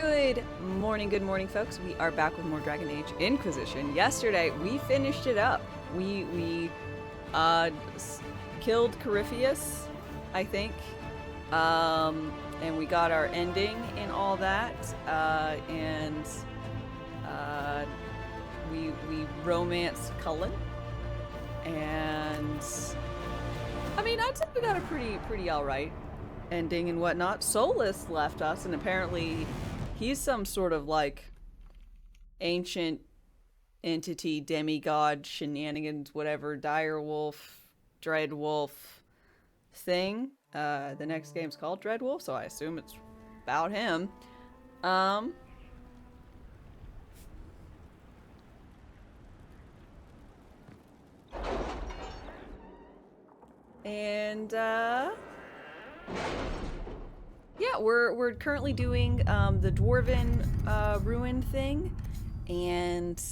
Good morning, folks. We are back with more Dragon Age Inquisition. Yesterday, we finished it up. We killed Corypheus, I think, and we got our ending and all that, and we romanced Cullen, and I mean, I'd say we got a pretty all right ending and whatnot. Solus left us, and apparently he's some sort of like ancient entity, demigod, shenanigans, whatever, direwolf, dreadwolf thing. The next game's called Dreadwolf, so I assume it's about him. And yeah, we're currently doing the dwarven ruin thing, and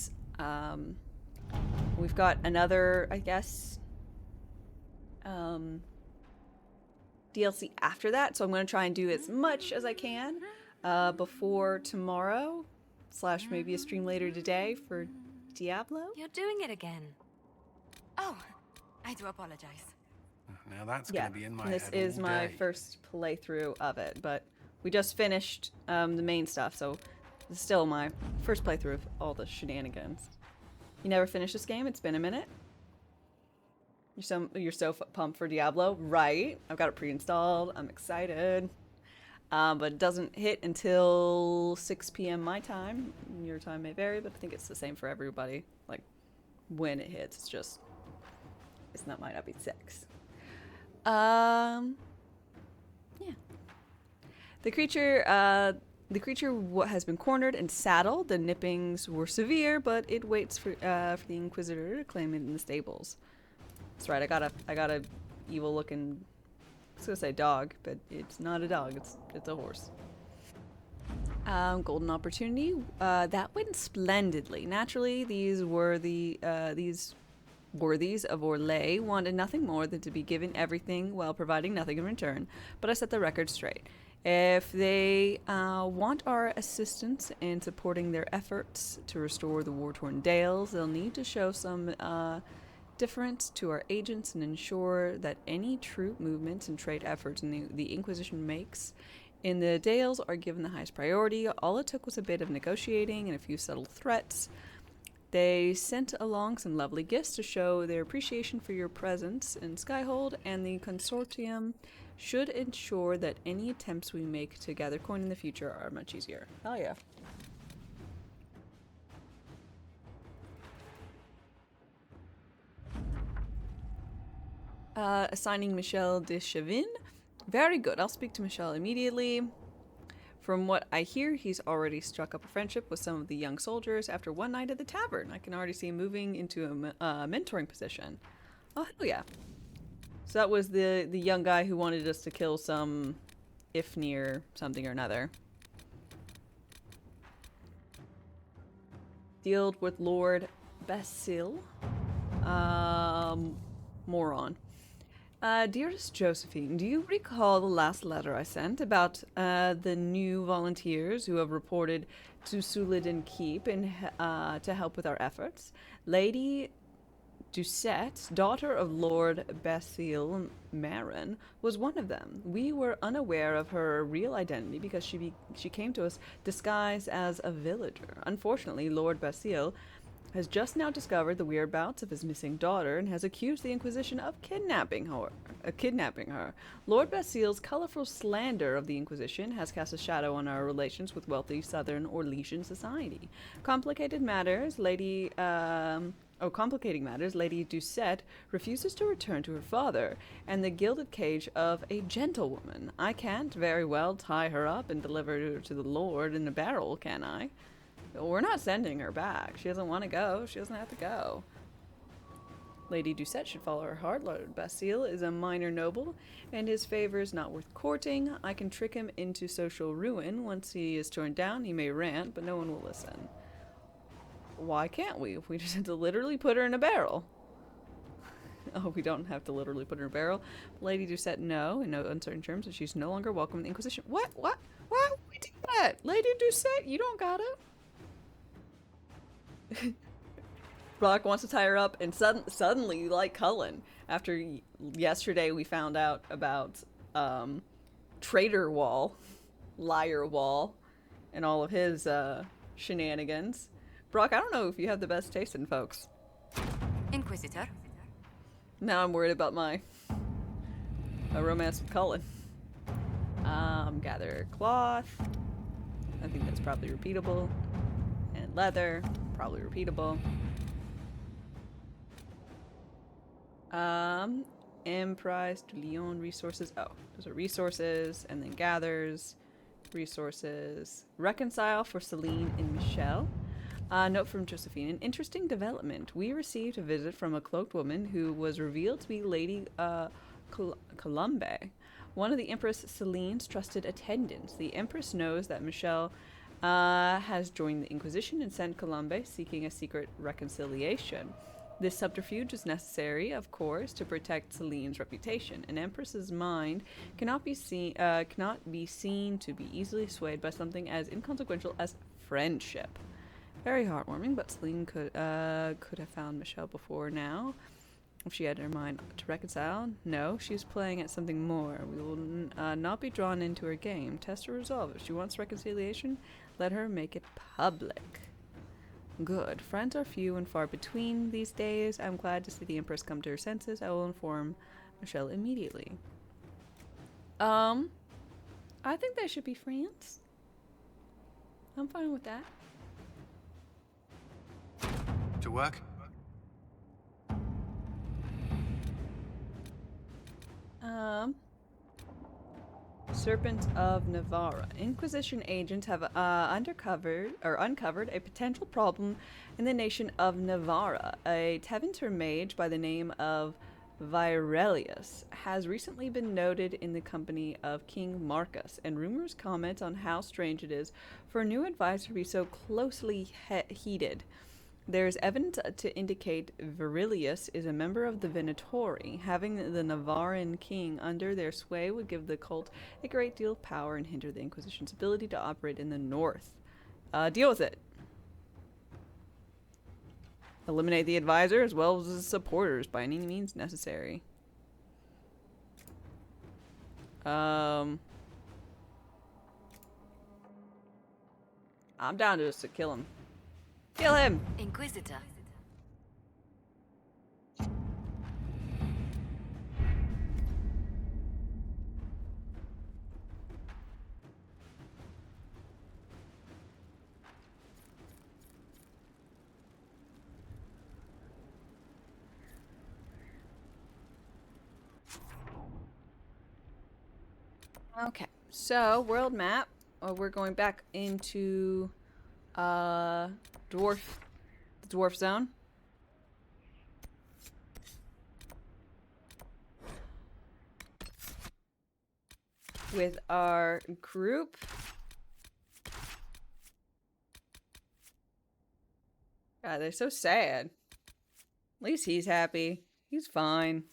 we've got another, I guess, DLC after that. So I'm going to try and do as much as I can before tomorrow, / maybe a stream later today for Diablo. You're doing it again. Oh, I do apologize. Now that's going to be in my this head is all my day. first playthrough of it, but we just finished the main stuff, so it's still my first playthrough of all the shenanigans. You never finished this game? It's been a minute. You're so pumped for Diablo, right? I've got it pre-installed. I'm excited, but it doesn't hit until 6 p.m. my time. Your time may vary, but I think it's the same for everybody. Like when it hits, might not be 6. Yeah. The creature has been cornered and saddled. The nippings were severe, but it waits for the Inquisitor to claim it in the stables. That's right. I got a evil looking. I was gonna say dog, but it's not a dog. It's a horse. Golden opportunity. That went splendidly. Naturally, these worthies of Orlais wanted nothing more than to be given everything while providing nothing in return, but I set the record straight. If they want our assistance in supporting their efforts to restore the war-torn Dales, they'll need to show some deference to our agents and ensure that any troop movements and trade efforts the Inquisition makes in the Dales are given the highest priority. All it took was a bit of negotiating and a few subtle threats. They sent along some lovely gifts to show their appreciation for your presence in Skyhold, and the consortium should ensure that any attempts we make to gather coin in the future are much easier. Hell yeah. Assigning Michel de Chavin. Very good. I'll speak to Michel immediately. From what I hear, he's already struck up a friendship with some of the young soldiers after one night at the tavern. I can already see him moving into a mentoring position. Oh, hell yeah. So that was the young guy who wanted us to kill some Ifnir something or another. Dealt with Lord Basil. Moron. Dearest Josephine, do you recall the last letter I sent about the new volunteers who have reported to Sullidan Keep to help with our efforts? Lady Doucette, daughter of Lord Basil Marin, was one of them. We were unaware of her real identity because she came to us disguised as a villager. Unfortunately, Lord Basil has just now discovered the whereabouts of his missing daughter and has accused the Inquisition of kidnapping her. Lord Basil's colorful slander of the Inquisition has cast a shadow on our relations with wealthy Southern Orlesian society. Complicating matters, Lady Doucette refuses to return to her father and the gilded cage of a gentlewoman. I can't very well tie her up and deliver her to the Lord in a barrel, can I? We're not sending her back. She doesn't want to go. She doesn't have to go. Lady Doucette should follow her heart. Lord Basil is a minor noble, and his favor is not worth courting. I can trick him into social ruin. Once he is torn down, he may rant, but no one will listen. Why can't we? We just have to literally put her in a barrel. Oh, we don't have to literally put her in a barrel. Lady Doucette, no, in no uncertain terms, that she's no longer welcome in the Inquisition. What? Why would we do that? Lady do say you don't gotta. Brock wants to tie her up, and suddenly, like Cullen, after yesterday we found out about Traitor Wall, Liar Wall, and all of his shenanigans. Brock, I don't know if you have the best taste in folks. Inquisitor. Now I'm worried about my romance with Cullen. Gather cloth. I think that's probably repeatable. And leather, probably repeatable. Emprise to Lyon resources. Oh, those are resources, and then gathers, resources. Reconcile for Celine and Michelle. Note from Josephine. An interesting development. We received a visit from a cloaked woman who was revealed to be Lady Colombe, one of the Empress Celine's trusted attendants. The Empress knows that Michelle has joined the Inquisition and sent Colombe seeking a secret reconciliation. This subterfuge is necessary, of course, to protect Celine's reputation. An Empress's mind cannot be seen to be easily swayed by something as inconsequential as friendship. Very heartwarming, but Celine could have found Michelle before now. If she had her mind to reconcile, no, she's playing at something more. We will not be drawn into her game. Test her resolve. If she wants reconciliation, let her make it public. Good. Friends are few and far between these days. I'm glad to see the Empress come to her senses. I will inform Michelle immediately. I think they should be friends. I'm fine with that. To work? Serpent of Navarra. Inquisition agents have uncovered a potential problem in the nation of Navarra. A Tevinter mage by the name of Virelius has recently been noted in the company of King Marcus, and rumors comment on how strange it is for a new advisor to be so closely heeded. There is evidence to indicate Virelius is a member of the Venatori. Having the Navarran king under their sway would give the cult a great deal of power and hinder the Inquisition's ability to operate in the north. Deal with it. Eliminate the advisor as well as his supporters by any means necessary. I'm down to just to kill him. Kill him! Inquisitor. Okay, so world map. We're going back into the dwarf zone. With our group. God, they're so sad. At least he's happy. He's fine.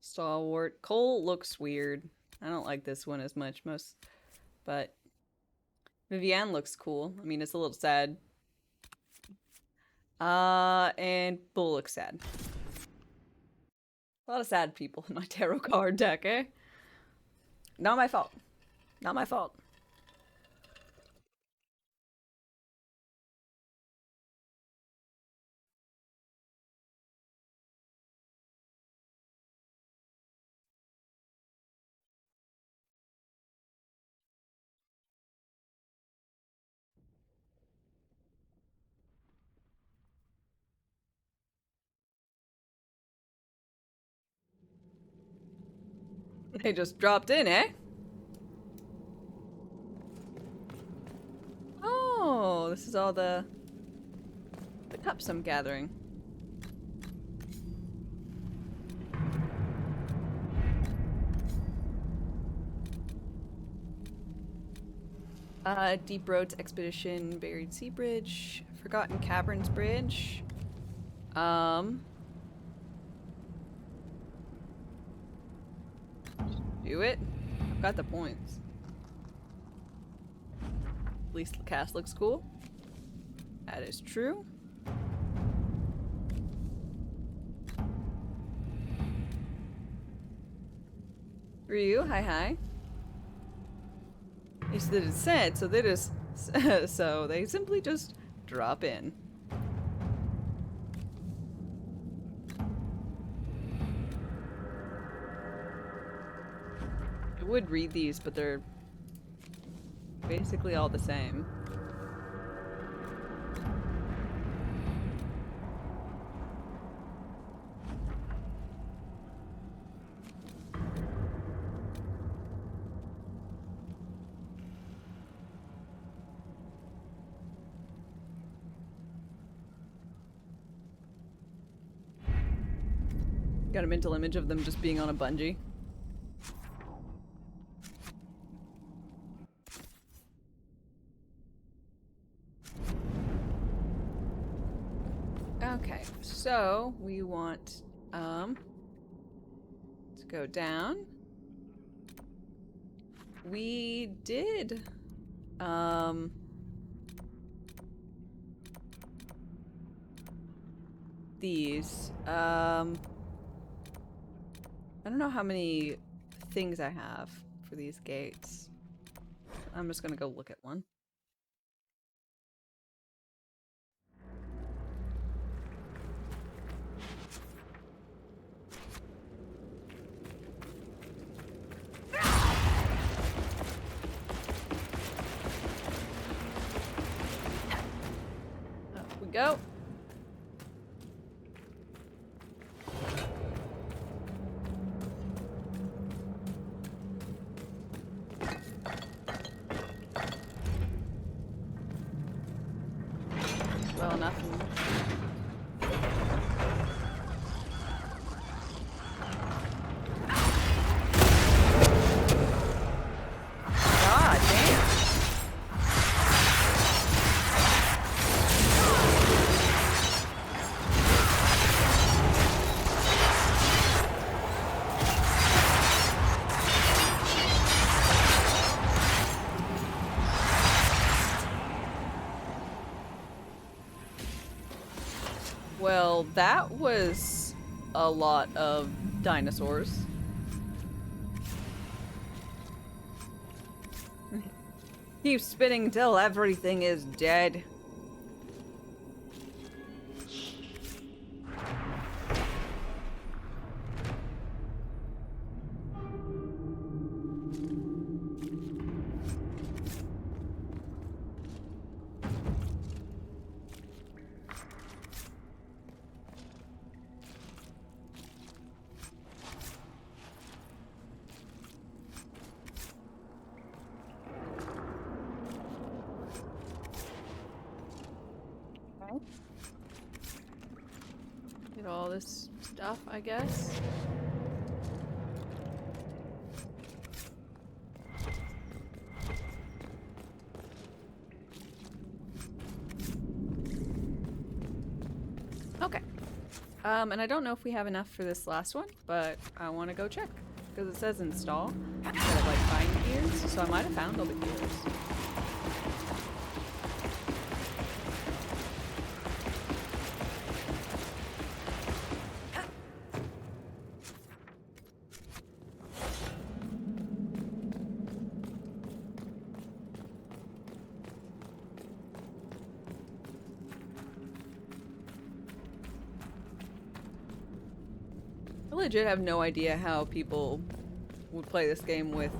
Stalwart. Cole looks weird. I don't like this one as much, but Vivienne looks cool. I mean, it's a little sad. And Bull looks sad. A lot of sad people in my tarot card deck, eh? Not my fault. Not my fault. They just dropped in, eh? Oh, this is all the cups I'm gathering. Deep Roads Expedition, Buried Sea Bridge, Forgotten Caverns Bridge. Do it. Got the points. At least the cast looks cool. That is true. Ryu, hi. It's the descent, so they just so they simply just drop in. I would read these, but they're basically all the same. Got a mental image of them just being on a bungee. Okay, so we want to go down. We did these I don't know how many things I have for these gates. I'm just gonna go look at one. Up we go. Well, nothing. God damn. Well, that was a lot of dinosaurs. Keep spinning until everything is dead. Get all this stuff, I guess. Okay. And I don't know if we have enough for this last one, but I want to go check. Because it says install instead of like find gears, so I might have found all the gears. I legit have no idea how people would play this game with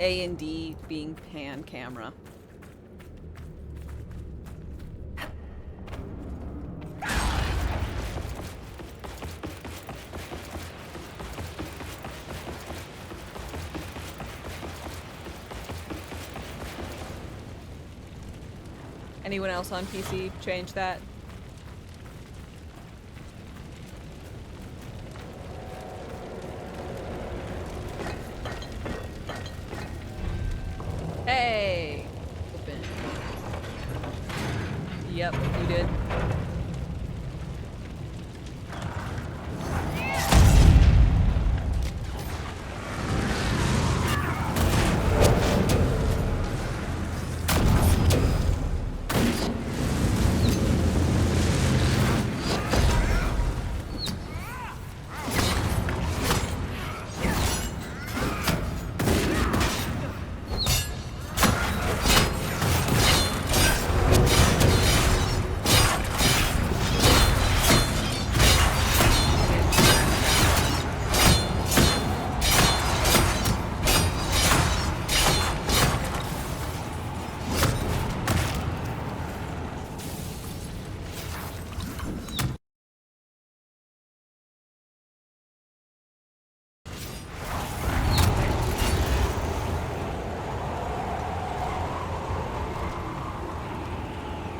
A and D being pan camera. Anyone else on PC change that? Hey! Open. Yep, you did.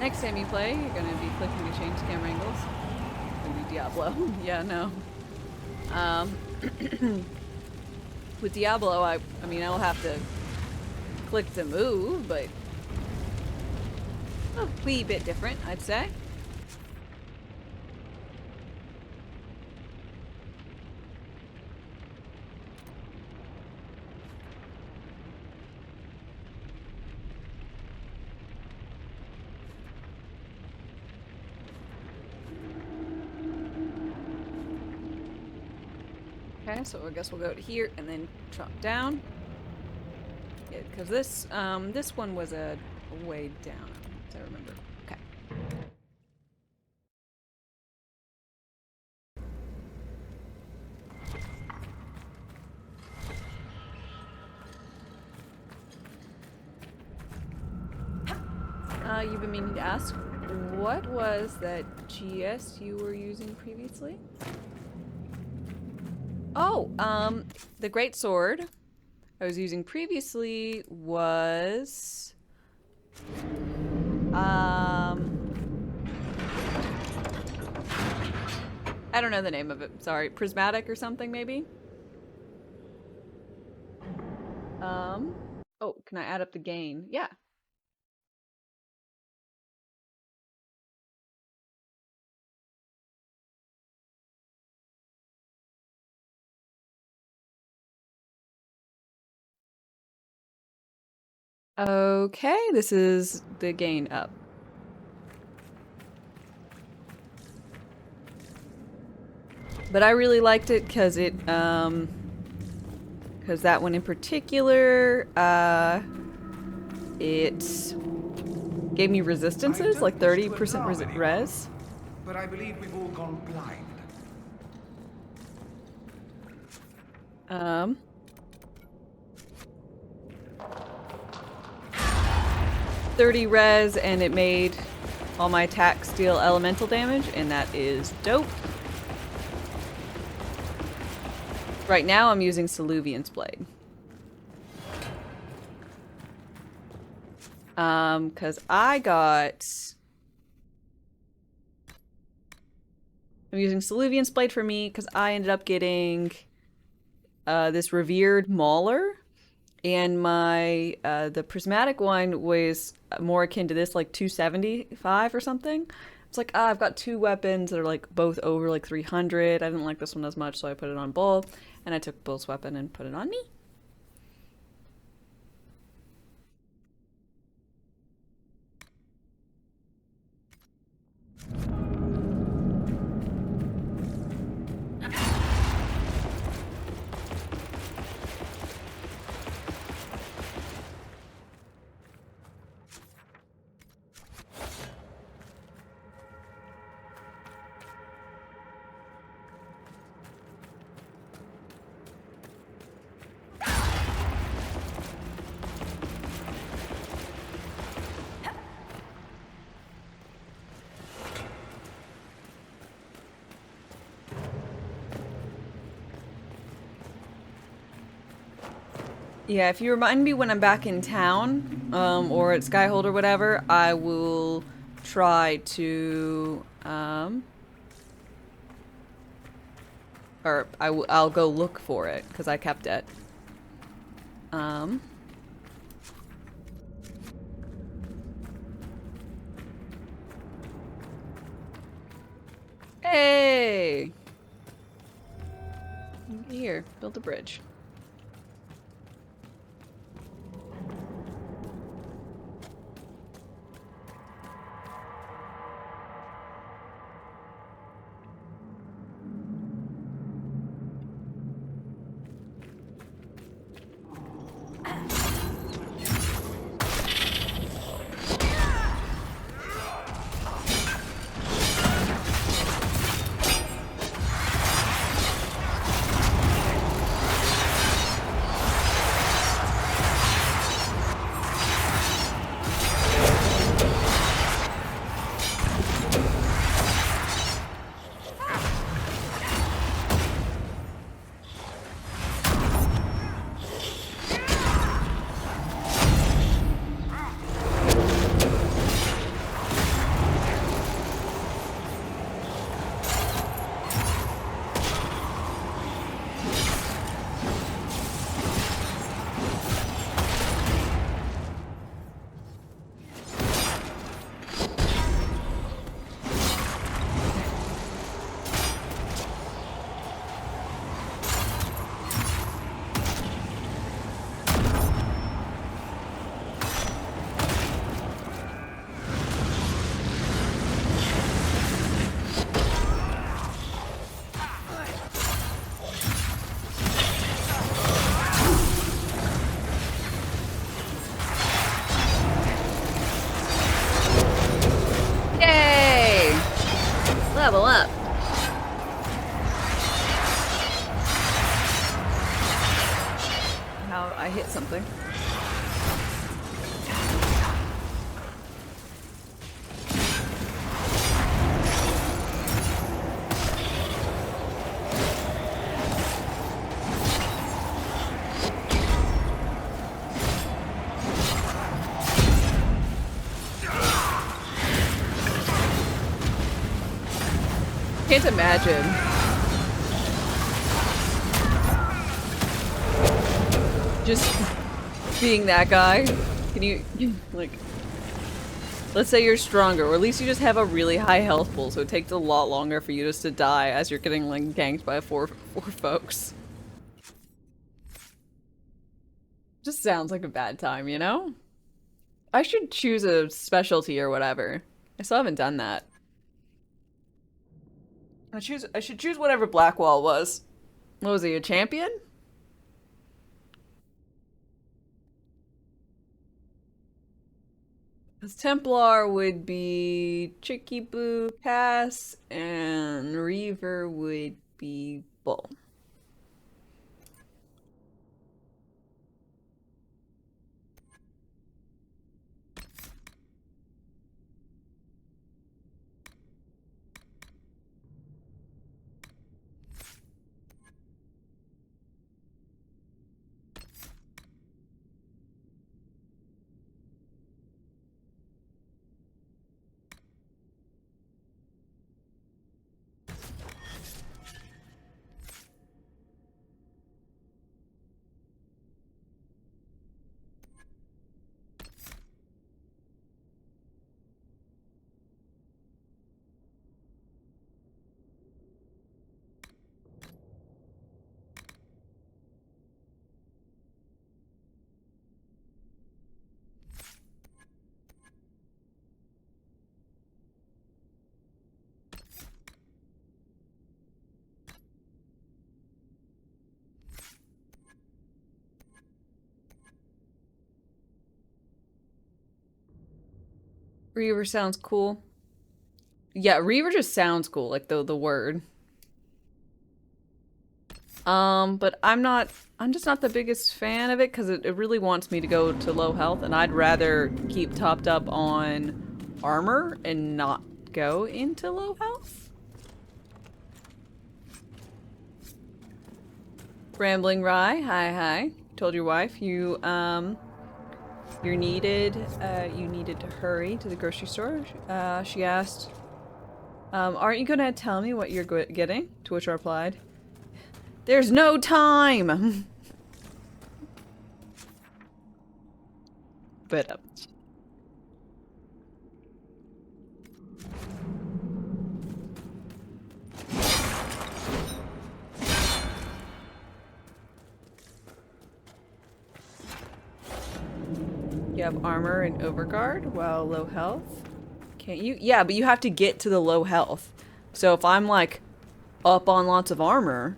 Next time you play, you're gonna be clicking to change camera angles. Maybe Diablo. Yeah, no. With Diablo, I mean, I'll have to click to move, but a wee bit different, I'd say. Okay, so I guess we'll go to here and then chop down. Yeah, because this one was a way down, as I remember. Okay. You've been meaning to ask, what was that GS you were using previously? Oh, the great sword I was using previously was I don't know the name of it. Sorry, prismatic or something maybe. Oh, can I add up the gain? Yeah. Okay, this is the gain up. But I really liked it because because that one in particular, it gave me resistances, like 30% res. But I believe we've all gone blind. 30 res, and it made all my attacks deal elemental damage, and that is dope. Right now I'm using Saluvian's Blade. Cause I'm using Saluvian's Blade for me, cause I ended up getting this revered Mauler, and my the prismatic one was more akin to this, like 275 or something. It's like, I've got two weapons that are like both over like 300. I didn't like this one as much, so I put it on Bull, and I took Bull's weapon and put it on me. Yeah, if you remind me when I'm back in town, or at Skyhold or whatever, I will try to, or I'll go look for it, because I kept it. Hey! Here, build a bridge. Ow, I hit something. Can't imagine. Just being that guy. Can you, like, let's say you're stronger, or at least you just have a really high health pool, so it takes a lot longer for you just to die as you're getting, like, ganked by four folks. Just sounds like a bad time, you know? I should choose a specialty or whatever. I still haven't done that. I should choose whatever Blackwall was. What was he, a champion? Because Templar would be Chicky Boo, Cass, and Reaver would be Bull. Reaver sounds cool. Yeah, Reaver just sounds cool, like the word. But I'm just not the biggest fan of it because it really wants me to go to low health, and I'd rather keep topped up on armor and not go into low health. Rambling Rye, hi. Told your wife you needed to hurry to the grocery store. She asked, aren't you gonna tell me what you're getting? To which I replied, there's no time! But, you have armor and overguard while low health? Can't you? Yeah, but you have to get to the low health. So if I'm, like, up on lots of armor,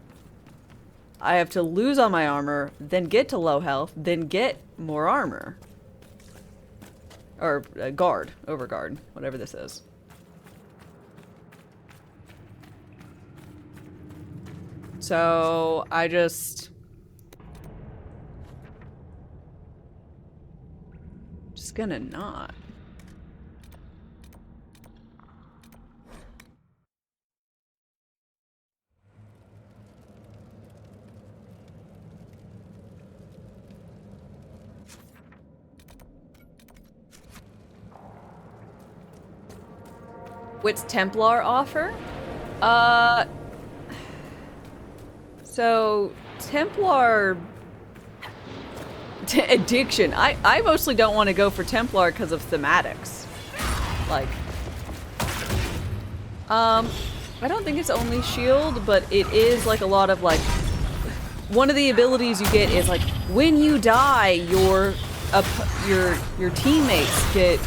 I have to lose on my armor, then get to low health, then get more armor. Or guard, overguard, whatever this is. So I just gonna not. What's Templar offer? So Templar addiction. I mostly don't want to go for Templar because of thematics. Like, I don't think it's only shield, but it is like a lot of like, one of the abilities you get is like when you die, your teammates get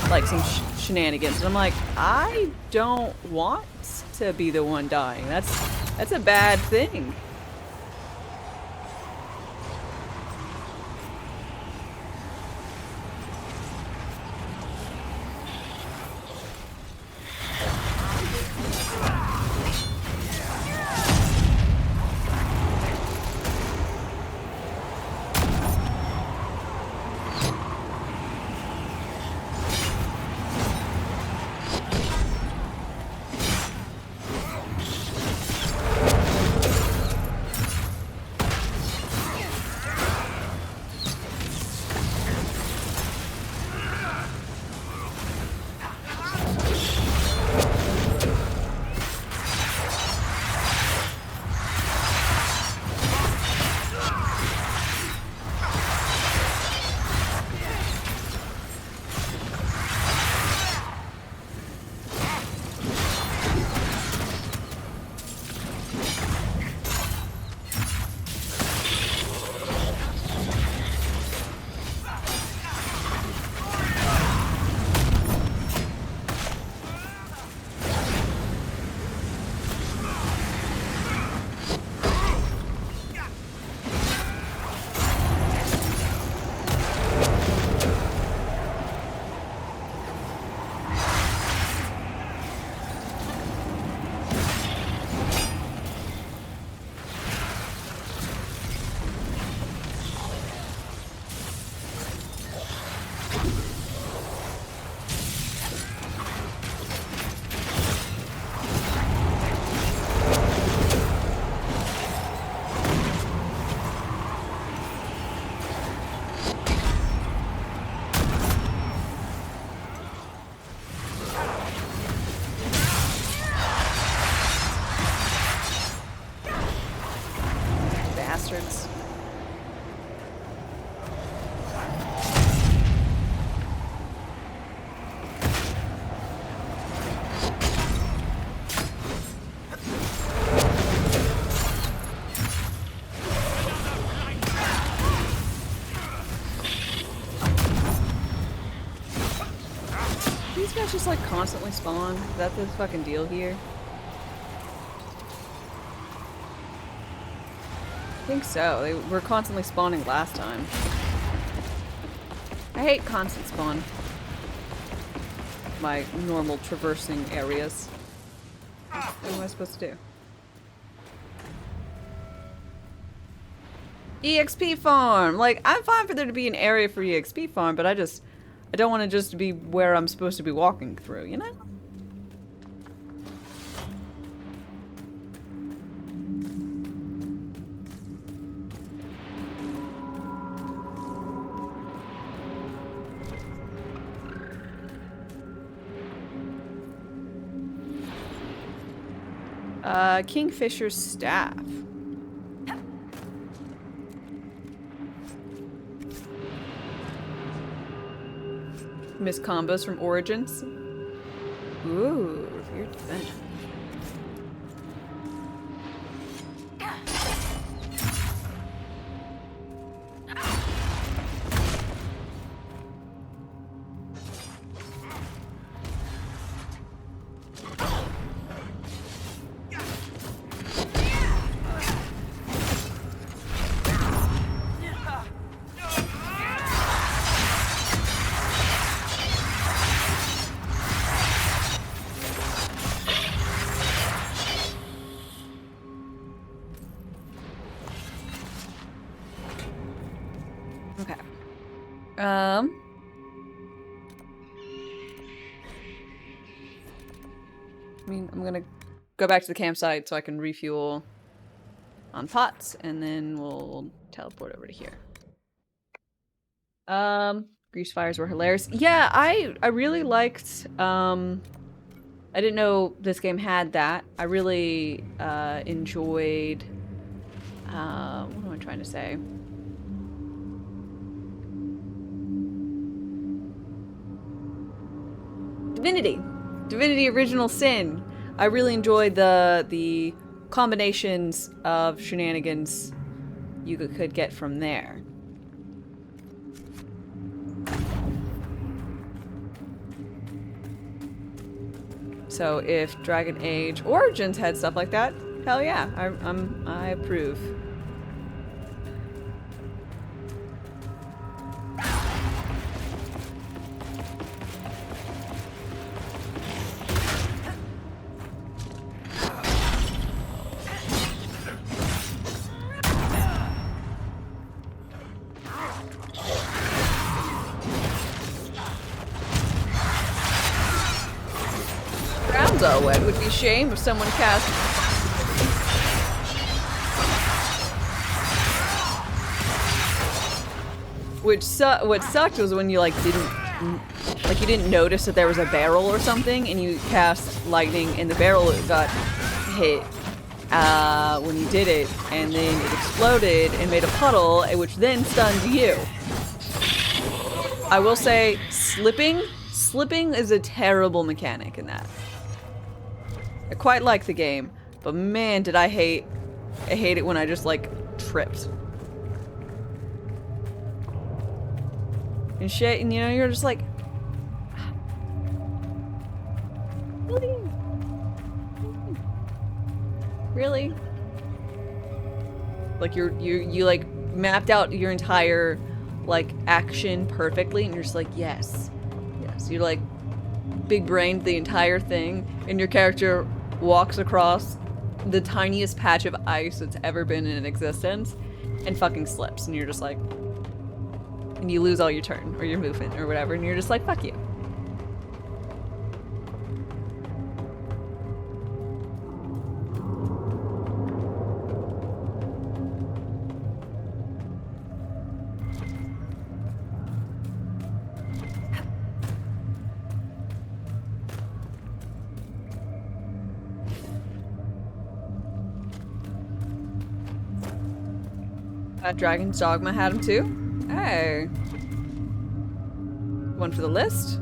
like some shenanigans, and I'm like, I don't want to be the one dying. That's a bad thing. guys just like constantly spawn? Is that the fucking deal here? I think so. They were constantly spawning last time. I hate constant spawn. My normal traversing areas. What am I supposed to do? EXP farm! Like, I'm fine for there to be an area for EXP farm, but I don't want to just be where I'm supposed to be walking through, you know? Kingfisher's staff. Miss combos from Origins. Ooh, revered defense. I mean, I'm gonna go back to the campsite so I can refuel on pots, and then we'll teleport over to here. Grease fires were hilarious. Yeah, I really liked, I didn't know this game had that. I really, enjoyed, what am I trying to say? Divinity Original Sin. I really enjoyed the combinations of shenanigans you could get from there. So if Dragon Age Origins had stuff like that, hell yeah, I approve. Wed would be a shame if someone cast what sucked was when you like you didn't notice that there was a barrel or something and you cast lightning and the barrel got hit when you did it, and then it exploded and made a puddle, which then stunned you. I will say slipping is a terrible mechanic in that. I quite like the game, but man, did I hate it when I just, like, tripped. And shit, and you know, you're just like... Really? Like, you like, mapped out your entire, like, action perfectly, and you're just like, yes. Yes. You're like, big-brained the entire thing, and your character walks across the tiniest patch of ice that's ever been in existence and fucking slips, and you're just like, and you lose all your turn or your movement or whatever, and you're just like, fuck you. Dragon's Dogma had him too? Hey. One for the list?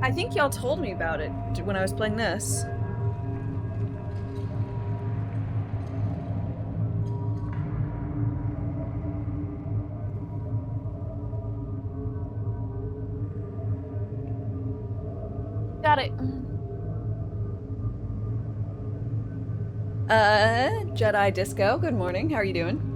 I think y'all told me about it when I was playing this. Got it. Jedi Disco, good morning. How are you doing?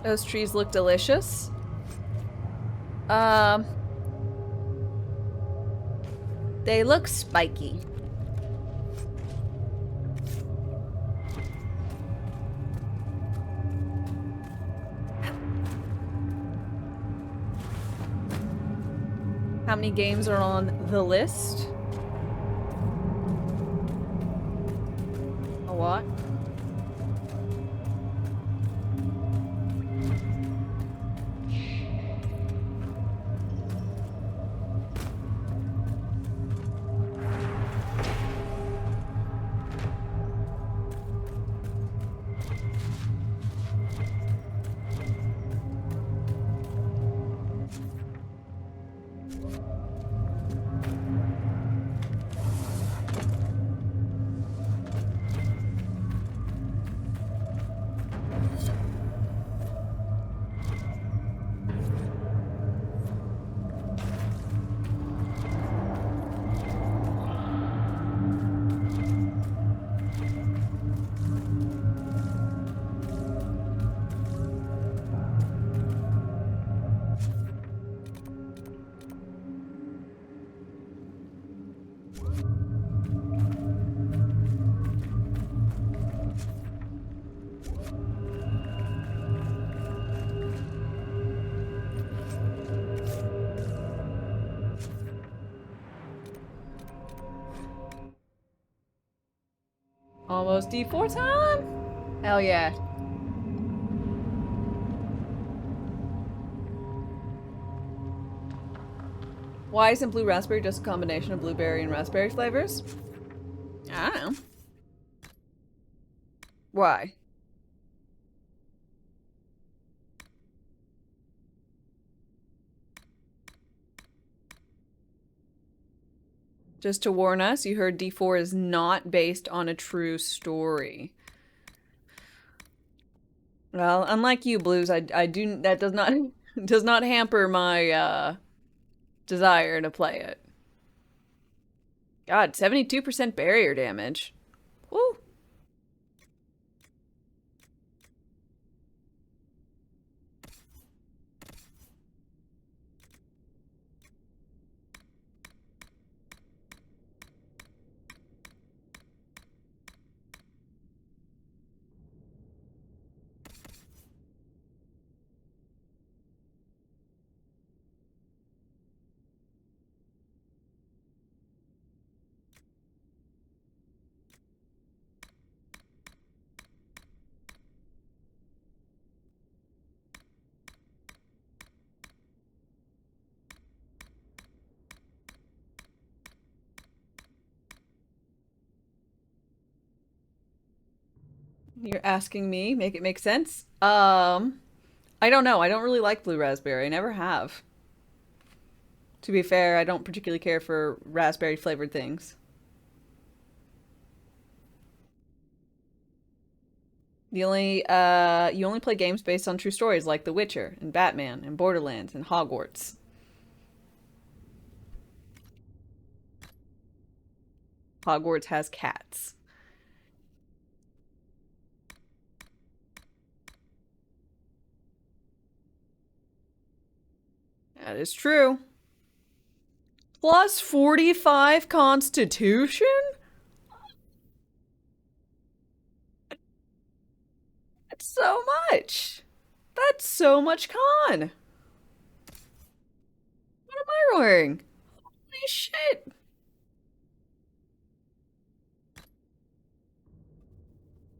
Those trees look delicious. They look spiky. How many games are on the list? A lot. Almost D4 time? Hell yeah. Why isn't blue raspberry just a combination of blueberry and raspberry flavors? I don't know. Why? Just to warn us, you heard D4 is not based on a true story. Well, unlike you, Blues, I do that does not does not hamper my desire to play it. God, 72% barrier damage. Woo. You're asking me, make it make sense? I don't know. I don't really like blue raspberry. I never have. To be fair, I don't particularly care for raspberry flavored things. You only play games based on true stories like The Witcher and Batman and Borderlands and Hogwarts. Hogwarts has cats. That is true. Plus 45 Constitution? That's so much. That's so much con. What am I wearing? Holy shit.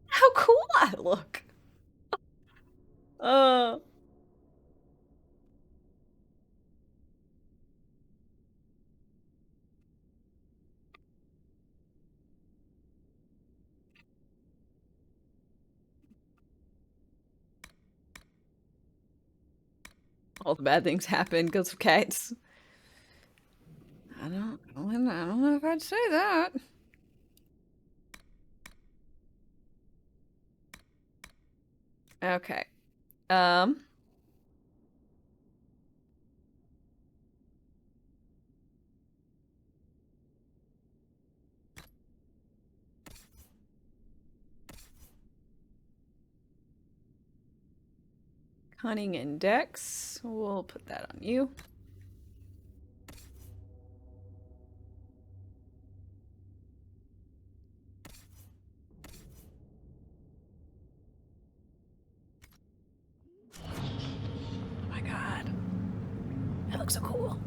How cool Look. Uh. All the bad things happen because of cats. I don't know if I'd say that. Okay. Cunning index. We'll put that on you. Oh my god. That looks so cool.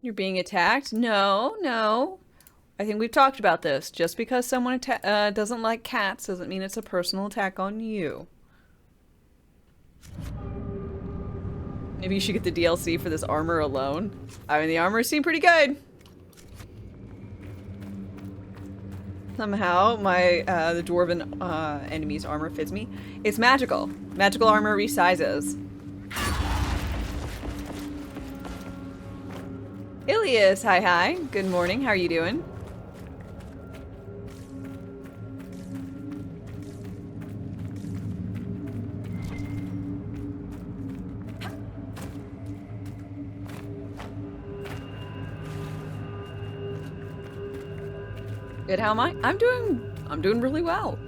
You're being attacked? No, no. I think we've talked about this. Just because someone doesn't like cats doesn't mean it's a personal attack on you. Maybe you should get the DLC for this armor alone. I mean, the armor seemed pretty good. Somehow, the dwarven enemy's armor fits me. It's magical. Magical armor resizes. Ilias, hi. Good morning. How are you doing? Good, how am I? I'm doing really well.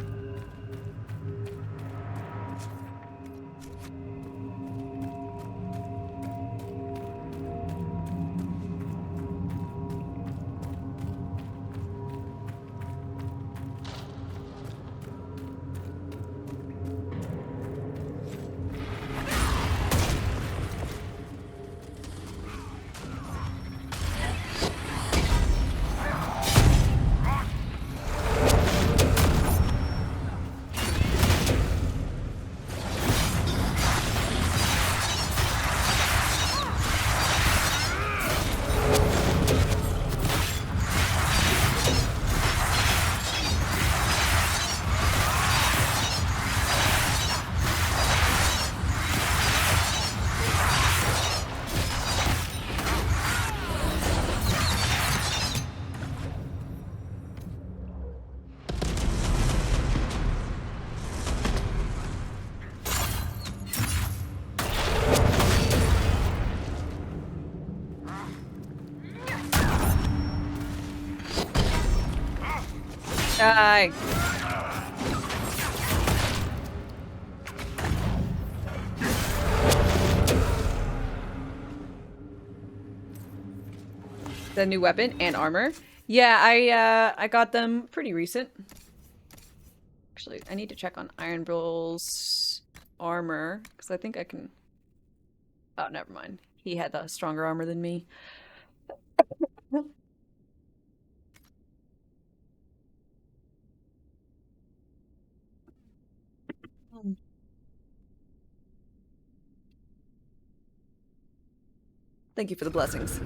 Die. The new weapon and armor. Yeah, I got them pretty recent. Actually, I need to check on Iron Bull's armor because I think I can. Oh, never mind. He had the stronger armor than me. Thank you for the blessings.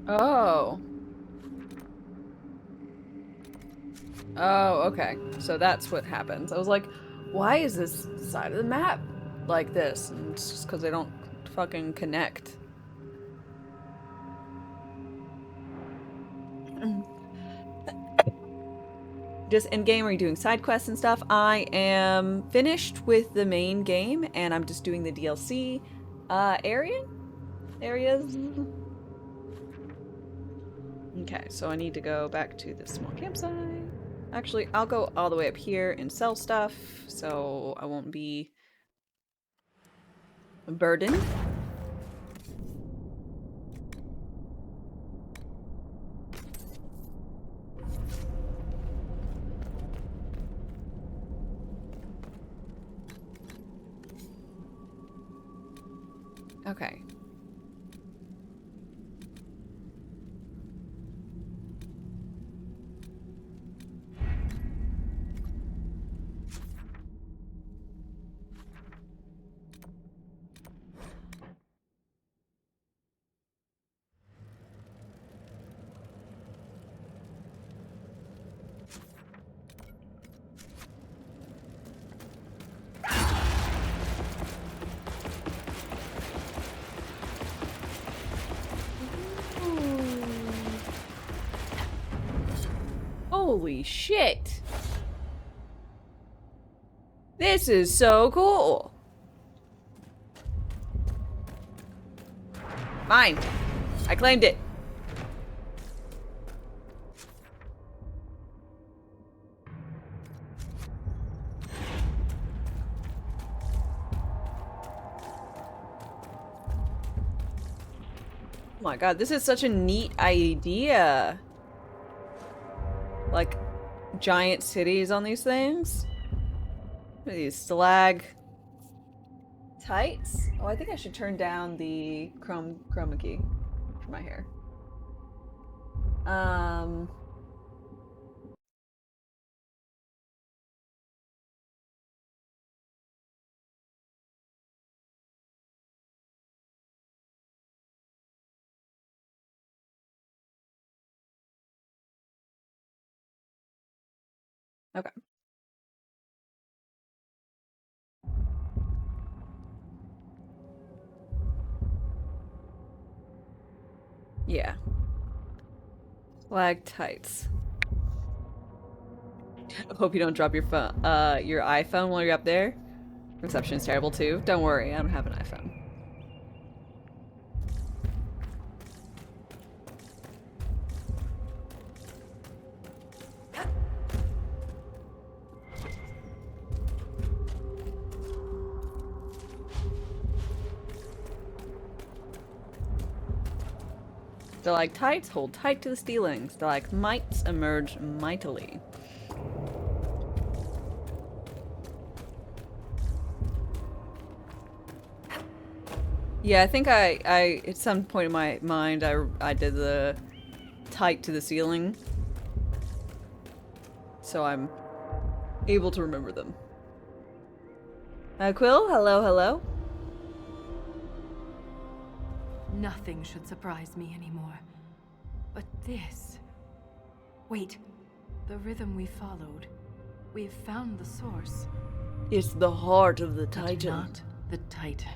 Oh. Oh, okay. So that's what happens. I was like, why is this side of the map like this? And it's just because they don't fucking connect. Just in-game, are you doing side quests and stuff? I am finished with the main game, and I'm just doing the DLC areas. Okay, so I need to go back to the small campsite. Actually, I'll go all the way up here and sell stuff, so I won't be burdened. Okay. Holy shit! This is so cool! Mine! I claimed it! Oh my god, this is such a neat idea! Like, giant cities on these things? What are these stalag tights? Oh, I think I should turn down the chroma key for my hair. Okay. Yeah. Flag tights. Hope you don't drop your phone, your iPhone while you're up there. Reception is terrible too. Don't worry, I don't have an iPhone. Stalactites hold tight to the ceiling. Stalagmites emerge mightily. Yeah, I think I at some point in my mind I did the tight to the ceiling, so I'm able to remember them. Quill, hello, hello. Nothing should surprise me anymore. But this... Wait. The rhythm we followed. We've found the source. It's the heart of the But Titan. not the Titan.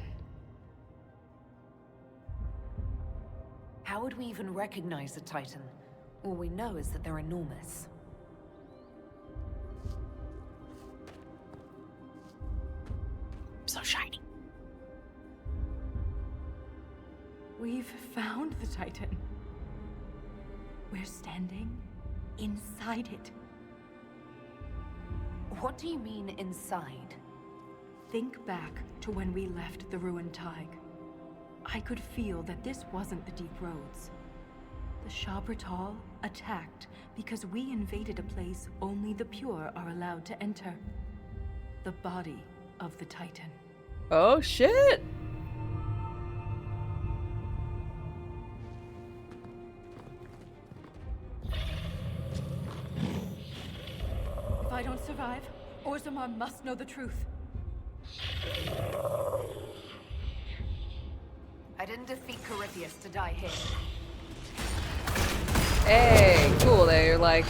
How would we even recognize a Titan? All we know is that they're enormous. So shiny. We've found the Titan. We're standing inside it. What do you mean inside? Think back to when we left the ruined Tig. I could feel that this wasn't the Deep Roads. The Shabratal attacked because we invaded a place only the pure are allowed to enter. The body of the Titan. Oh shit! If I don't survive, Orzammar must know the truth. I didn't defeat Corypheus to die here. Hey, cool. They're like...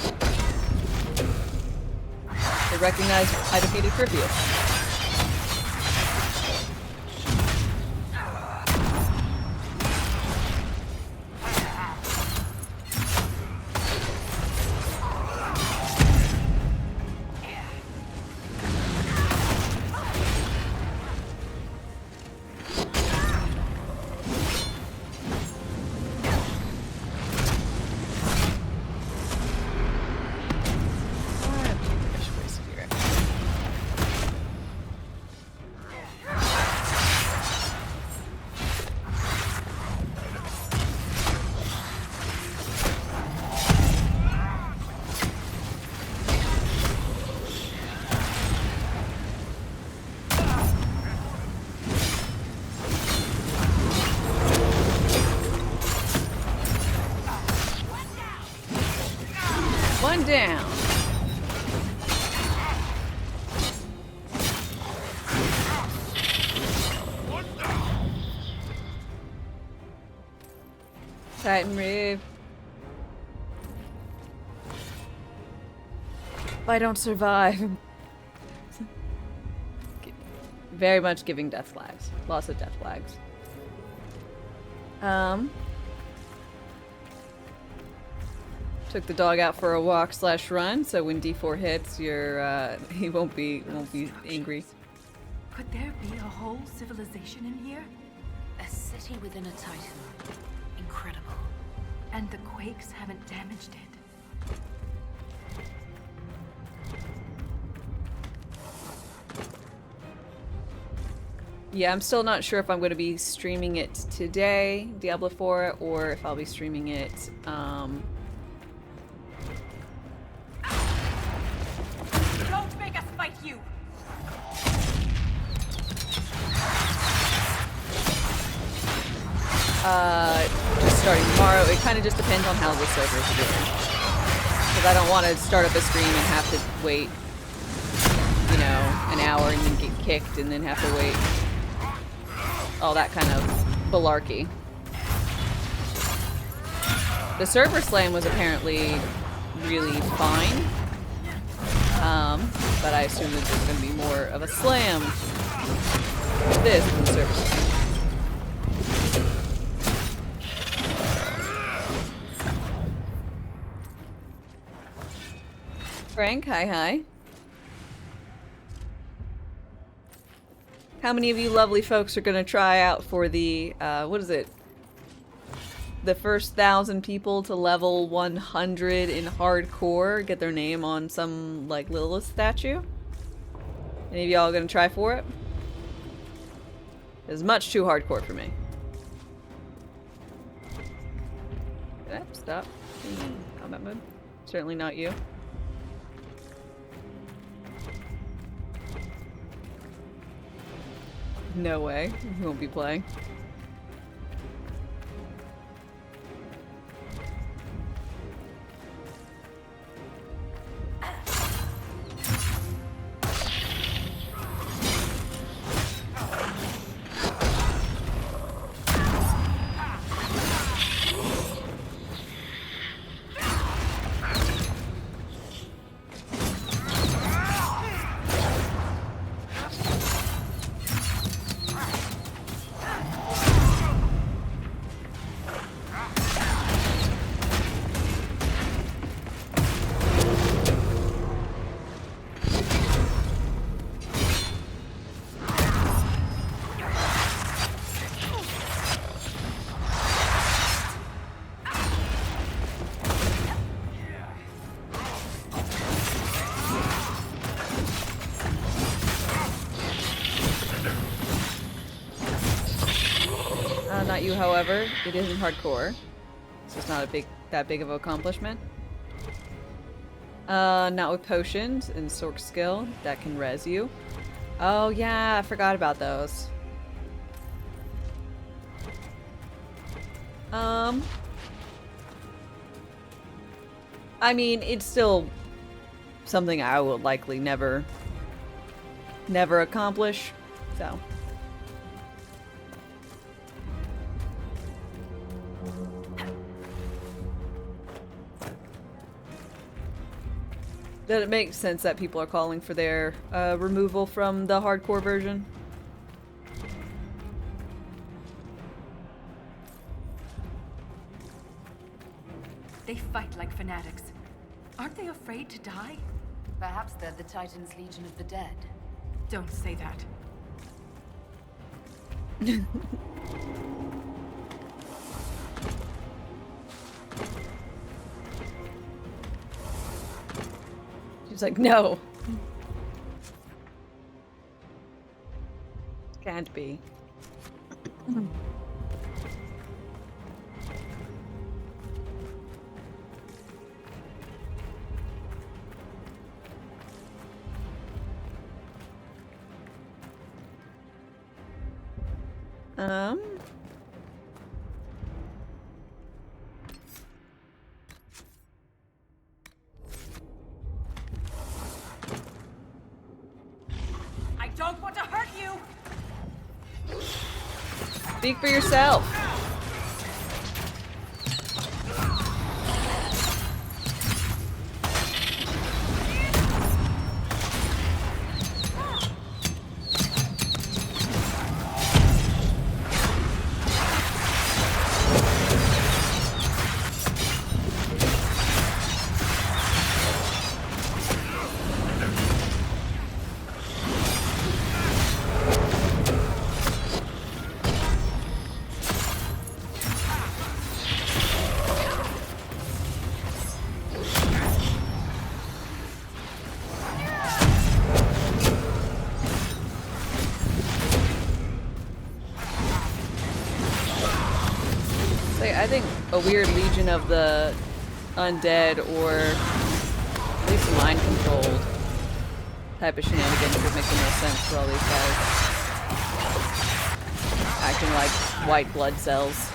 They recognize I defeated Corypheus. One down. Titan Reeve. If I don't survive. Very much giving death flags. Lots of death flags. Took the dog out for a walk / run, so when D4 hits, he won't be angry. Could there be a whole civilization in here? A city within a Titan. Incredible. And the quakes haven't damaged it. Yeah, I'm still not sure if I'm going to be streaming it today, Diablo 4, or if I'll be streaming it, Don't make us fight you! just starting tomorrow. It kind of just depends on how the servers are doing. Because I don't want to start up a stream and have to wait, you know, an hour and then get kicked and then have to wait. All that kind of malarkey. The server slam was apparently really fine. But I assume that there's going to be more of a slam with this than the server slam. Frank, hi. How many of you lovely folks are going to try out for the, what is it? The first 1,000 people to level 100 in hardcore get their name on some, like, Lilith statue? Any of y'all going to try for it? It's much too hardcore for me. Did I stop? Combat mode? Certainly not you. No way. He won't be playing. Not you, however. It isn't hardcore. So it's not that big of an accomplishment. Not with potions and Sork skill. That can res you. Oh yeah, I forgot about those. I mean, it's still something I will likely never accomplish, so. That it makes sense that people are calling for their removal from the hardcore version. They fight like fanatics. Aren't they afraid to die? Perhaps they're the Titan's Legion of the Dead. Don't say that. She's like, no. Can't be. Speak for yourself. I think a weird legion of the undead, or at least mind-controlled type of shenanigans would make the most sense for all these guys. Acting like white blood cells.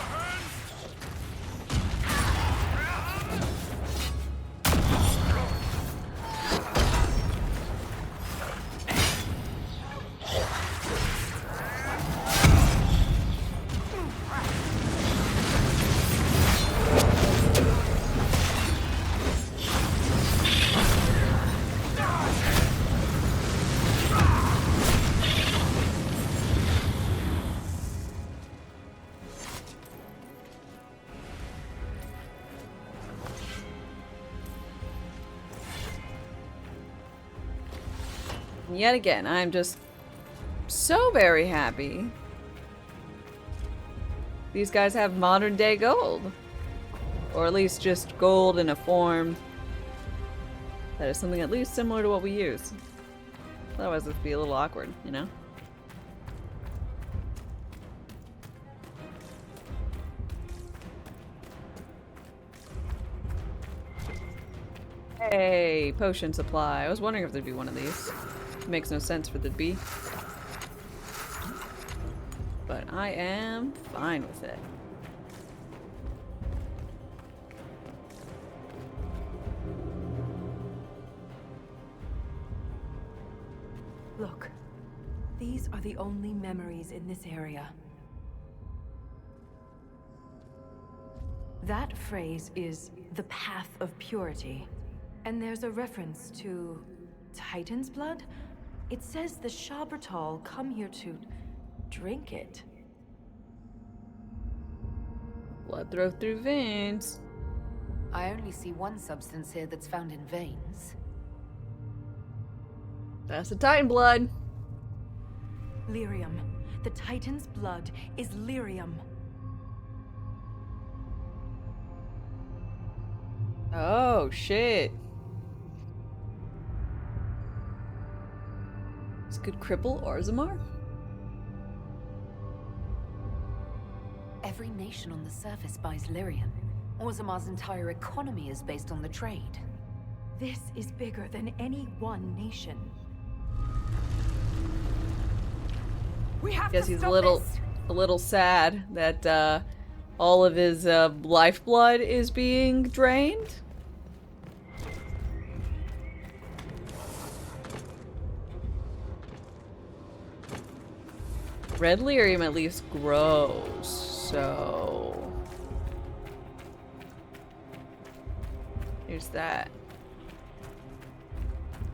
Yet again, I'm just so very happy. These guys have modern day gold. Or at least just gold in a form that is something at least similar to what we use. Otherwise it'd be a little awkward, you know? Hey, potion supply. I was wondering if there'd be one of these. It makes no sense for there to be. But I am fine with it. Look, these are the only memories in this area. That phrase is the path of purity. And there's a reference to Titan's blood. It says the Shabratal come here to drink it. Blood throw through veins. I only see one substance here that's found in veins. That's the Titan blood. Lyrium. The Titan's blood is lyrium. Oh, shit. This could cripple Orzammar? Every nation on the surface buys lyrium. Orzammar's entire economy is based on the trade. This is bigger than any one nation. We have Guess to he's stop a little sad that all of his lifeblood is being drained. Red lyrium at least grows, so here's that.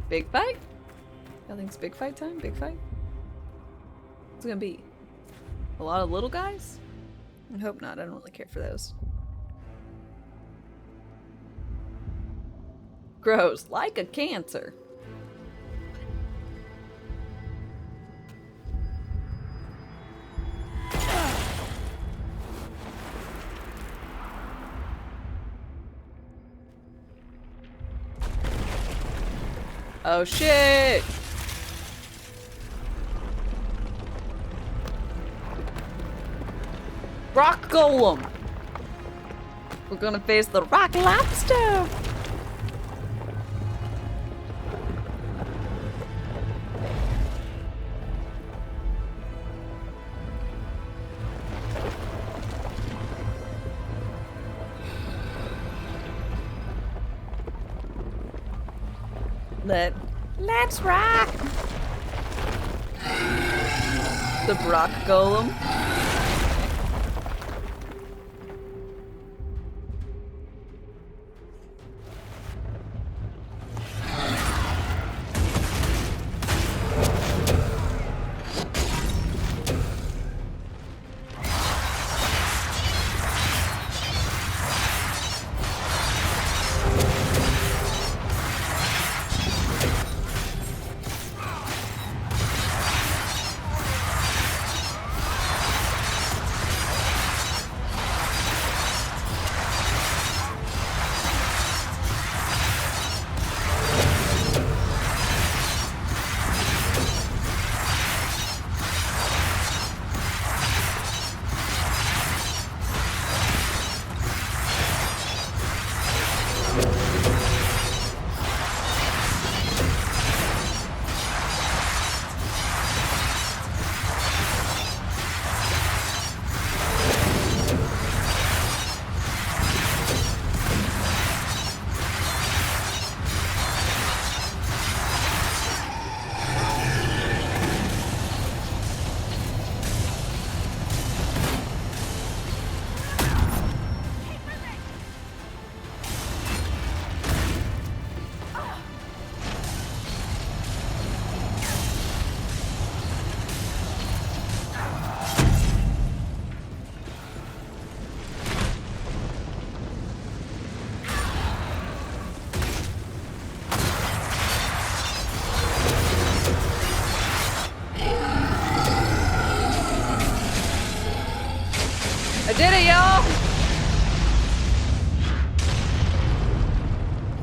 Big fight? Nothing's big fight time? Big fight? What's it gonna be? A lot of little guys? I hope not. I don't really care for those. Grows like a cancer. Oh shit! Rock Golem! We're gonna face the Rock Lobster! Let's rock! The Brock Golem.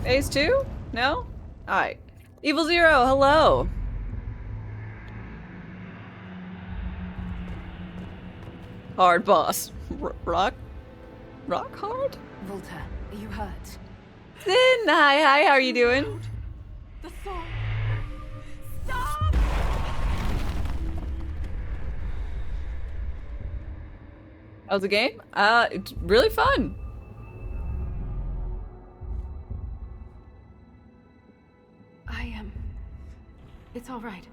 Phase 2? No? Alright. Evil Zero, hello! Hard boss. Rock hard? Volta, are you hurt? Sin, hi, how are you doing? The song. Stop! How's the game? It's really fun. It's all right.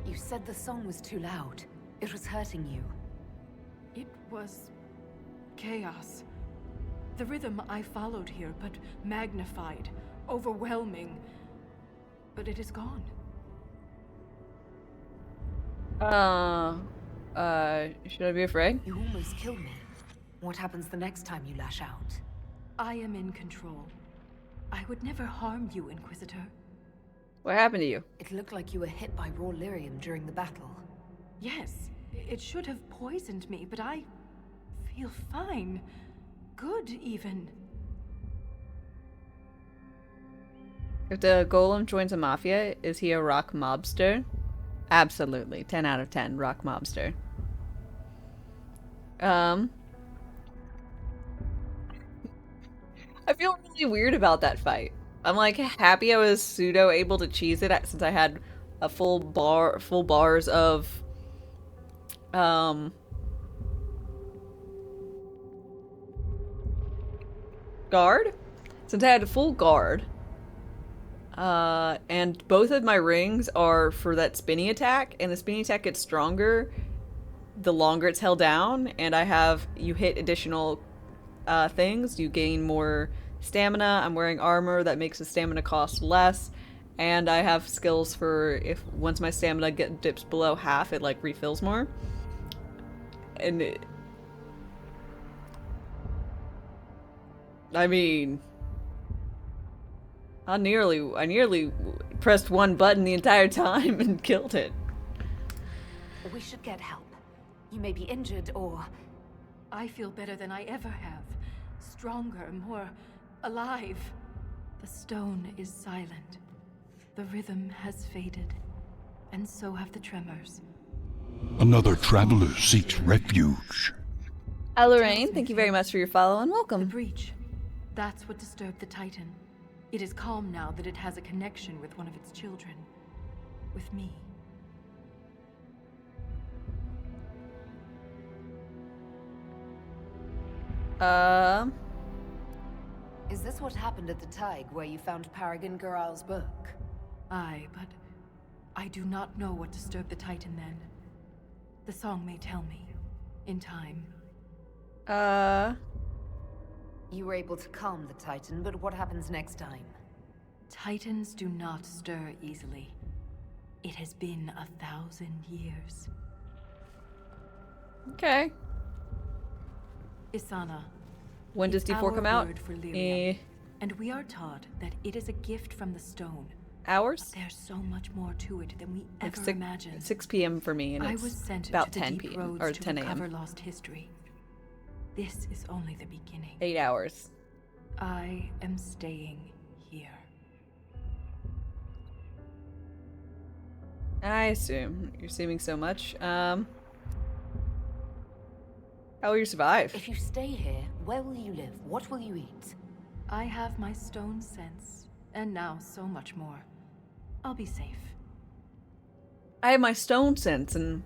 You said the song was too loud. It was hurting you. It was chaos. The rhythm I followed here, but magnified, overwhelming. But it is gone. Should I be afraid? You almost killed me. What happens the next time you lash out? I am in control. I would never harm you, Inquisitor. What happened to you? It looked like you were hit by raw lyrium during the battle. Yes, it should have poisoned me, but I feel fine. Good, even. If the golem joins a mafia, is he a rock mobster? Absolutely. 10 out of 10. Rock mobster. I feel really weird about that fight. I'm like happy I was pseudo able to cheese it since I had a full bars of guard. Since I had a full guard. And both of my rings are for that spinny attack, and the spinny attack gets stronger the longer it's held down, and you hit additional things, you gain more stamina. I'm wearing armor that makes the stamina cost less, and I have skills for once my stamina dips below half, it like refills more. And I mean, I nearly pressed one button the entire time and killed it. We should get help. You may be injured or... I feel better than I ever have. Stronger, more alive. The stone is silent. The rhythm has faded. And so have the tremors. Another traveler seeks refuge. Lorraine, thank you very much for your follow and The welcome. breach. That's what disturbed the Titan. It is calm now that it has a connection with one of its children. With me. Is this what happened at the Tig, where you found Paragon Garal's book? Aye, but I do not know what disturbed the Titan then. The song may tell me. In time. You were able to calm the Titan, but what happens next time? Titans do not stir easily. It has been 1,000 years. Okay. Isana. When does is D4 our come out? word for lyrium, and we are taught that it is a gift from the stone. Hours? There's so much more to it than we Like ever imagined. 6 p.m. for me, and I it's was sent about to the 10 deep p.m. roads or to 10 recover a.m. lost history. This is only the beginning. 8 hours. I am staying here. I assume. You're assuming so much. How will you survive? If you stay here, where will you live? What will you eat? I have my stone sense, and now so much more. I'll be safe. I have my stone sense, and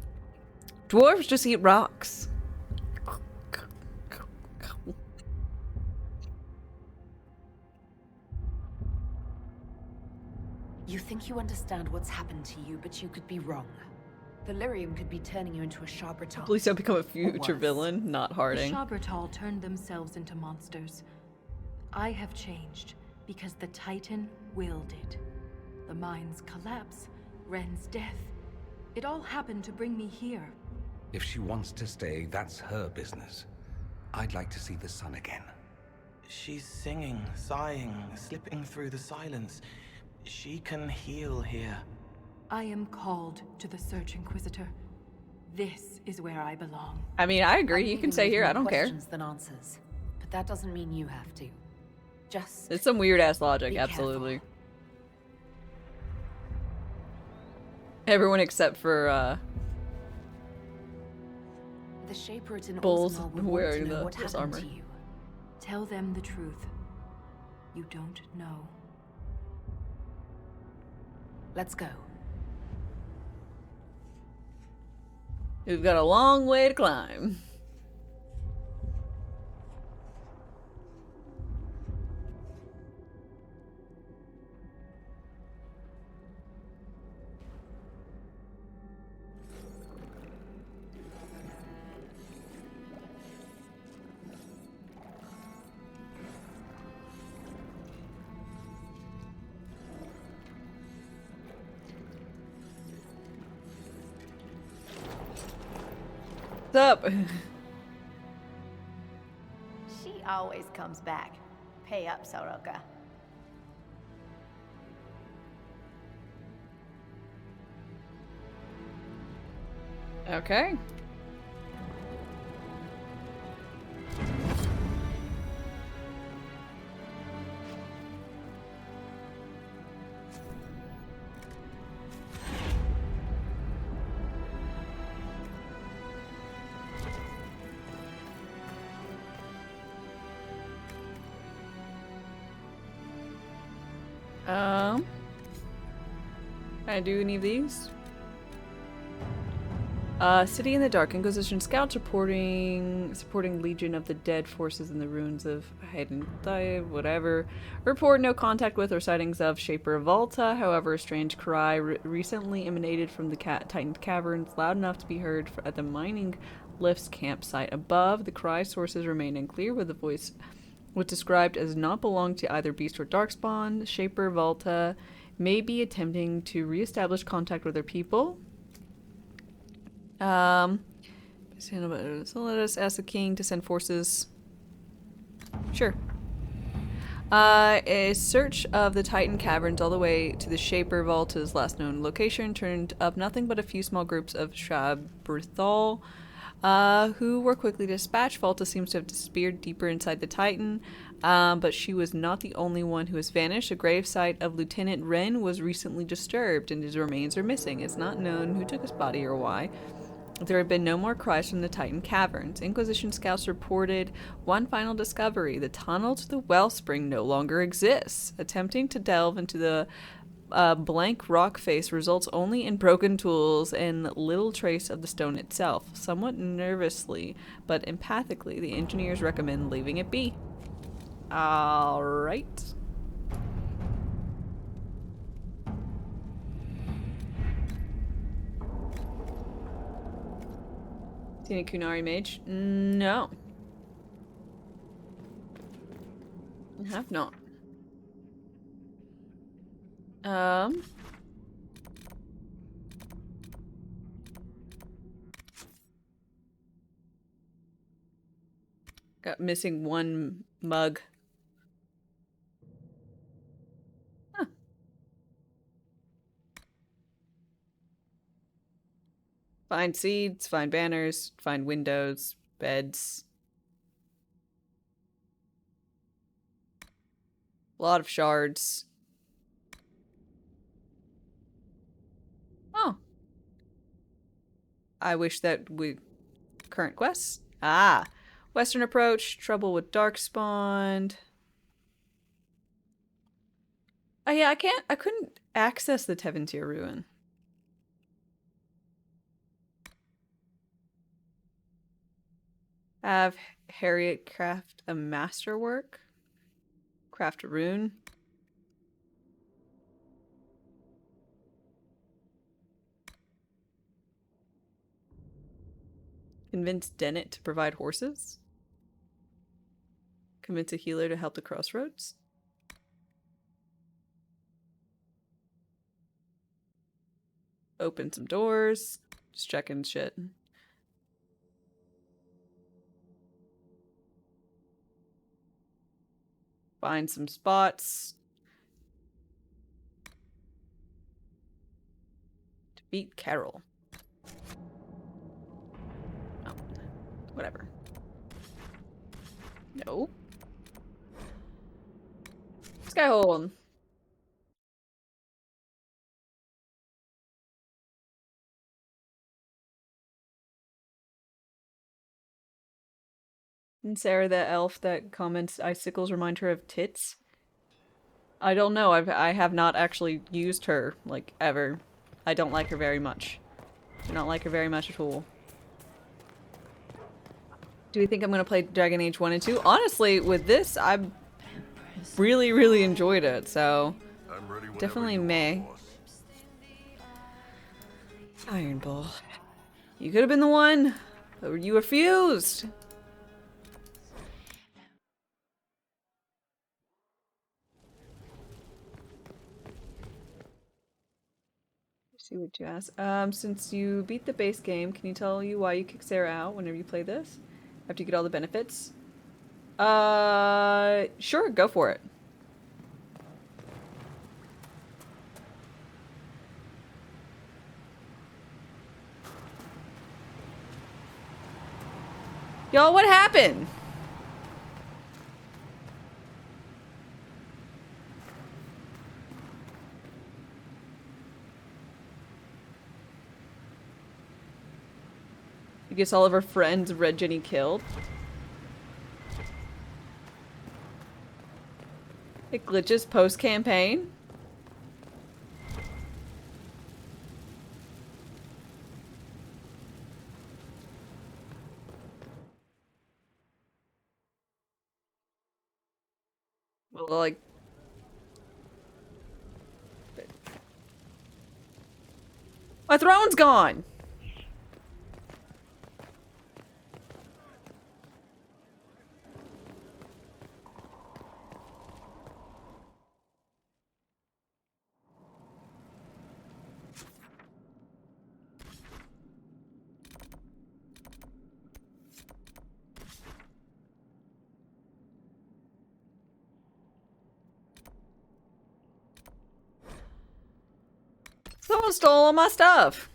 dwarves just eat rocks. You think you understand what's happened to you, but you could be wrong. The lyrium could be turning you into a Shabbaton. Please don't become a future was. villain, not The Harding. Shabbatal turned themselves into monsters. I have changed because the Titan willed it. The mine's collapse, Ren's death. It all happened to bring me here. If she wants to stay, that's her business. I'd like to see the sun again. She's singing, sighing, slipping through the silence. She can heal here. I am called to the Search Inquisitor. This is where I belong. I mean, I agree. I'm You can leaving stay with here. more I don't care. questions than answers. that doesn't mean you have to. Just It's some weird ass logic, be absolutely. careful. Everyone except for The Shaperate in Bulls Orzammar will want to wearing know the what this happened armor. to you. Tell them the truth. You don't know. Let's go. We've got a long way to climb. What's up? She always comes back. Pay up, Soroka. Okay. Can I do any of these? City in the Dark. Inquisition scouts supporting Legion of the Dead forces in the ruins of Hayden Thive, whatever. Report no contact with or sightings of Shaper Volta. However, a strange cry recently emanated from the Titan Caverns, loud enough to be heard at the mining lift's campsite above. The cry sources remain unclear, with the voice was described as not belonging to either Beast or Darkspawn. Shaper Volta may be attempting to re-establish contact with their people. So let us ask the king to send forces. Sure. A search of the Titan Caverns all the way to the Shaper Volta's last known location turned up nothing but a few small groups of Shabrithal, who were quickly dispatched. Volta seems to have disappeared deeper inside the Titan, but she was not the only one who has vanished. A gravesite of Lieutenant Wren was recently disturbed, and his remains are missing. It's not known who took his body or why. There had been no more cries from the Titan Caverns. Inquisition scouts reported one final discovery. The tunnel to the wellspring no longer exists. Attempting to delve into the blank rock face results only in broken tools and little trace of the stone itself. Somewhat nervously, but empathically, the engineers recommend leaving it be. Alright. Seen a Kunari mage? No. I have not. Got missing one mug. Huh. Find seeds, find banners, find windows, beds. A lot of shards. Oh. I wish that we... Current quests? Ah. Western approach, trouble with Darkspawn. Oh yeah, I couldn't access the Teventir ruin. Have Harriet craft a masterwork. Craft a rune. Convince Dennett to provide horses. Convince a healer to help the crossroads. Open some doors. Just checking shit. Find some spots. To beat Carol. Oh, whatever. No. Skyhorn. And Sarah, the elf that comments icicles remind her of tits. I don't know. I have not actually used her, like, ever. I don't like her very much. Do not like her very much at all. Do you think I'm gonna play Dragon Age 1 and 2? Honestly, with this, I really, really enjoyed it, so definitely may. Iron Bull. You could have been the one, but you refused. See what you ask. Since you beat the base game, can you tell you why you kick Sarah out whenever you play this? After you get all the benefits? Sure, go for it. Y'all, what happened? I guess all of her friends Red Jenny killed. It glitches post-campaign. Well, like... My throne's gone! Someone stole all my stuff!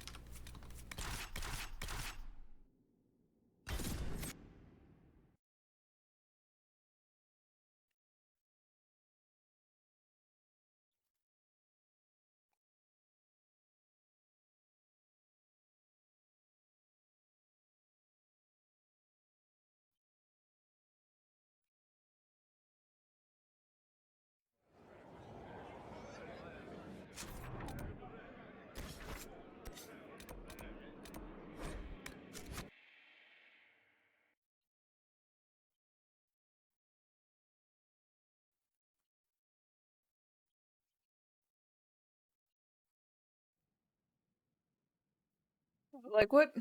Like, what?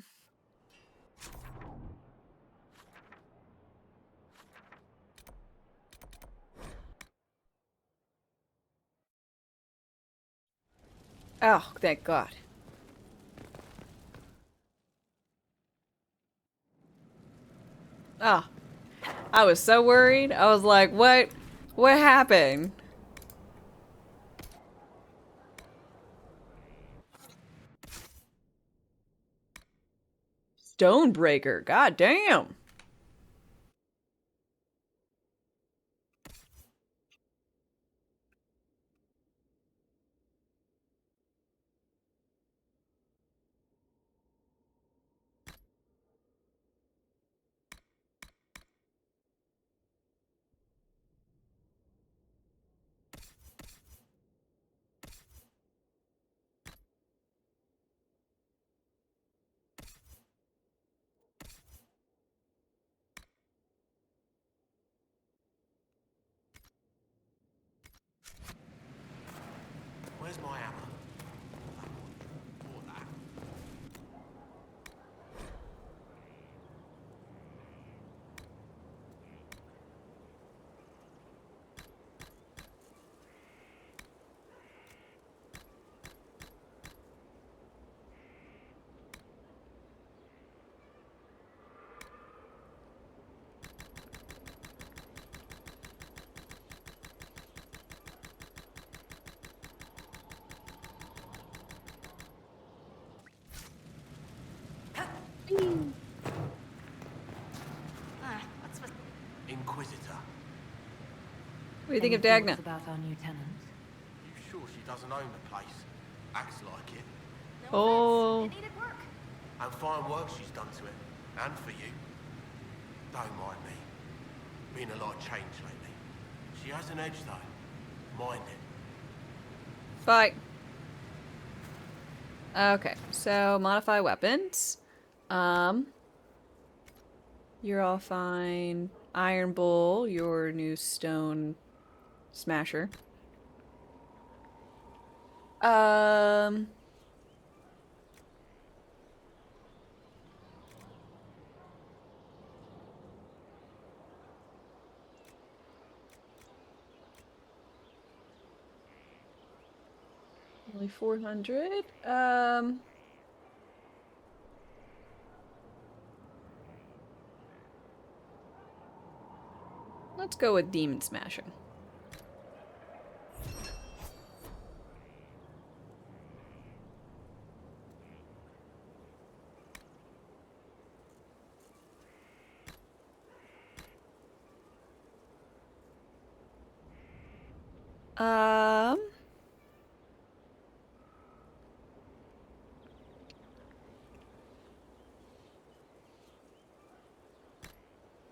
Oh, thank God. Oh. I was so worried. I was like, what? What happened? Stonebreaker. God damn. Where's my hammer? Inquisitor. What do you think of Any Dagna? thoughts about our new tenant? You sure she doesn't own the place? Acts like it. Oh. It needed work. And fine work she's done to it. And for you. Don't mind me. Been a lot of change lately. She has an edge though. Mind it. Fight. Okay, so modify weapons. You're all fine. Iron Bull, your new stone smasher. Only 400. Let's go with Demon Smashing.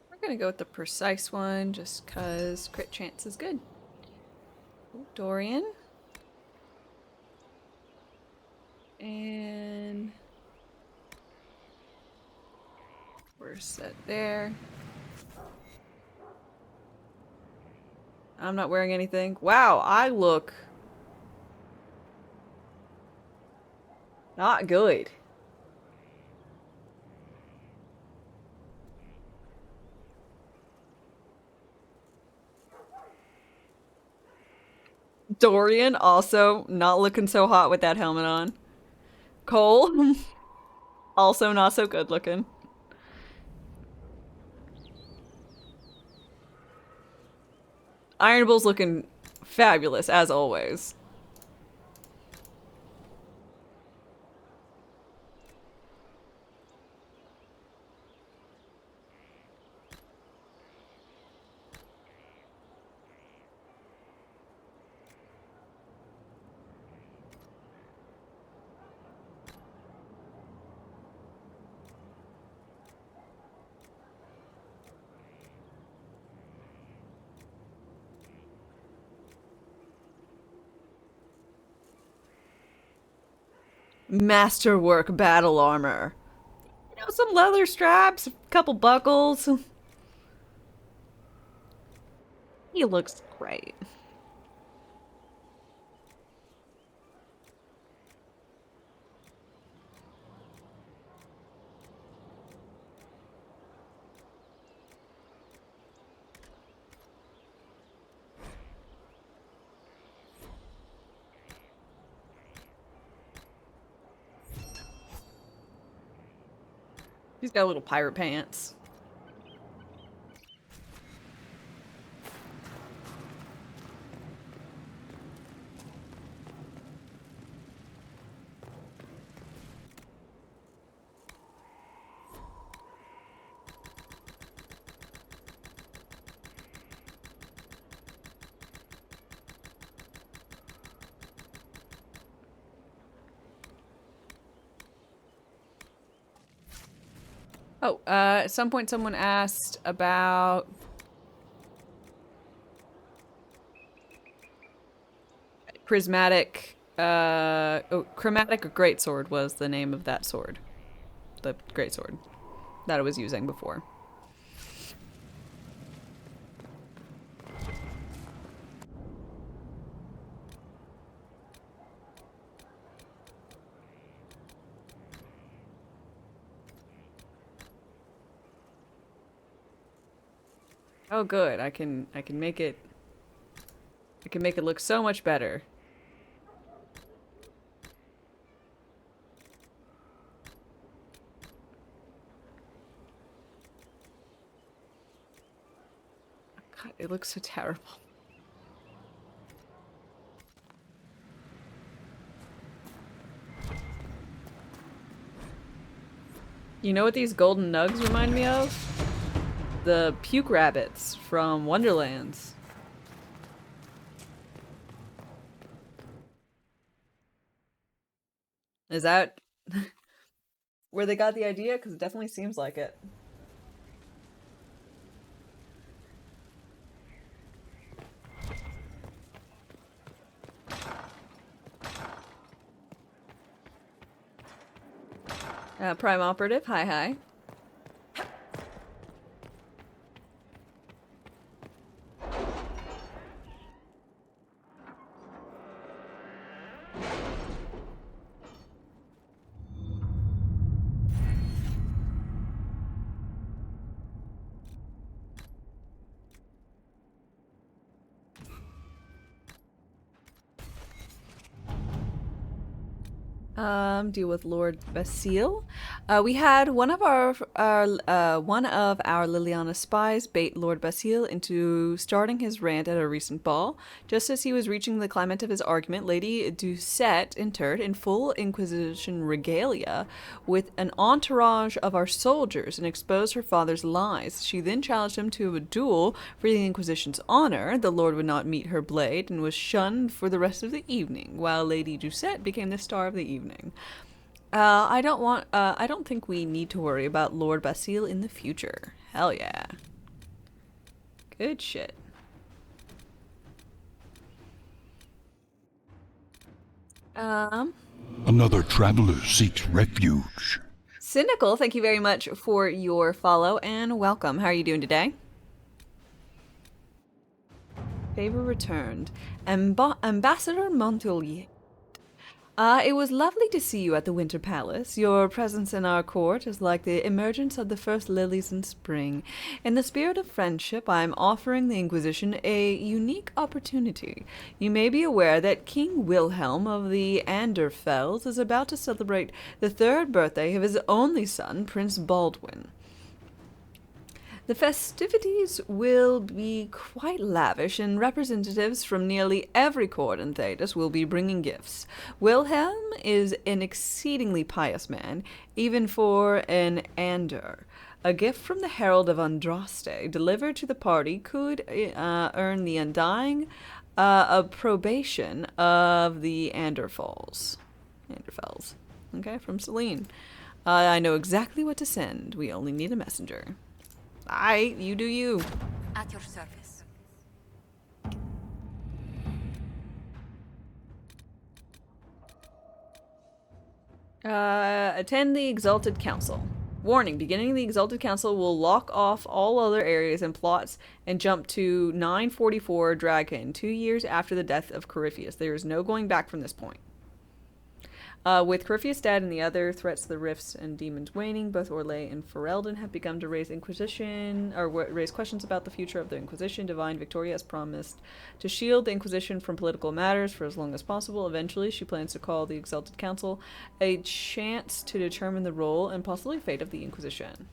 We're gonna go with the precise one just cause crit chance is good. Ooh, Dorian. And we're set there. I'm not wearing anything. Wow, I look not good. Dorian also not looking so hot with that helmet on. Cole also not so good looking. Iron Bull's looking fabulous as always. Masterwork battle armor. You know, some leather straps, a couple buckles. He looks great. He's got little pirate pants. Oh, at some point someone asked about prismatic, chromatic greatsword was the name of that sword. The greatsword that I was using before. Oh good, I can make it look so much better. God, it looks so terrible. You know what these golden nugs remind me of? The puke rabbits from Wonderlands. Is that where they got the idea? Because it definitely seems like it. Prime Operative, hi hi. Deal with Lord Basile. We had one of our Liliana spies bait Lord Basile into starting his rant at a recent ball. Just as he was reaching the climax of his argument, Lady Doucette entered in full Inquisition regalia with an entourage of our soldiers and exposed her father's lies. She then challenged him to a duel for the Inquisition's honor. The Lord would not meet her blade and was shunned for the rest of the evening, while Lady Doucette became the star of the evening. I don't think we need to worry about Lord Basile in the future. Hell yeah. Good shit. Another traveler seeks refuge. Cynical, thank you very much for your follow and welcome. How are you doing today? Favor returned. Ambassador Montolier. It was lovely to see you at the Winter Palace. Your presence in our court is like the emergence of the first lilies in spring. In the spirit of friendship, I am offering the Inquisition a unique opportunity. You may be aware that King Wilhelm of the Anderfels is about to celebrate the 3rd birthday of his only son, Prince Baldwin. The festivities will be quite lavish, and representatives from nearly every court in Thedas will be bringing gifts. Wilhelm is an exceedingly pious man, even for an Ander. A gift from the Herald of Andraste delivered to the party could earn the undying approbation of the Anderfels. Okay, from Celine. I know exactly what to send. We only need a messenger. Aye, you do you. At your service. Attend the Exalted Council. Warning, beginning the Exalted Council will lock off all other areas and plots and jump to 944 Dragon, 2 years after the death of Corypheus. There is no going back from this point. With Corypheus dead and the other threats to the rifts and demons waning, both Orlais and Ferelden have begun to raise raise questions about the future of the Inquisition. Divine Victoria has promised to shield the Inquisition from political matters for as long as possible. Eventually, she plans to call the Exalted Council a chance to determine the role and possibly fate of the Inquisition.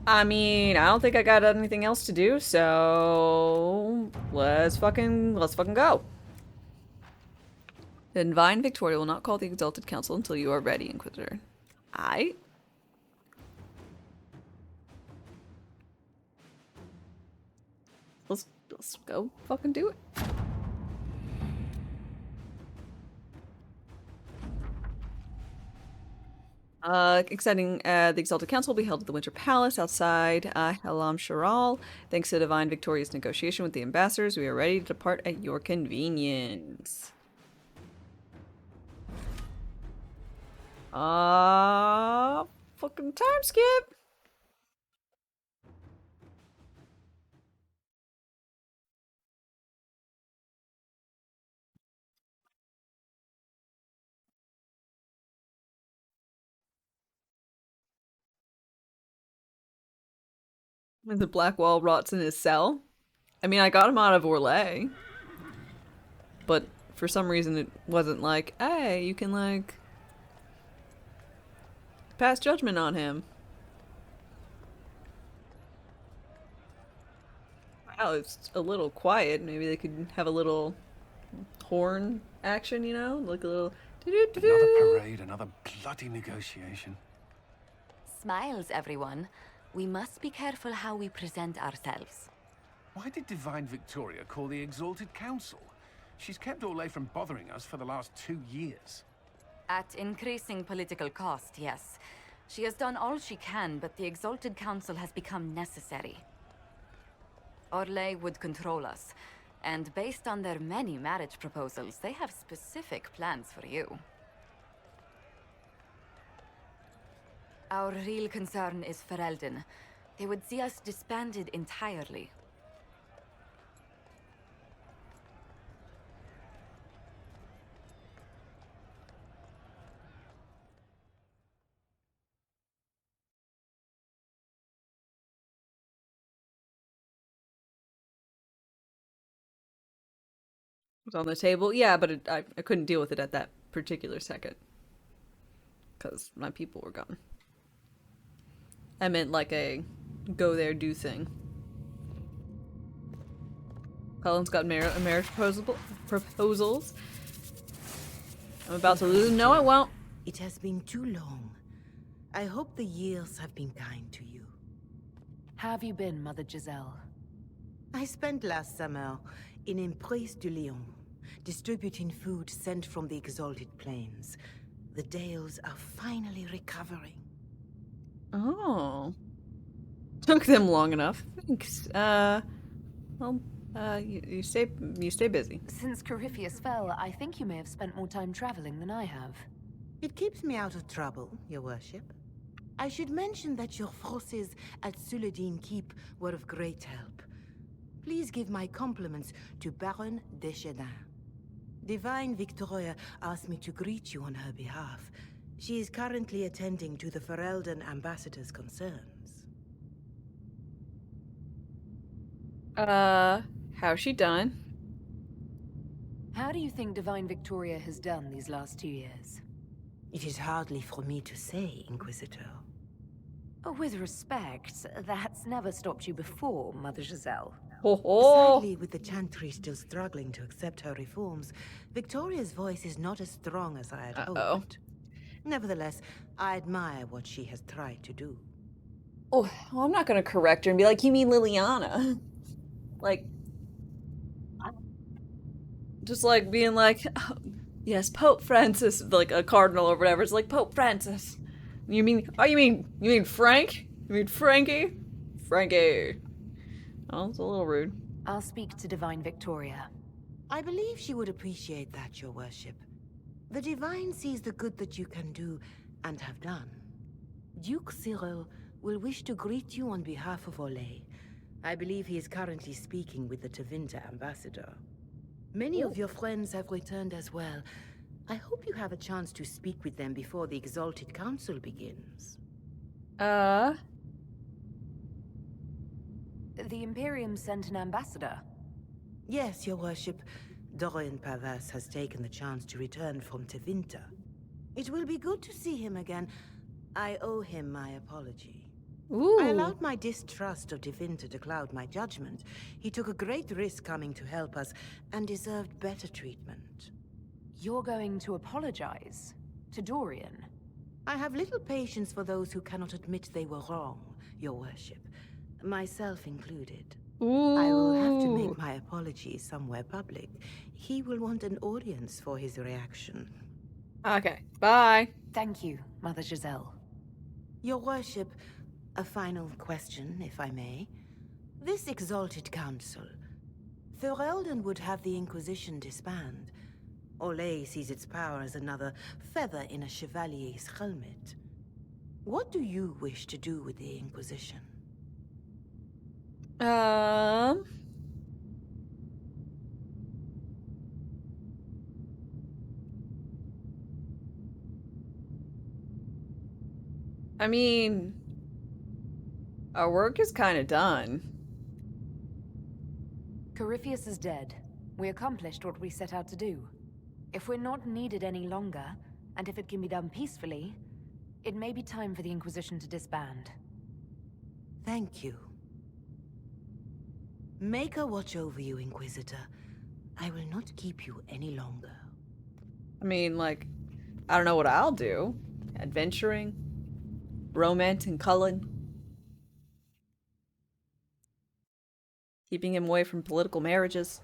I mean, I don't think I got anything else to do, so let's fucking go. The Divine Victoria will not call the Exalted Council until you are ready, Inquisitor. Aight. Let's go fucking do it. Exciting, the Exalted Council will be held at the Winter Palace outside Helam Sharal. Thanks to Divine Victoria's negotiation with the ambassadors, we are ready to depart at your convenience. Fucking time skip! When the black wall rots in his cell. I mean, I got him out of Orlais. But for some reason it wasn't like, hey, you can like pass judgment on him. Wow, it's a little quiet. Maybe they could have a little horn action, you know? Like a little Another parade, another bloody negotiation. Smiles, everyone. We must be careful how we present ourselves. Why did Divine Victoria call the Exalted Council? She's kept Orlais from bothering us for the last 2 years. At increasing political cost, yes. She has done all she can, but the Exalted Council has become necessary. Orlais would control us, and based on their many marriage proposals, they have specific plans for you. Our real concern is Ferelden. They would see us disbanded entirely. Was on the table. Yeah, but I couldn't deal with it at that particular second. Because my people were gone. I meant like a go there, do thing. Cullen's got marriage proposals. I'm about to lose. No, I won't. It has been too long. I hope the years have been kind to you. How have you been, Mother Giselle? I spent last summer in Emprise de Lyon, distributing food sent from the Exalted Plains. The Dales are finally recovering. Oh. Took them long enough. Thanks. You stay busy. Since Corypheus fell, I think you may have spent more time traveling than I have. It keeps me out of trouble, Your Worship. I should mention that your forces at Suladin Keep were of great help. Please give my compliments to Baron Deschedin. Divine Victoria asked me to greet you on her behalf. She is currently attending to the Ferelden ambassador's concerns. How's she done? How do you think Divine Victoria has done these last 2 years? It is hardly for me to say, Inquisitor. With respect, that's never stopped you before, Mother Giselle. Sadly, with the Chantry still struggling to accept her reforms, Victoria's voice is not as strong as I had hoped. Nevertheless, I admire what she has tried to do. Oh, well, I'm not gonna correct her and be like, you mean Liliana? Like, just like being like, oh, yes, Pope Francis, like a cardinal or whatever. It's like Pope Francis. You mean Frank? You mean Frankie? Frankie. Oh, it's a little rude. I'll speak to Divine Victoria. I believe she would appreciate that, Your Worship. The Divine sees the good that you can do and have done. Duke Cyril will wish to greet you on behalf of Orlais. I believe he is currently speaking with the Tevinter ambassador. Many of your friends have returned as well. I hope you have a chance to speak with them before the Exalted Council begins. The Imperium sent an ambassador? Yes, Your Worship. Dorian Pavas has taken the chance to return from Tevinter. It will be good to see him again. I owe him my apology. Ooh. I allowed my distrust of Tevinter to cloud my judgment. He took a great risk coming to help us, and deserved better treatment. You're going to apologize? To Dorian? I have little patience for those who cannot admit they were wrong, Your Worship. Myself included. Ooh. I will have to make my apologies somewhere public. He will want an audience for his reaction. Okay, bye. Thank you, Mother Giselle. Your Worship, a final question, if I may. This Exalted Council, Ferelden would have the Inquisition disband. Orlais sees its power as another feather in a chevalier's helmet. What do you wish to do with the Inquisition? I mean, our work is kind of done. Corypheus is dead. We accomplished what we set out to do. If we're not needed any longer, and if it can be done peacefully, it may be time for the Inquisition to disband. Thank you. Maker watch over you, Inquisitor. I will not keep you any longer. I mean, like, I don't know what I'll do. Adventuring? Romancing Cullen? Keeping him away from political marriages.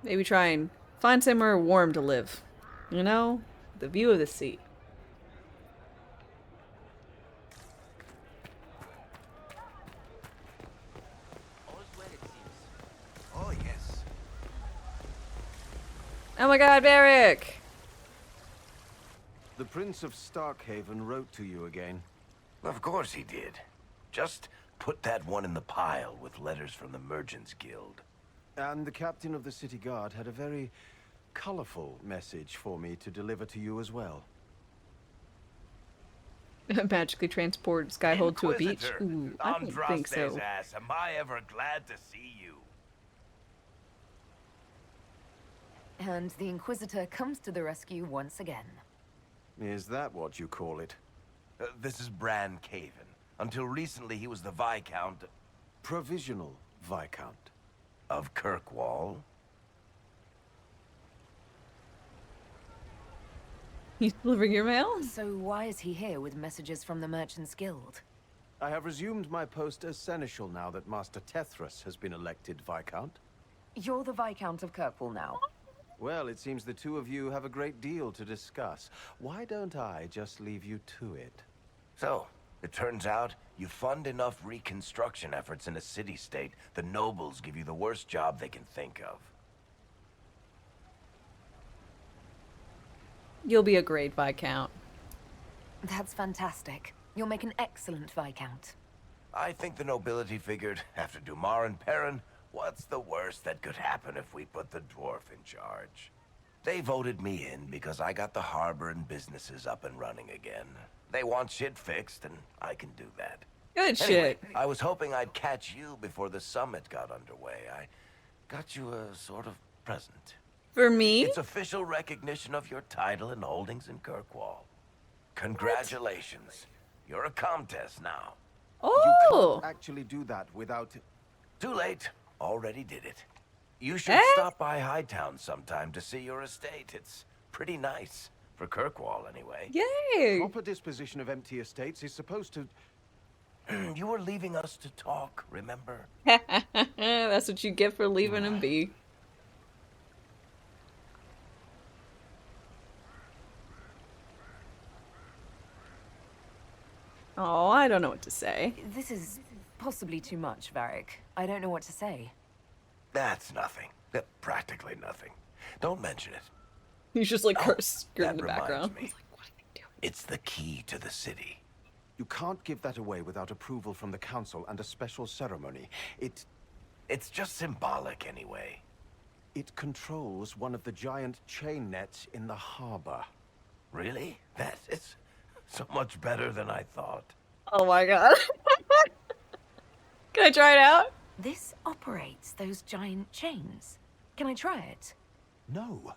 Maybe try and find somewhere warm to live. You know? The view of the sea. Oh, yes. Oh my god, Barrick! The Prince of Starkhaven wrote to you again. Of course he did. Just put that one in the pile with letters from the Merchants Guild. And the captain of the city guard had a very colorful message for me to deliver to you as well. Magically transport Skyhold to a beach? Ooh, I don't think so. Ass, am I ever glad to see you? And the Inquisitor comes to the rescue once again. Is that what you call it? This is Bran Caven. Until recently, he was the Viscount... Provisional Viscount. Of Kirkwall. He's delivering your mail? So why is he here with messages from the Merchants Guild? I have resumed my post as Seneschal now that Master Tethras has been elected Viscount. You're the Viscount of Kirkwall now. Well, it seems the two of you have a great deal to discuss. Why don't I just leave you to it? So, it turns out you fund enough reconstruction efforts in a city-state, the nobles give you the worst job they can think of. You'll be a great Viscount. That's fantastic. You'll make an excellent Viscount. I think the nobility figured, after Dumar and Perrin, what's the worst that could happen if we put the dwarf in charge? They voted me in because I got the harbor and businesses up and running again. They want shit fixed, and I can do that. Good Anyway, shit. I was hoping I'd catch you before the summit got underway. I got you a sort of present. For me? It's official recognition of your title and holdings in Kirkwall. Congratulations. You're a Comtesse now. Oh! You can't actually do that without... Too late. Already did it. You should stop by Hightown sometime to see your estate. It's pretty nice. For Kirkwall, anyway. Yay! Proper disposition of empty estates is supposed to... You were leaving us to talk, remember? That's what you get for leaving him be. Oh, I don't know what to say. This is possibly too much, Varric. I don't know what to say. That's nothing. Practically nothing. Don't mention it. He's just like screwing in the reminds background. me. It's the key to the city. You can't give that away without approval from the council and a special ceremony. It's just symbolic anyway. It controls one of the giant chain nets in the harbor. Really? That is so much better than I thought. Oh my god. Can I try it out? This operates those giant chains. Can I try it? No.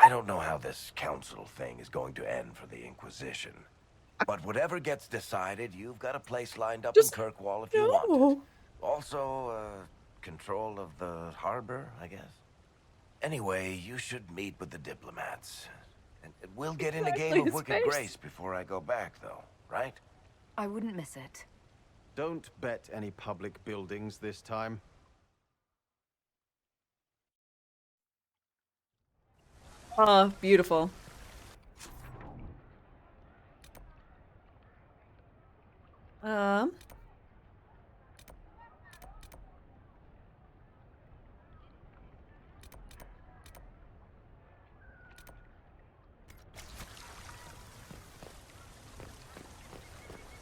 I don't know how this council thing is going to end for the Inquisition. But whatever gets decided, you've got a place lined up in Kirkwall if you want it. Also, control of the harbor, I guess. Anyway, you should meet with the diplomats. And we'll get in a game of Wicked Grace before I go back, though, right? I wouldn't miss it. Don't bet any public buildings this time. Oh, beautiful.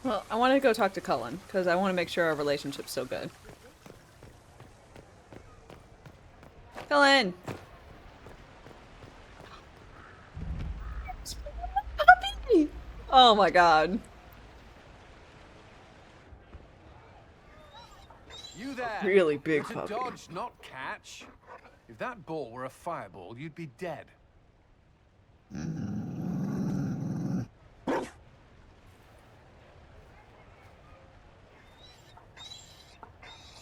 Well, I want to go talk to Cullen, because I want to make sure our relationship's so good. Cullen! Puppy! Oh my god. You there? Really big To puppy. dodge, not catch. If that ball were a fireball, you'd be dead.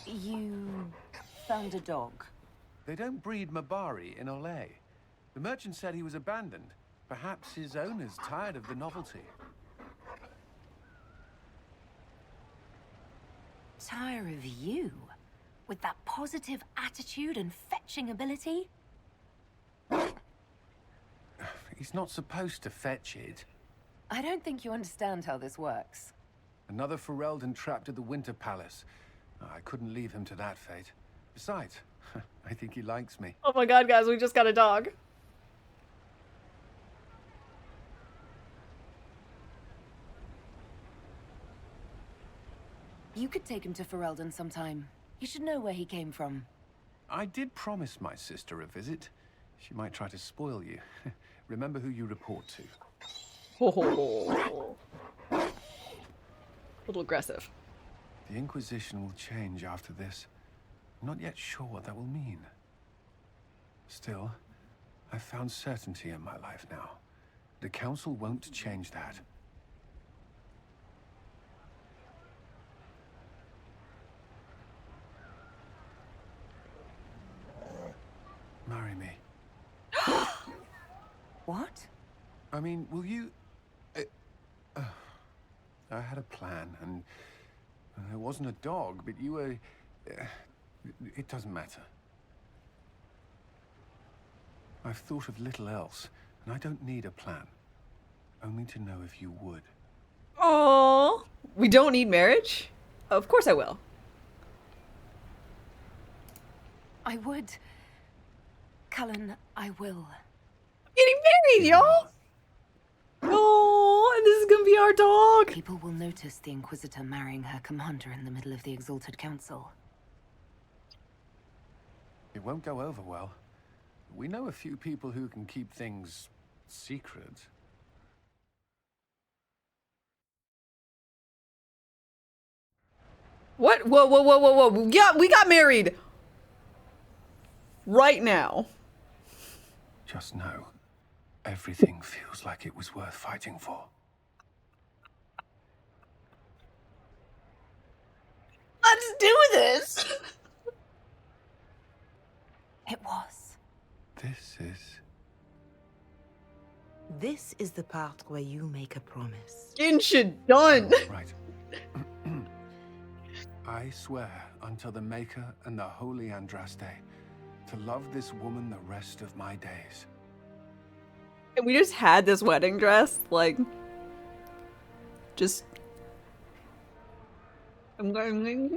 You found a dog. They don't breed Mabari in Olay. The merchant said he was abandoned. Perhaps his owner's tired of the novelty. tire of you. With that positive attitude and fetching ability. He's not supposed to fetch it. I don't think you understand how this works. Another Ferelden trapped at the Winter Palace. I couldn't leave him to that fate. Besides, I think he likes me. Oh my god, guys, we just got a dog. You could take him to Ferelden sometime. You should know where he came from. I did promise my sister a visit. She might try to spoil you. Remember who you report to. Oh. A little aggressive. The Inquisition will change after this. I'm not yet sure what that will mean. Still, I've found certainty in my life now. The Council won't change that. Marry me. What? I mean, will you... I had a plan, and it wasn't a dog, but you were... it doesn't matter. I've thought of little else, and I don't need a plan. Only to know if you would. Oh, we don't need marriage? Of course I will. I would. Cullen, I will. Getting married, y'all! Oh, and this is gonna be our dog! People will notice the Inquisitor marrying her commander in the middle of the Exalted Council. It won't go over well. We know a few people who can keep things secret. What? Whoa, whoa, whoa, whoa, whoa. Yeah, we got married! Right now. Just know, everything feels like it was worth fighting for. Let's do this! It was. This is the part where you make a promise. Insha done! Right. I swear until the Maker and the Holy Andraste to love this woman the rest of my days. And we just had this wedding dress, like... Just... Well,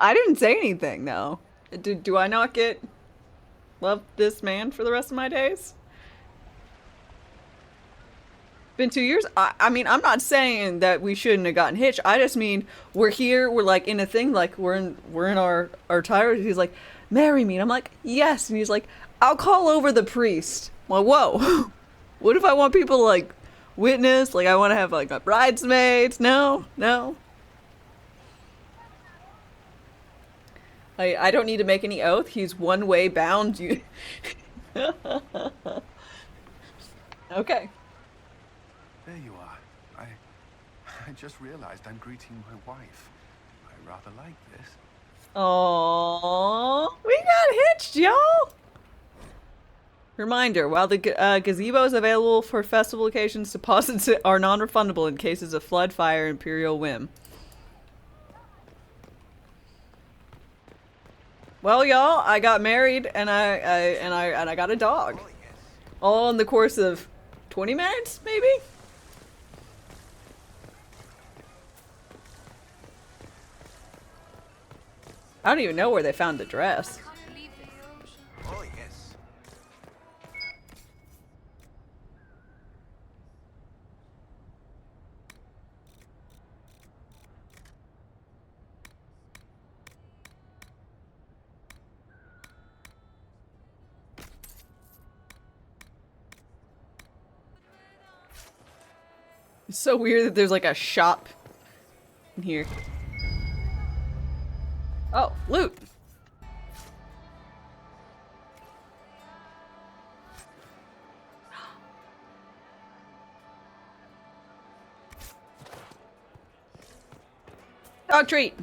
I didn't say anything, though. Do I not get... love this man for the rest of my days? Been 2 years? I mean, I'm not saying that we shouldn't have gotten hitched. I just mean, we're here, we're like in a thing, like we're in our tire. He's like, marry me. And I'm like, yes. And he's like, I'll call over the priest. I'm like, whoa. What if I want people to like witness? Like I want to have like a bridesmaids? No. I don't need to make any oath. He's one way bound. You. Okay. There you are. I just realized I'm greeting my wife. I rather like this. Aww, we got hitched, y'all! Reminder, while the gazebo is available for festival occasions, deposits are non-refundable in cases of flood, fire, imperial whim. Well, y'all, I got married and I got a dog. All in the course of 20 minutes, maybe? I don't even know where they found the dress. Oh, yes. It's so weird that there's like a shop in here. Oh, loot! Dog treat!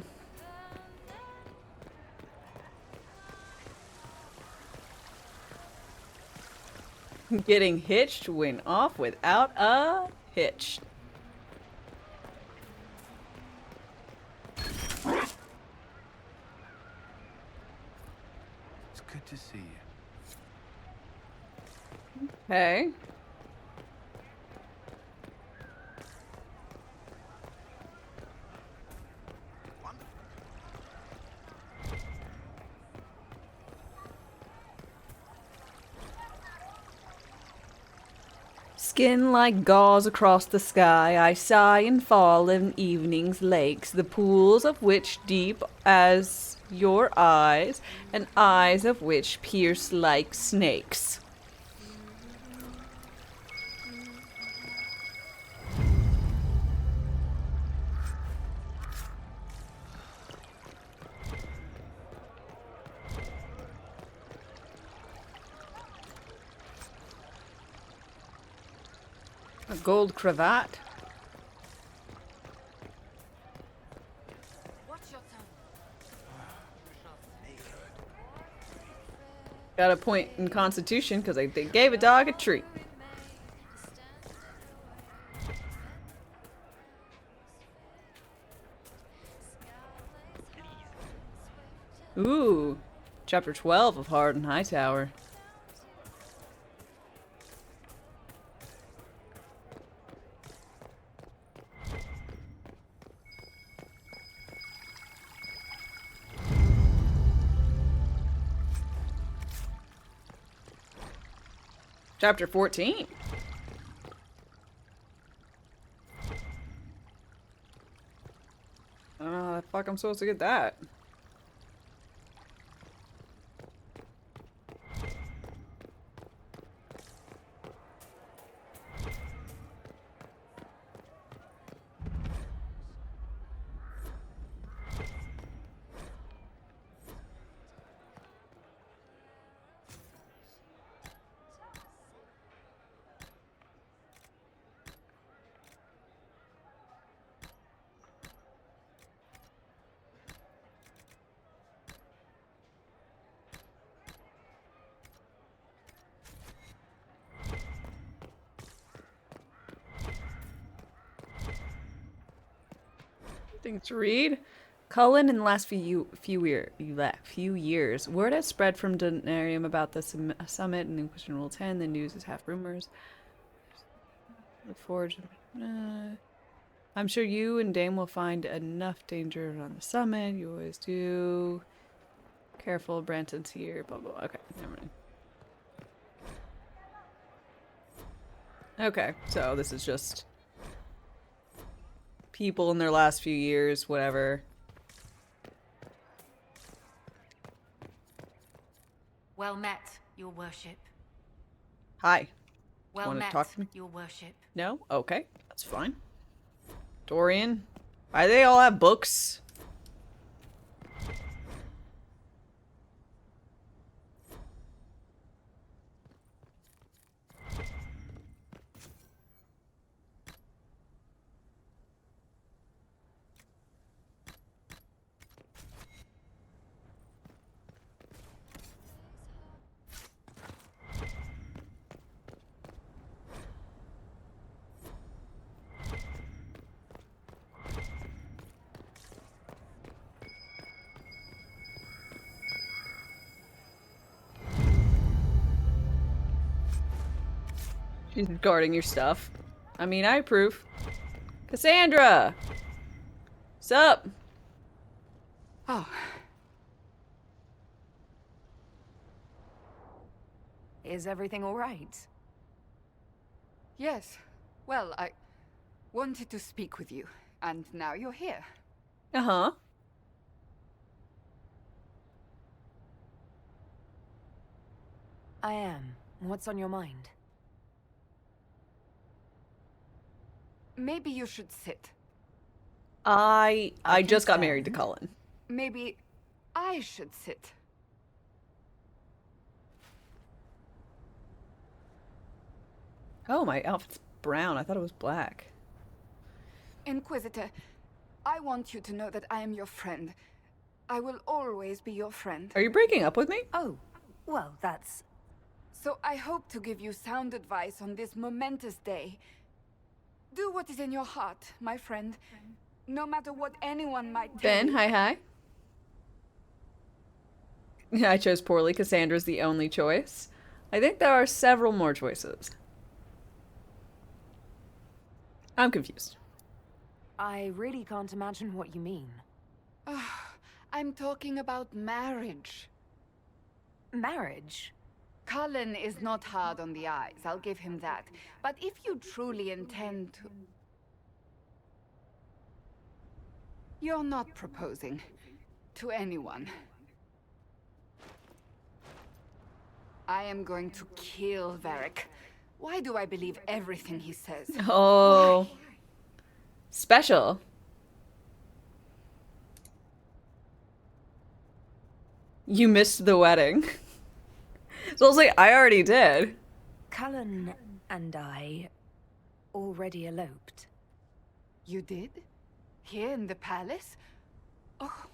Getting hitched went off without a hitch. see. Hey. Skin like gauze across the sky, I sigh and fall in evening's lakes, the pools of which deep as your eyes, and eyes of which pierce like snakes. A gold cravat. Got a point in Constitution because they gave a dog a treat. Ooh, chapter 12 of Hard and Hightower. Chapter 14. I don't know how the fuck I'm supposed to get that. Things to read. Cullen, in the last few years, word has spread from Denarium about the summit and Inquisition Rule 10. The news is half rumors. Look forward to... I'm sure you and Dame will find enough danger on the summit. You always do. Careful, Branton's here. Blah, blah, blah. Okay, never mind. Okay, so this is just... people in their last few years, whatever. Well met, your worship. Hi. Well Wanna met, talk to me? your worship. No? Okay, that's fine. Dorian. Why do they all have books? She's guarding your stuff. I mean, I approve. Cassandra! Sup? Oh. Is everything all right? Yes. Well, I wanted to speak with you, and now you're here. Uh-huh. I am. What's on your mind? Maybe you should sit. I just got married to Cullen. Maybe I should sit. Oh, my outfit's brown. I thought it was black. Inquisitor, I want you to know that I am your friend. I will always be your friend. Are you breaking up with me? Oh, well, that's... So I hope to give you sound advice on this momentous day. Do what is in your heart, my friend. No matter what anyone might tell Ben, you. hi. I chose poorly. Cassandra's the only choice. I think there are several more choices. I'm confused. I really can't imagine what you mean. I'm talking about marriage. Marriage? Cullen is not hard on the eyes, I'll give him that. But if you truly intend to... You're not proposing to anyone. I am going to kill Varric. Why do I believe everything he says? Oh. Why? Special. You missed the wedding. So I was like, I already did. Cullen and I already eloped. You did? Here in the palace? Oh,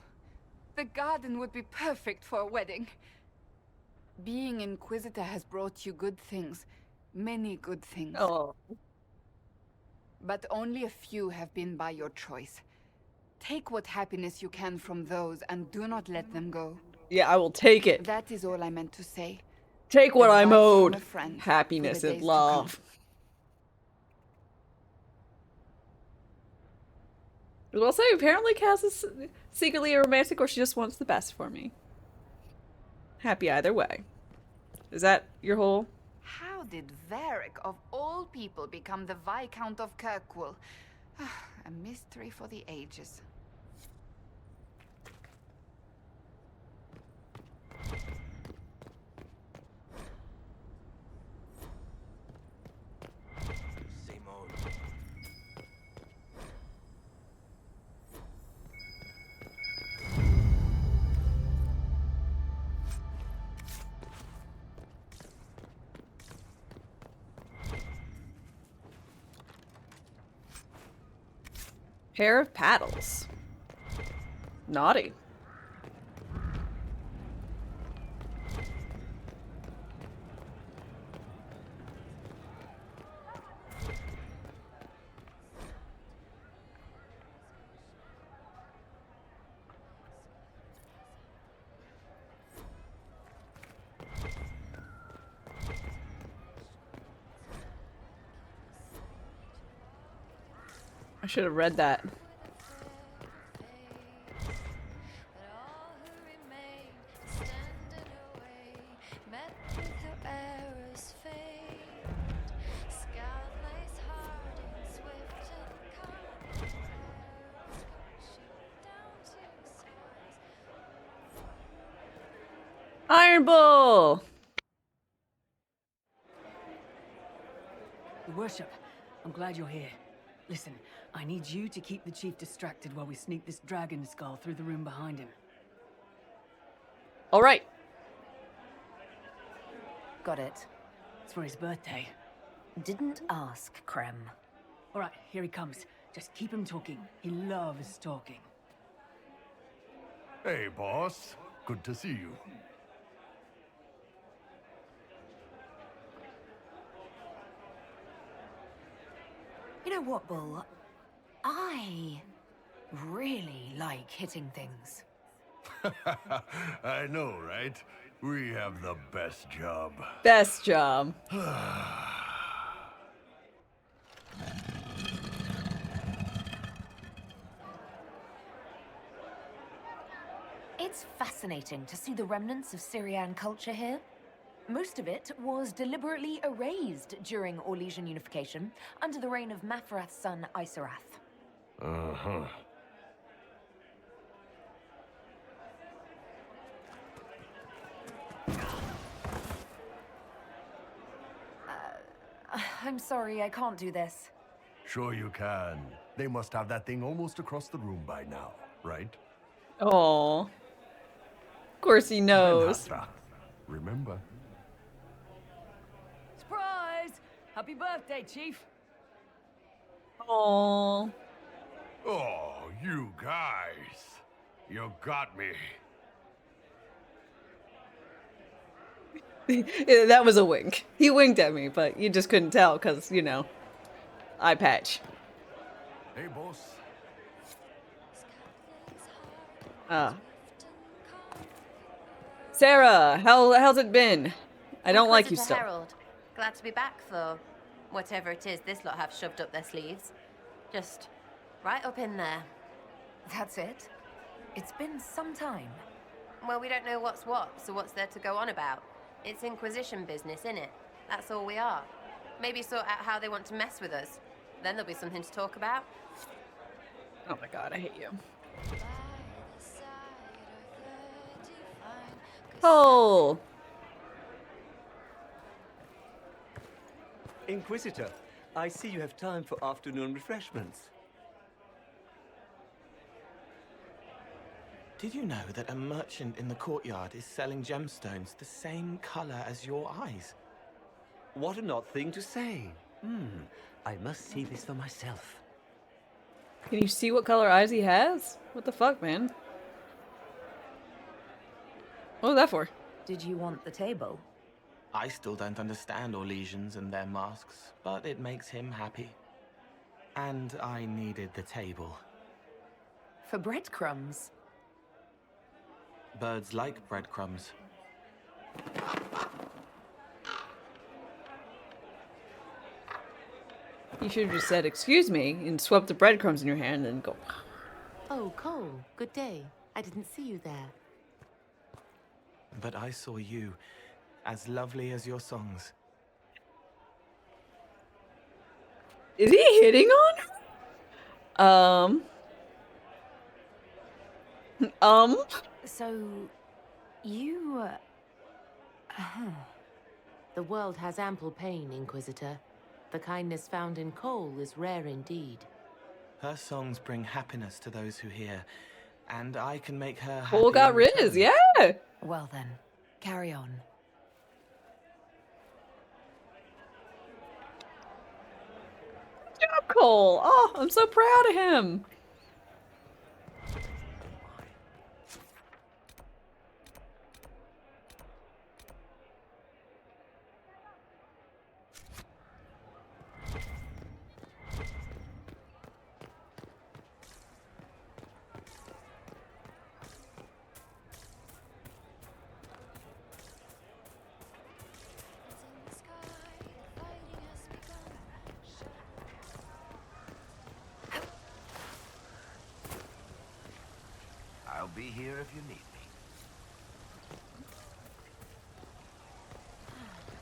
the garden would be perfect for a wedding. Being Inquisitor has brought you good things. Many good things. Oh. But only a few have been by your choice. Take what happiness you can from those and do not let them go. Yeah, I will take it. That is all I meant to say. Take what I'm Advice from owed. a friend Happiness for the and days to love. Well, I'll say apparently Cass is secretly a romantic, or she just wants the best for me. Happy either way. Is that your whole? How did Varric, of all people, become the Viscount of Kirkwall? A mystery for the ages. Pair of paddles. Naughty. I should have read that. Iron Bull! Your Worship, I'm glad you're here. Listen, I need you to keep the Chief distracted while we sneak this dragon skull through the room behind him. Alright. Got it. It's for his birthday. Didn't ask, Krem. Alright, here he comes. Just keep him talking. He loves talking. Hey, boss. Good to see you. You know what, Bull? I really like hitting things. I know, right? We have the best job. Best job. It's fascinating to see the remnants of Syrian culture here. Most of it was deliberately erased during Orlesian unification under the reign of Mafarath's son, Isarath. Uh-huh. I'm sorry, I can't do this. Sure you can. They must have that thing almost across the room by now, right? Oh. Of course he knows. Remember. Surprise! Happy birthday, Chief! Oh. Oh, you guys. You got me. Yeah, that was a wink. He winked at me, but you just couldn't tell because, you know, eye patch. Hey, boss. Sarah, how's it been? I don't like you Inquisitor still. Herald. Glad to be back for whatever it is this lot have shoved up their sleeves. Just right up in there. That's it? It's been some time. Well, we don't know what's what, so what's there to go on about? It's Inquisition business, innit? That's all we are. Maybe sort out how they want to mess with us. Then there'll be something to talk about. Oh my god, I hate you. Cole! Inquisitor, I see you have time for afternoon refreshments. Did you know that a merchant in the courtyard is selling gemstones the same color as your eyes? What an odd thing to say. I must see this for myself. Can you see what color eyes he has? What the fuck, man? What was that for? Did you want the table? I still don't understand Orlesians and their masks, but it makes him happy. And I needed the table. For breadcrumbs? Birds like breadcrumbs. You should have just said, "Excuse me," and swept the breadcrumbs in your hand and go. Oh, Cole, good day. I didn't see you there. But I saw you, as lovely as your songs. Is he hitting on her? So, you... The world has ample pain, Inquisitor. The kindness found in Cole is rare indeed. Her songs bring happiness to those who hear, and I can make her happy. Cole got in Riz, return. yeah! Well then, carry on. Good job, Cole! Oh, I'm so proud of him! I'll be here if you need me.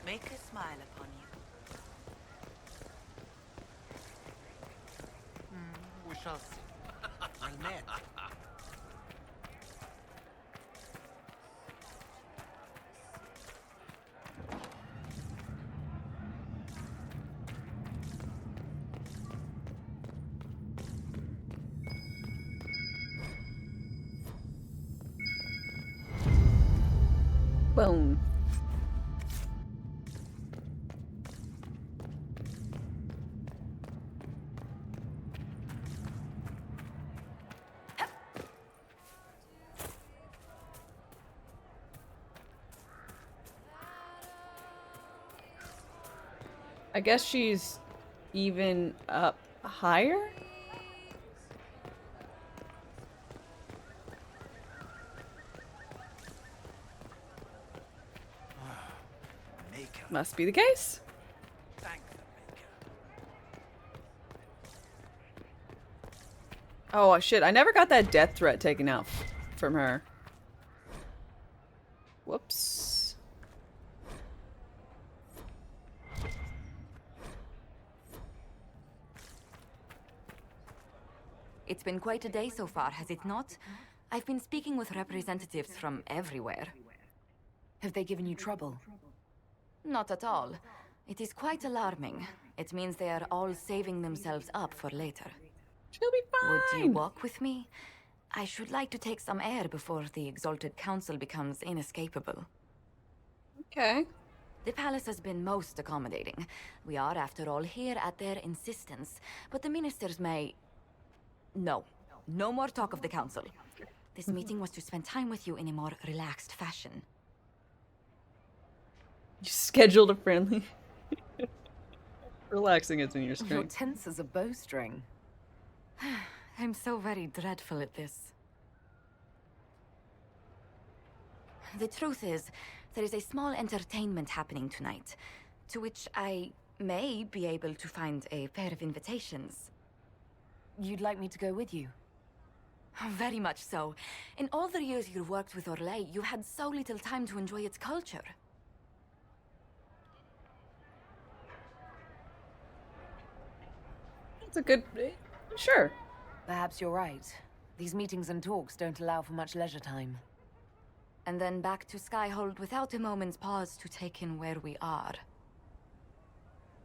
Make a smile upon you. We shall see. I met. Boom. I guess she's even up higher? Must be the case. Oh shit, I never got that death threat taken out from her. Whoops. It's been quite a day so far, has it not? I've been speaking with representatives from everywhere. Have they given you trouble? Not at all. It is quite alarming. It means they are all saving themselves up for later. She'll be fine. Would you walk with me? I should like to take some air before the Exalted Council becomes inescapable. Okay. The palace has been most accommodating. We are, after all, here at their insistence. But the ministers may... No. No more talk of the council. This meeting was to spend time with you in a more relaxed fashion. You scheduled a friendly. Relaxing is in your You're strength. tense as a bowstring. I'm so very dreadful at this. The truth is, there is a small entertainment happening tonight, to which I may be able to find a pair of invitations. You'd like me to go with you? Very much so. In all the years you've worked with Orlais, you had so little time to enjoy its culture. That's a good... Sure. Perhaps you're right. These meetings and talks don't allow for much leisure time. And then back to Skyhold without a moment's pause to take in where we are.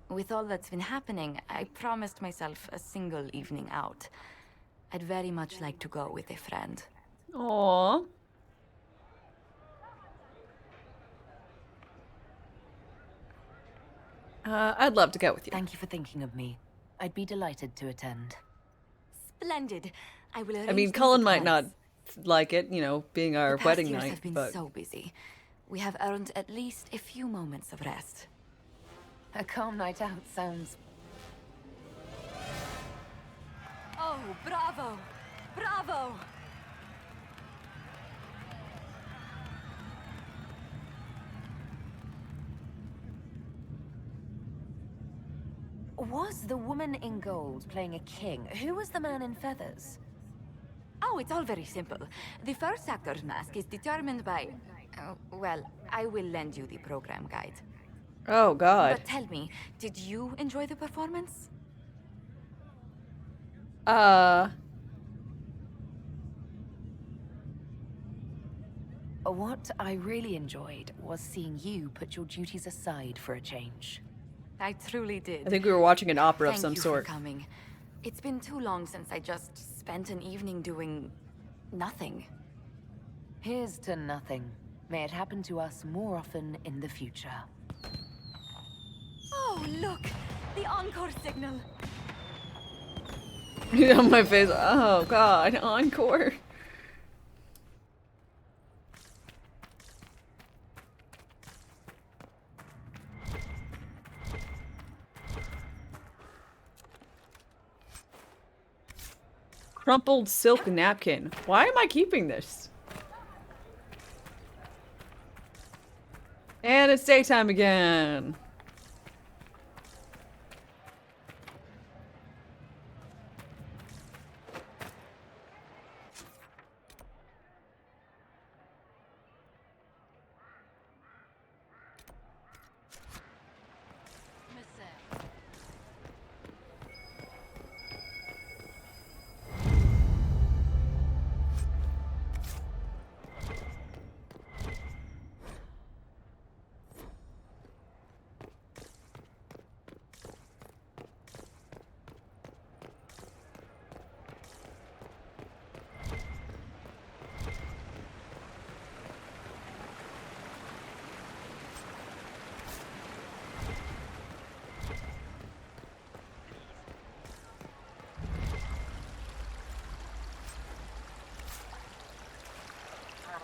With all that's been happening, I promised myself a single evening out. I'd very much like to go with a friend. Aww. I'd love to go with you. Thank you for thinking of me. I'd be delighted to attend. Splendid. I will arrange I mean, things Cullen at might not once. like it, you know, being our The past wedding years night, have been but... so busy. We have earned at least a few moments of rest. A calm night out sounds... Oh, bravo! Bravo! Was the woman in gold playing a king? Who was the man in feathers? Oh, it's all very simple. The first actor's mask is determined by... well, I will lend you the program guide. Oh, God. But tell me, did you enjoy the performance? What I really enjoyed was seeing you put your duties aside for a change. I truly did. I think we were watching an opera of Thank some you sort. for coming. It's been too long since I just spent an evening doing... nothing. Here's to nothing. May it happen to us more often in the future. Oh, look! The encore signal! On my face, oh God, encore. Crumpled silk napkin. Why am I keeping this? And it's daytime again.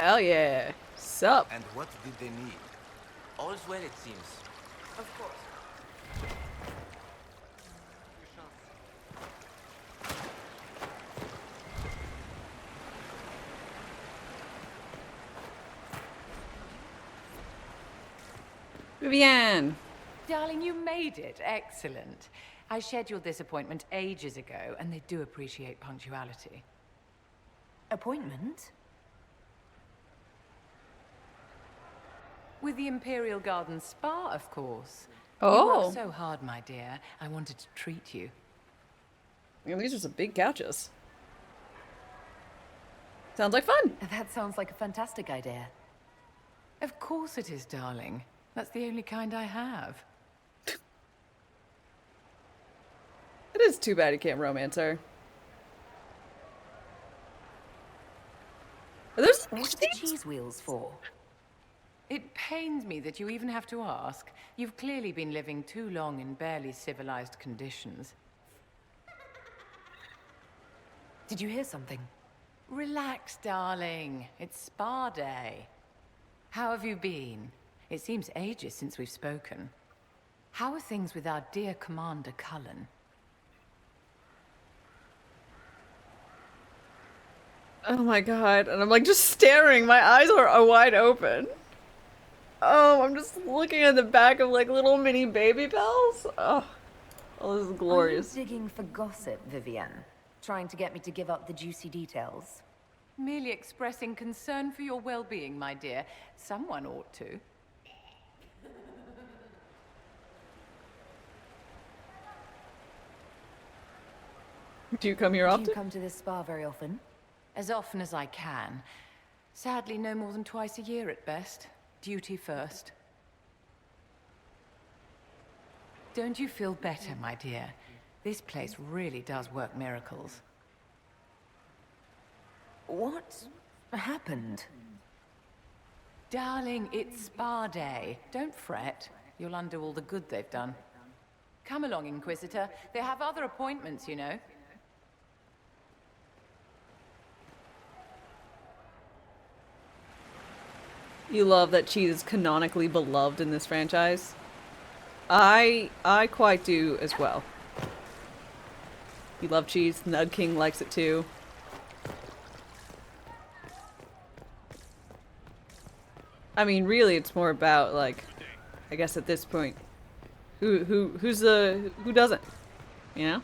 Hell yeah. Sup? And what did they need? All's well, it seems. Of course. Vivienne. Darling, you made it. Excellent. I scheduled this appointment ages ago, and they do appreciate punctuality. Appointment? With the Imperial Garden Spa, of course. Oh. You worked so hard, my dear. I wanted to treat you. Yeah, these are some big couches. Sounds like fun. That sounds like a fantastic idea. Of course it is, darling. That's the only kind I have. It is too bad you can't romance her. Are those What's the cheese wheels for? It pains me that you even have to ask. You've clearly been living too long in barely civilized conditions. Did you hear something? Relax, darling. It's spa day. How have you been? It seems ages since we've spoken. How are things with our dear Commander Cullen? Oh my god. And I'm like just staring. My eyes are wide open. Oh, I'm just looking at the back of like little mini baby bells. Oh, this is glorious. Are you digging for gossip, Vivienne? Trying to get me to give up the juicy details? Merely expressing concern for your well-being, my dear. Someone ought to. Do you come here often? Do you come to this spa very often? As often as I can. Sadly, no more than twice a year at best. Duty first. Don't you feel better, my dear? This place really does work miracles. What happened? Darling, it's spa day. Don't fret. You'll undo all the good they've done. Come along, Inquisitor. They have other appointments, you know. You love that cheese is canonically beloved in this franchise. I quite do as well. You love cheese. Nud King likes it too. I mean, really, it's more about like, I guess at this point, who doesn't, you know?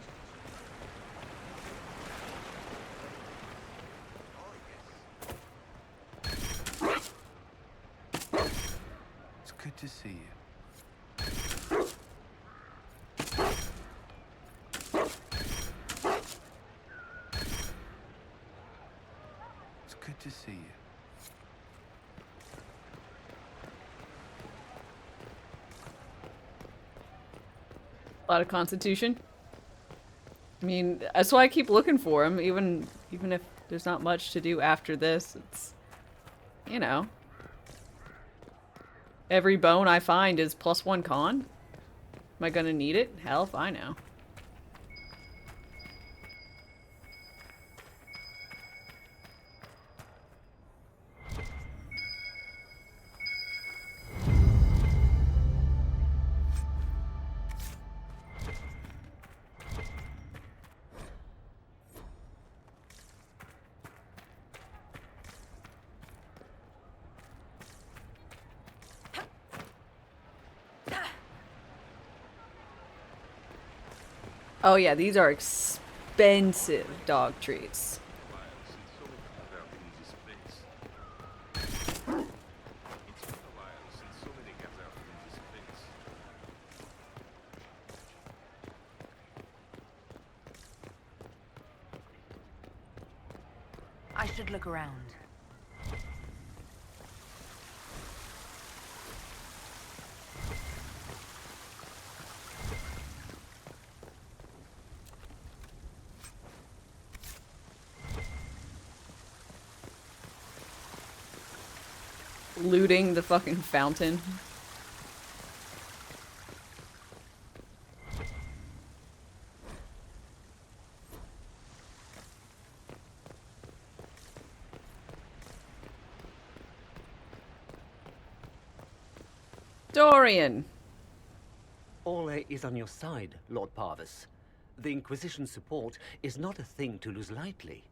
It's good to see you. It's good to see you. A lot of Constitution. I mean, that's why I keep looking for him, even if there's not much to do after this. It's, you know, every bone I find is +1 con. Am I gonna need it? Hell if I know. Oh yeah, these are expensive dog treats. I should look around. Looting the fucking fountain. Dorian! Orlais is on your side, Lord Parvis. The Inquisition's support is not a thing to lose lightly.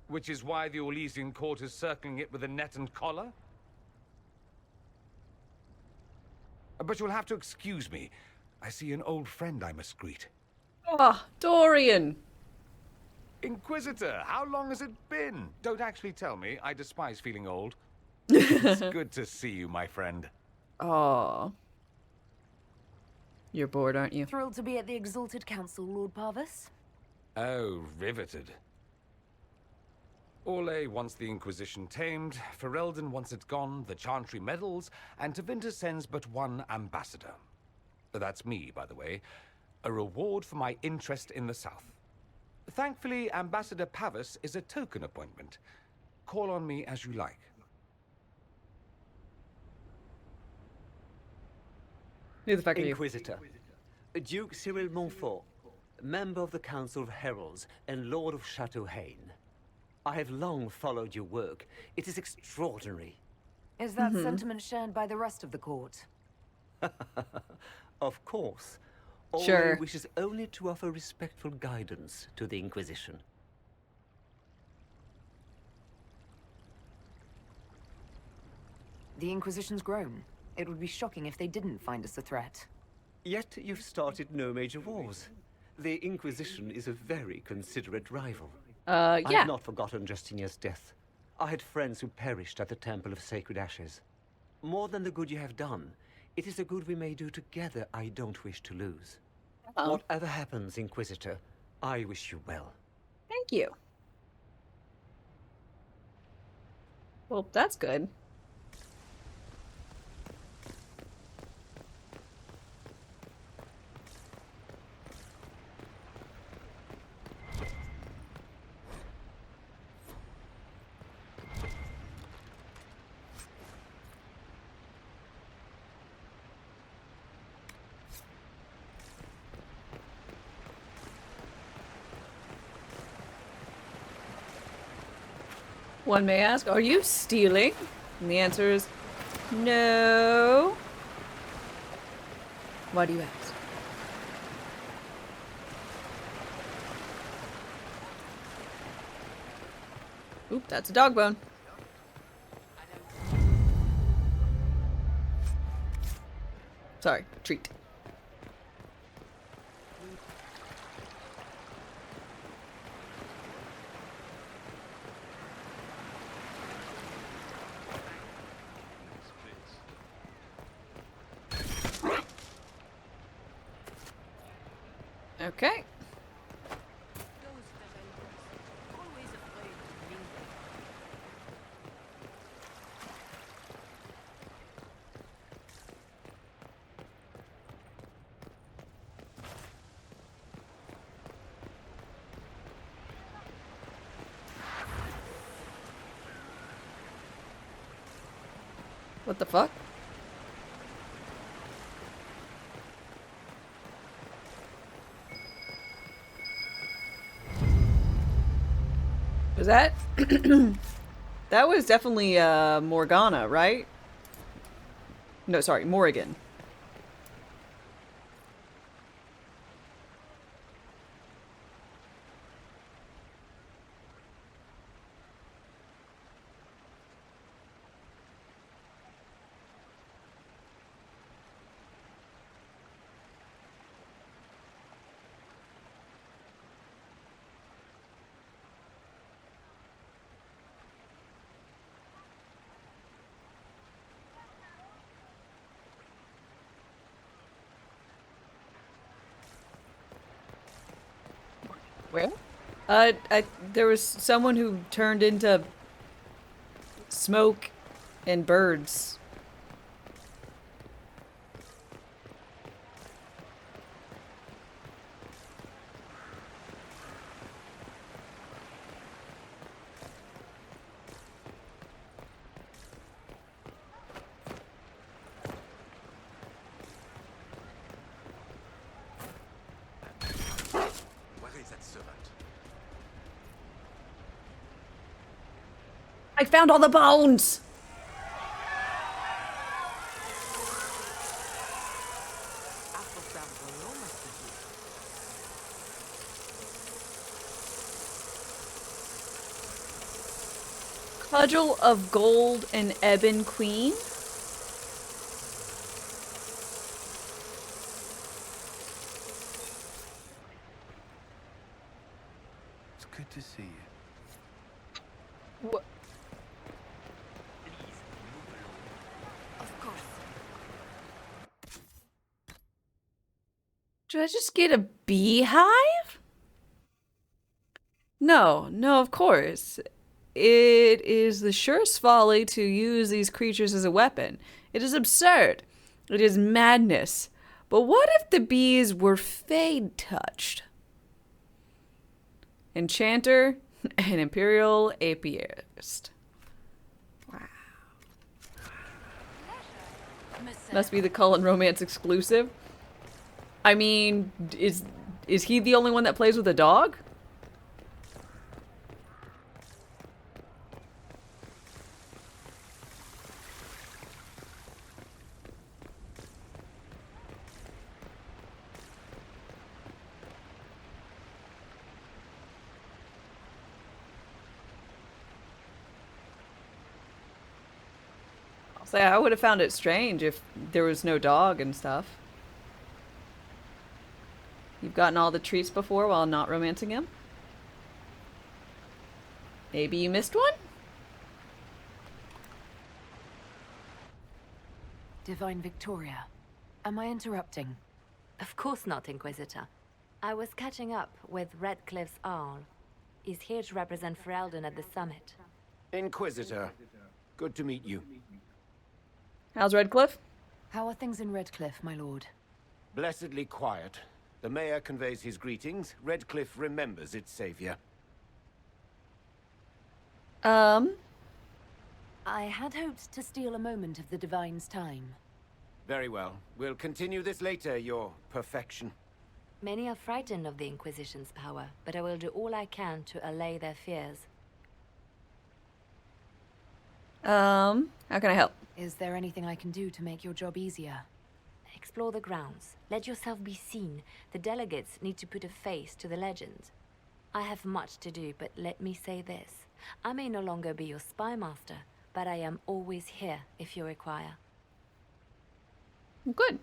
Which is why the Orlesian court is circling it with a net and collar? But you'll have to excuse me. I see an old friend I must greet. Ah, Dorian! Inquisitor, how long has it been? Don't actually tell me. I despise feeling old. It's good to see you, my friend. Aw. You're bored, aren't you? Thrilled to be at the Exalted Council, Lord Parvis. Oh, riveted. Orlais wants the Inquisition tamed, Ferelden wants it gone, the Chantry meddles, and Tevinter sends but one ambassador. That's me, by the way. A reward for my interest in the South. Thankfully, Ambassador Pavis is a token appointment. Call on me as you like. Who the fuck are you? Inquisitor. Duke Cyril Montfort, member of the Council of Heralds and Lord of Chateau Haine. I have long followed your work. It is extraordinary. Is that sentiment shared by the rest of the court? Of course. Sure. Orlais wishes only to offer respectful guidance to the Inquisition. The Inquisition's grown. It would be shocking if they didn't find us a threat. Yet you've started no major wars. The Inquisition is a very considerate rival. Yeah. I've not forgotten Justinia's death. I had friends who perished at the Temple of Sacred Ashes. More than the good you have done, it is a good we may do together I don't wish to lose. Whatever happens, Inquisitor, I wish you well. Thank you. Well, that's good. One may ask, are you stealing? And the answer is no. Why do you ask? Oop, that's a dog bone. Sorry, treat. Okay. What the fuck? Was that? That was definitely Morgana, right? No, sorry, Morrigan. Where? There was someone who turned into smoke and birds. I found all the bones! Cudgel of Gold and Ebon Queen? It's good to see you. What? Did I just get a beehive? No, no, of course. It is the surest folly to use these creatures as a weapon. It is absurd. It is madness. But what if the bees were fade touched? Enchanter and Imperial Apiarist. Wow. Must be the Cullen Romance exclusive. I mean, is he the only one that plays with a dog? So I would have found it strange if there was no dog and stuff. You've gotten all the treats before while not romancing him? Maybe you missed one? Divine Victoria, am I interrupting? Of course not, Inquisitor. I was catching up with Redcliffe's Arl. He's here to represent Ferelden at the summit. Inquisitor, good to meet you. How's Redcliffe? How are things in Redcliffe, my lord? Blessedly quiet. The mayor conveys his greetings. Redcliffe remembers its savior. I had hoped to steal a moment of the Divine's time. Very well. We'll continue this later, your perfection. Many are frightened of the Inquisition's power, but I will do all I can to allay their fears. How can I help? Is there anything I can do to make your job easier? Explore the grounds. Let yourself be seen. The delegates need to put a face to the legend. I have much to do, but let me say this. I may no longer be your spy master, but I am always here if you require. Good.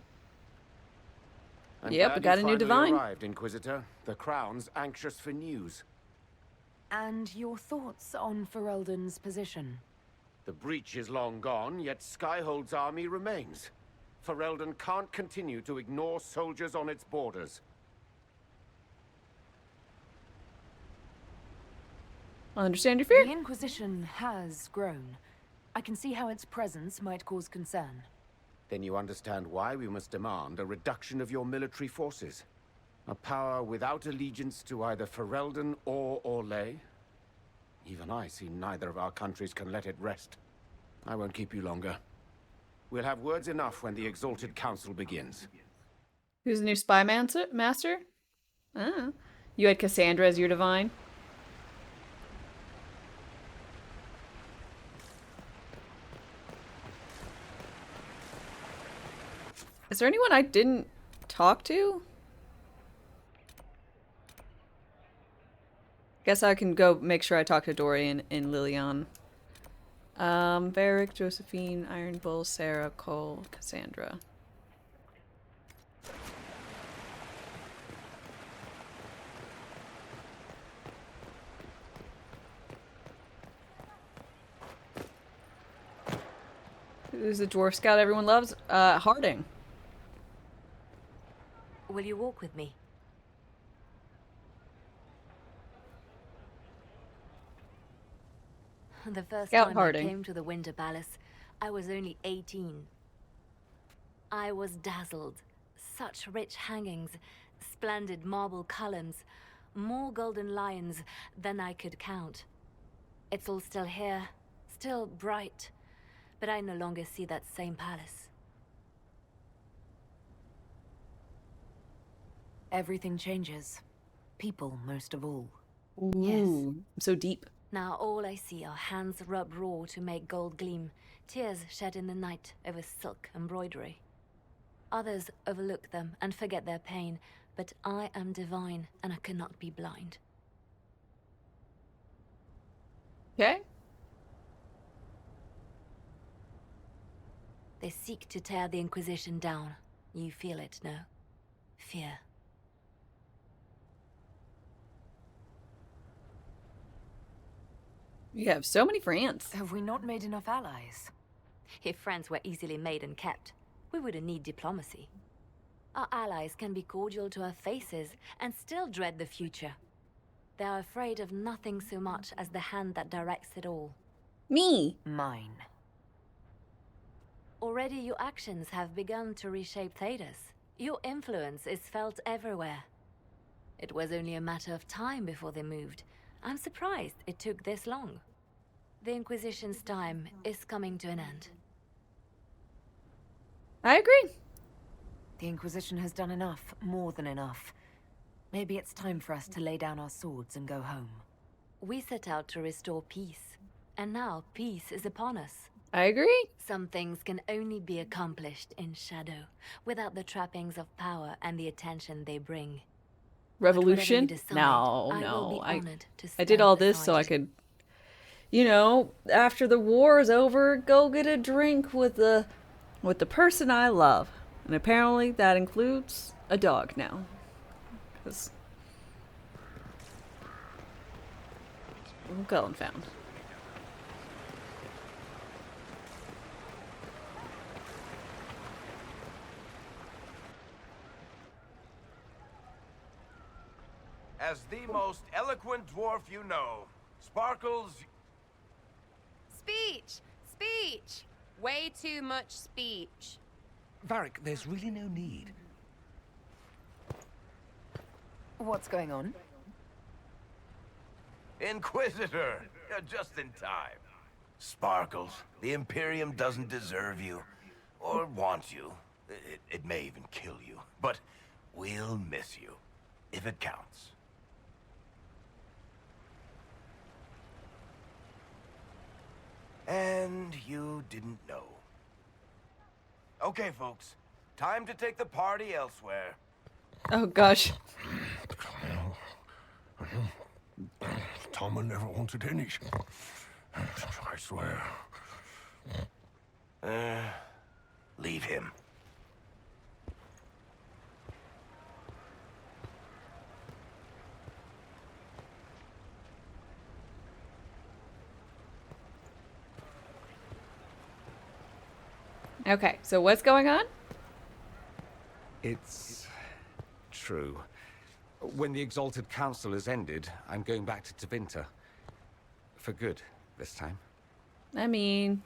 I'm Yep, glad we got you a new finally divine. arrived, Inquisitor. The Crown's anxious for news. And your thoughts on Ferelden's position? The breach is long gone, yet Skyhold's army remains. Ferelden can't continue to ignore soldiers on its borders. I understand your fear. The Inquisition has grown. I can see how its presence might cause concern. Then you understand why we must demand a reduction of your military forces. A power without allegiance to either Ferelden or Orlais. Even I see neither of our countries can let it rest. I won't keep you longer. We'll have words enough when the Exalted Council begins. Who's the new spy master? Oh. You had Cassandra as your divine? Is there anyone I didn't talk to? Guess I can go make sure I talk to Dorian and Lilian. Varric, Josephine, Iron Bull, Sarah, Cole, Cassandra. Who's the dwarf scout everyone loves? Harding. Will you walk with me? The first Scout time Harding. I came to the Winter Palace, I was only 18. I was dazzled. Such rich hangings, splendid marble columns, more golden lions than I could count. It's all still here, still bright, but I no longer see that same palace. Everything changes. People, most of all. Ooh, so deep. Now all I see are hands rubbed raw to make gold gleam, tears shed in the night over silk embroidery. Others overlook them and forget their pain, but I am divine and I cannot be blind. Okay. They seek to tear the Inquisition down. You feel it, no? Fear. You have so many friends. Have we not made enough allies? If friends were easily made and kept, we wouldn't need diplomacy. Our allies can be cordial to our faces and still dread the future. They are afraid of nothing so much as the hand that directs it all. Me. Mine. Already your actions have begun to reshape Thedas. Your influence is felt everywhere. It was only a matter of time before they moved. I'm surprised it took this long. The Inquisition's time is coming to an end. I agree. The Inquisition has done enough, more than enough. Maybe it's time for us to lay down our swords and go home. We set out to restore peace, and now peace is upon us. I agree. Some things can only be accomplished in shadow, without the trappings of power and the attention they bring. Revolution? Decide, No, I will no. be honored to I did stand all this so beside I could you know, after the war is over, go get a drink with the person I love. And apparently that includes a dog now. 'Cause Cullen found. As the most eloquent dwarf you know, Sparkles... Speech! Speech! Way too much speech. Varric, there's really no need. What's going on? Inquisitor! You're just in time. Sparkles, the Imperium doesn't deserve you. Or want you. It may even kill you. But we'll miss you. If it counts. And you didn't know. Okay, folks. Time to take the party elsewhere. Oh, gosh. Tama never wanted any. I swear. Leave him. Okay, so what's going on? It's true. When the Exalted Council has ended, I'm going back to Tevinter. For good, this time. I mean...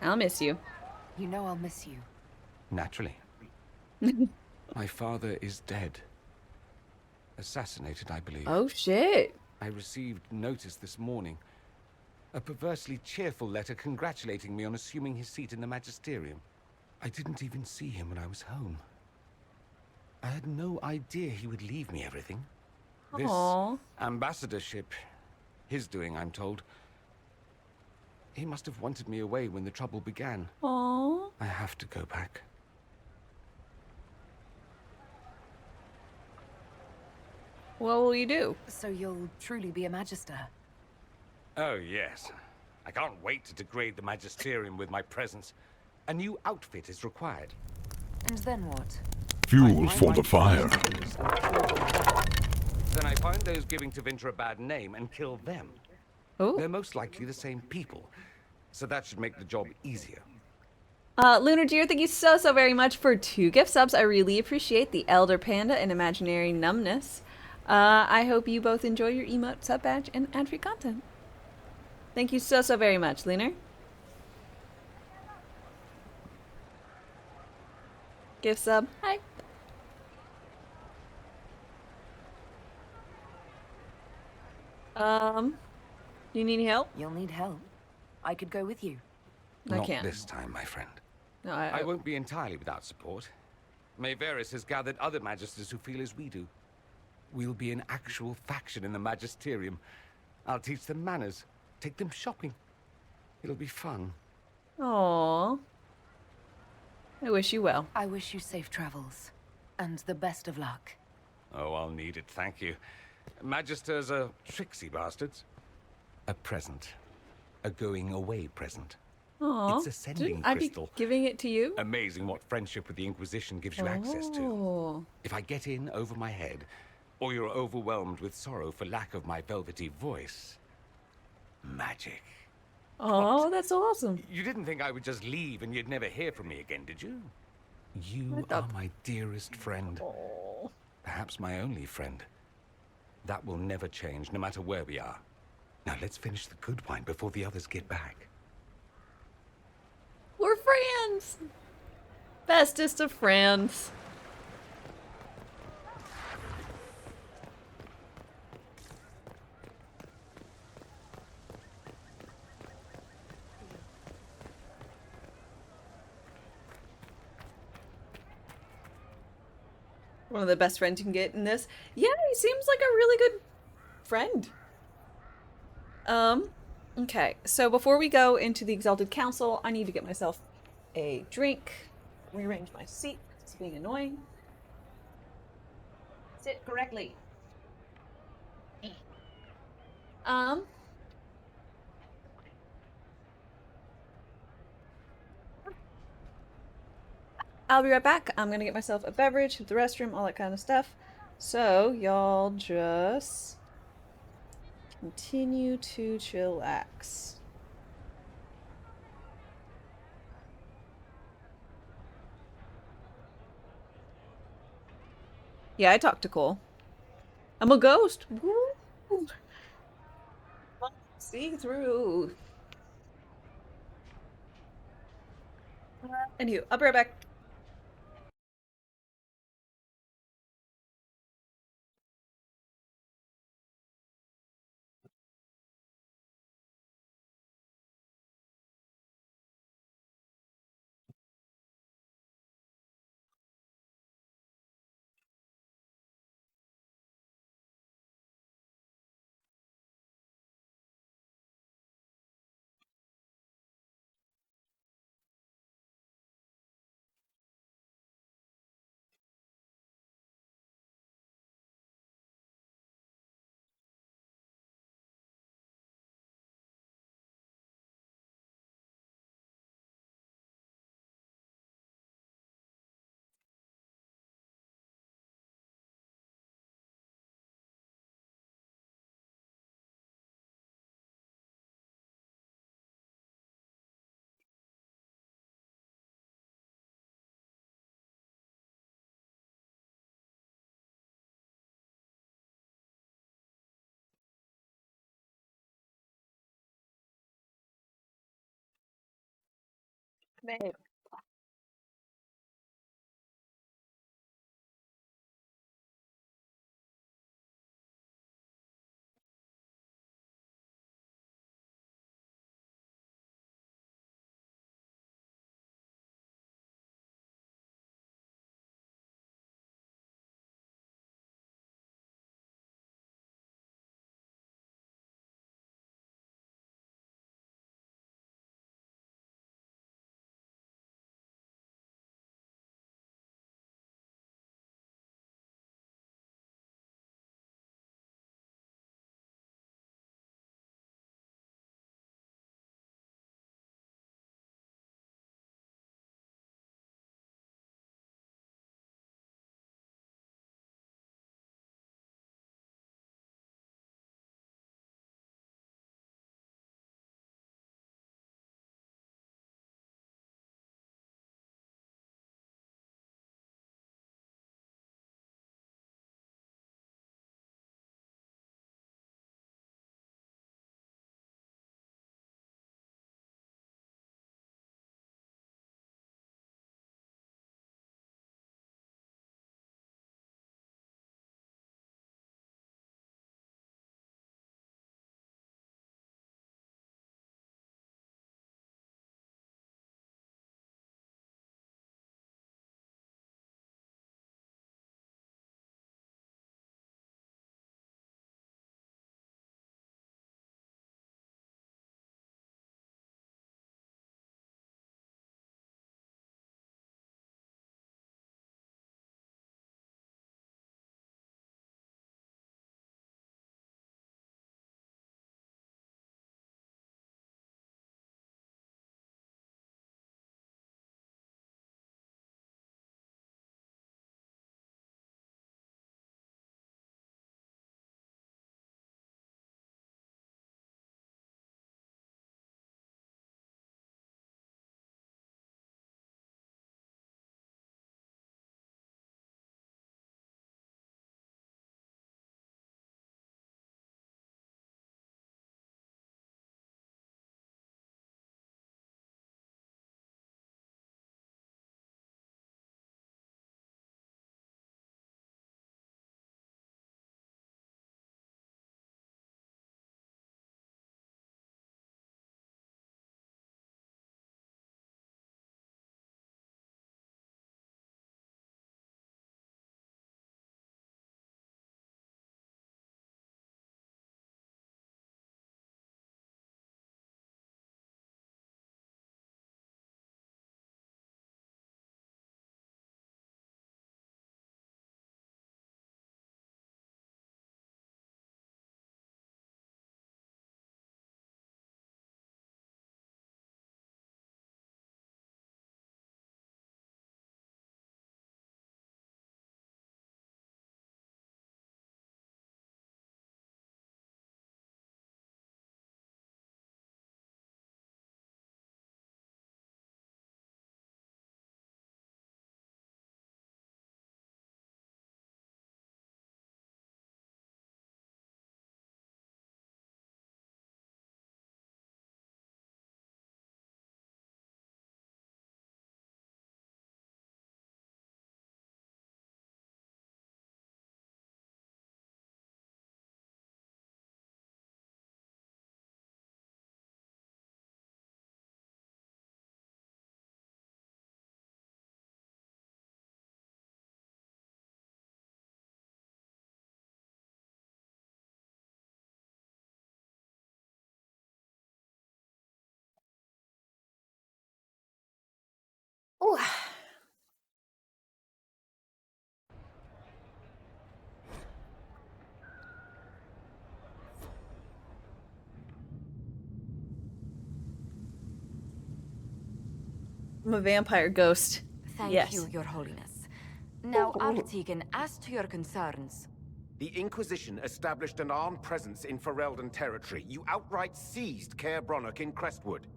I'll miss you. You know I'll miss you. Naturally. My father is dead. Assassinated, I believe. Oh, shit. I received notice this morning. A perversely cheerful letter congratulating me on assuming his seat in the Magisterium. I didn't even see him when I was home. I had no idea he would leave me everything. This Aww. ambassadorship, his doing, I'm told. He must have wanted me away when the trouble began. Aww. I have to go back. What will you do? So you'll truly be a Magister? Oh, yes. I can't wait to degrade the Magisterium with my presence. A new outfit is required. And then what? Fuel for the fire. Then I find those giving Tevinter a bad name and kill them. Oh. They're most likely the same people. So that should make the job easier. Lunar Deer, thank you so very much for 2 gift subs. I really appreciate the Elder Panda and Imaginary Numbness. I hope you both enjoy your emote, sub badge, and ad-free content. Thank you so very much, Lunar. Gift sub. Hi. You need help? You'll need help. I could go with you. Not can't. this time, my friend. No, I won't be entirely without support. Mayveris has gathered other magisters who feel as we do. We'll be an actual faction in the Magisterium. I'll teach them manners, take them shopping. It'll be fun. Aww. I wish you well. I wish you safe travels. And the best of luck. Oh, I'll need it, thank you. Magisters are tricksy bastards. A present. A going-away present. Aww. It's a sending I'd be crystal. giving it to you? Amazing what friendship with the Inquisition gives you access to. Oh. If I get in over my head, or you're overwhelmed with sorrow for lack of my velvety voice, magic. Oh, that's awesome. You didn't think I would just leave and you'd never hear from me again, did you? You are my dearest friend. Oh. Perhaps my only friend. That will never change, no matter where we are. Now let's finish the good wine before the others get back. We're friends. Bestest of friends. One of the best friends you can get in this. Yeah, he seems like a really good friend. Okay, so before we go into the Exalted Council, I need to get myself a drink, rearrange my seat, it's being annoying. sit correctly. Um. I'll be right back. I'm gonna get myself a beverage, hit the restroom, all that kind of stuff. So, y'all just continue to chillax. Yeah, I talked to Cole. I'm a ghost. Woo! See through. Anywho, I'll be right back. Babe. Ooh. I'm a vampire ghost. Thank Yes. you, Your Holiness. Now, Artigan, as to your concerns. The Inquisition established an armed presence in Ferelden territory. You outright seized Caer Bronach in Crestwood.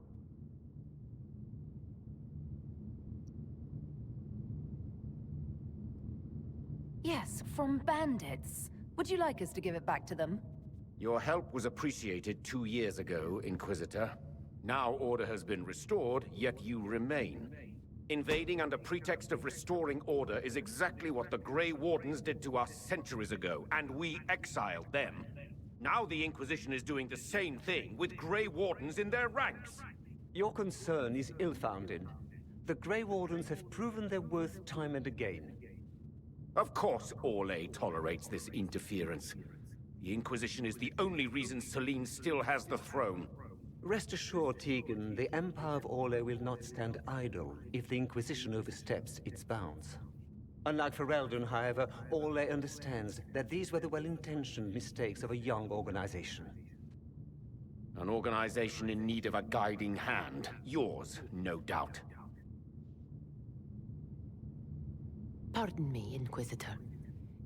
Yes, from bandits. Would you like us to give it back to them? Your help was appreciated 2 years ago, Inquisitor. Now order has been restored, yet you remain. Invading under pretext of restoring order is exactly what the Grey Wardens did to us centuries ago, and we exiled them. Now the Inquisition is doing the same thing with Grey Wardens in their ranks. Your concern is ill-founded. The Grey Wardens have proven their worth time and again. Of course Orlais tolerates this interference. The Inquisition is the only reason Selene still has the throne. Rest assured, Tegan, the Empire of Orlais will not stand idle if the Inquisition oversteps its bounds. Unlike Ferelden, however, Orlais understands that these were the well-intentioned mistakes of a young organization. An organization in need of a guiding hand. Yours, no doubt. Pardon me, Inquisitor.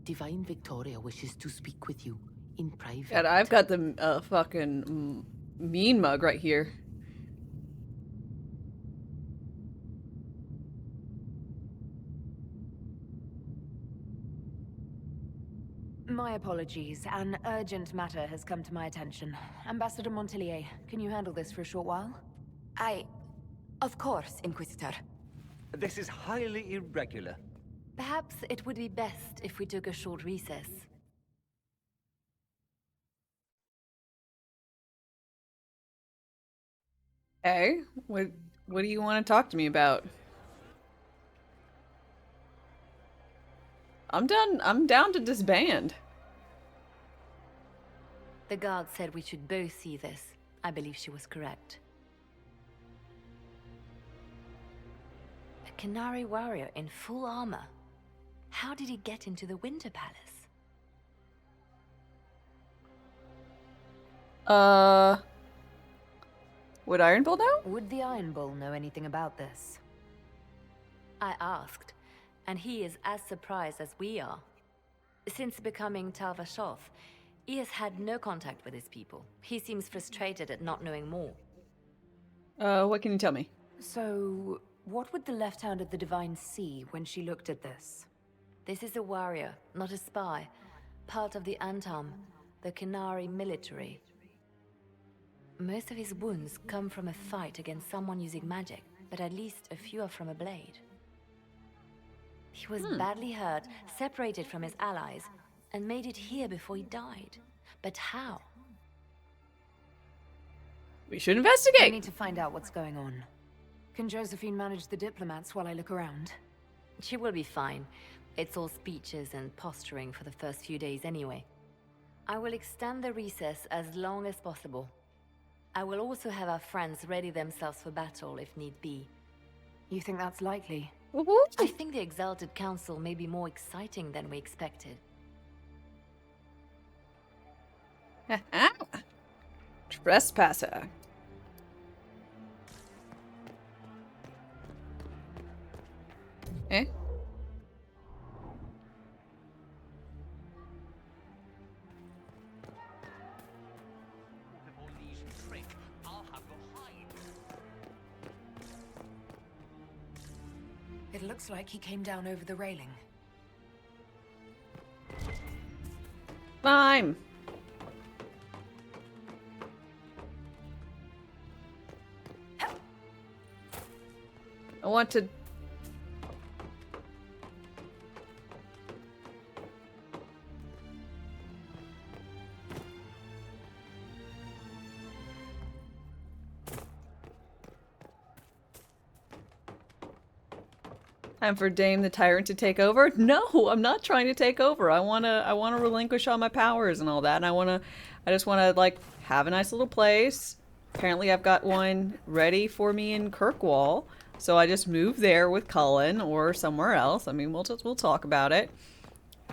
Divine Victoria wishes to speak with you in private. God, I've got the fucking mean mug right here. My apologies. An urgent matter has come to my attention. Ambassador Montelier, can you handle this for a short while? Of course, Inquisitor. This is highly irregular. Perhaps it would be best if we took a short recess. Hey, what do you want to talk to me about? I'm down to disband. The guard said we should both see this. I believe she was correct. A Canary warrior in full armor. How did he get into the Winter Palace? Would Iron Bull know? Would the Iron Bull know anything about this? I asked, and he is as surprised as we are. Since becoming Tal Vashoth, he has had no contact with his people. He seems frustrated at not knowing more. What can you tell me? So, what would the left hand of the Divine see when she looked at this? This is a warrior, not a spy. Part of the Antam, the Canary military. Most of his wounds come from a fight against someone using magic, but at least a few are from a blade. He was badly hurt, separated from his allies, and made it here before he died. But how? We should investigate! I need to find out what's going on. Can Josephine manage the diplomats while I look around? She will be fine. It's all speeches and posturing for the first few days anyway. I will extend the recess as long as possible. I will also have our friends ready themselves for battle if need be. You think that's likely? I think the Exalted Council may be more exciting than we expected. Trespasser. Eh? It looks like he came down over the railing. Fine. I want to... Time for Dame the Tyrant to take over? No, I'm not trying to take over. I wanna relinquish all my powers and all that, and I just wanna like have a nice little place. Apparently I've got one ready for me in Kirkwall. So I just moved there with Cullen or somewhere else. I mean, we'll talk about it.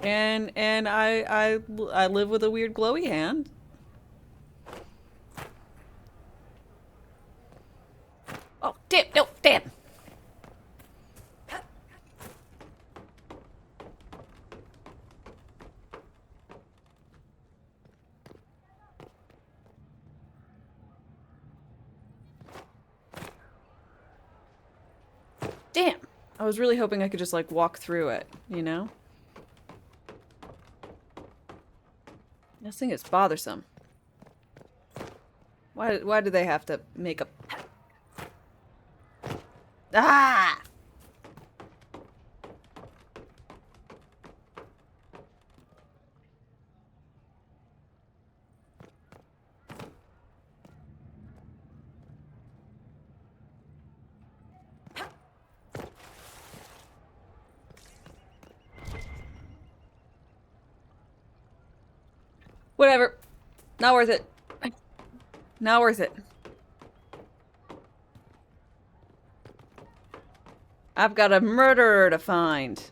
And I live with a weird glowy hand. Oh, damn, no, damn. Damn. I was really hoping I could just, like, walk through it, you know? This thing is bothersome. Why do they have to make a... Ah! Whatever. Not worth it. Not worth it. I've got a murderer to find.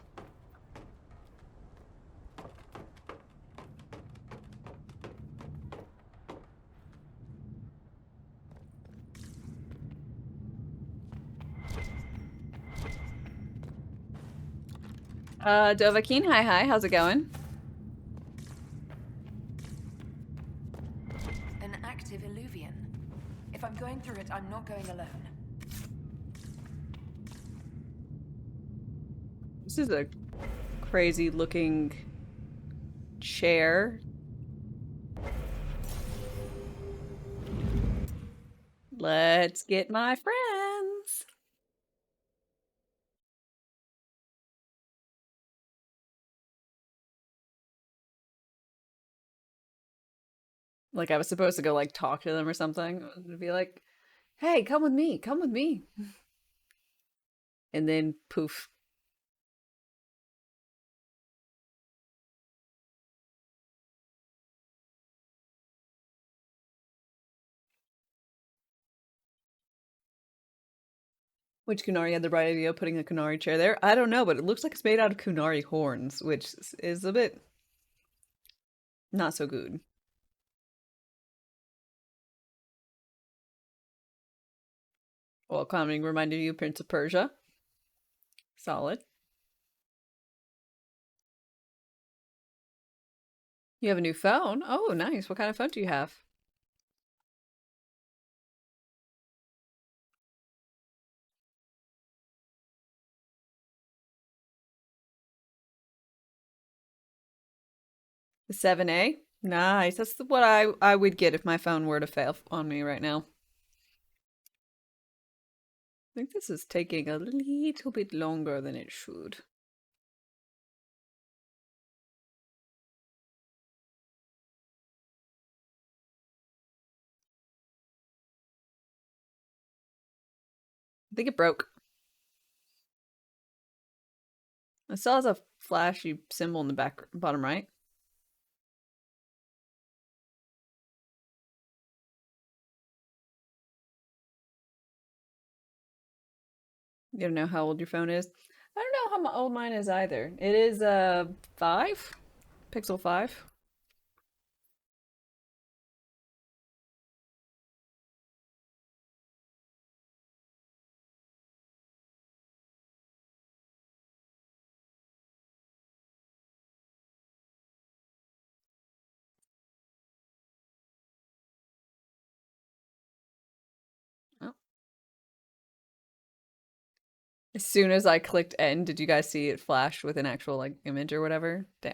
Dovahkiin, hi, how's it going? An active illuvian. If I'm going through it, I'm not going alone. This is a crazy looking chair. Let's get my friends. Like I was supposed to go like talk to them or something. To be like, hey, come with me, come with me. And then poof. Which Kunari had the bright idea of putting a Kunari chair there? I don't know, but it looks like it's made out of Kunari horns, which is a bit not so good. Well, coming reminded you of Prince of Persia. Solid. You have a new phone? Oh, nice. What kind of phone do you have? The 7A? Nice. That's what I would get if my phone were to fail on me right now. I think this is taking a little bit longer than it should. I think it broke. It still has a flashy symbol in the back bottom right. You don't know how old your phone is? I don't know how old mine is either. It is 5? Pixel 5. Oh. As soon as I clicked end, did you guys see it flash with an actual like image or whatever? Damn.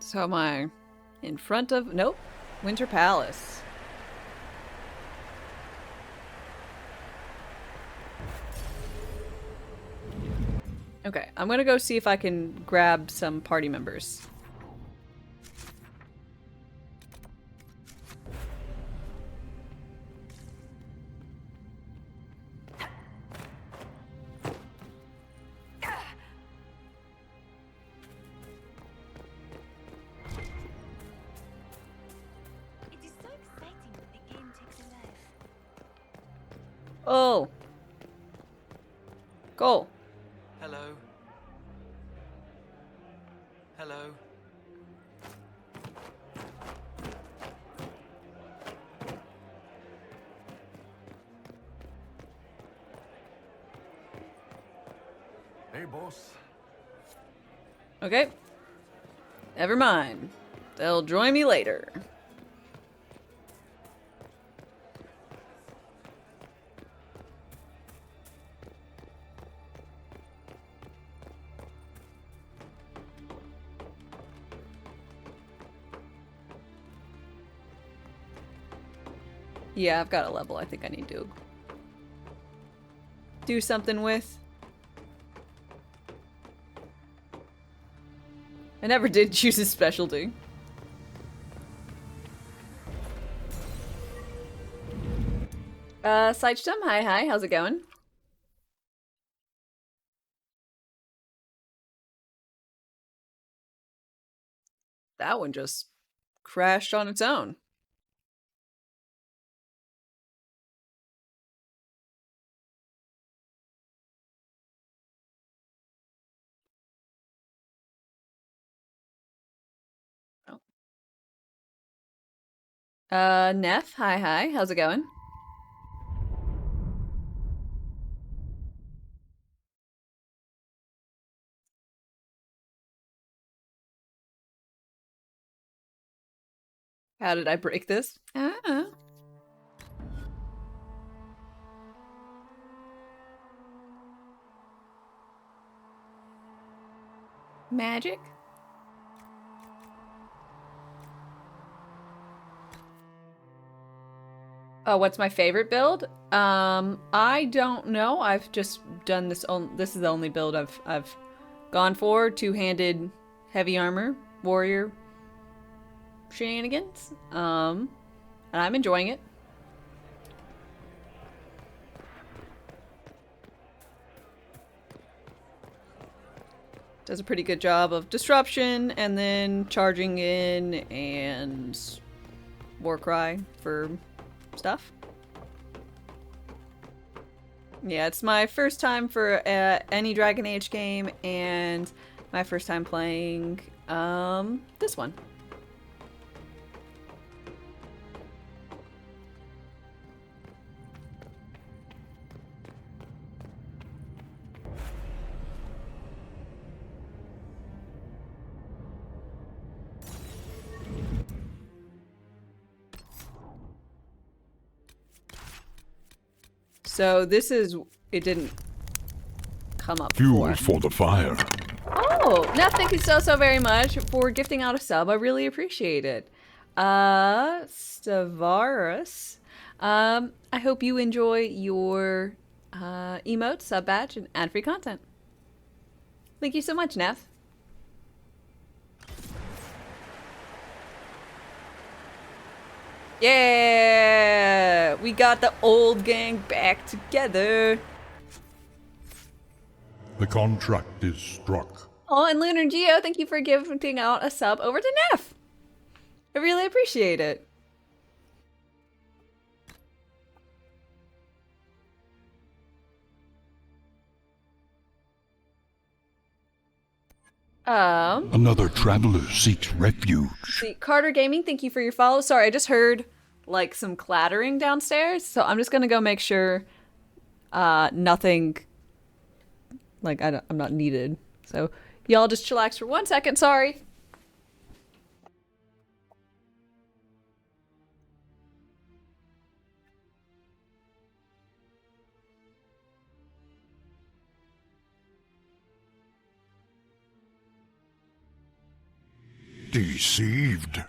So am I in front of... Nope. Winter Palace. Okay, I'm gonna go see if I can grab some party members. Oh. Go. Hello. Hello. Hey, boss. Okay. Never mind. They'll join me later. Yeah, I've got a level I think I need to do something with. I never did choose a specialty. Sightstum, hi, how's it going? That one just crashed on its own. Neff, hi, how's it going? How did I break this? Ah. Magic? Oh, what's my favorite build? I don't know. I've just done this. This is the only build I've gone for. Two-handed, heavy armor, warrior shenanigans. And I'm enjoying it. Does a pretty good job of disruption and then charging in and war cry for stuff. Yeah, it's my first time for any Dragon Age game and my first time playing this one. So this is, it didn't come up Fuel before. for the fire. Oh, Neff, thank you so very much for gifting out a sub. I really appreciate it. Stavaris, I hope you enjoy your emote, sub badge, and ad-free content. Thank you so much, Neff. Yeah! We got the old gang back together. The contract is struck. Oh, and Lunar Geo, thank you for giving out a sub over to Neff. I really appreciate it. Another traveler seeks refuge. See, Carter Gaming, thank you for your follow. Sorry, I just heard like some clattering downstairs, so I'm just gonna go make sure nothing, like I'm not needed. So y'all just chillax for 1 second. Sorry. Deceived.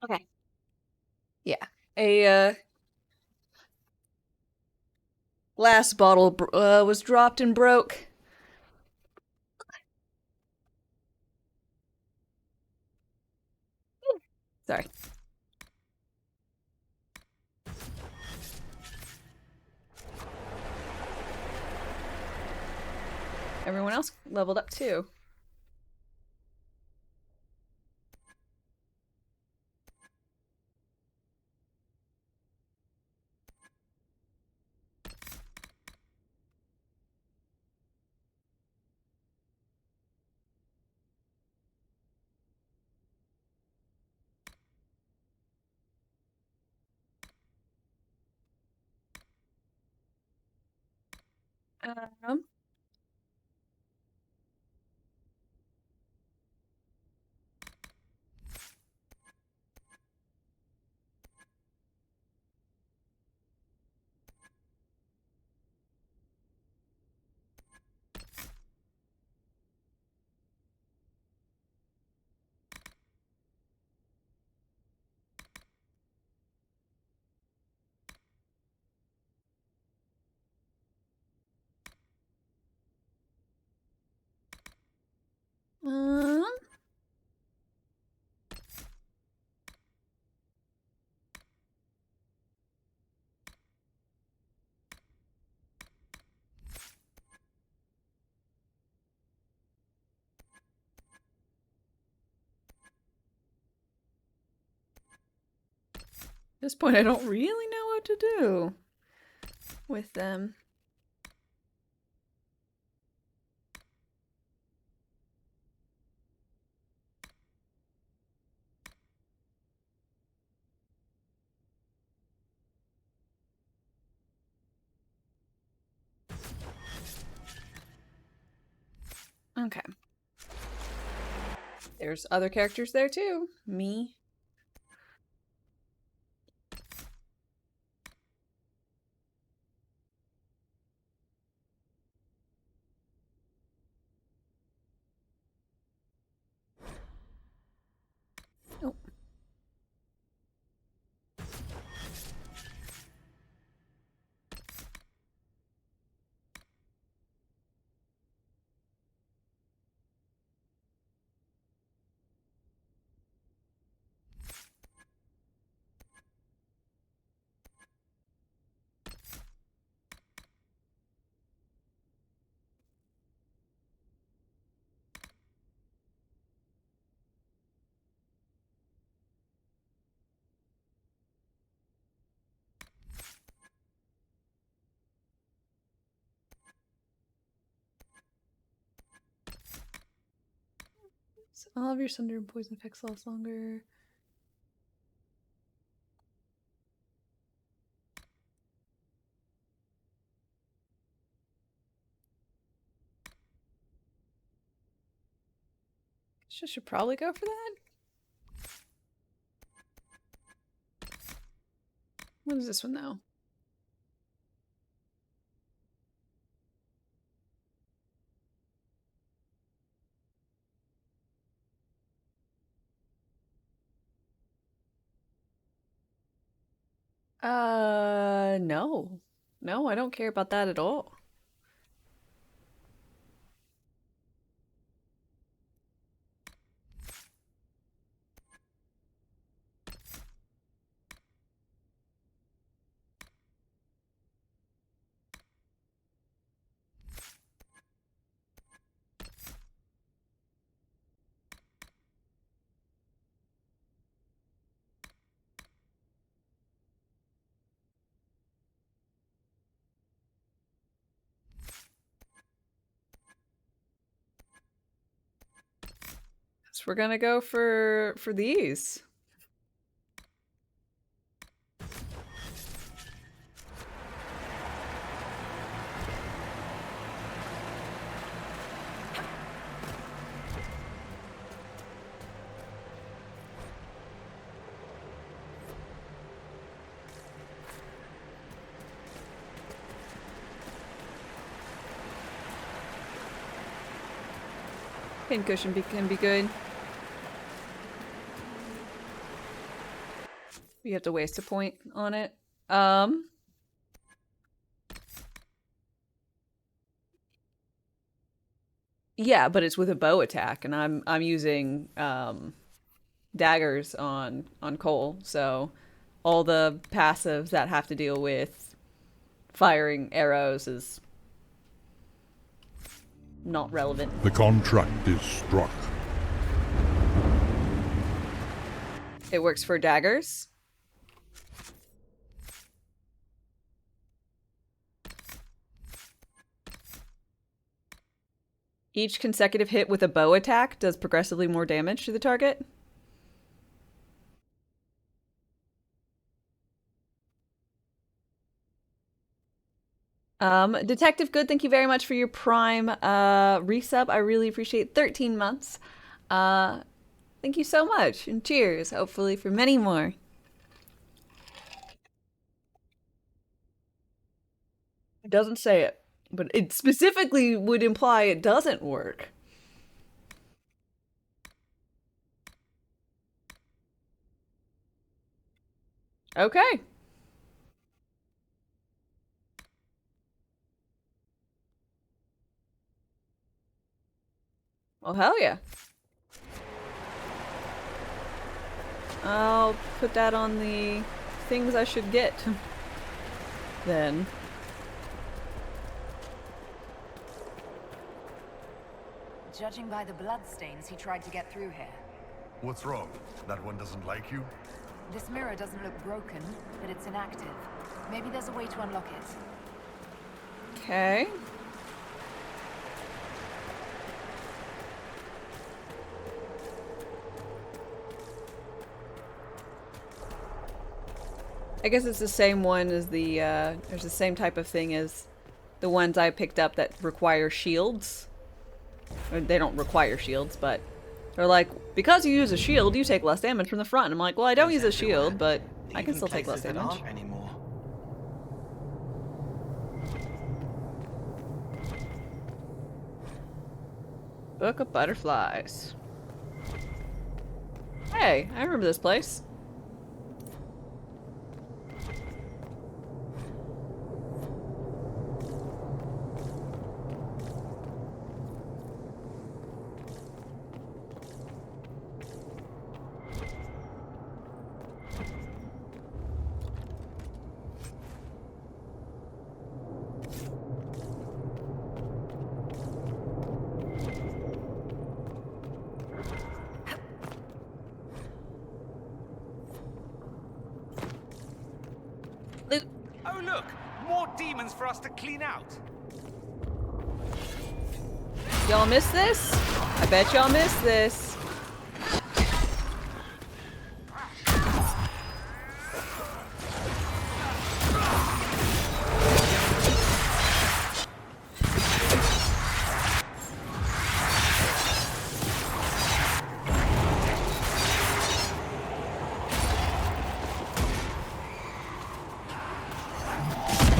Okay. Yeah. A glass bottle was dropped and broke. Sorry. Everyone else leveled up too. Um. Um. At this point, I don't really know what to do with them. Okay. There's other characters there too. Me. Oh. So all of your thunder and poison effects last longer. Should probably go for that. What is this one though? No. No, I don't care about that at all. So we're gonna go for these. Pincushion can be good. You have to waste a point on it. Yeah, but it's with a bow attack, and I'm using daggers on Cole, so all the passives that have to deal with firing arrows is not relevant. The contract is struck. It works for daggers. Each consecutive hit with a bow attack does progressively more damage to the target. Detective Good, thank you very much for your Prime resub. I really appreciate 13 months. Thank you so much, and cheers, hopefully for many more. It doesn't say it, but it specifically would imply it doesn't work. Okay. Well, hell yeah. I'll put that on the things I should get. Then. Judging by the bloodstains, he tried to get through here. What's wrong? That one doesn't like you? This mirror doesn't look broken, but it's inactive. Maybe there's a way to unlock it. Okay. I guess it's the same one as the, there's the same type of thing as the ones I picked up that require shields. Or they don't require shields, but they're like, because you use a shield, you take less damage from the front. And I'm like, well, I don't use a shield, but I can still take less damage. Book of Butterflies. Hey, I remember this place. Oh look! More demons for us to clean out! Y'all miss this? I bet y'all miss this.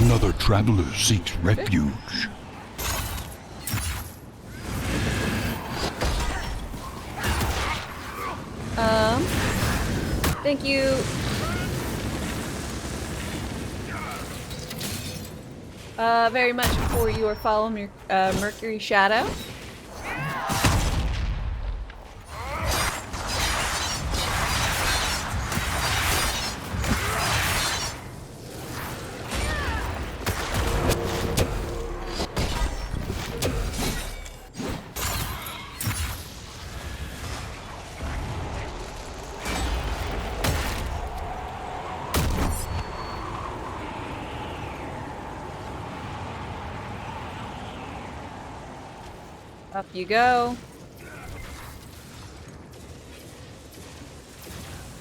Another traveler seeks refuge. Thank you. very much for your follow Mercury Shadow. Up you go.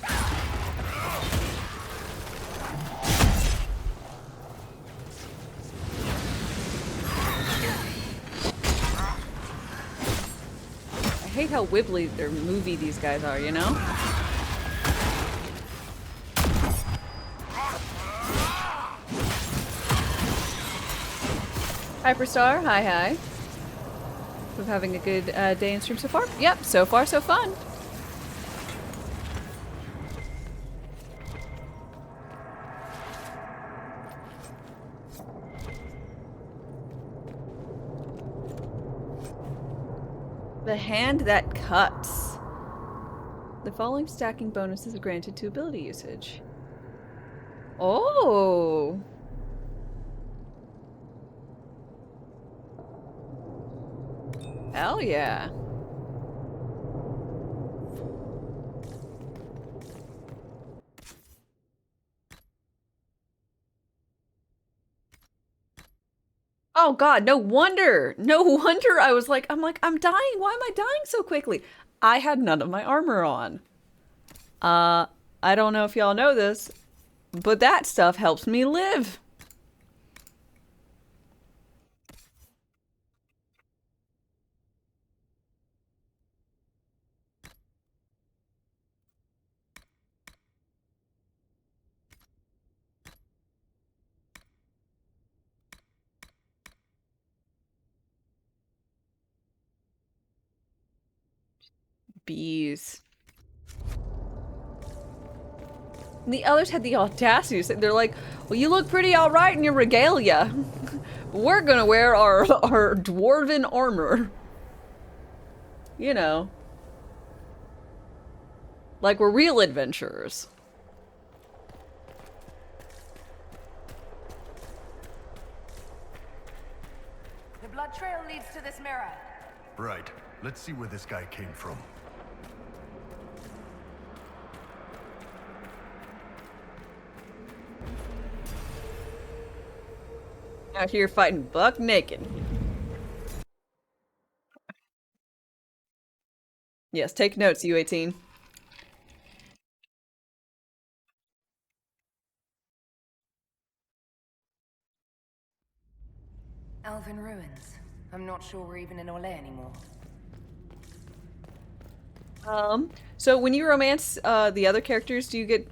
I hate how wibbly or movie these guys are, you know? Hyperstar, hi hi. We're having a good day in stream so far? Yep, so far so fun. The hand that cuts. The following stacking bonuses are granted to ability usage. Oh! Hell yeah. Oh god, no wonder! No wonder I was like, I'm dying. Why am I dying so quickly? I had none of my armor on. I don't know if y'all know this, but that stuff helps me live. Bees. And the others had the audacity to say, they're like, well, you look pretty alright in your regalia. We're gonna wear our dwarven armor. You know. Like we're real adventurers. The blood trail leads to this mirror. Right. Let's see where this guy came from. Out here fighting buck naked. Yes, take notes, U18. Elven ruins. I'm not sure we're even in Orlais anymore. So when you romance the other characters, do you get...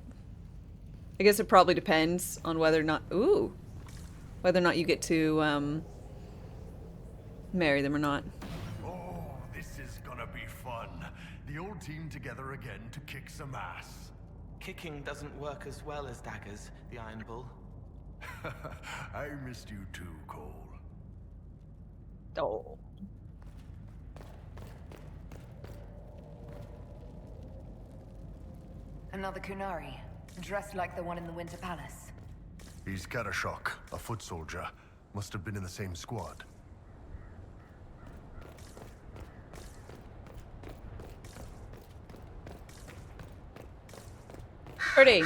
I guess it probably depends on whether or not... Ooh! Whether or not you get to, marry them or not. Oh, this is gonna be fun. The old team together again to kick some ass. Kicking doesn't work as well as daggers, the Iron Bull. I missed you too, Cole. Oh. Another Kunari, dressed like the one in the Winter Palace. He's Karashok, a foot soldier. Must have been in the same squad. Pretty.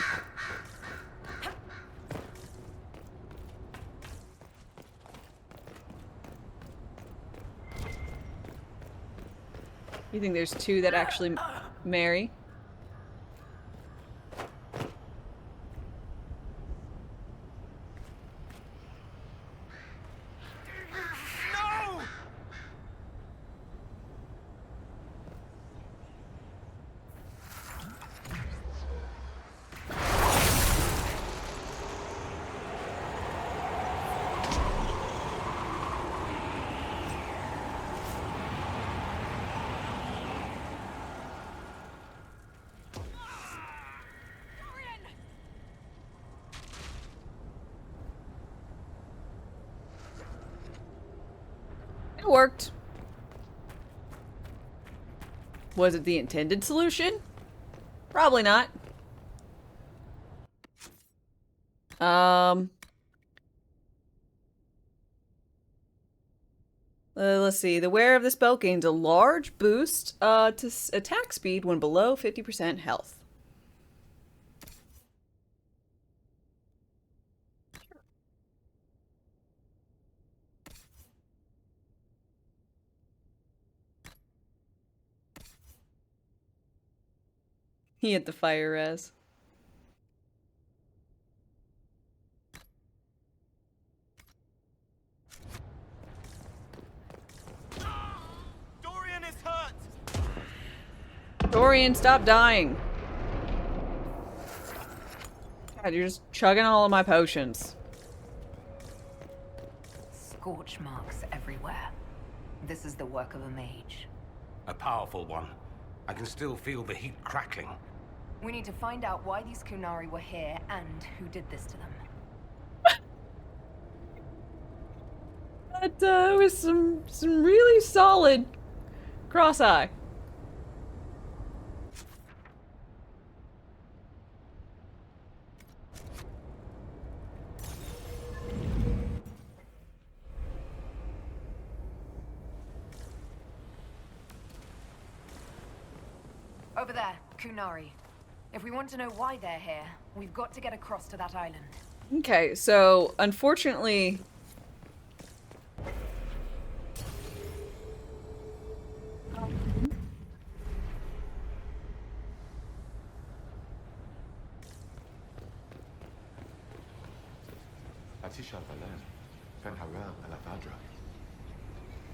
You think there's two that actually marry? worked. Was it the intended solution? Probably not. Let's see. The wearer of this belt gains a large boost to attack speed when below 50% health. He hit the fire res. Dorian is hurt! Dorian, stop dying. God, you're just chugging all of my potions. Scorch marks everywhere. This is the work of a mage. A powerful one. I can still feel the heat crackling. We need to find out why these Kunari were here and who did this to them. That was some really solid cross-eye. Over there, Kunari. If we want to know why they're here, we've got to get across to that island. Okay, so unfortunately...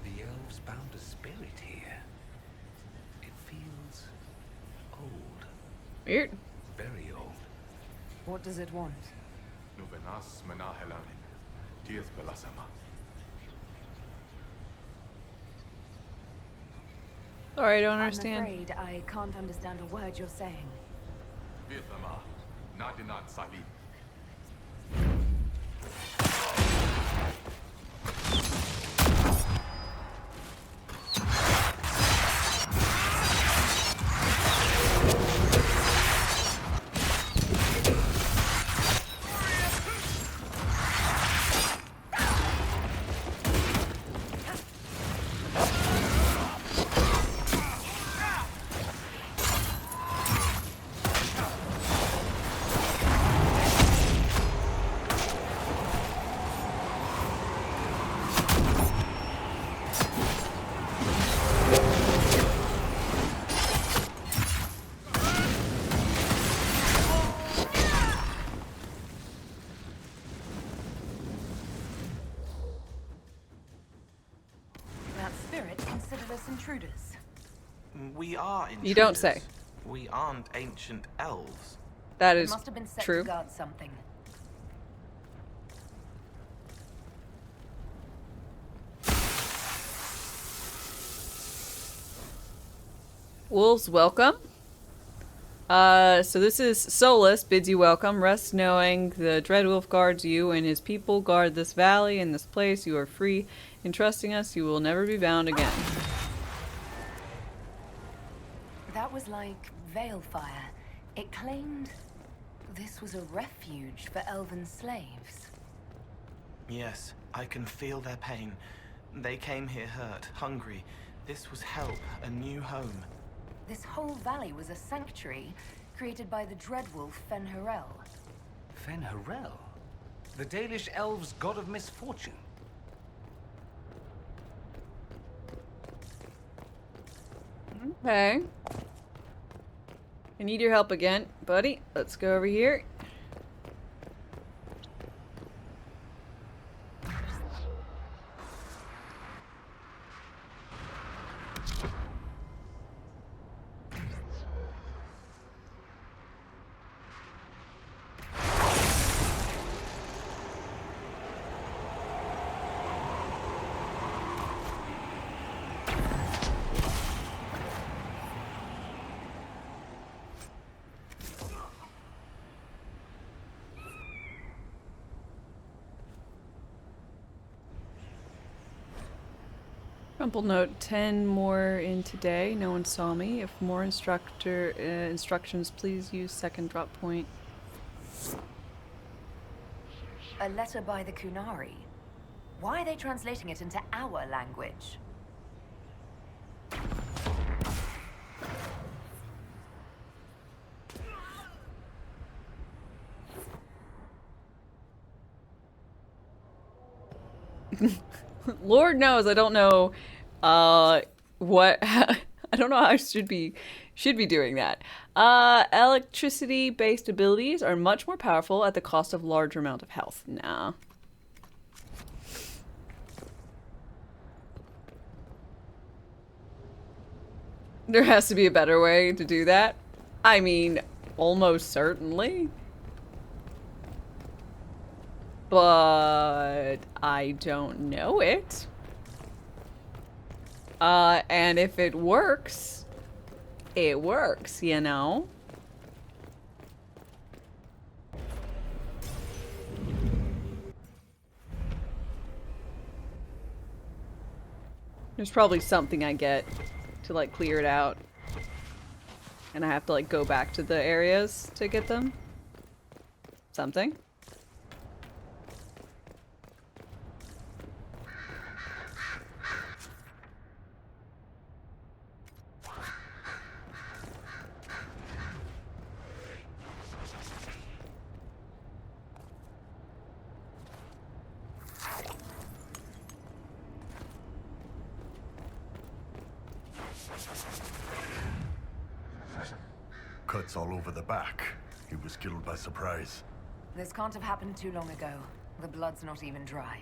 The elves bound a spirit here. It feels old. Weird. Very old. What does it want? Sorry, I don't understand. I'm afraid I can't understand a word you're saying. Intruders. We are intruders. You don't say. We aren't ancient elves. That is must have been set true. To guard something. Wolves, welcome. So this is Solus bids you welcome. Rest knowing the Dreadwolf guards you and his people guard this valley and this place. You are free. In trusting us, you will never be bound again. That was like Veilfire. It claimed this was a refuge for elven slaves. Yes, I can feel their pain. They came here hurt, hungry. This was help, a new home. This whole valley was a sanctuary created by the Dreadwolf Fen'Harel. Fen'Harel? The Dalish elves' god of misfortune. Okay. I need your help again, buddy. Let's go over here. Rumple note, 10 more in today. No one saw me. If more instructions, please use second drop point. A letter by the Kunari. Why are they translating it into our language? Lord knows I don't know what I don't know how I should be doing that. Electricity based abilities are much more powerful at the cost of larger amount of health. Nah. There has to be a better way to do that. I mean, almost certainly. But I don't know it. And if it works, you know? There's probably something I get to like clear it out. And I have to like go back to the areas to get them. Something. Cuts all over the back. He was killed by surprise. This can't have happened too long ago. The blood's not even dry.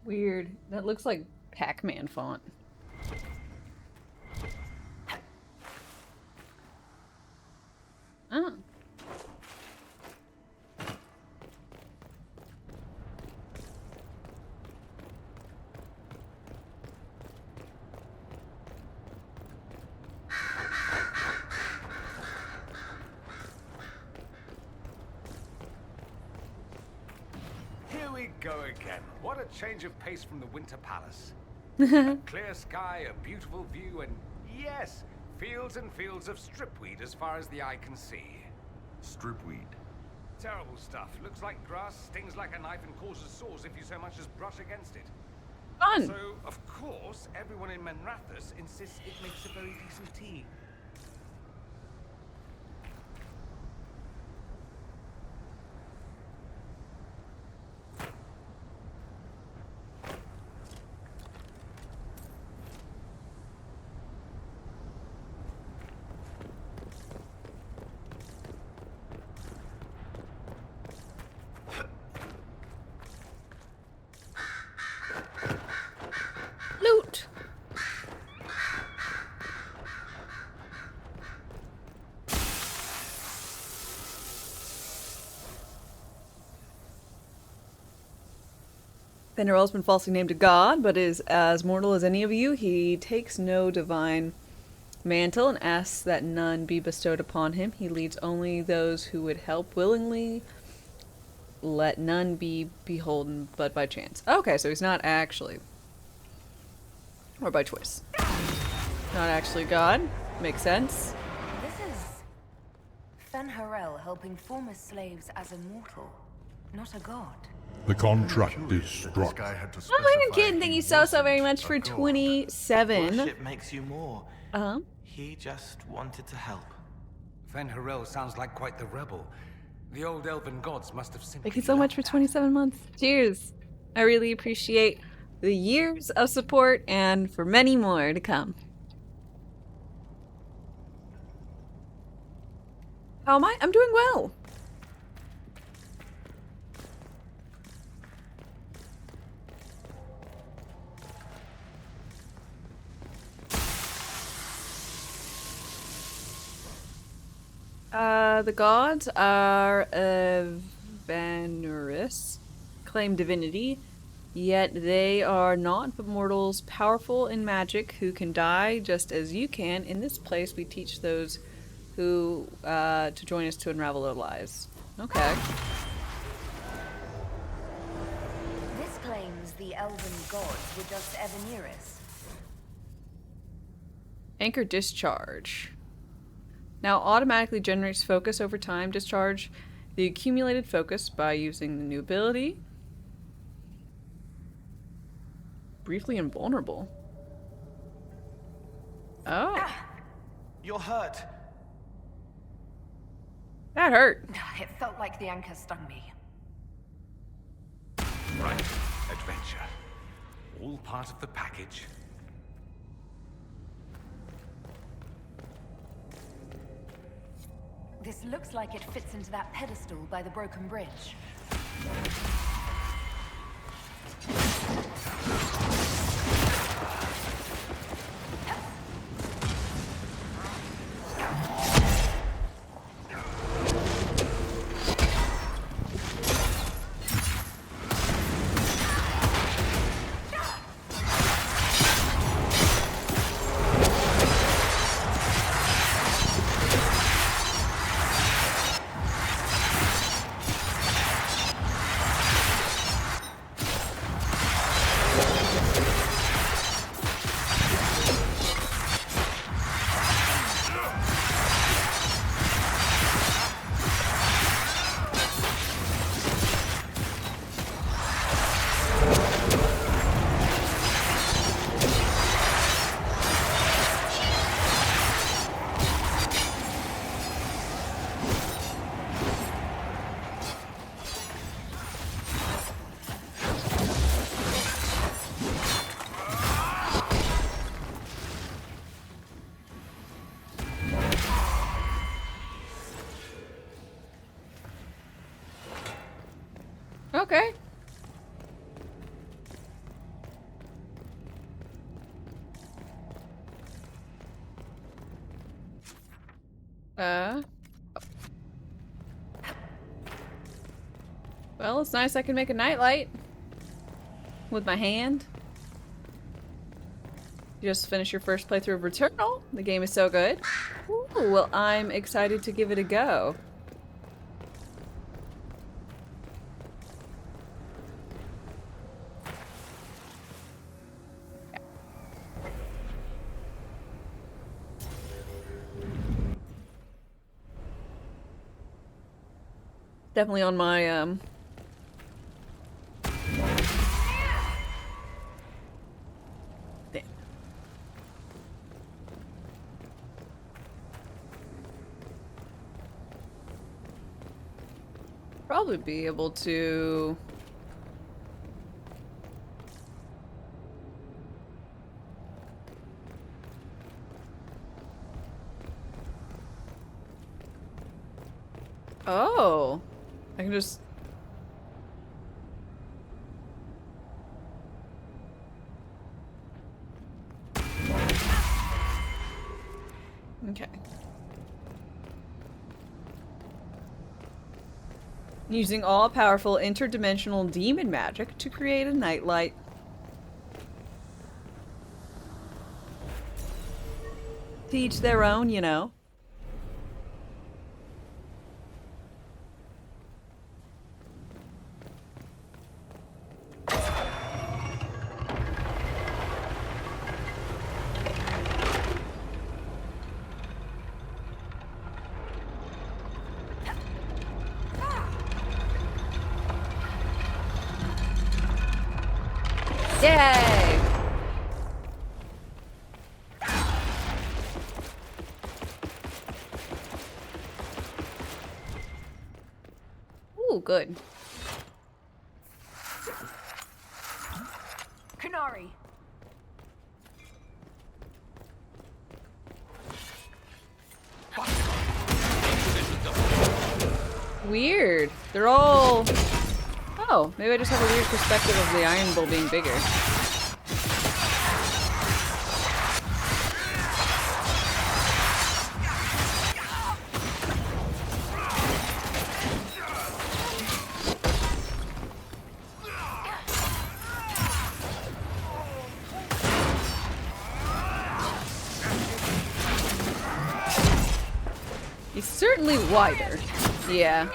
Weird. That looks like Pac-Man font. Oh. Here we go again. What a change of pace from the Winter Palace. A clear sky, a beautiful view, and yes, fields and fields of stripweed as far as the eye can see. Stripweed? Terrible stuff. Looks like grass, stings like a knife, and causes sores if you so much as brush against it. Fun! So, of course, everyone in Menrathus insists it makes a very decent tea. Loot! Veneral's been falsely named a god, but is as mortal as any of you. He takes no divine mantle and asks that none be bestowed upon him. He leads only those who would help willingly. Let none be beholden but by chance. Okay, so he's not actually. Or by choice. Not actually God. Makes sense. This is Fen'Harel helping former slaves as a mortal, not a god. The contract is struck. Oh my kid, thank you so very much for 27. Worship makes you more. Uh-huh. He just wanted to help. Fen'Harel sounds like quite the rebel. The old elven gods must have simply... Thank you so much for 27 months. Cheers. I really appreciate the years of support and for many more to come. How am I? I'm doing well. The gods are Venerus, claim divinity. Yet they are not but mortals, powerful in magic, who can die just as you can. In this place, we teach those who to join us to unravel their lives. Okay. This claims the elven gods were just ever near us. Anchor discharge. Now automatically generates focus over time. Discharge the accumulated focus by using the new ability. Briefly invulnerable. Oh. You're hurt. That hurt. It felt like the anchor stung me. Right. Adventure. All part of the package. This looks like it fits into that pedestal by the broken bridge. Okay. Well, it's nice I can make a nightlight with my hand. You just finished your first playthrough of Returnal. The game is so good. Ooh, well, I'm excited to give it a go. Definitely on my probably be able to oh, I can just okay. Using all-powerful interdimensional demon magic to create a nightlight. To each their own, you know. Yay! Ooh, good. Canary. Weird. They're all... Oh, maybe I just have a weird perspective of the Iron Bull being bigger. certainly wider. Yeah.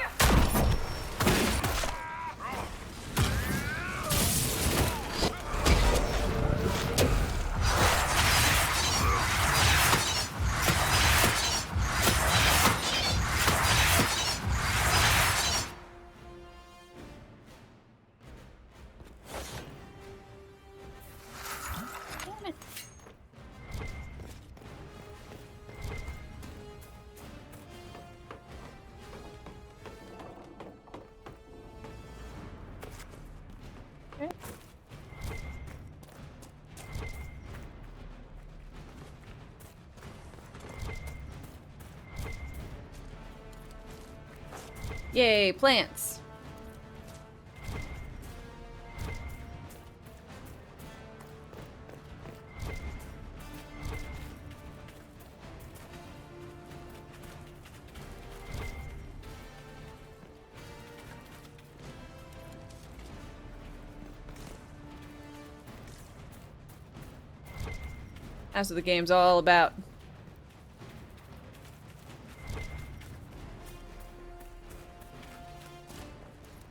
Yay, plants. That's what the game's all about.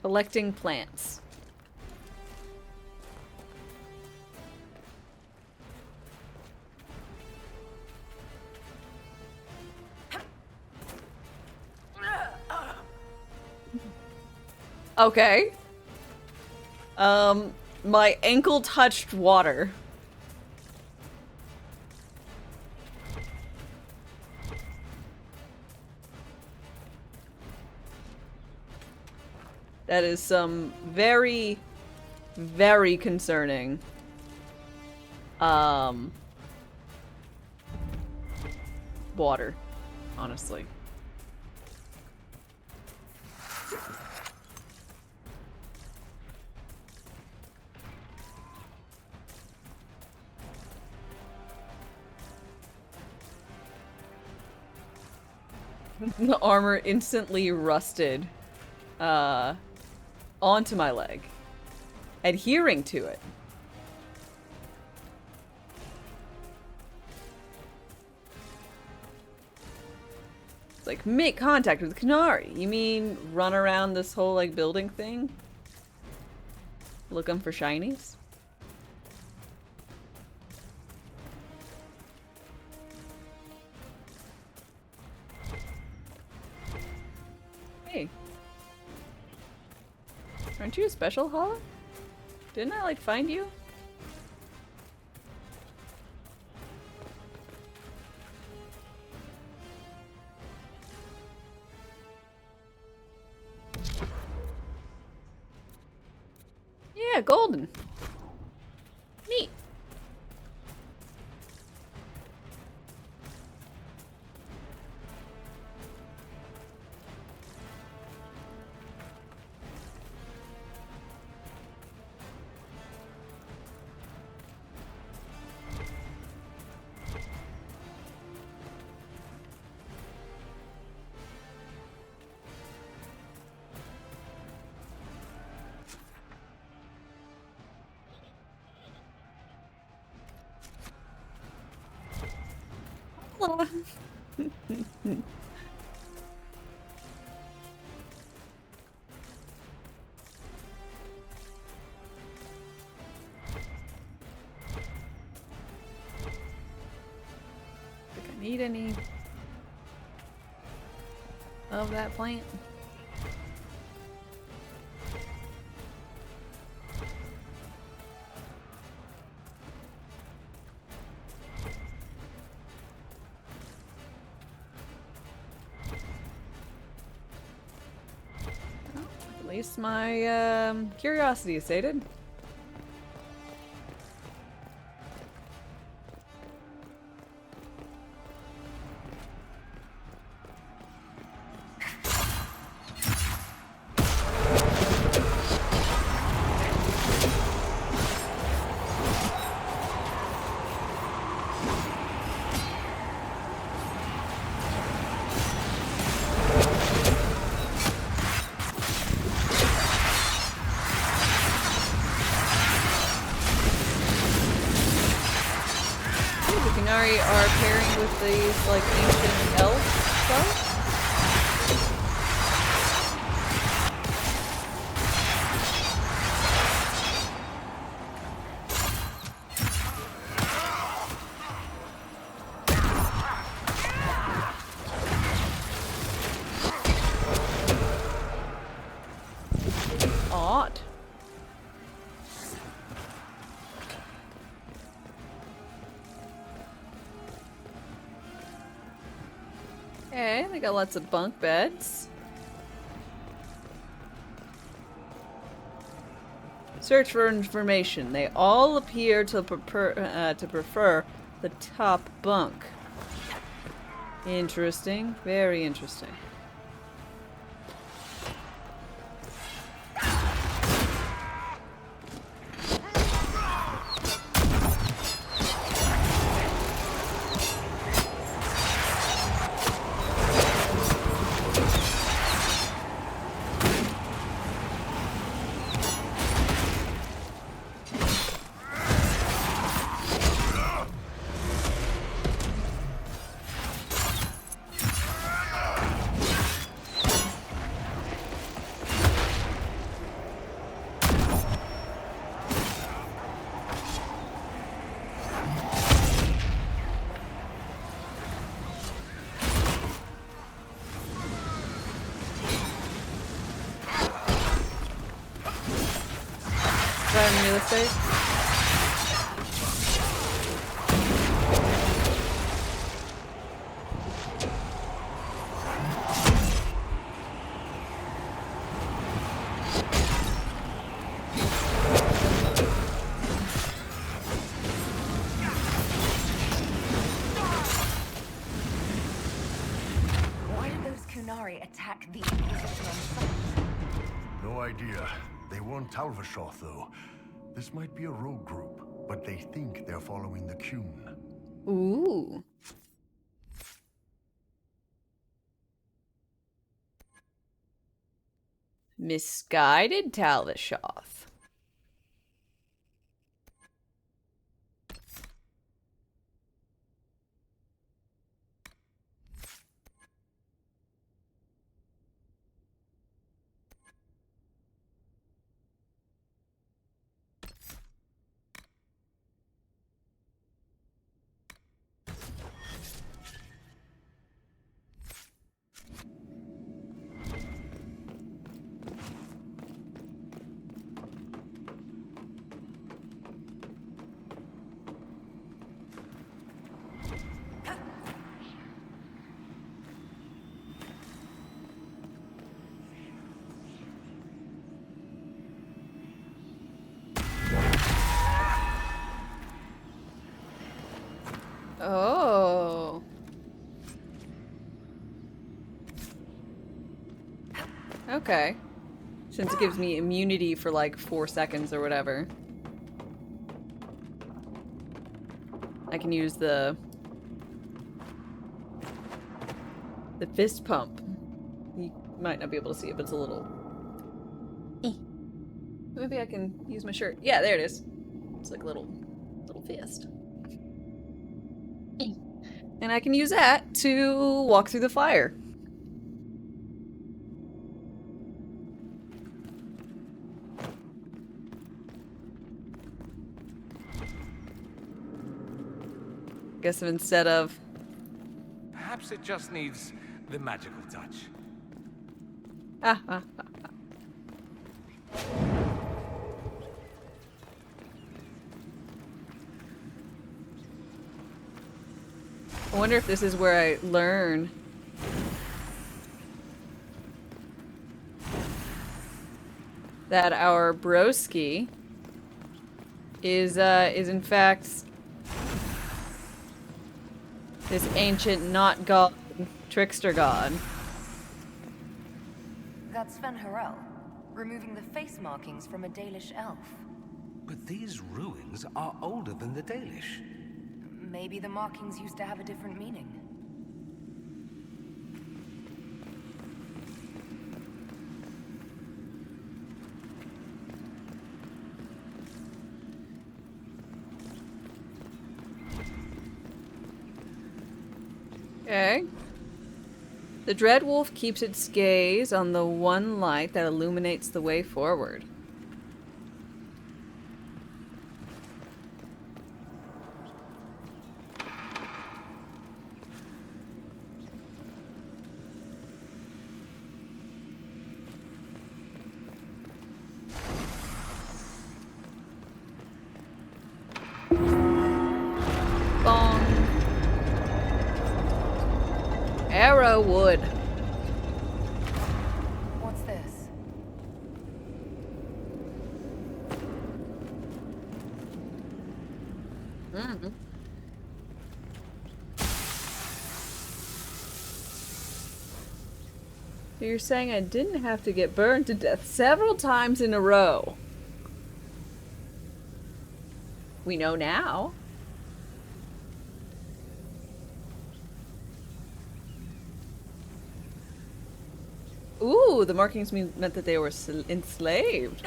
Collecting plants. Okay. My ankle touched water. That is some very, very concerning, water, honestly. The armor instantly rusted, onto my leg, adhering to it. It's like, make contact with Canary. You mean run around this whole, like, building thing? Looking for shinies? Hey. Aren't you a special, Hala? Didn't I, like, find you? Yeah, golden. Neat. Think I need any of that plant? At least my curiosity is sated. Are pairing with these, like, ancient elf stuff? they got lots of bunk beds. Search for information. They all appear to prefer the top bunk. Interesting. Very interesting. Driving real estate. Why did those Kunari attack the Inquisition on sight? No idea. They weren't Talvashoth, though. This might be a rogue group, but they think they're following the Qun. Ooh. Misguided Talvashoth. Oh. Okay. Since it gives me immunity for like 4 seconds or whatever. I can use the fist pump. You might not be able to see it, but it's a little... Maybe I can use my shirt. Yeah, there it is. It's like a little fist. And I can use that to walk through the fire. Guess instead of... Perhaps it just needs the magical touch. I wonder if this is where I learn. That our broski is in fact this ancient not god trickster god. That's Sven Harel, removing the face markings from a Dalish elf. But these ruins are older than the Dalish. Maybe the markings used to have a different meaning. Okay. The Dreadwolf keeps its gaze on the one light that illuminates the way forward. Zero wood. What's this? Mm-hmm. So you're saying I didn't have to get burned to death several times in a row. We know now. Ooh, the markings meant that they were enslaved.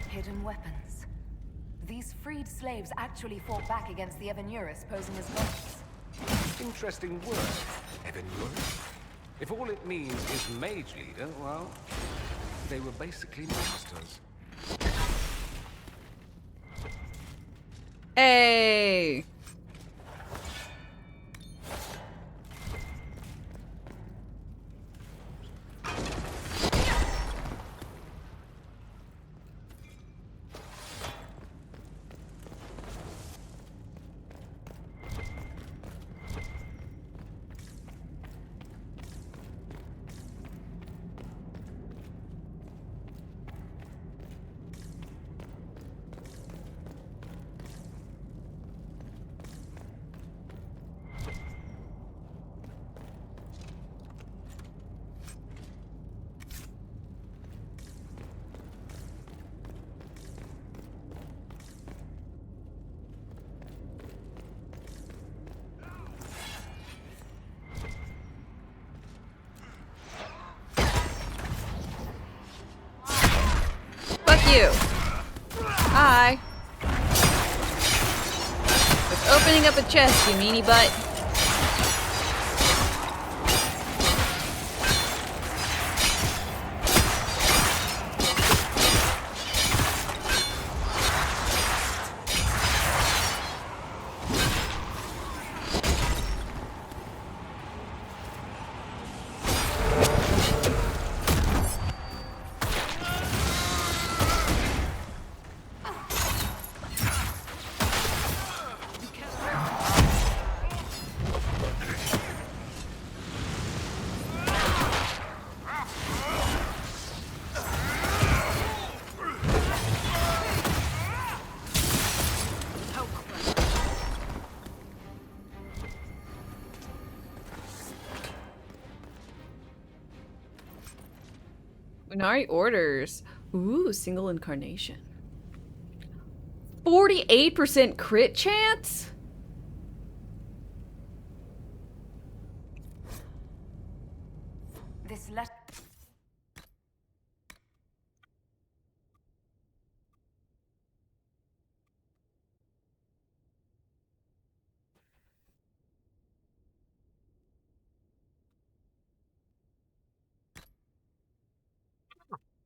Hidden weapons. These freed slaves actually fought back against the Evanurus posing as ghosts. Interesting word, Evanurus. If all it means is mage leader, well, they were basically masters. Hey! You. Hi. Just opening up a chest, you meanie butt. Unari orders. Ooh, single incarnation. 48% crit chance? This let.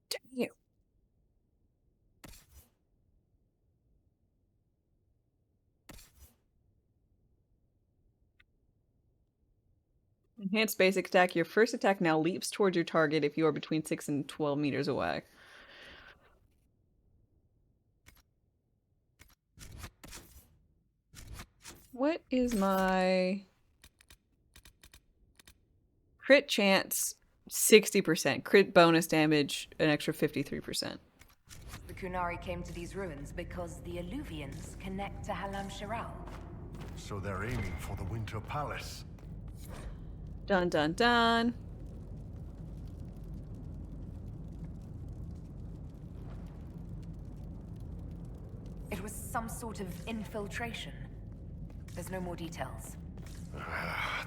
Damn. Enhanced basic attack. Your first attack now leaps towards your target if you are between 6 and 12 meters away. What is my crit chance? 60%. Crit bonus damage, an extra 53%. The Kunari came to these ruins because the Alluvians connect to Halam Shiral. So they're aiming for the Winter Palace. Dun dun dun. It was some sort of infiltration. There's no more details.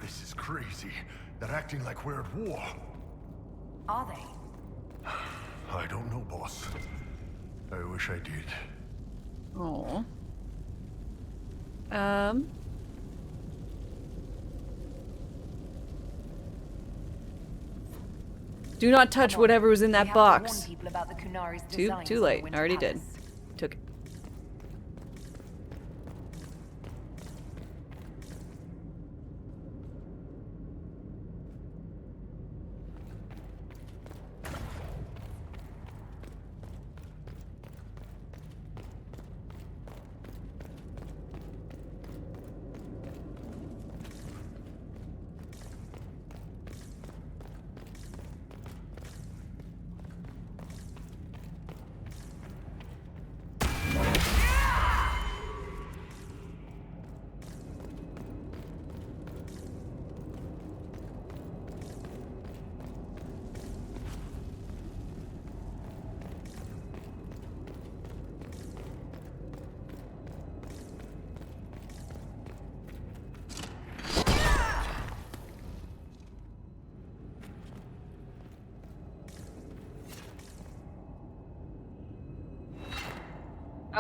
This is crazy. They're acting like we're at war. Are they? I don't know, boss. I wish I did. Oh. Do not touch whatever was in that box. Too late. I already did. Took it.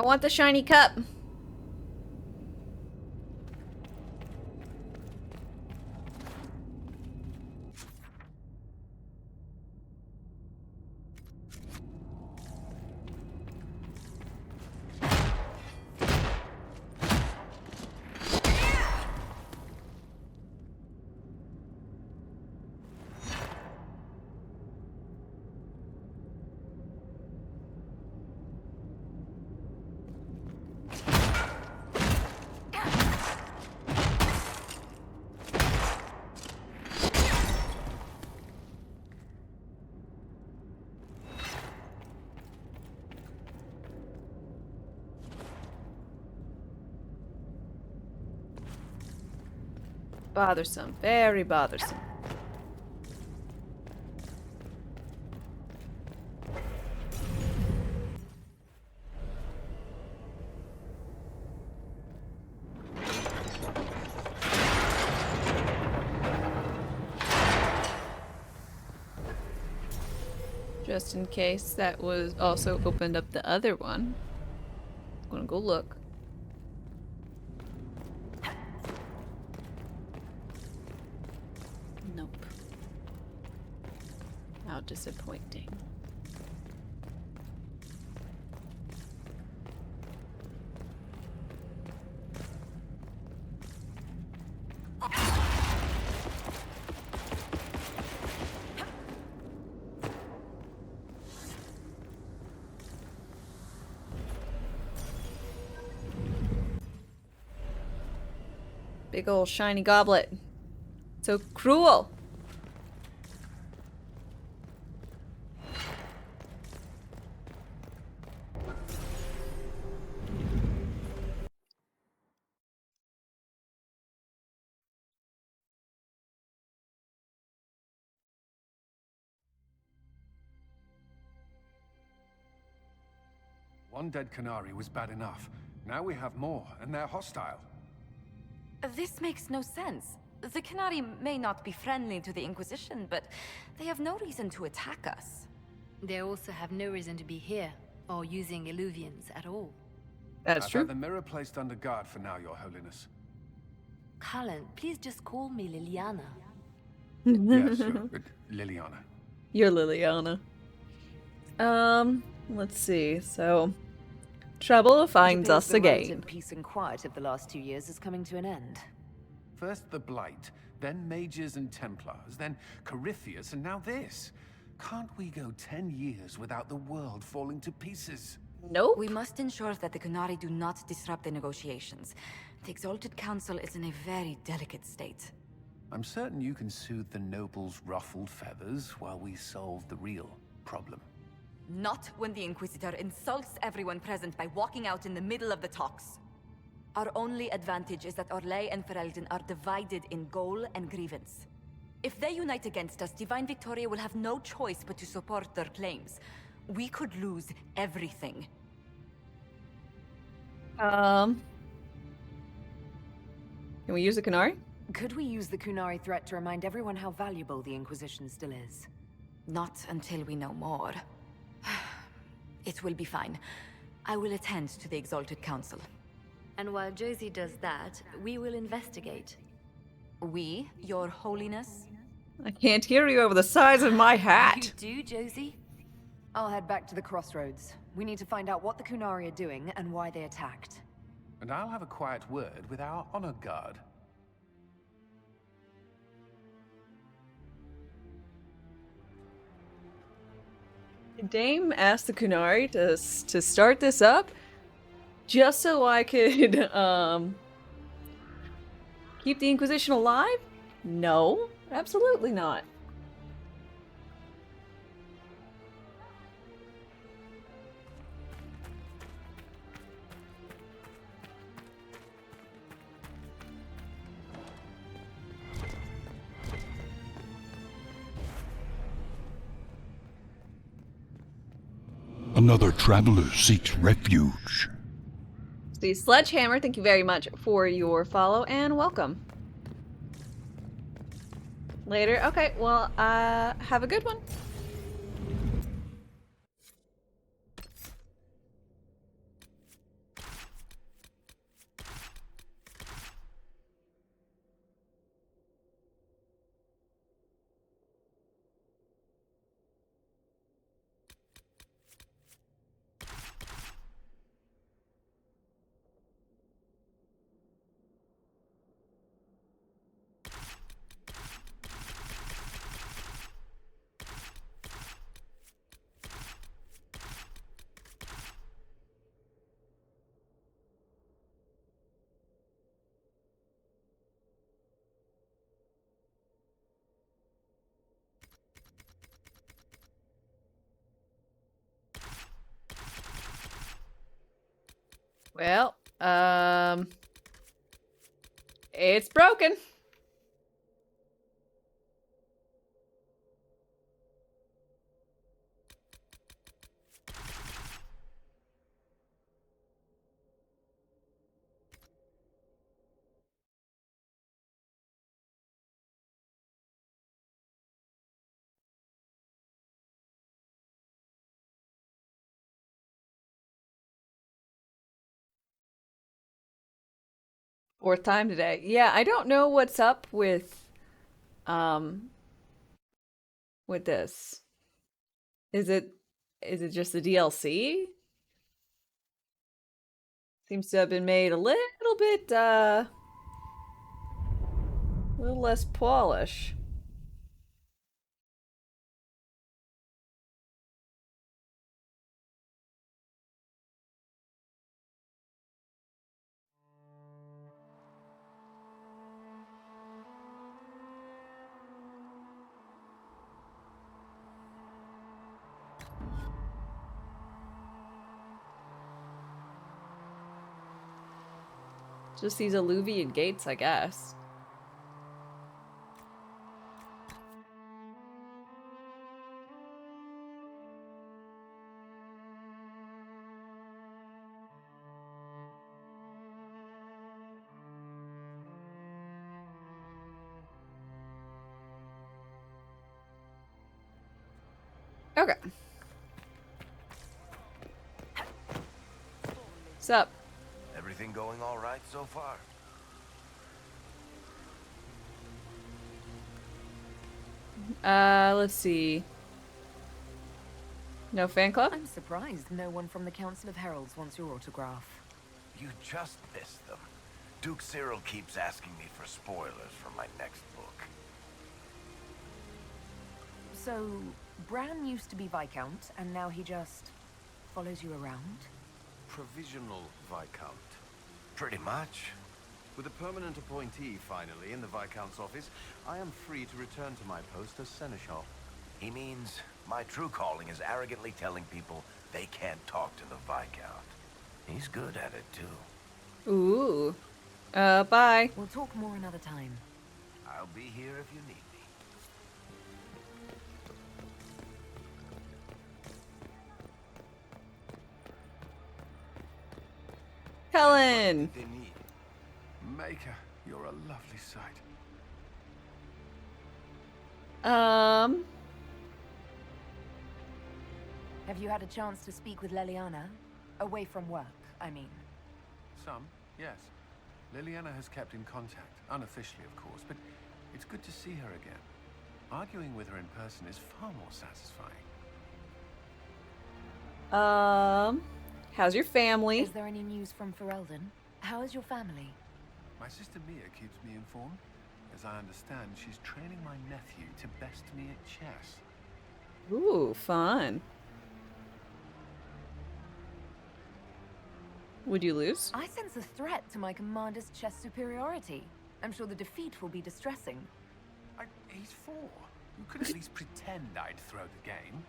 I want the shiny cup. Bothersome. Very bothersome. Just in case that was also opened up the other one. I'm gonna go look. Nope. How disappointing. Big ol' shiny goblet. So cruel. One dead Canary was bad enough. Now we have more, and they're hostile. This makes no sense. The Canary may not be friendly to the Inquisition, but they have no reason to attack us. They also have no reason to be here, or using Illuvians at all. That's I've true. had the mirror placed under guard for now, Your Holiness. Cullen, please just call me Liliana. Yes, sure. Liliana. You're Liliana. Let's see. So, trouble finds us The relative again. peace and quiet of the last 2 years is coming to an end. First the Blight, then Mages and Templars, then Corypheus, and now this. Can't we go 10 years without the world falling to pieces? Nope. We must ensure that the Canary do not disrupt the negotiations. The Exalted Council is in a very delicate state. I'm certain you can soothe the nobles' ruffled feathers while we solve the real problem. Not when the Inquisitor insults everyone present by walking out in the middle of the talks. Our only advantage is that Orlais and Ferelden are divided in goal and grievance. If they unite against us, Divine Victoria will have no choice but to support their claims. We could lose everything. Can we use the Canary? Could we use the Kunari threat to remind everyone how valuable the Inquisition still is? Not until we know more. It will be fine. I will attend to the Exalted Council. And while Josie does that, we will investigate. We, Your Holiness? I can't hear you over the size of my hat. You do, Josie? I'll head back to the crossroads. We need to find out what the Kunari are doing and why they attacked. And I'll have a quiet word with our honor guard. Dame asked the Kunari to start this up just so I could keep the Inquisition alive? No, absolutely not. Another traveler seeks refuge. The Sledgehammer, thank you very much for your follow and welcome. Later. Okay, well, have a good one. Well, it's broken. Fourth time today. Yeah, I don't know what's up with this. Is it just the DLC? Seems to have been made a little bit a little less polish. Just these alluvian gates, I guess. Okay. What's up? Everything going all right so far? Let's see. No fan club? I'm surprised no one from the Council of Heralds wants your autograph. You just missed them. Duke Cyril keeps asking me for spoilers for my next book. So, Bran used to be Viscount, and now he just follows you around? Provisional Viscount. Pretty much. With a permanent appointee, finally, in the Viscount's office, I am free to return to my post as Seneschal. He means my true calling is arrogantly telling people they can't talk to the Viscount. He's good at it, too. Ooh. Bye. We'll talk more another time. I'll be here if you need me. Helen! Maker, you're a lovely sight. Have you had a chance to speak with Leliana? Away from work, I mean. Some, yes. Liliana has kept in contact, unofficially of course, but it's good to see her again. Arguing with her in person is far more satisfying. How's your family? Is there any news from Ferelden? How is your family? My sister Mia keeps me informed. As I understand, she's training my nephew to best me at chess. Ooh, fun. Would you lose? I sense a threat to my commander's chess superiority. I'm sure the defeat will be distressing. He's 4. You could at least pretend I'd throw the game.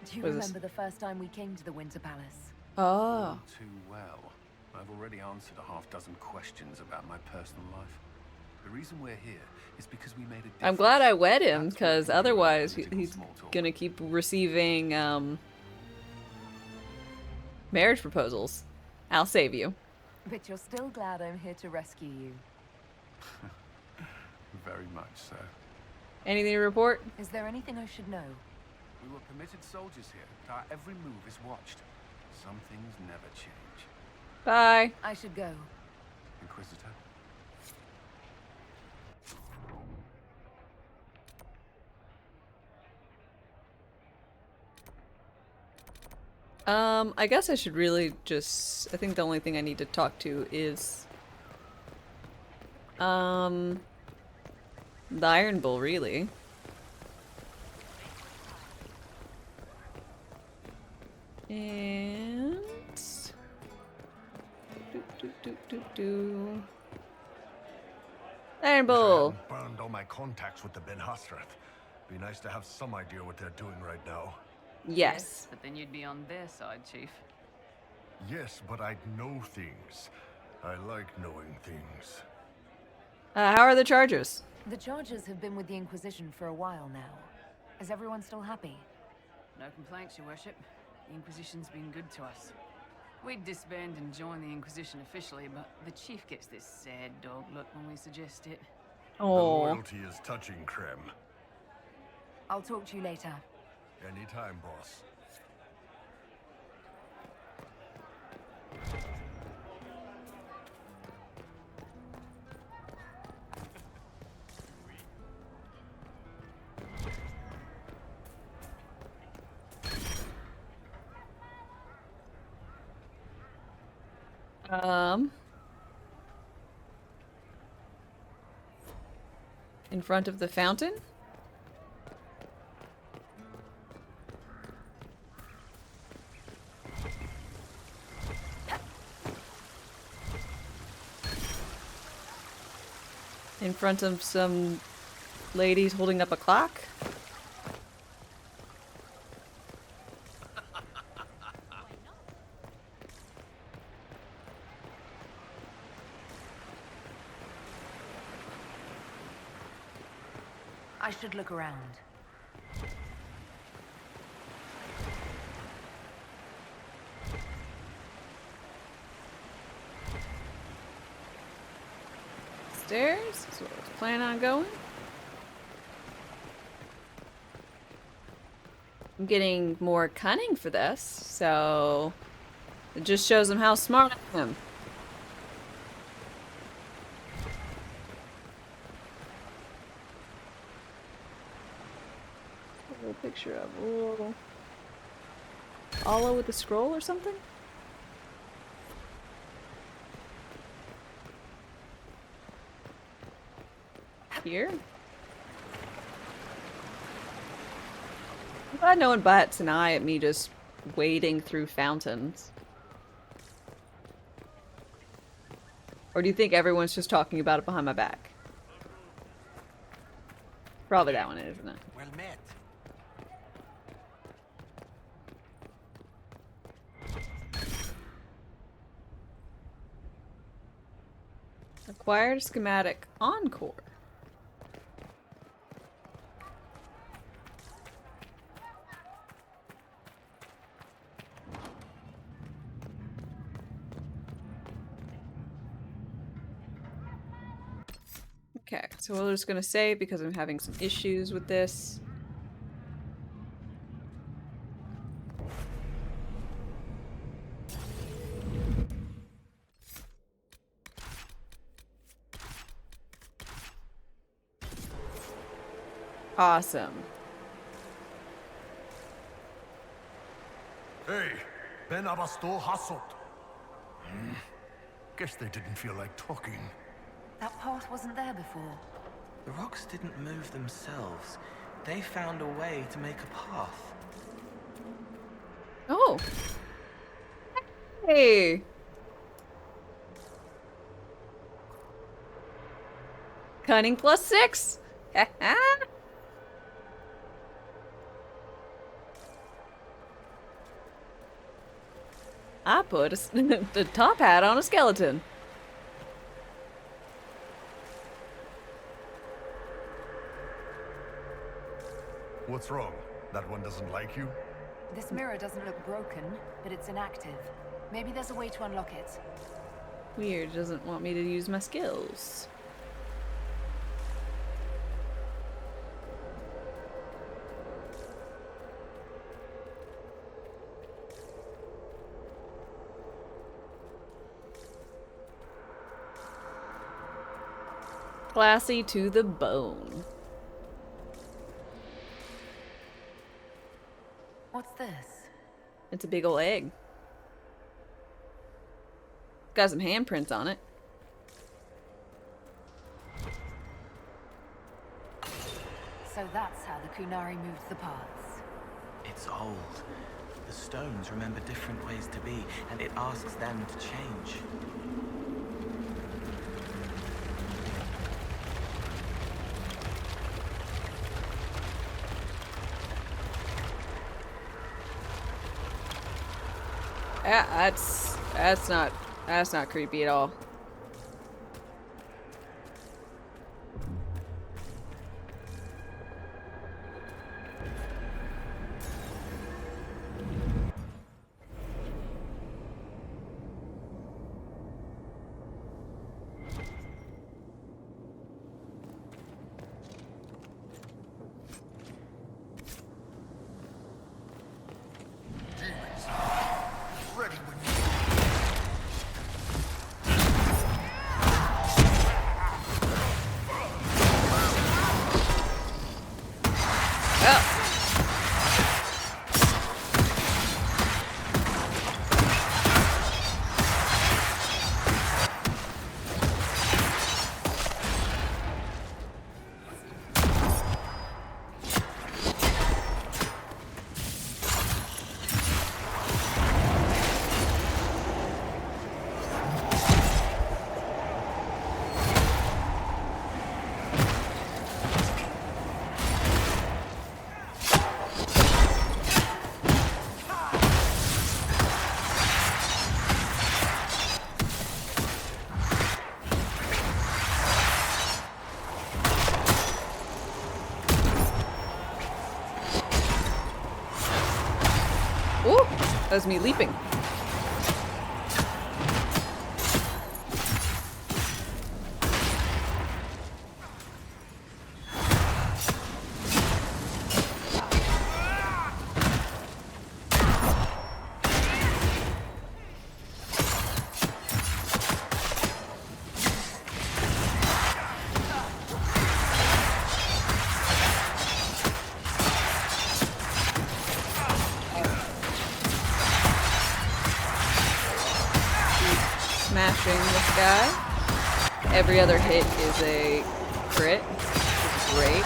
Do you remember the first time we came to the Winter Palace? Oh. Too well. I've already answered a half-dozen questions about my personal life. The reason we're here is because we made a difference. I'm glad I wed him, because otherwise he's gonna keep receiving marriage proposals. I'll save you. But you're still glad I'm here to rescue you. Very much so. Anything to report? Is there anything I should know? We were permitted soldiers here, but our every move is watched. Some things never change. Bye. I should go. Inquisitor? I guess I should really just... I think the only thing I need to talk to is... the Iron Bull, really. And... Iron Bull! Burned all my contacts with the Ben Hasrath. Be nice to have some idea what they're doing right now. Yes. But then you'd be on their side, Chief. Yes, but I'd know things. I like knowing things. How are the Chargers? The Chargers have been with the Inquisition for a while now. Is everyone still happy? No complaints, Your Worship. The Inquisition's been good to us. We'd disband and join the Inquisition officially, but the Chief gets this sad dog look when we suggest it. The loyalty is touching, Krem. I'll talk to you later. Anytime, boss. In front of the fountain? In front of some ladies holding up a clock? I should look around. Stairs? That's what I was planning on going. I'm getting more cunning for this, so it just shows them how smart I am. A little picture of a little Allah with a scroll or something? Here? I'm glad no one bats an eye at me just wading through fountains. Or do you think everyone's just talking about it behind my back? Probably that one, isn't it? Well met. Acquired schematic encore. Okay, so we're just gonna save because I'm having some issues with this. Awesome. Hey, Ben Abasto Hasot. Guess they didn't feel like talking. That path wasn't there before. The rocks didn't move themselves. They found a way to make a path. Oh. Hey. Cunning +6. I put the top hat on a skeleton. What's wrong? That one doesn't like you? This mirror doesn't look broken, but it's inactive. Maybe there's a way to unlock it. Weird, doesn't want me to use my skills. Classy to the bone. What's this? It's a big ol' egg. Got some handprints on it. So that's how the Kunari moved the paths. It's old. The stones remember different ways to be, and it asks them to change. Yeah, that's not creepy at all. Ooh, that was me leaping. Smashing this guy. Every other hit is a crit, which is great.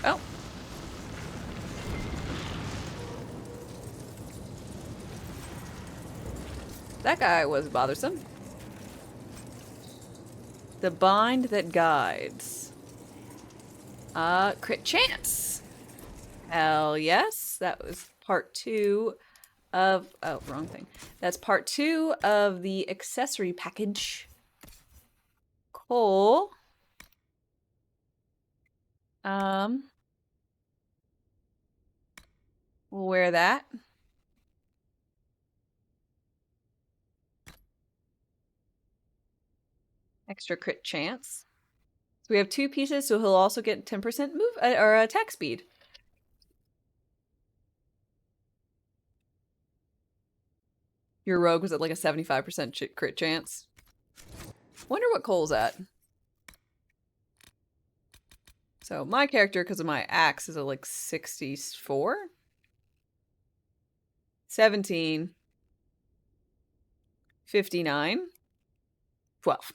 Oh. That guy was bothersome. The bind that guides. Crit chance. Hell yes. That was part 2 of... Oh, wrong thing. That's part 2 of the accessory package. Cool. We'll wear that. Extra crit chance. So we have 2 pieces, so he'll also get 10% move or attack speed. Your rogue was at like a 75% crit chance. Wonder what Cole's at. So my character, because of my axe, is at like 64? 17. 59. 12.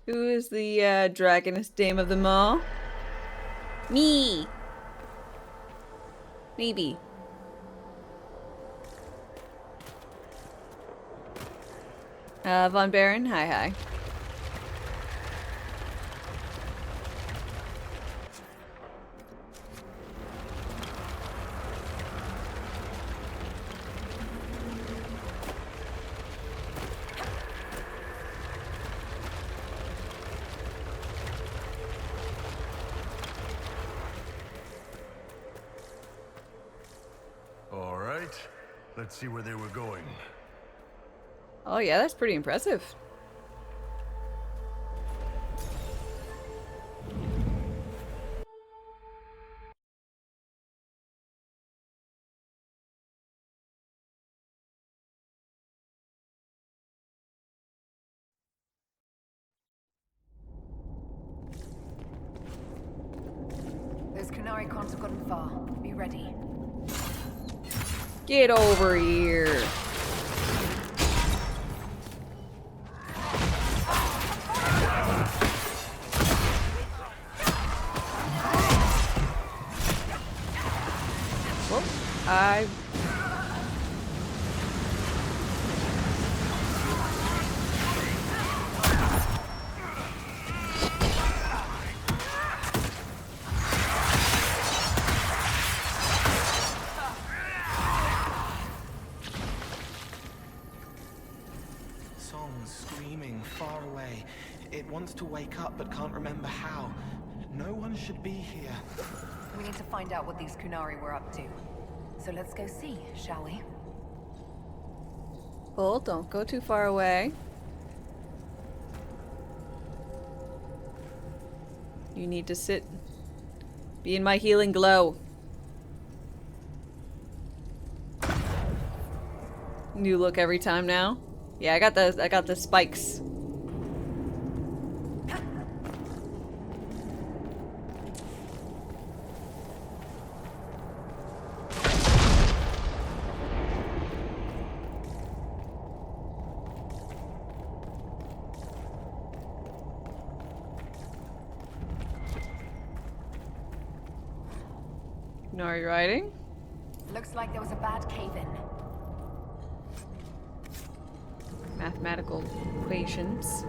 Who is the dragoness dame of them all? Me! Maybe. Von Baron, hi. All right, let's see where they were going. Oh yeah, that's pretty impressive. Kunari can't have gotten far. Be ready. Get over here. Well, Screaming far away. It wants to wake up but can't remember how. No one should be here. We need to find out what these Kunari were up to. So let's go see, shall we? Well, don't go too far away. You need to sit. Be in my healing glow. New look every time now. Yeah, I got the spikes. No, are you riding? Looks like there was a bad cave-in. Mathematical equations.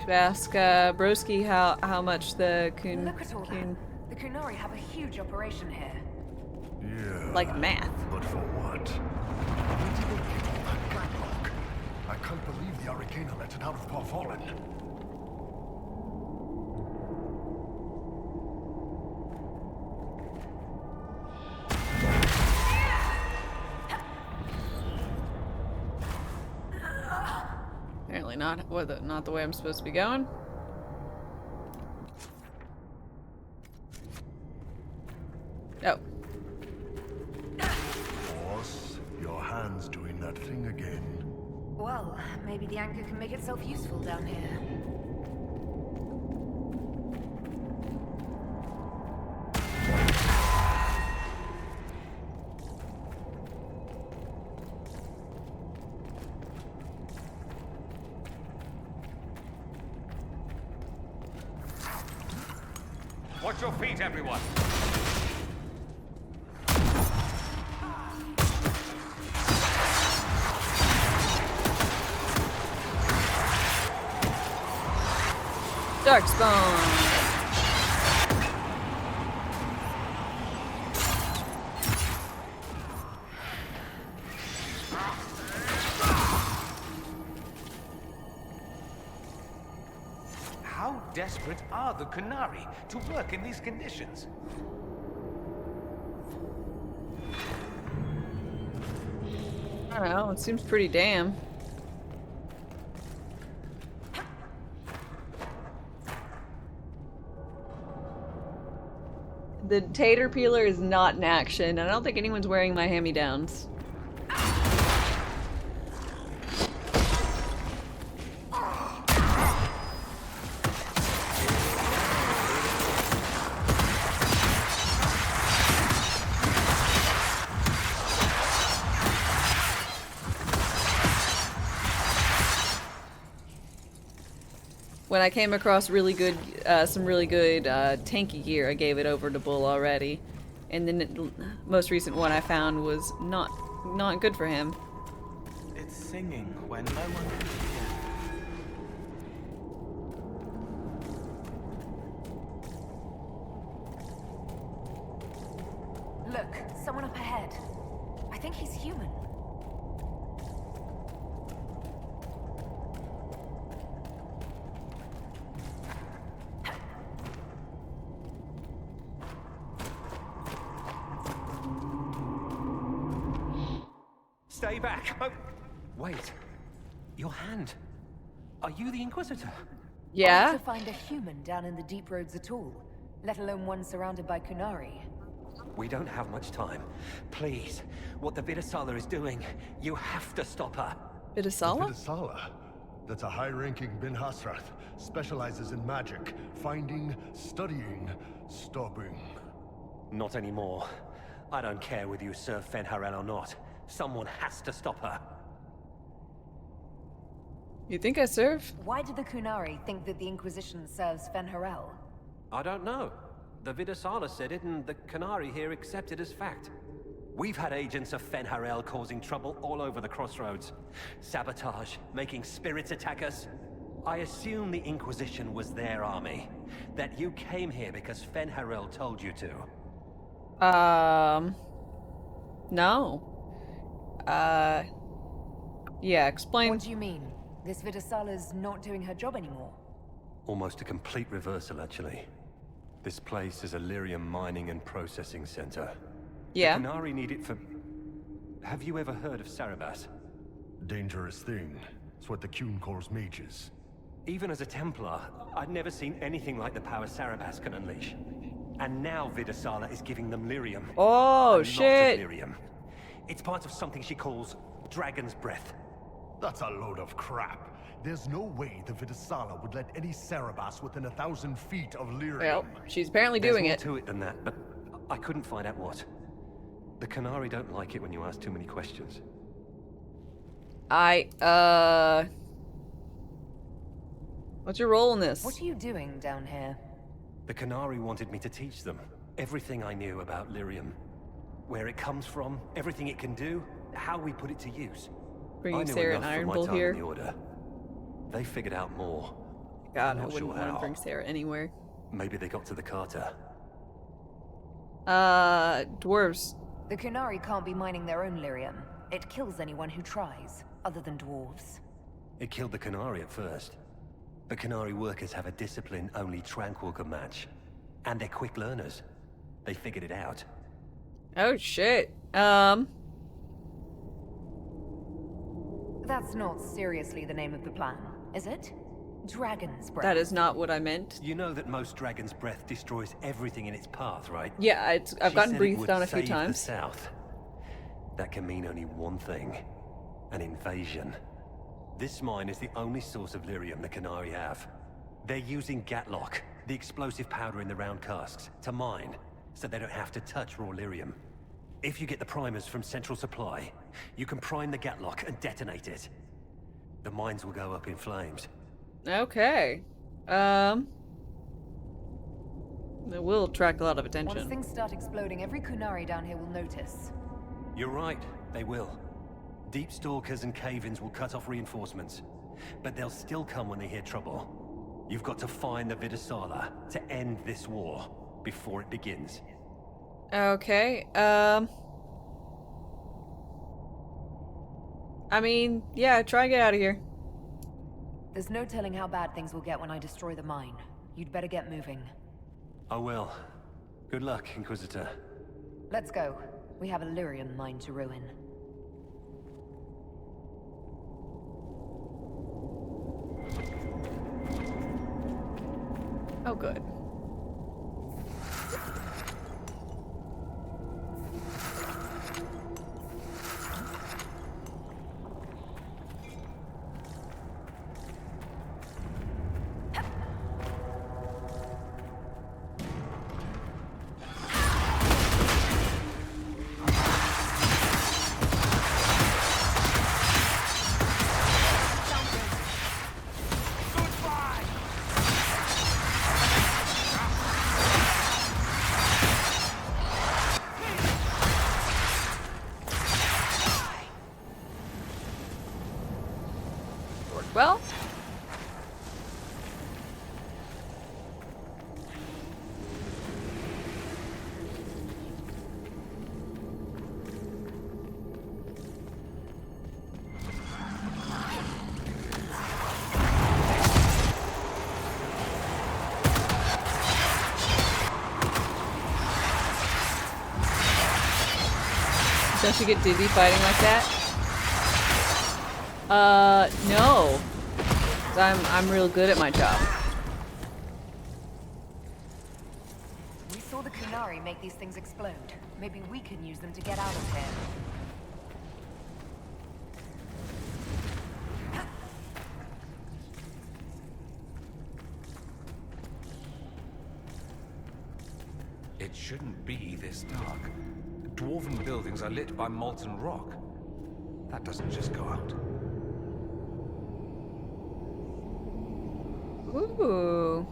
Should ask Broski how much the Kun. Look at all that. The Kunari have a huge operation here. Yeah. Like math. But for what? Where did they get all that backlog? I can't believe the Arcana let it out of Paul Fallen. Apparently not. Not the way I'm supposed to be going. Oh. Boss, your hand's doing that thing again. Well, maybe the anchor can make itself useful down here. Watch your feet, everyone! Darkspawn! How desperate are the Kunari to work in these conditions? I don't know, it seems pretty damn. The tater peeler is not in action. I don't think anyone's wearing my hand-me-downs. When I came across some really good tanky gear, I gave it over to Bull already. And then the most recent one I found was not good for him. It's singing when no one can hear. Look, someone up ahead. I think he's human. Stay back! Oh, wait. Your hand. Are you the Inquisitor? Yeah? Hard to find a human down in the deep roads at all, let alone one surrounded by Kunari. We don't have much time. Please, what the Vidasala is doing, you have to stop her. Vidasala? Vidasala? That's a high-ranking Bin Hasrath. Specializes in magic. Finding, studying, stopping. Not anymore. I don't care whether you serve Fen'Harel or not. Someone has to stop her. You think I serve? Why did the Kunari think that the Inquisition serves Fen'Harel? I don't know. The Vidasala said it, and the Kunari here accepted as fact. We've had agents of Fen'Harel causing trouble all over the crossroads. Sabotage, making spirits attack us. I assume the Inquisition was their army. That you came here because Fen'Harel told you to. No. Yeah, explain. What do you mean? This Vidasala's not doing her job anymore? Almost a complete reversal, actually. This place is a lyrium mining and processing center. Yeah. The Kunari need it for... Have you ever heard of Sarabas? Dangerous thing. It's what the Qun calls mages. Even as a Templar, I'd never seen anything like the power Sarabas can unleash. And now Vidasala is giving them lyrium. Oh, shit. Lot of lyrium. It's part of something she calls Dragon's Breath. That's a load of crap. There's no way the Vidasala would let any Sarabas within 1,000 feet of lyrium. Well, she's apparently doing it. There's more to it than that, but I couldn't find out what. The Kunari don't like it when you ask too many questions. What's your role in this? What are you doing down here? The Kunari wanted me to teach them everything I knew about lyrium. Where it comes from, everything it can do, how we put it to use. Bringing Sarah and Iron Bull here. In the Order. They figured out more. God, I wouldn't want to bring Sarah anywhere. Maybe they got to the Carter. Dwarves. The Kunari can't be mining their own lyrium. It kills anyone who tries, other than dwarves. It killed the Kunari at first. But Kunari workers have a discipline only Tranquil can match. And they're quick learners. They figured it out. Oh, shit. That's not seriously the name of the plan, is it? Dragon's Breath. That is not what I meant. You know that most Dragon's Breath destroys everything in its path, right? Yeah, I've gotten breathed on a few The times. South. That can mean only one thing. An invasion. This mine is the only source of lyrium the Kunari have. They're using Gatlock, the explosive powder in the round casks, to mine, so they don't have to touch raw lyrium. If you get the primers from Central Supply, you can prime the Gatlock and detonate it. The mines will go up in flames. Okay. It will attract a lot of attention. Once things start exploding, every Kunari down here will notice. You're right, they will. Deep Stalkers and Cave-ins will cut off reinforcements. But they'll still come when they hear trouble. You've got to find the Vidasala to end this war before it begins. Okay, I mean, yeah, try and get out of here. There's no telling how bad things will get when I destroy the mine. You'd better get moving. I will. Good luck, Inquisitor. Let's go. We have a lyrium mine to ruin. Oh, good. Well, don't you get dizzy fighting like that? No. I'm real good at my job. We saw the Kunari make these things explode. Maybe we can use them to get out of here. It shouldn't be this dark. Dwarven buildings are lit by molten rock. That doesn't just go out. Ooh.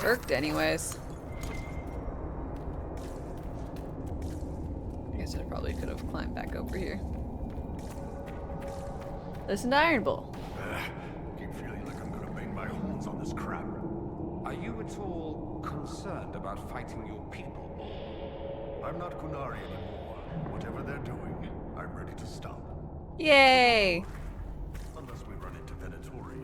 Worked anyways. I guess I probably could have climbed back over here. Listen to Iron Bull. Keep feeling like I'm gonna bang my horns on this crap. Are you at all concerned about fighting your people? I'm not Kunari anymore. Whatever they're doing, I'm ready to stop. Yay! Unless we run into Venatori.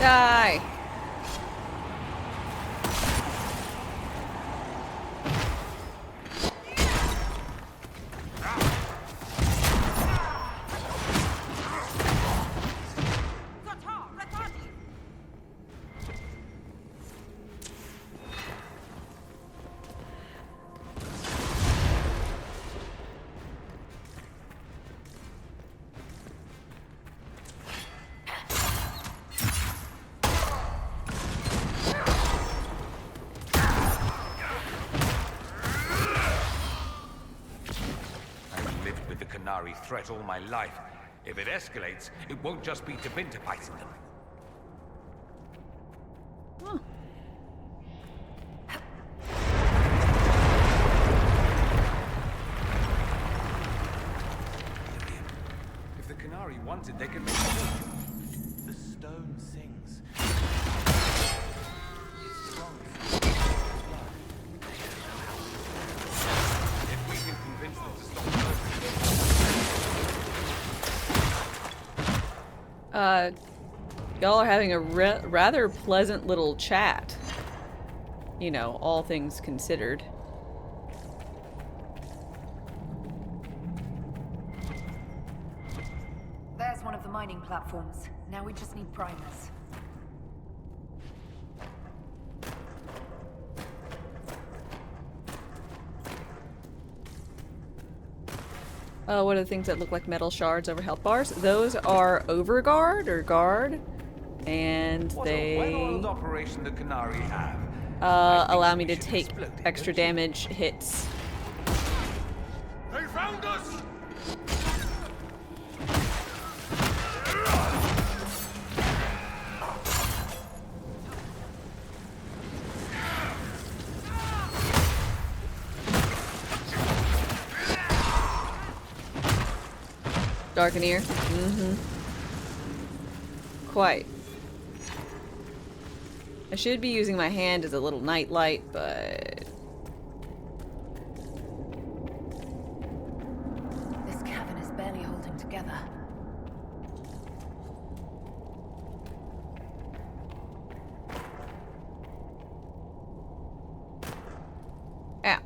Die! Threat all my life. If it escalates, it won't just be Tevinter fighting them. Huh. If the Qunari wanted, they could make it. The stone sings. It's strong. If we can convince them to stop. Y'all are having a rather pleasant little chat. You know, all things considered. There's one of the mining platforms. Now we just need primers. What are the things that look like metal shards over health bars? Those are overguard or guard, and What they a well-oiled operation the Qunari have. allow me to take extra damage hits. They found us! Darkeneer. Mm-hmm. Quite. I should be using my hand as a little night light, but... This cavern is barely holding together. Ow.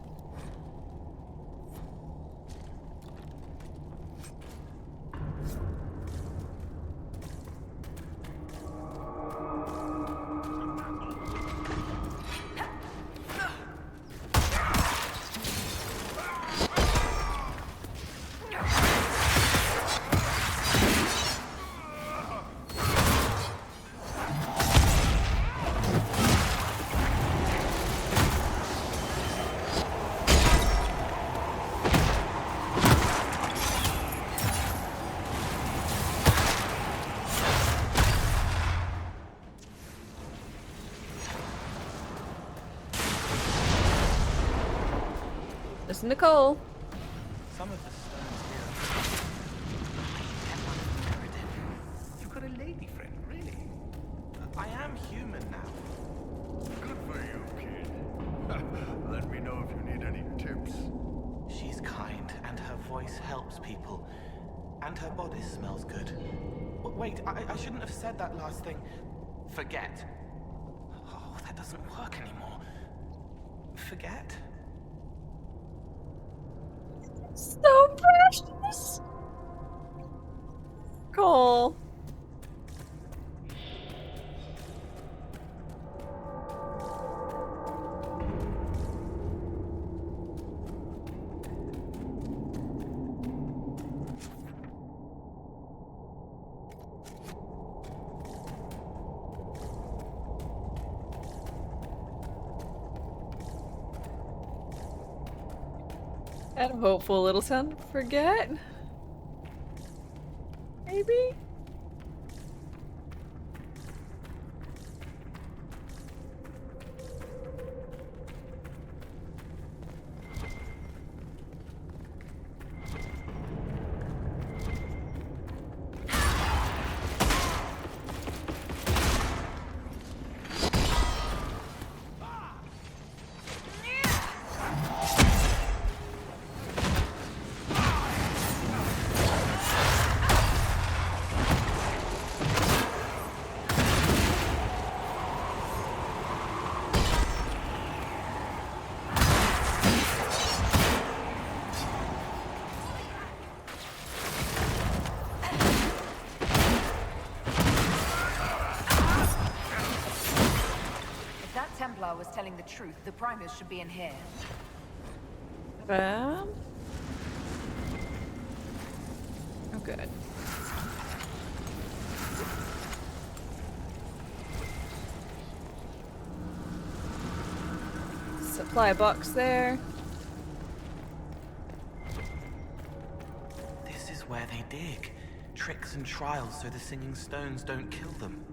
Listen to Cole. Some of the stones here. You've got a lady friend, really? I am human now. Good for you, kid. Let me know if you need any tips. She's kind, and her voice helps people. And her bodice smells good. Wait, I shouldn't have said that last thing. Forget. Oh, that doesn't work anymore. Forget? So precious. Cole. That hopeful little sound. Forget? Maybe? Templar was telling the truth. The primers should be in here. Oh, good. Supply box there. This is where they dig. Tricks and trials so the singing stones don't kill them.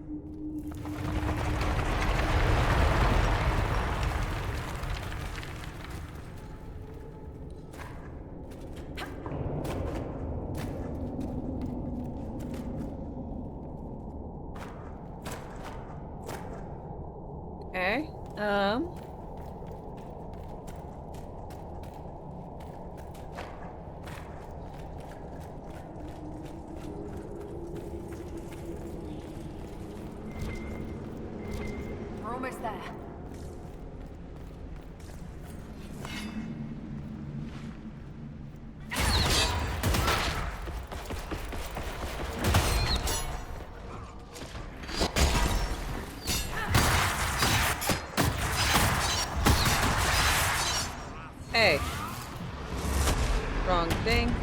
Okay. We're almost there. Hey. Wrong thing.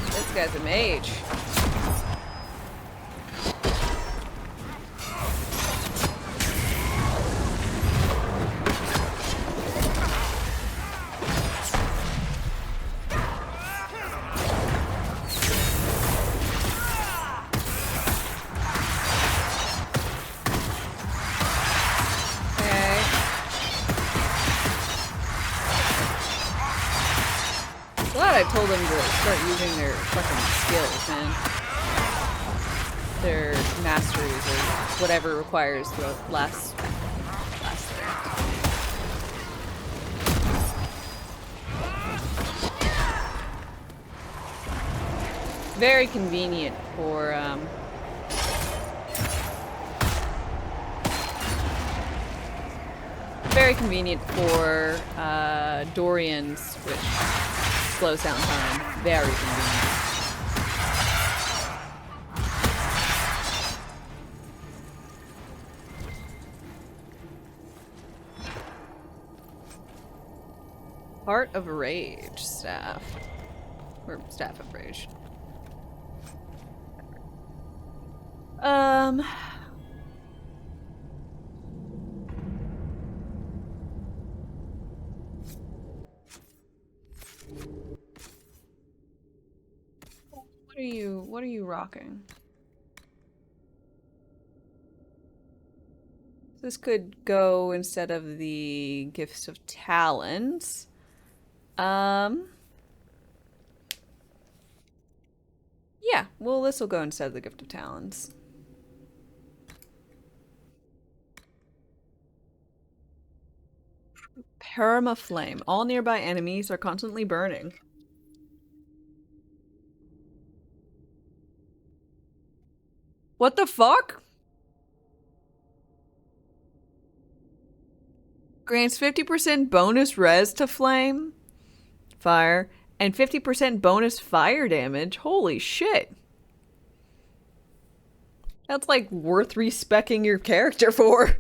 This guy's a mage. I told them to start using their fucking skills, man. Their masteries or whatever requires the last thing. Very convenient for Dorians, which slows down time. Very convenient. Heart of Rage staff. Or Staff of Rage. What are you rocking? This could go instead of the Gifts of Talents. Yeah, well, this will go instead of the Gift of Talents. Permaflame. All nearby enemies are constantly burning. What the fuck? Grants 50% bonus res to flame, fire, and 50% bonus fire damage. Holy shit. That's like worth respecing your character for.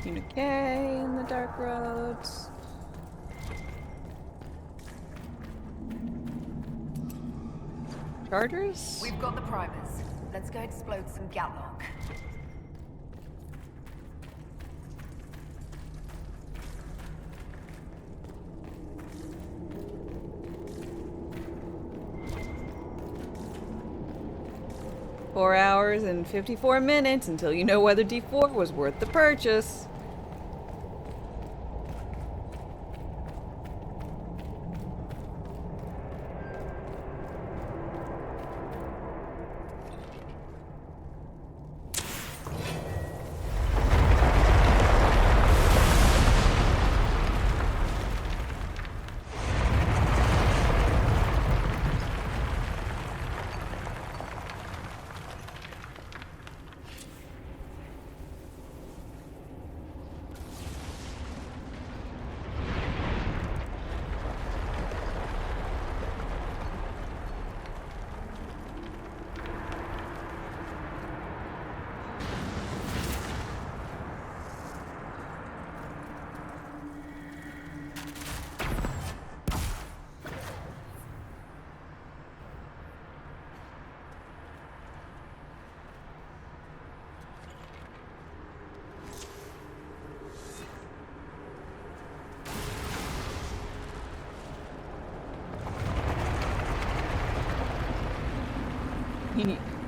Communique in the dark roads. Chargers? We've got the primers. Let's go explode some Gatlock. Four hours and 54 minutes until you know whether D4 was worth the purchase.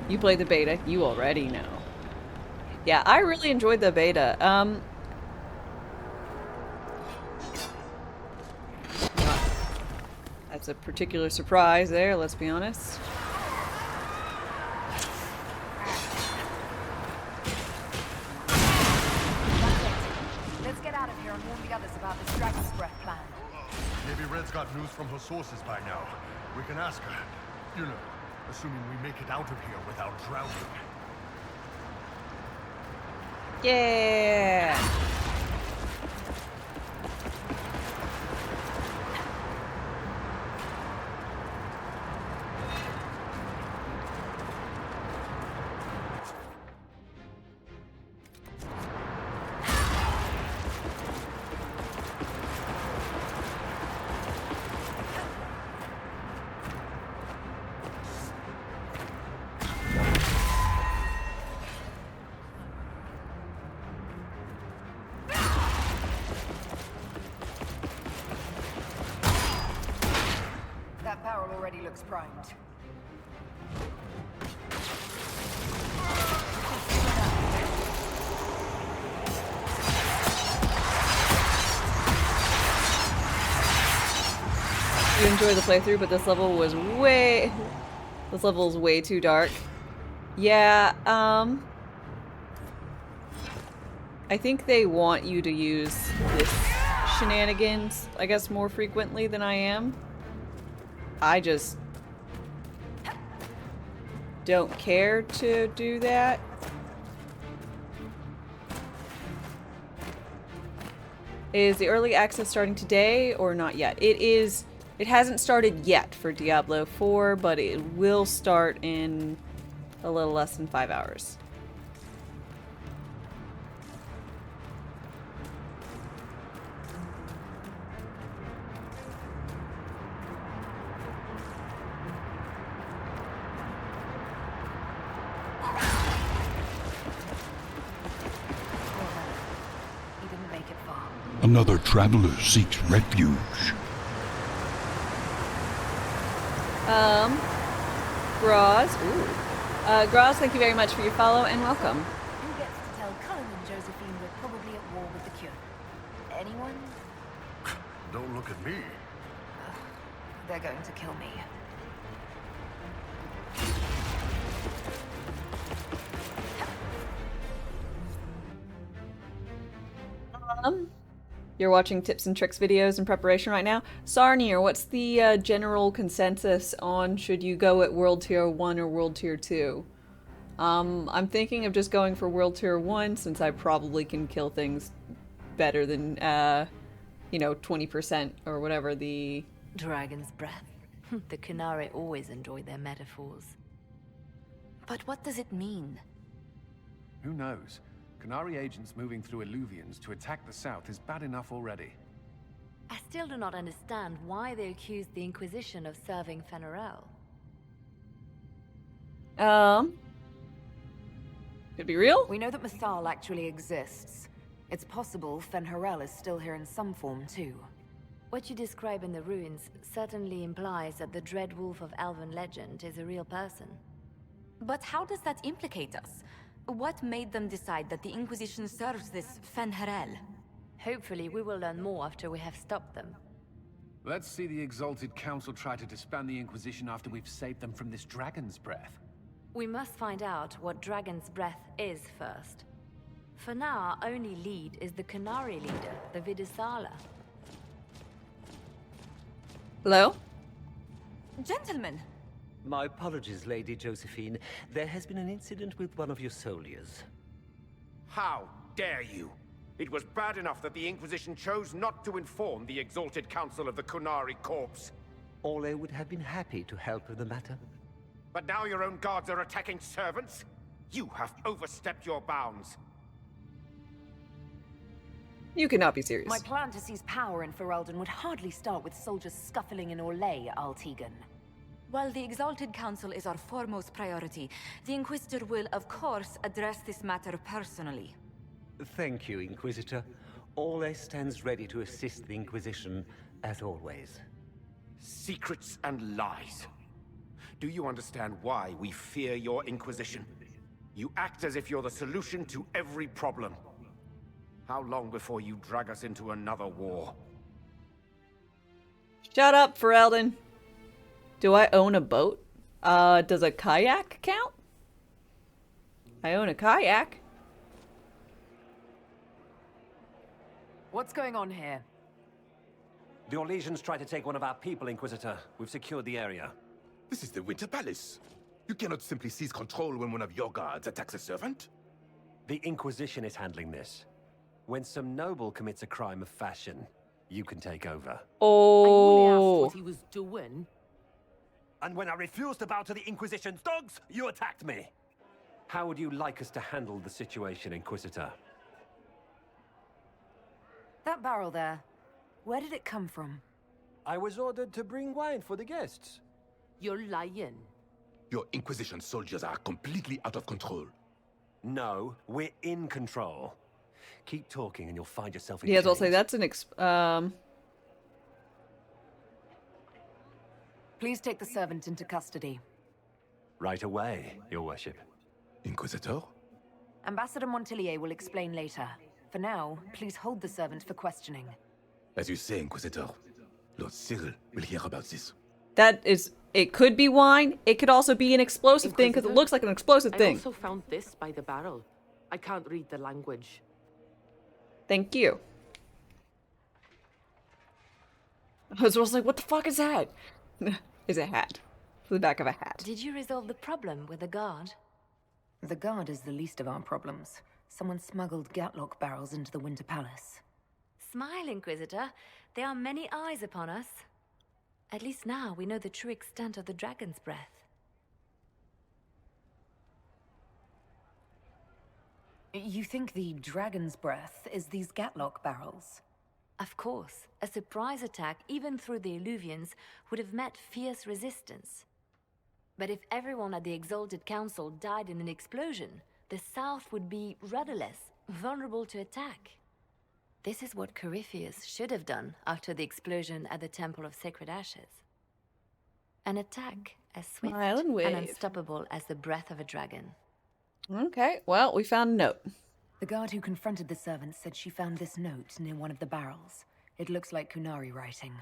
You played the beta, you already know. Yeah, I really enjoyed the beta. That's a particular surprise there, let's be honest. Let's get out of here and warn the others about this Dragon's Breath plan. Maybe Red's got news from her sources by now. We can ask her. You know, assuming we make it out of here without drowning. Yeah! That barrel already looks primed. You enjoy the playthrough, but this level was way... This level is way too dark. Yeah, I think they want you to use this shenanigans, I guess, more frequently than I am. I just don't care to do that. Is the early access starting today or not yet? It hasn't started yet for Diablo 4, but it will start in a little less than 5 hours. Another traveler seeks refuge. Graz. Ooh. Graz, thank you very much for your follow and welcome. Who gets to tell Cullen and Josephine we're probably at war with the Cure? Anyone? Don't look at me. They're going to kill me. You're watching tips and tricks videos in preparation right now. Sarnier, what's the general consensus on should you go at World Tier 1 or World Tier 2? I'm thinking of just going for World Tier 1 since I probably can kill things better than, 20% or whatever the... Dragon's breath. The Kunari always enjoy their metaphors. But what does it mean? Who knows? Kunari agents moving through Illuvians to attack the south is bad enough already. I still do not understand why they accused the Inquisition of serving Fenarel. Could be real? We know that Mythal actually exists. It's possible Fenharel is still here in some form, too. What you describe in the ruins certainly implies that the Dread Wolf of Elven legend is a real person. But how does that implicate us? What made them decide that the Inquisition serves this Fenharel? Hopefully we will learn more after we have stopped them. Let's see the Exalted Council try to disband the Inquisition after we've saved them from this dragon's breath. We must find out what Dragon's Breath is first. For now, our only lead is the Kunari leader, the Vidisala. Hello? Gentlemen! My apologies, Lady Josephine. There has been an incident with one of your soldiers. How dare you? It was bad enough that the Inquisition chose not to inform the Exalted Council of the Kunari corpse. Ole would have been happy to help with the matter. But now your own guards are attacking servants? You have overstepped your bounds. You cannot be serious. My plan to seize power in Ferelden would hardly start with soldiers scuffling in Orlais, Altegan. While the Exalted Council is our foremost priority, the Inquisitor will, of course, address this matter personally. Thank you, Inquisitor. Ole stands ready to assist the Inquisition, as always. Secrets and lies. Do you understand why we fear your Inquisition? You act as if you're the solution to every problem. How long before you drag us into another war? Shut up, Ferelden. Do I own a boat? Does a kayak count? I own a kayak. What's going on here? The Orlesians tried to take one of our people, Inquisitor. We've secured the area. This is the Winter Palace. You cannot simply seize control when one of your guards attacks a servant. The Inquisition is handling this. When some noble commits a crime of fashion, you can take over. Oh. I only asked what he was doing. And when I refused to bow to the Inquisition's dogs, you attacked me. How would you like us to handle the situation, Inquisitor? That barrel there, where did it come from? I was ordered to bring wine for the guests. You're lying. Your Inquisition soldiers are completely out of control. No, we're in control. Keep talking and you'll find yourself in Yes, I'll chains. say that's an Please take the servant into custody. Right away, Your Worship. Inquisitor? Ambassador Montillier will explain later. For now, please hold the servant for questioning. As you say, Inquisitor. Lord Cyril will hear about this. That is... It could be wine. It could also be an explosive thing because it looks like an explosive thing. I also found this by the barrel. I can't read the language. Thank you. I was like, what the fuck is that? Is a hat. The back of a hat. Did you resolve the problem with the guard? The guard is the least of our problems. Someone smuggled Gatlock barrels into the Winter Palace. Smile, Inquisitor. There are many eyes upon us. At least now we know the true extent of the Dragon's Breath. You think the dragon's breath is these Gatlock barrels? Of course, a surprise attack, even through the Illuvians, would have met fierce resistance. But if everyone at the Exalted Council died in an explosion, the South would be rudderless, vulnerable to attack. This is what Corypheus should have done after the explosion at the Temple of Sacred Ashes. An attack as swift Island wave. and unstoppable as the breath of a dragon. Okay, well, we found a note. The guard who confronted the servants said she found this note near one of the barrels. It looks like Kunari writing.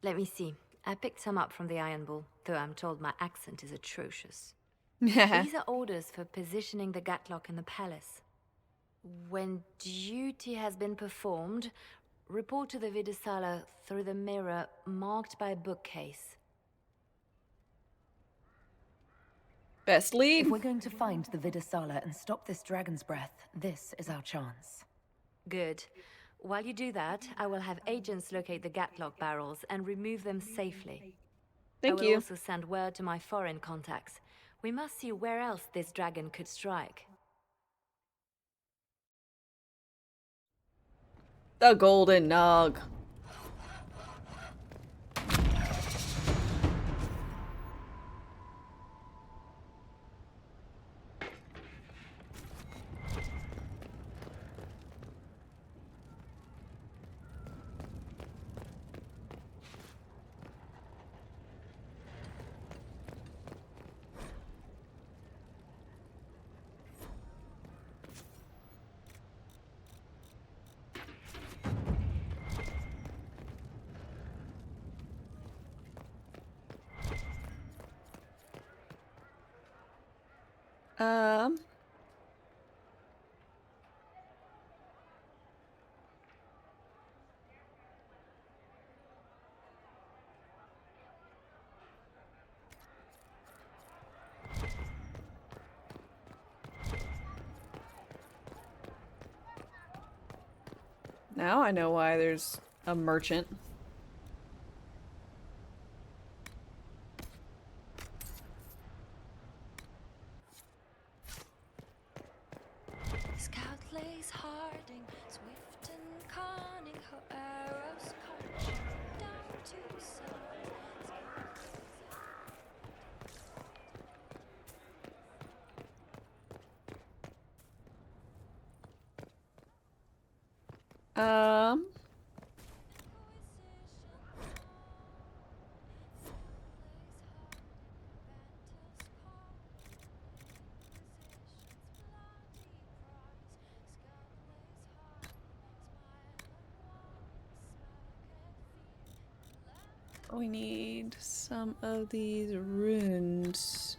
Let me see. I picked some up from the Iron Bull, though I'm told my accent is atrocious. Yeah. These are orders for positioning the Gatlock in the palace. When duty has been performed, report to the Vidasala through the mirror marked by a bookcase. Best lead. If we're going to find the Vidasala and stop this dragon's breath, this is our chance. Good. While you do that, I will have agents locate the Gatlock barrels and remove them safely. Thank I will you. also send word to my foreign contacts. We must see where else this dragon could strike. The golden nog. Um. Now I know why there's a merchant. Scout lays harding, swift and cunning, her arrows cut down to the sun. Um. We need some of these runes.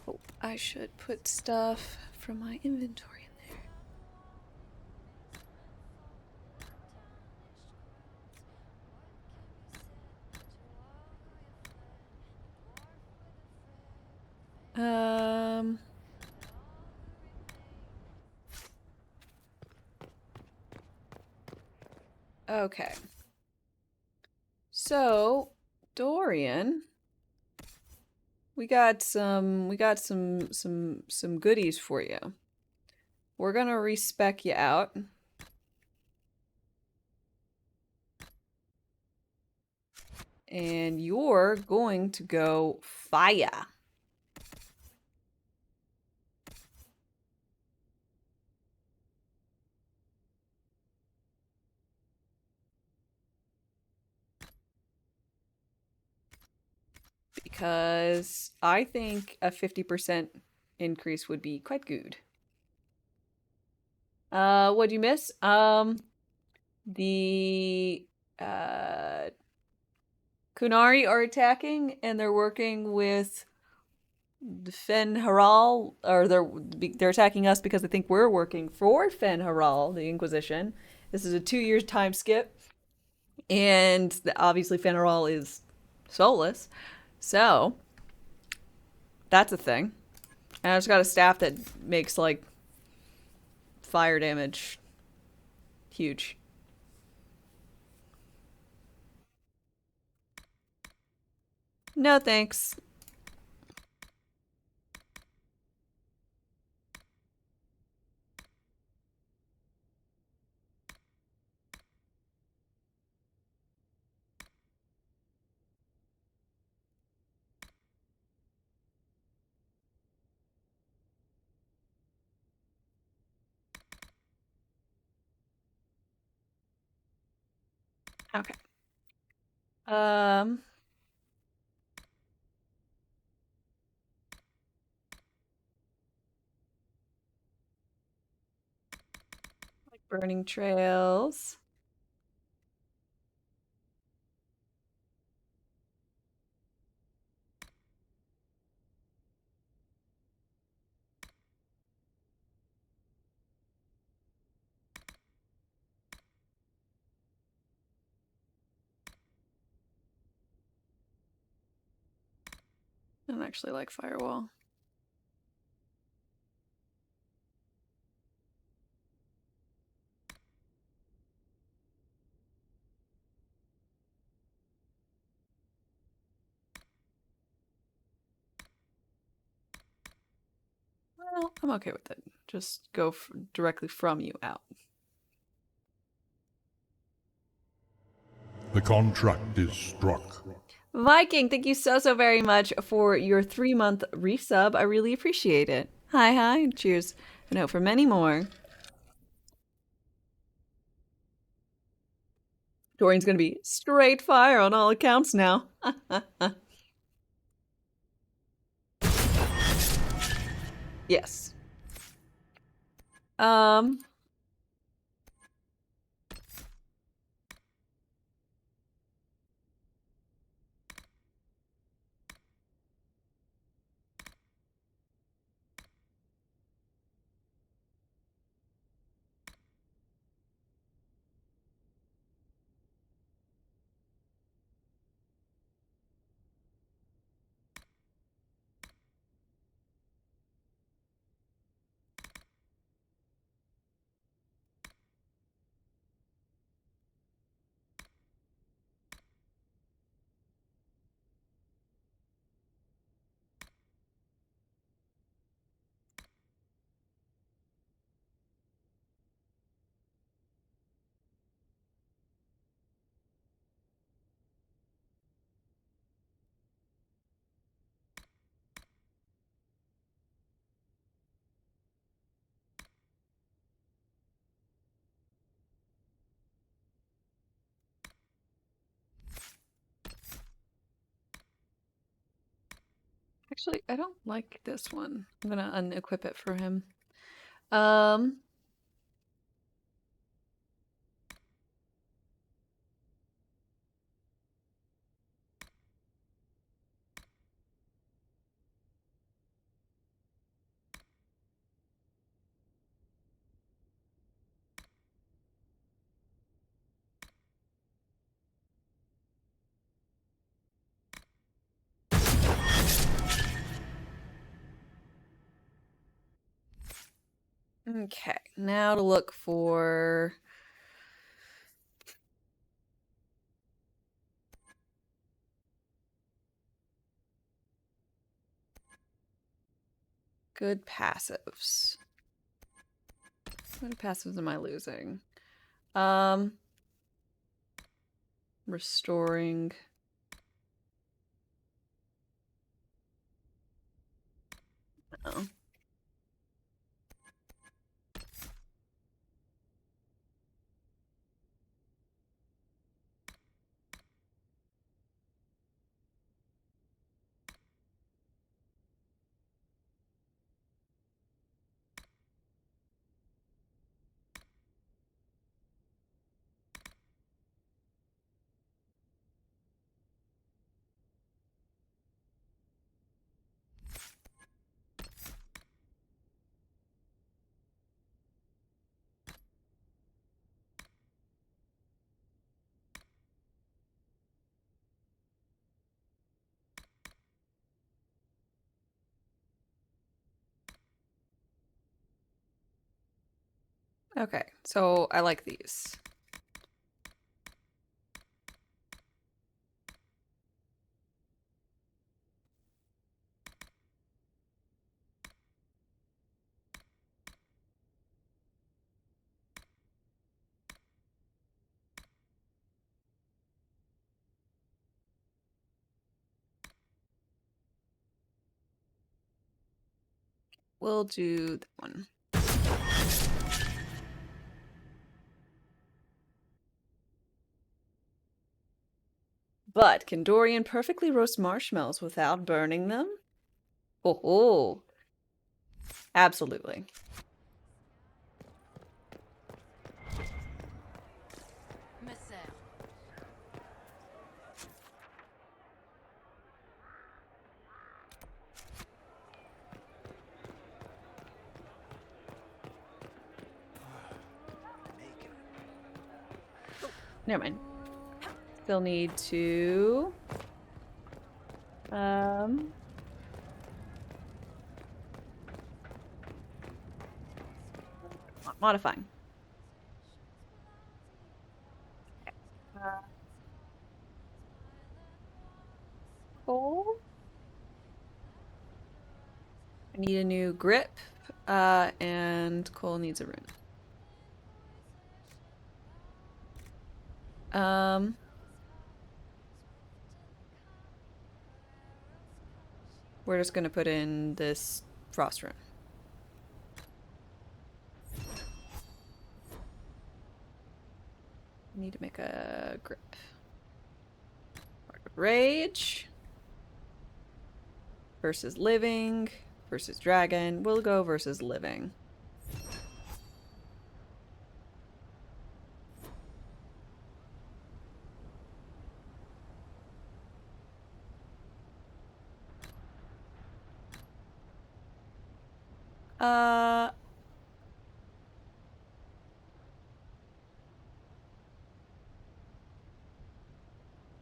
Oh, I should put stuff from my inventory in there. Okay. So, Dorian, we got some goodies for you. We're gonna respec you out. And you're going to go fire. Because I think a 50% increase would be quite good. What'd you miss? The Kunari are attacking, and they're working with Fen Haral, or they're attacking us because they think we're working for Fen Haral, the Inquisition. This is a 2-year time skip, and obviously Fen Haral is soulless, so that's a thing. And I just got a staff that makes like fire damage huge. No thanks. Okay. Um. Like burning trails. I don't actually like firewall. Well, I'm okay with it. Just go directly from you out. The contract is struck. Viking, thank you so very much for your 3-month resub. I really appreciate it. Hi, cheers. I know for many more. Dorian's gonna be straight fire on all accounts now. Yes. Actually, I don't like this one. I'm gonna unequip it for him. Okay, now to look for good passives. What passives am I losing? Restoring. No. Okay, so I like these. We'll do that one. But can Dorian perfectly roast marshmallows without burning them? Oh, absolutely. Never mind. Still need to modifying. Coal. I need a new grip, and Cole needs a rune. We're just gonna put in this frost rune. Need to make a grip. Rage versus living versus dragon. We'll go versus living.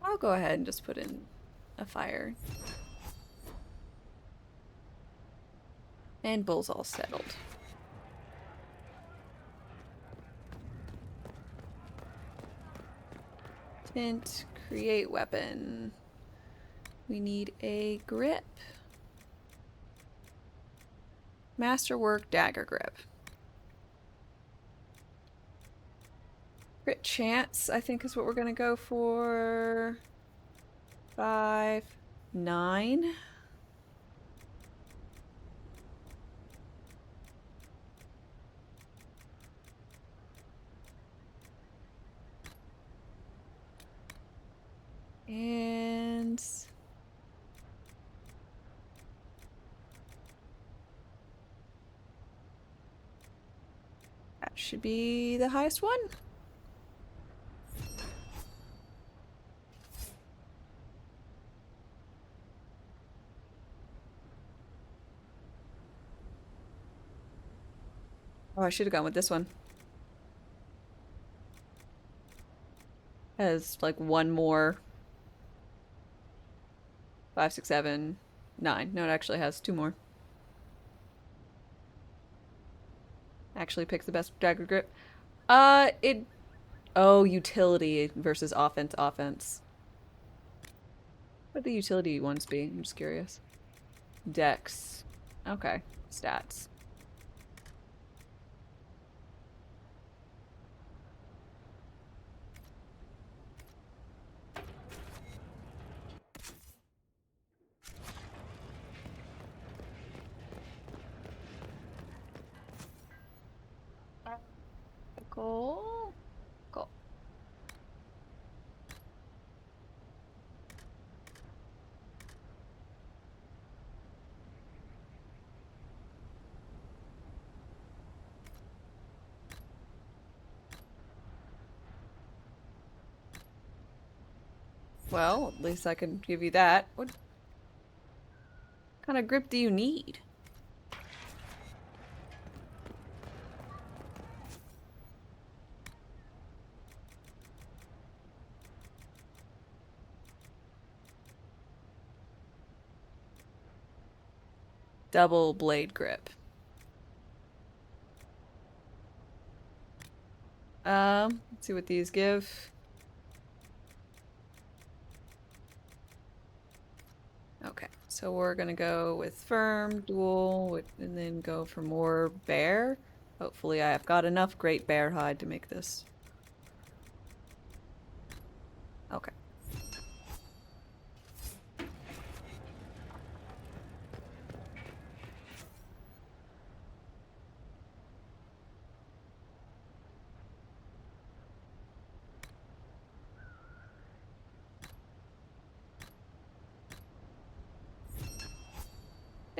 I'll go ahead and just put in a fire. And bull's all settled. Tint, create weapon. We need a grip. Masterwork dagger grip. Crit chance, I think, is what we're gonna go for. 5, 9. And that should be the highest one. Oh, I should have gone with this one. Has like one more. 5, 6, 7, 9. No, it actually has 2 more. Actually pick the best dagger grip. Oh, utility versus offense. What would the utility ones be? I'm just curious. Dex. Okay. Stats. Cool. Cool. Well, at least I can give you that. What kind of grip do you need? Double blade grip. Let's see what these give. Okay, so we're gonna go with firm, dual, and then go for more bear. Hopefully I have got enough great bear hide to make this. Okay.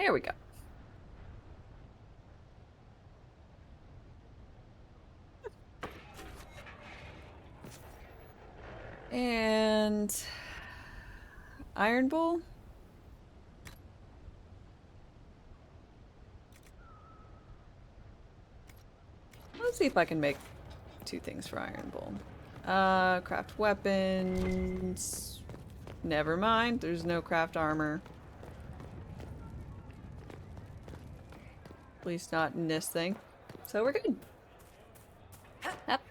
There we go. And Iron Bowl. Let's see if I can make 2 things for Iron Bowl. Craft weapons. Never mind, there's no craft armor. At least not in this thing. So we're good. Yep.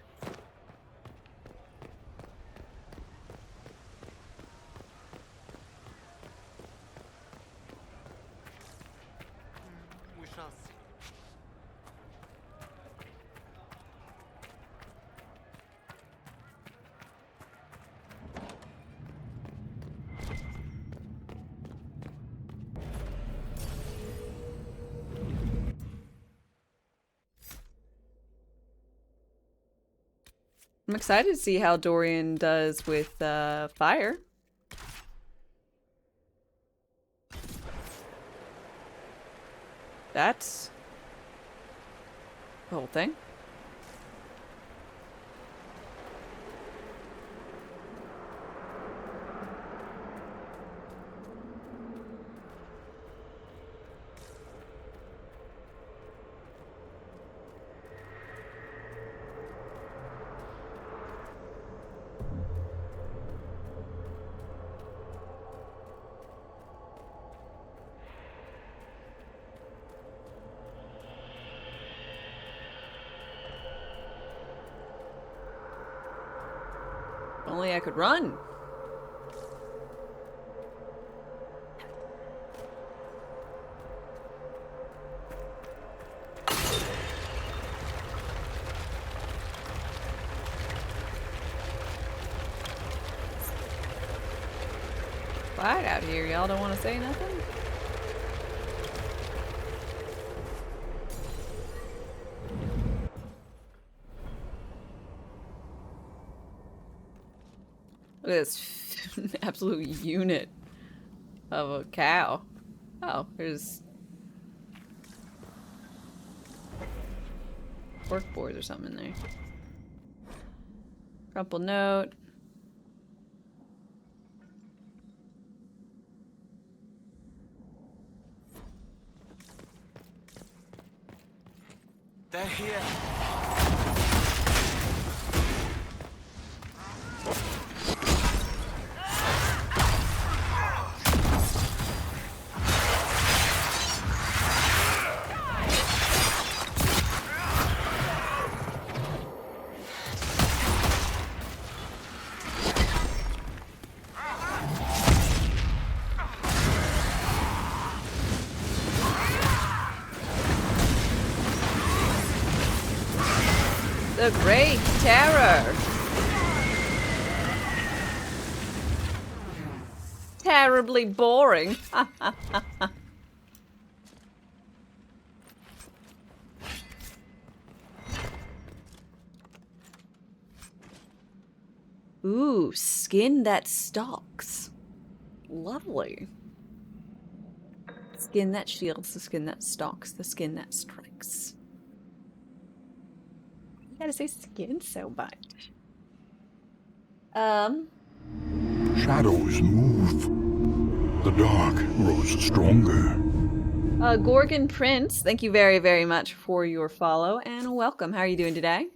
We shall see. I'm excited to see how Dorian does with fire. That's the whole thing. Only I could run. Quiet out here. Y'all don't want to say nothing? Look at this absolute unit of a cow. Oh, there's pork boards or something in there. Crumpled note. They're here. The Great Terror. Terribly boring. Ooh, skin that stalks. Lovely. Skin that shields, the skin that stalks, the skin that strikes. You gotta say skin so much. Shadows move. The dark grows stronger. Gorgon Prince, thank you very, very much for your follow and welcome. How are you doing today?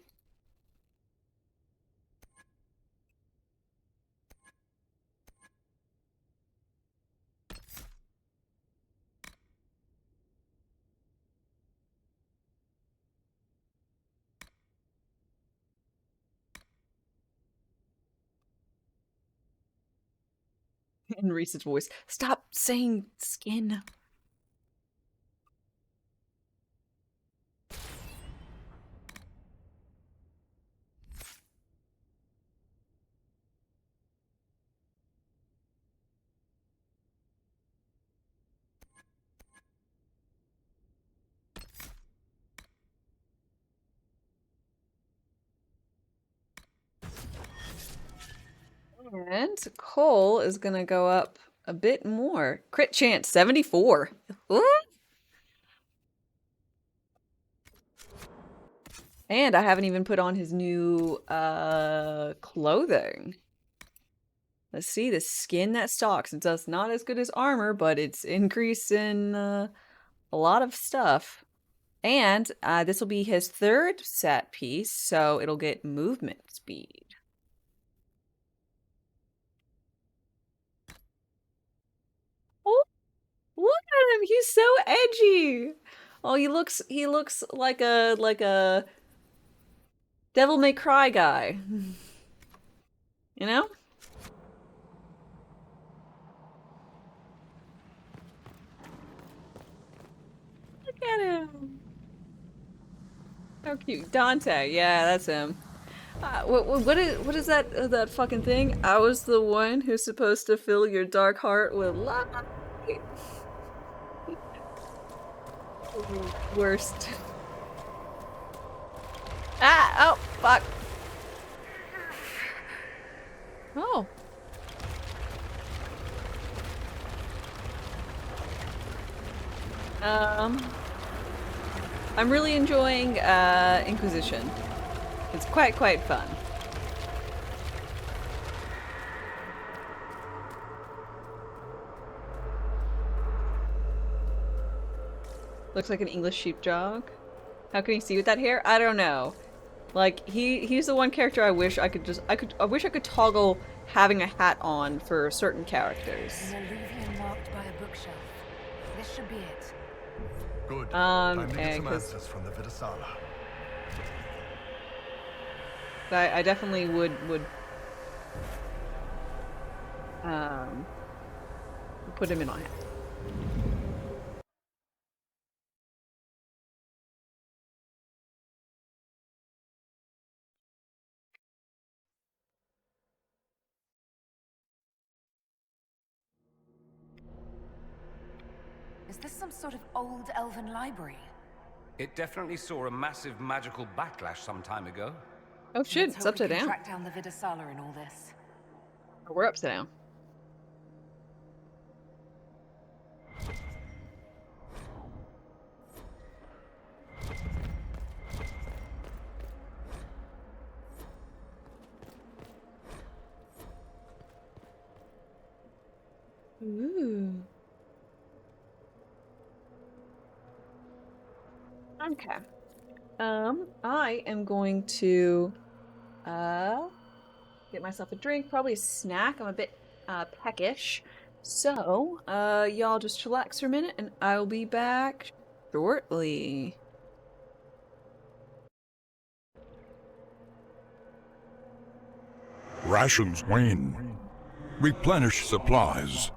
In Reese's voice, stop saying skin. And Cole is gonna go up a bit more. Crit chance 74. Ooh. And I haven't even put on his new clothing. Let's see, the skin that stalks. It's not as good as armor, but it's increased in a lot of stuff. And this will be his third set piece, so it'll get movement speed. Oh, look at him! He's so edgy. Oh, he looks like a Devil May Cry guy. You know? Look at him. How cute. Dante. Yeah, that's him. What is that fucking thing? I was the one who's supposed to fill your dark heart with light. Worst. Ah! Oh, fuck. Oh. I'm really enjoying Inquisition. It's quite fun. Looks like an English sheepdog. How can he see with that hair? I don't know. Like he's the one character I wish I could toggle having a hat on for certain characters. An alluvium marked by a bookshelf. This should be it. Good. Time to get and some answers from the Vidasala. I definitely would put him in my hat. Is this some sort of old elven library? It definitely saw a massive magical backlash some time ago. Oh shit, Let's it's hope upside we can down. track down the Vidasala in all this. Oh, we're upside down. Ooh. Okay. I am going to get myself a drink, probably a snack. I'm a bit peckish. So, y'all just chillax for a minute and I'll be back shortly. Rations wane. Replenish supplies.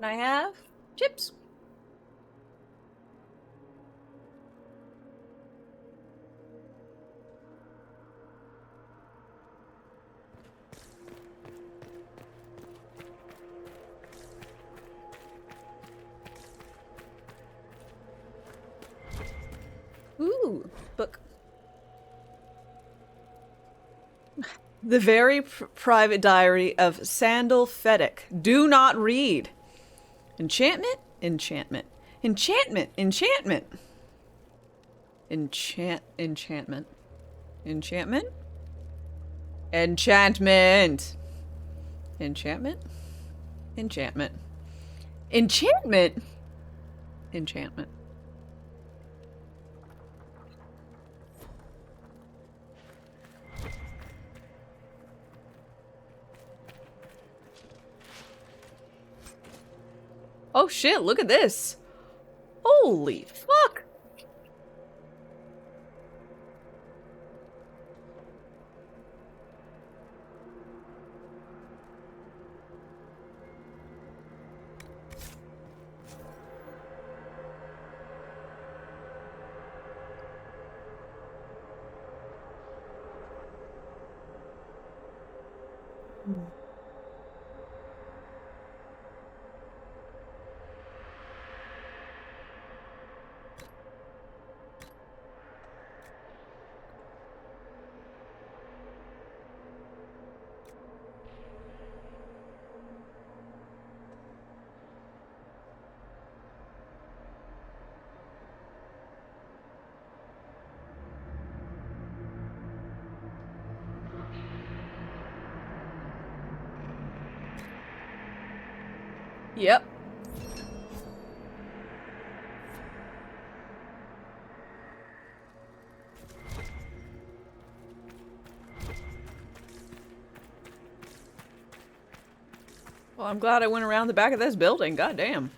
Can I have chips? Ooh, book. The very private diary of Sandal Fedek. Do not read. Enchantment? Enchantment. Enchantment! Enchantment! Enchantment. Enchantment? Enchantment! Enchantment? Enchantment. Enchantment? Enchantment. Oh shit, look at this. Holy fuck. Yep. Well, I'm glad I went around the back of this building. God damn.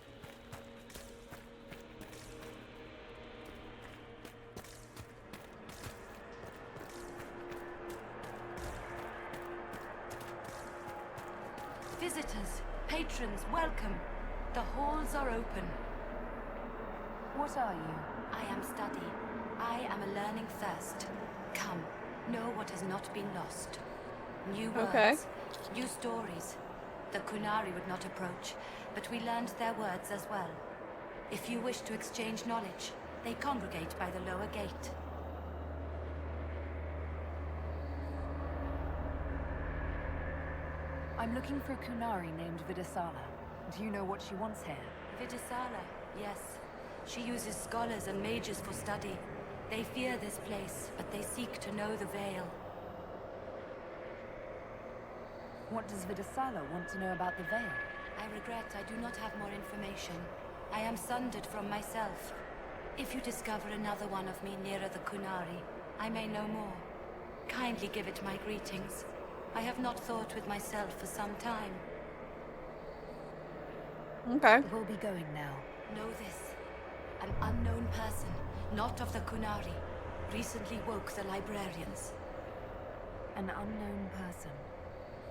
Visitors, patrons, welcome. The halls are open. What are you? I am study. I am a learning thirst. Come, know what has not been lost. New words, Okay. new stories. The Kunari would not approach, but we learned their words as well. If you wish to exchange knowledge, they congregate by the lower gate. I'm looking for a Kunari named Vidasala. Do you know what she wants here? Vidasala, yes. She uses scholars and mages for study. They fear this place, but they seek to know the Veil. What does Vidasala want to know about the Veil? I regret I do not have more information. I am sundered from myself. If you discover another one of me nearer the Kunari, I may know more. Kindly give it my greetings. I have not thought with myself for some time. Okay. We'll be going now. Know this. An unknown person, not of the Kunari, recently woke the librarians. An unknown person.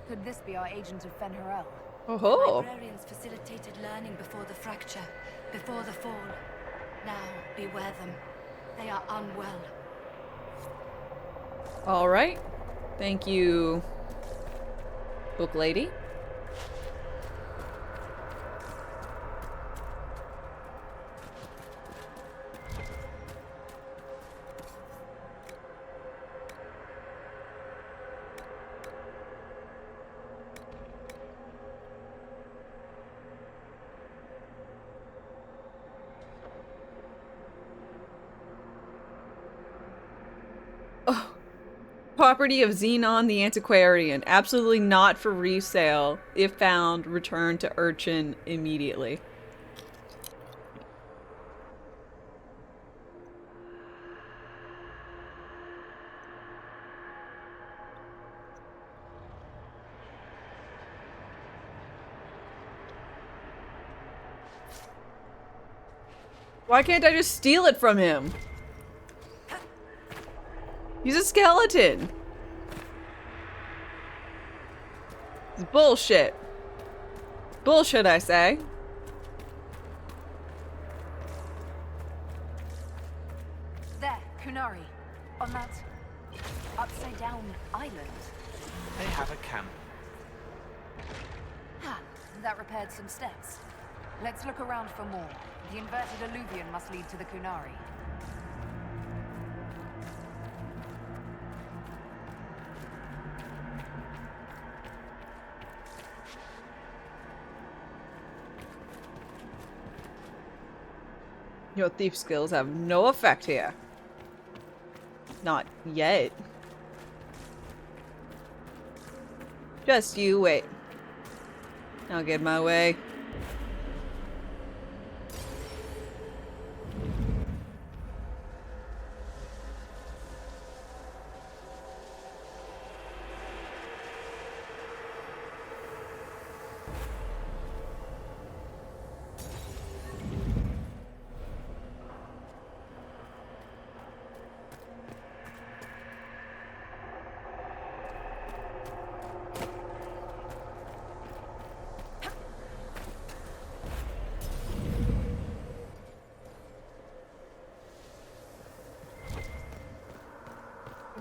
Could this be our agent of Fen'Harel? Oh-ho. Librarians facilitated learning before the fracture, before the fall. Now, beware them. They are unwell. All right. Thank you, book lady. Property of Xenon the Antiquarian. Absolutely not for resale. If found, return to Urchin immediately. Why can't I just steal it from him? He's a skeleton. It's bullshit. Bullshit, I say. Kunari, on that upside-down island. They have a camp. Ha! That repaired some steps. Let's look around for more. The inverted alluvion must lead to the Kunari. Your thief skills have no effect here. Not yet. Just you wait. I'll get my way.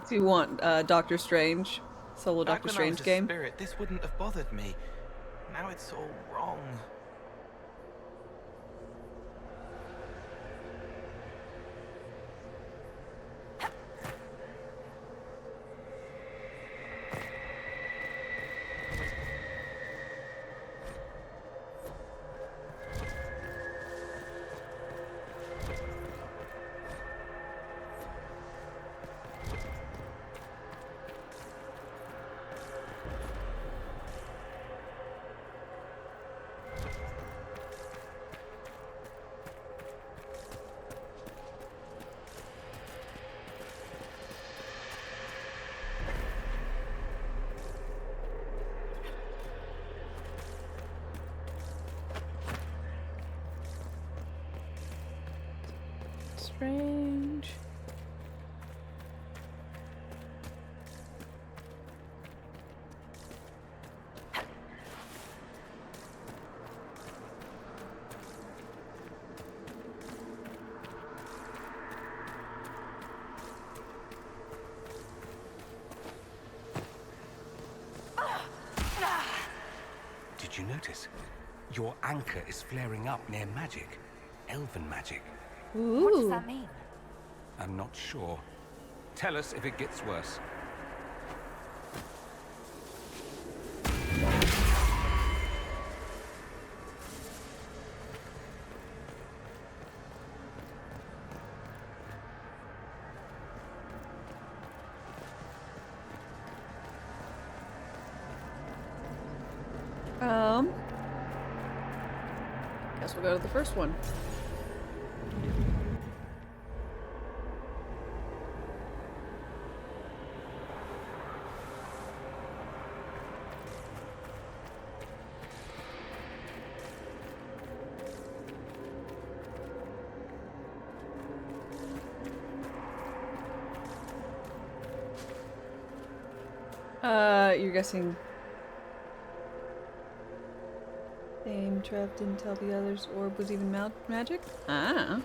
Do you want Doctor Strange? Solo Back Doctor when Strange I was a game? spirit, this wouldn't have bothered me. Now it's all wrong. Strange. Did you notice? Your anchor is flaring up near magic. Elven magic. Ooh. What does that mean? I'm not sure. Tell us if it gets worse. Guess we'll go to the first one. You're guessing Dame Trev didn't tell the others orb was even magic? Ah.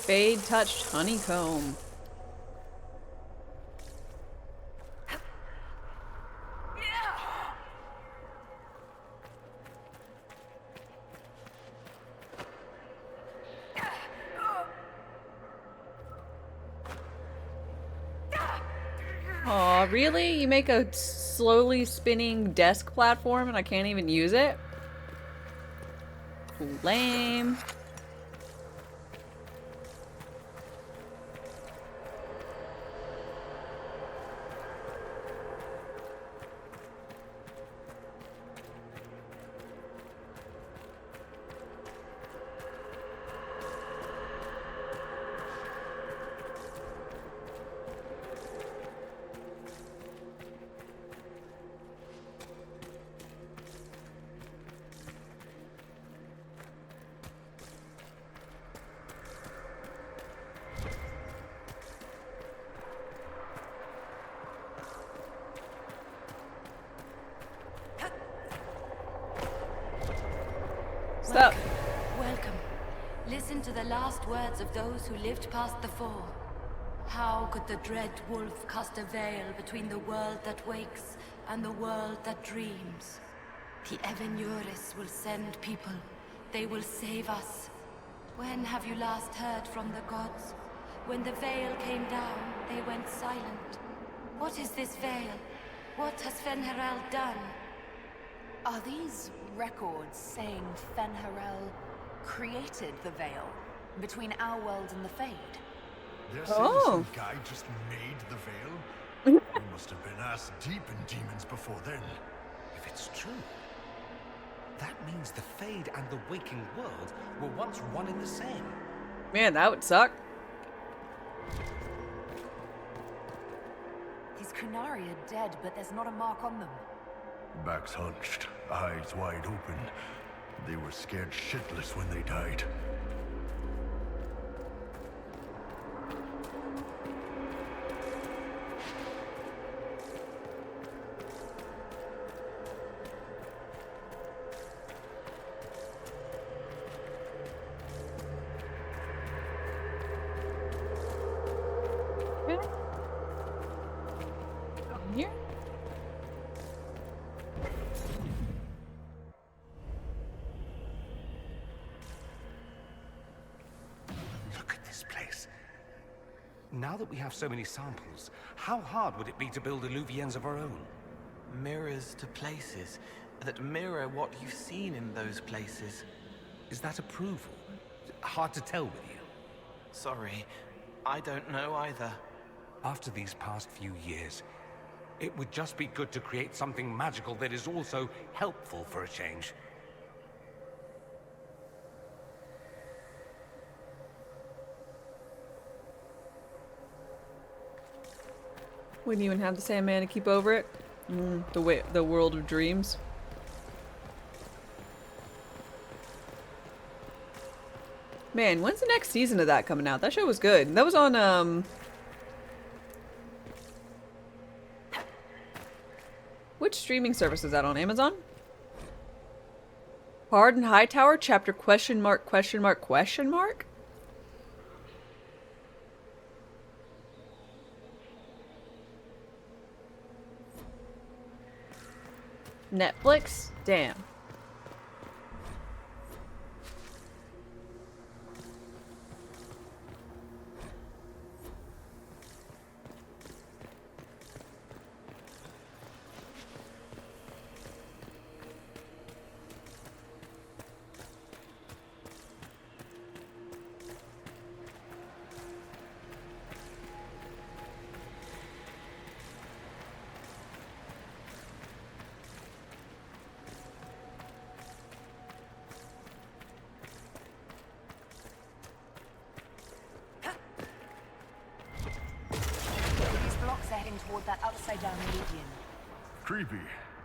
Fade touched honeycomb. Aw, really? You make a slowly spinning desk platform and I can't even use it? Lame. up? Welcome. Listen to the last words of those who lived past the fall. How could the dread wolf cast a veil between the world that wakes and the world that dreams? The Evenures will send people. They will save us. When have you last heard from the gods? When the veil came down, they went silent. What is this veil? What has Fen'Harel done? Are these records saying Fen'Harel created the veil between our world and the Fade? They're saying some guy just made the veil? We must have been ass deep in demons before then. If it's true, that means the Fade and the waking world were once one and the same. Man, that would suck. These Kunari are dead, but there's not a mark on them. Backs hunched, eyes wide open. They were scared shitless when they died. Here? Look at this place. Now that we have so many samples, how hard would it be to build Illuviens of our own? Mirrors to places that mirror what you've seen in those places. Is that approval? Hard to tell with you. Sorry, I don't know either. After these past few years, it would just be good to create something magical that is also helpful for a change. Wouldn't even have the Sandman to keep over it. The world of dreams. Man, when's the next season of that coming out? That show was good. That was on which streaming service is that on? Amazon? Hard and Hightower chapter question mark question mark question mark? Netflix? Damn. Toward that upside-down median. Creepy.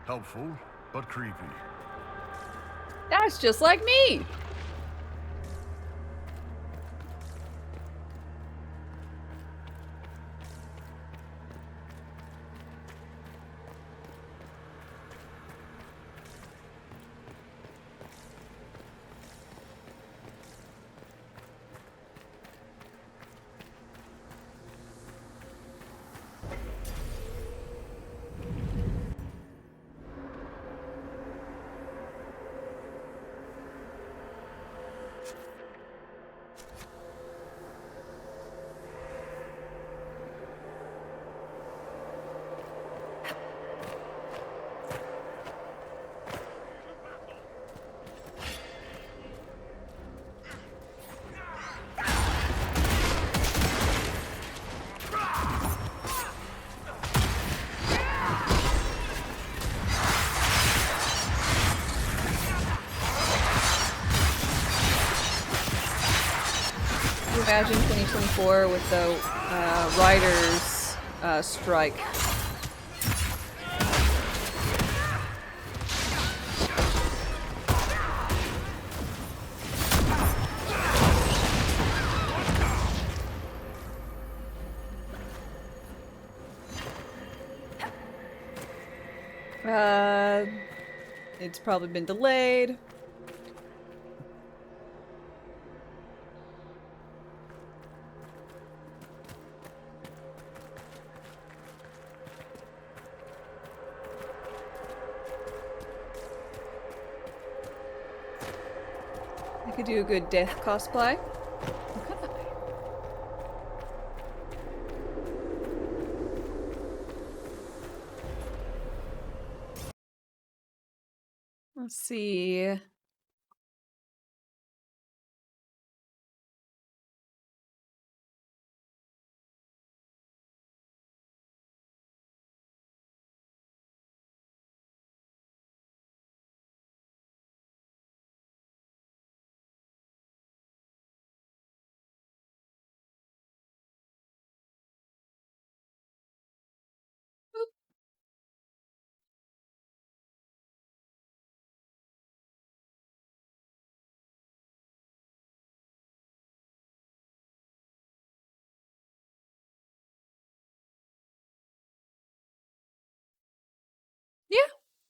Helpful, but creepy. That's just like me! Imagine 2024 with the writers' strike. It's probably been delayed. could do a good death cosplay. Let's see. Yeah,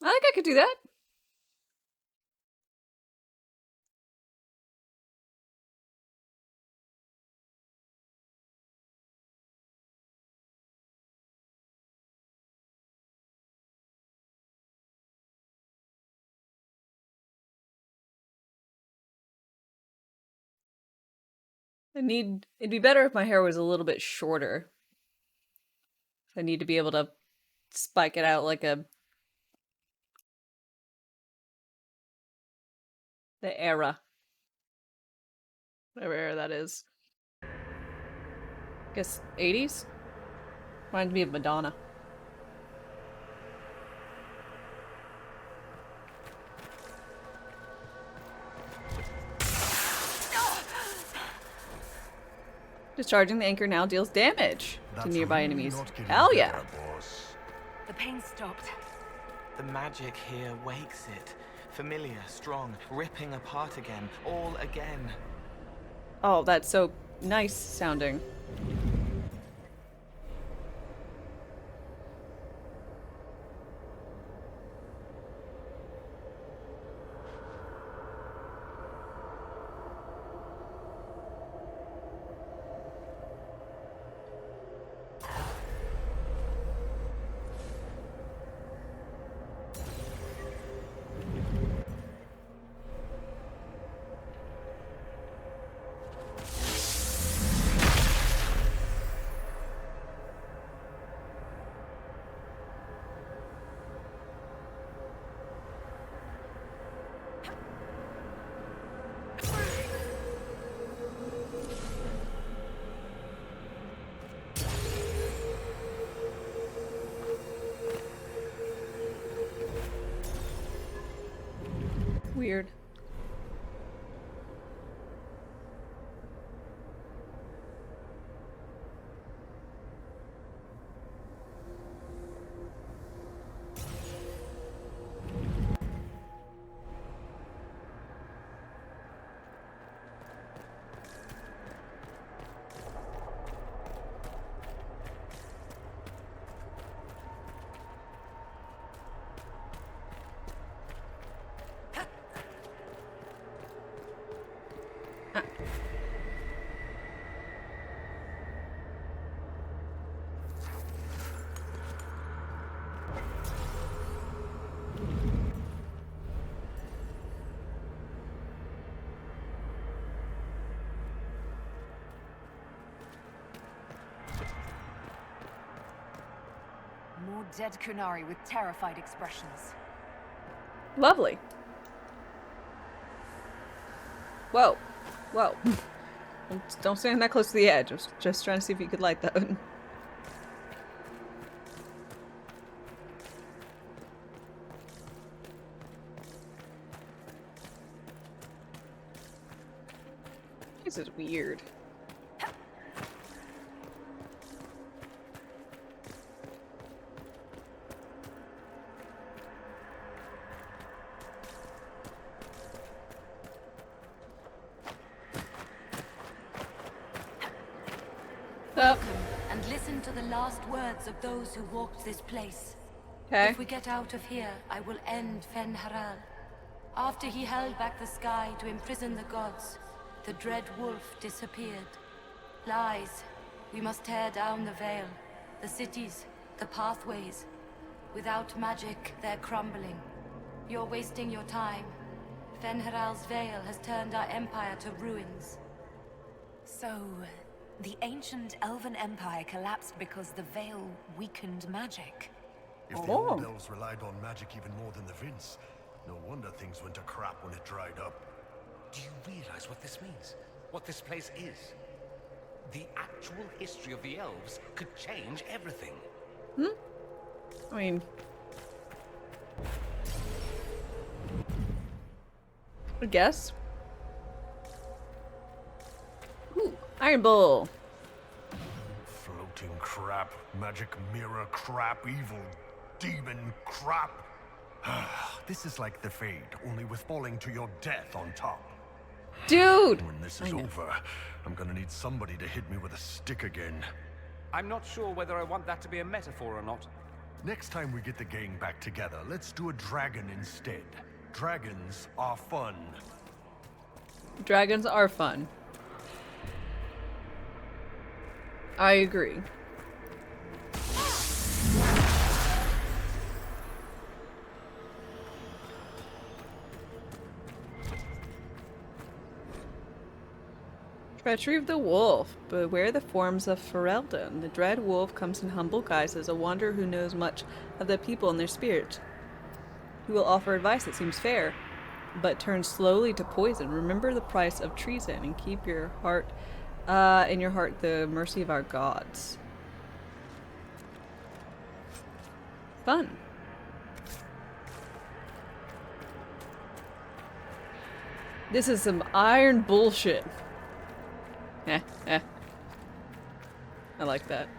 I think I could do that. It'd be better if my hair was a little bit shorter. I need to be able to spike it out like the era. Whatever era that is. Guess 80s? Reminds me of Madonna. Discharging the anchor now deals damage to nearby enemies. Hell yeah! The pain stopped. The magic here wakes it. Familiar, strong, ripping apart again, all again. Oh, that's so nice sounding. Weird. More dead Kunari with terrified expressions. Lovely. Whoa. Whoa. Don't stand that close to the edge. I was just trying to see if you could light that. This is weird. And listen to the last words of those who walked this place. Okay. If we get out of here, I will end Fen Haral. After he held back the sky to imprison the gods, the dread wolf disappeared. Lies. We must tear down the veil, the cities, the pathways. Without magic, they're crumbling. You're wasting your time. Fenriral's veil has turned our empire to ruins. So, the ancient elven empire collapsed because the veil weakened magic. If the old elves relied on magic even more than the Vince, no wonder things went to crap when it dried up. Do you realize what this means? What this place is? The actual history of the elves could change everything. I mean... I guess. Ooh, Iron Bull. Floating crap, magic mirror crap, evil demon crap. This is like the Fade, only with falling to your death on top. Dude! When this is over, I'm gonna need somebody to hit me with a stick again. I'm not sure whether I want that to be a metaphor or not. Next time we get the gang back together, let's do a dragon instead. Dragons are fun. Dragons are fun. I agree. Treachery of the Wolf. Beware the forms of Ferelden. The dread wolf comes in humble guise as a wanderer who knows much of the people and their spirit. He will offer advice that seems fair, but turns slowly to poison. Remember the price of treason and keep your heart, in your heart, the mercy of our gods. Fun. This is some iron bullshit. I like that.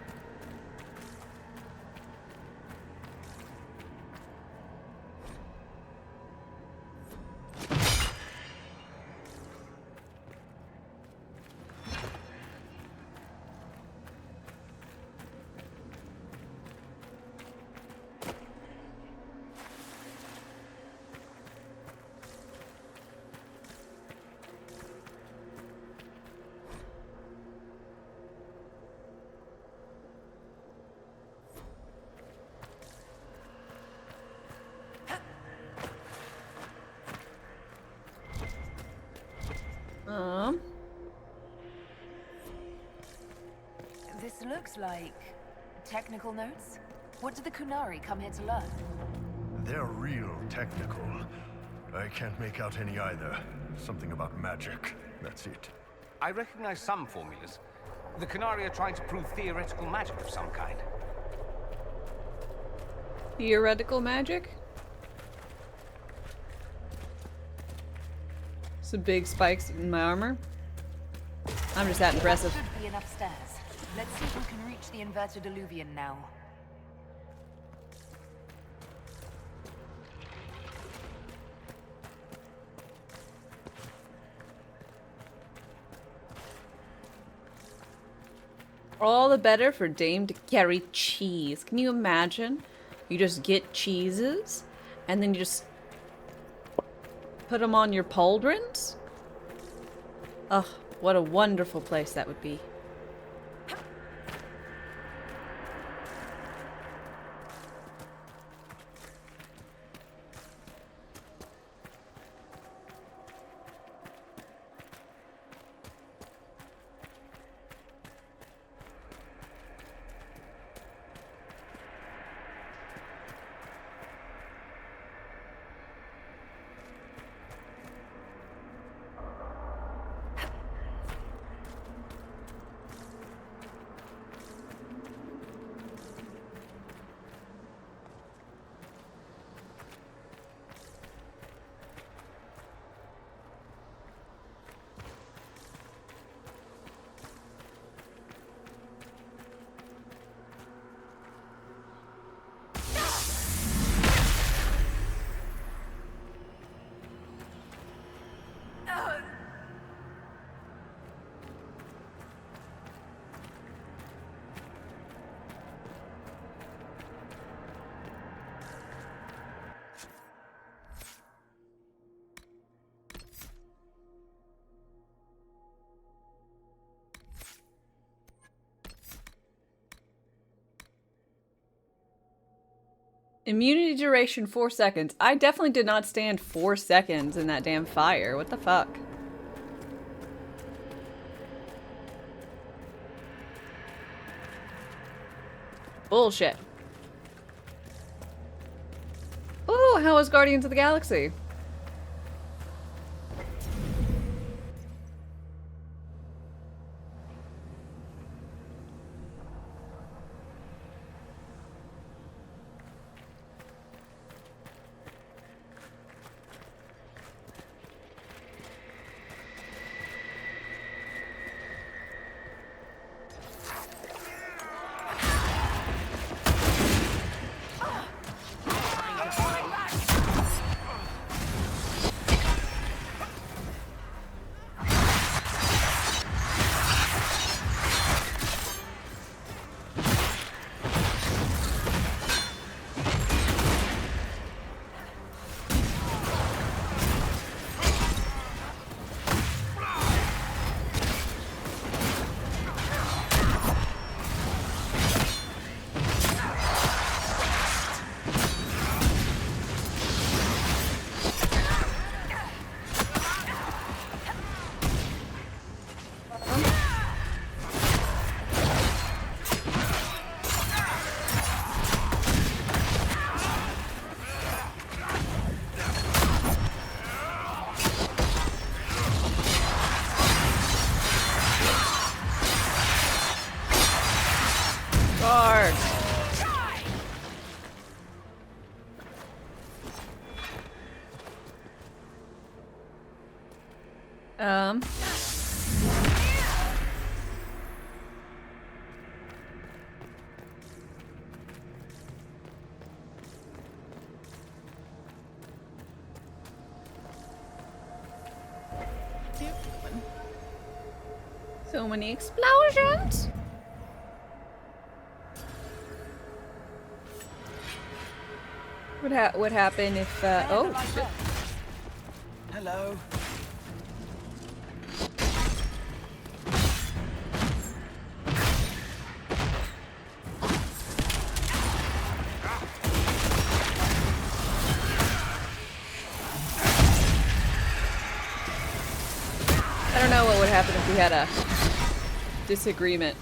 This looks like technical notes. What did the Kunari come here to learn? They're real technical. I can't make out any either. Something about magic. That's it. I recognize some formulas. The Kunari are trying to prove theoretical magic of some kind. Theoretical magic? Some big spikes in my armor? I'm just that impressive. Should be enough stairs. Let's see if we can reach the inverted illuvian now. All the better for Dame to carry cheese. Can you imagine? You just get cheeses, and then you just put them on your pauldrons? Ugh, what a wonderful place that would be. Immunity duration 4 seconds. I definitely did not stand 4 seconds in that damn fire. What the fuck? Bullshit. Ooh, how was Guardians of the Galaxy? So many explosions! What happened if, oh, shit. Hello. I don't know what would happen if we had a disagreement.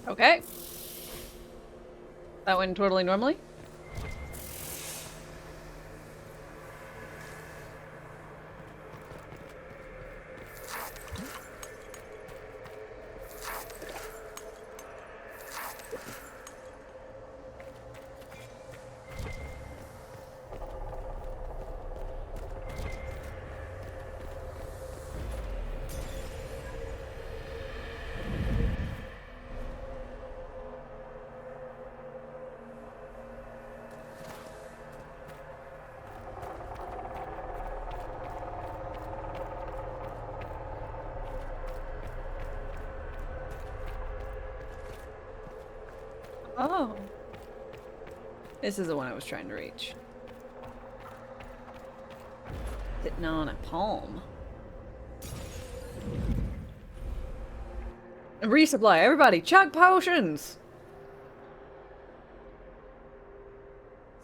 Okay. That went totally normally. Oh. This is the one I was trying to reach. Sitting on a palm. Resupply, everybody, chug potions!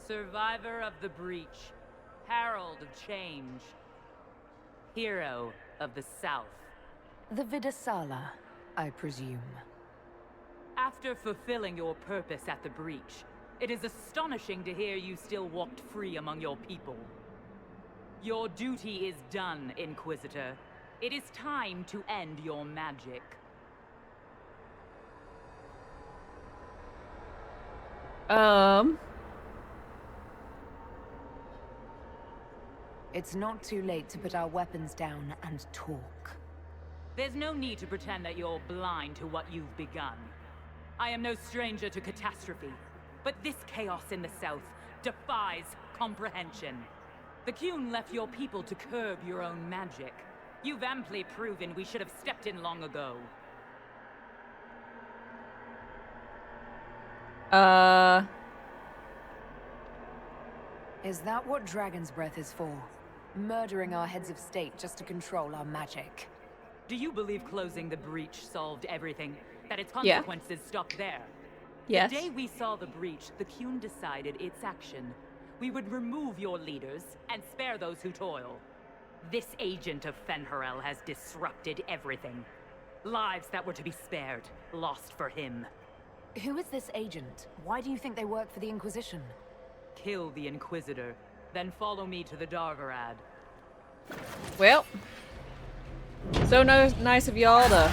Survivor of the breach. Herald of change. Hero of the South. The Vidasala, I presume. After fulfilling your purpose at the breach, it is astonishing to hear you still walked free among your people. Your duty is done, Inquisitor. It is time to end your magic. It's not too late to put our weapons down and talk. There's no need to pretend that you're blind to what you've begun. I am no stranger to catastrophe, but this chaos in the south defies comprehension. The Qun left your people to curb your own magic. You've amply proven we should have stepped in long ago. Is that what Dragon's Breath is for? Murdering our heads of state just to control our magic? Do you believe closing the breach solved everything? That its consequences stopped there? Yes. The day we saw the breach, the Qun decided its action. We would remove your leaders and spare those who toil. This agent of Fen'Harel has disrupted everything. Lives that were to be spared, lost for him. Who is this agent? Why do you think they work for the Inquisition? Kill the Inquisitor, then follow me to the Dargarad. Well, so nice of y'all to...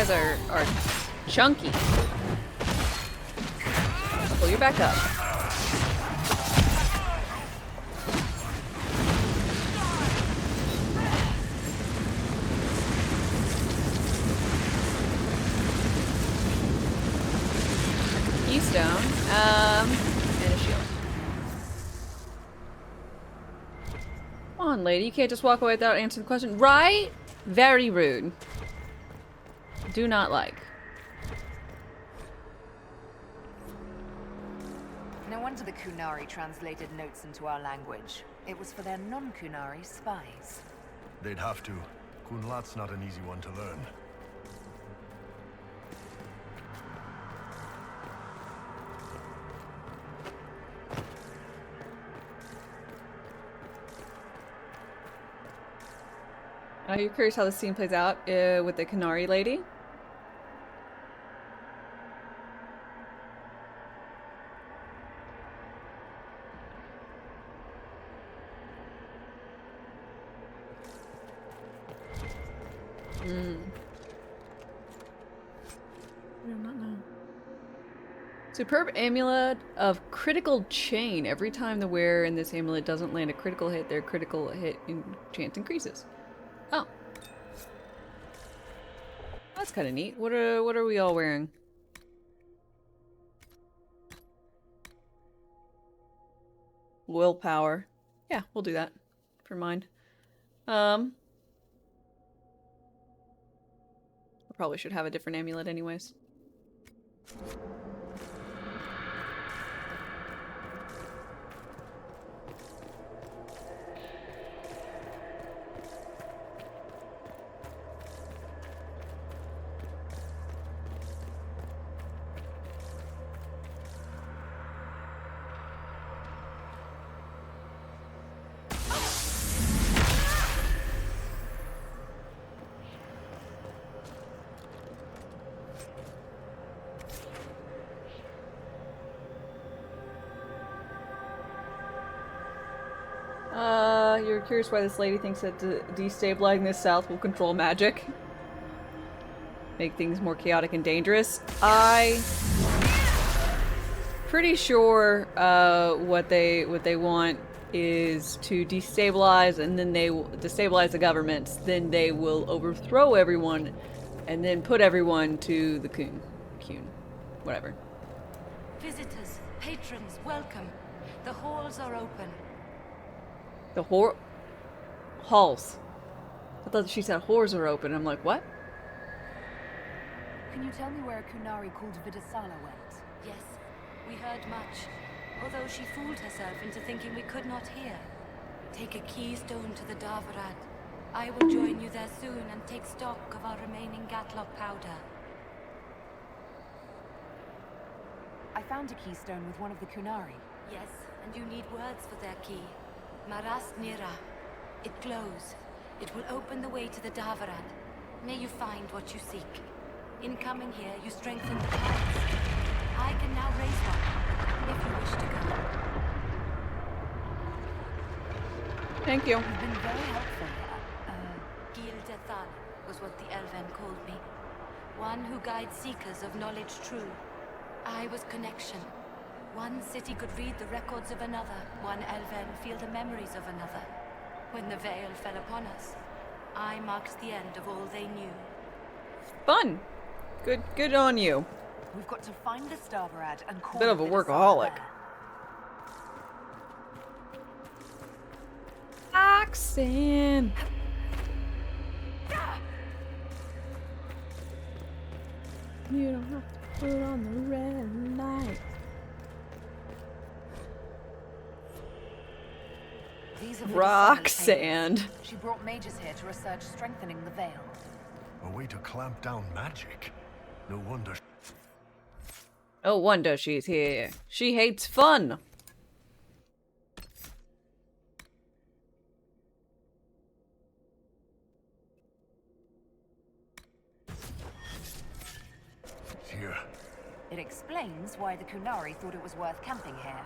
Guys are chunky. Pull your back up. Keystone, and a shield. Come on, lady, you can't just walk away without answering the question, right? Very rude. Do not like. No wonder the Qunari translated notes into our language. It was for their non-Qunari spies. They'd have to. Kunlat's not an easy one to learn. You're curious how the scene plays out with the Qunari lady? I do not know. Superb amulet of critical chain. Every time the wearer in this amulet doesn't land a critical hit, their critical hit chance increases. Oh. That's kind of neat. What are we all wearing? Willpower. Yeah, we'll do that for mine. I probably should have a different amulet anyways. you're curious why this lady thinks that destabilizing the South will control magic. Make things more chaotic and dangerous. Pretty sure what they want is to destabilize, and then they will destabilize the governments. Then they will overthrow everyone, and then put everyone to the Coon, whatever. Visitors, patrons, welcome. The halls are open. The halls. I thought she said whores are open. I'm like, what? Can you tell me where a Kunari called Vidasala went? Yes, we heard much. Although she fooled herself into thinking we could not hear. Take a keystone to the Davarad. I will join you there soon and take stock of our remaining Gatlock powder. I found a keystone with one of the Kunari. Yes, and you need words for their key. Maras Nira. It glows. It will open the way to the Davarad. May you find what you seek. In coming here, you strengthen the ties. I can now raise one, if you wish to go. Thank you. You've been very helpful. Gildethal was what the Elven called me. One who guides seekers of knowledge true. I was connection. One city could read the records of another. One Elven feel the memories of another. When the veil fell upon us, I marked the end of all they knew. Fun. Good on you. We've got to find the Davarad and call Bit of a it workaholic. Oxen. You don't have to put on the red light. These are Rock Vidasala's sand. papers. She brought mages here to research strengthening the veil. A way to clamp down magic. No wonder. No wonder she's here. She hates fun. Here. It explains why the Kunari thought it was worth camping here.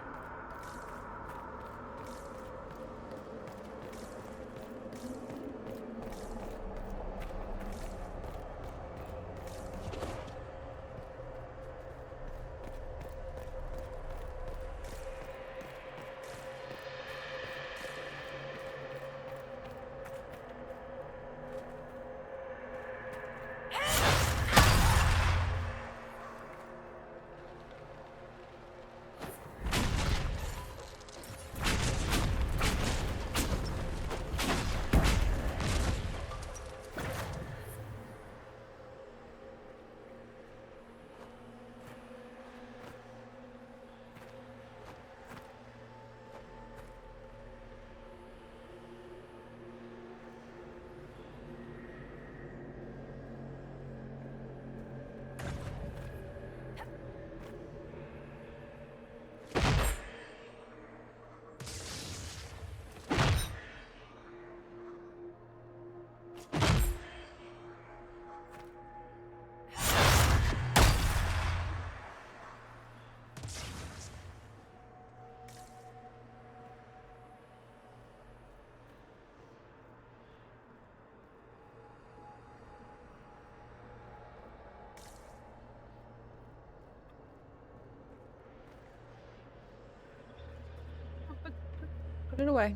Put it away.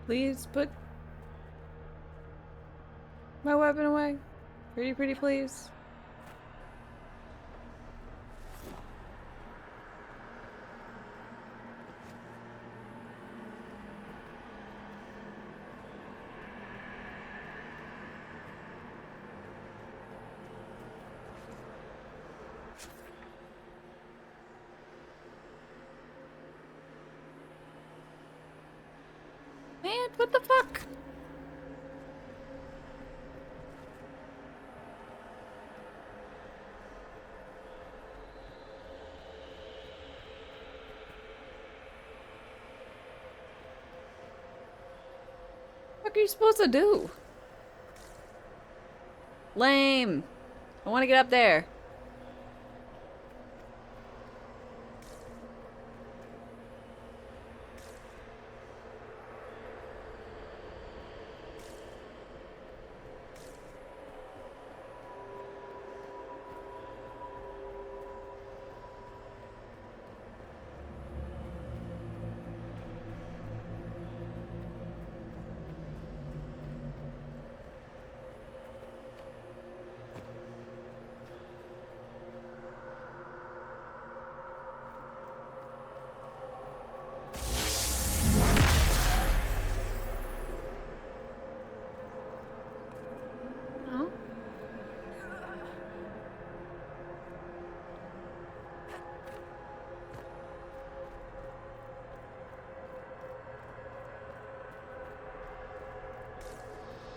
Please put my weapon away. Pretty please. Man, what the fuck? What are you supposed to do? Lame. I want to get up there.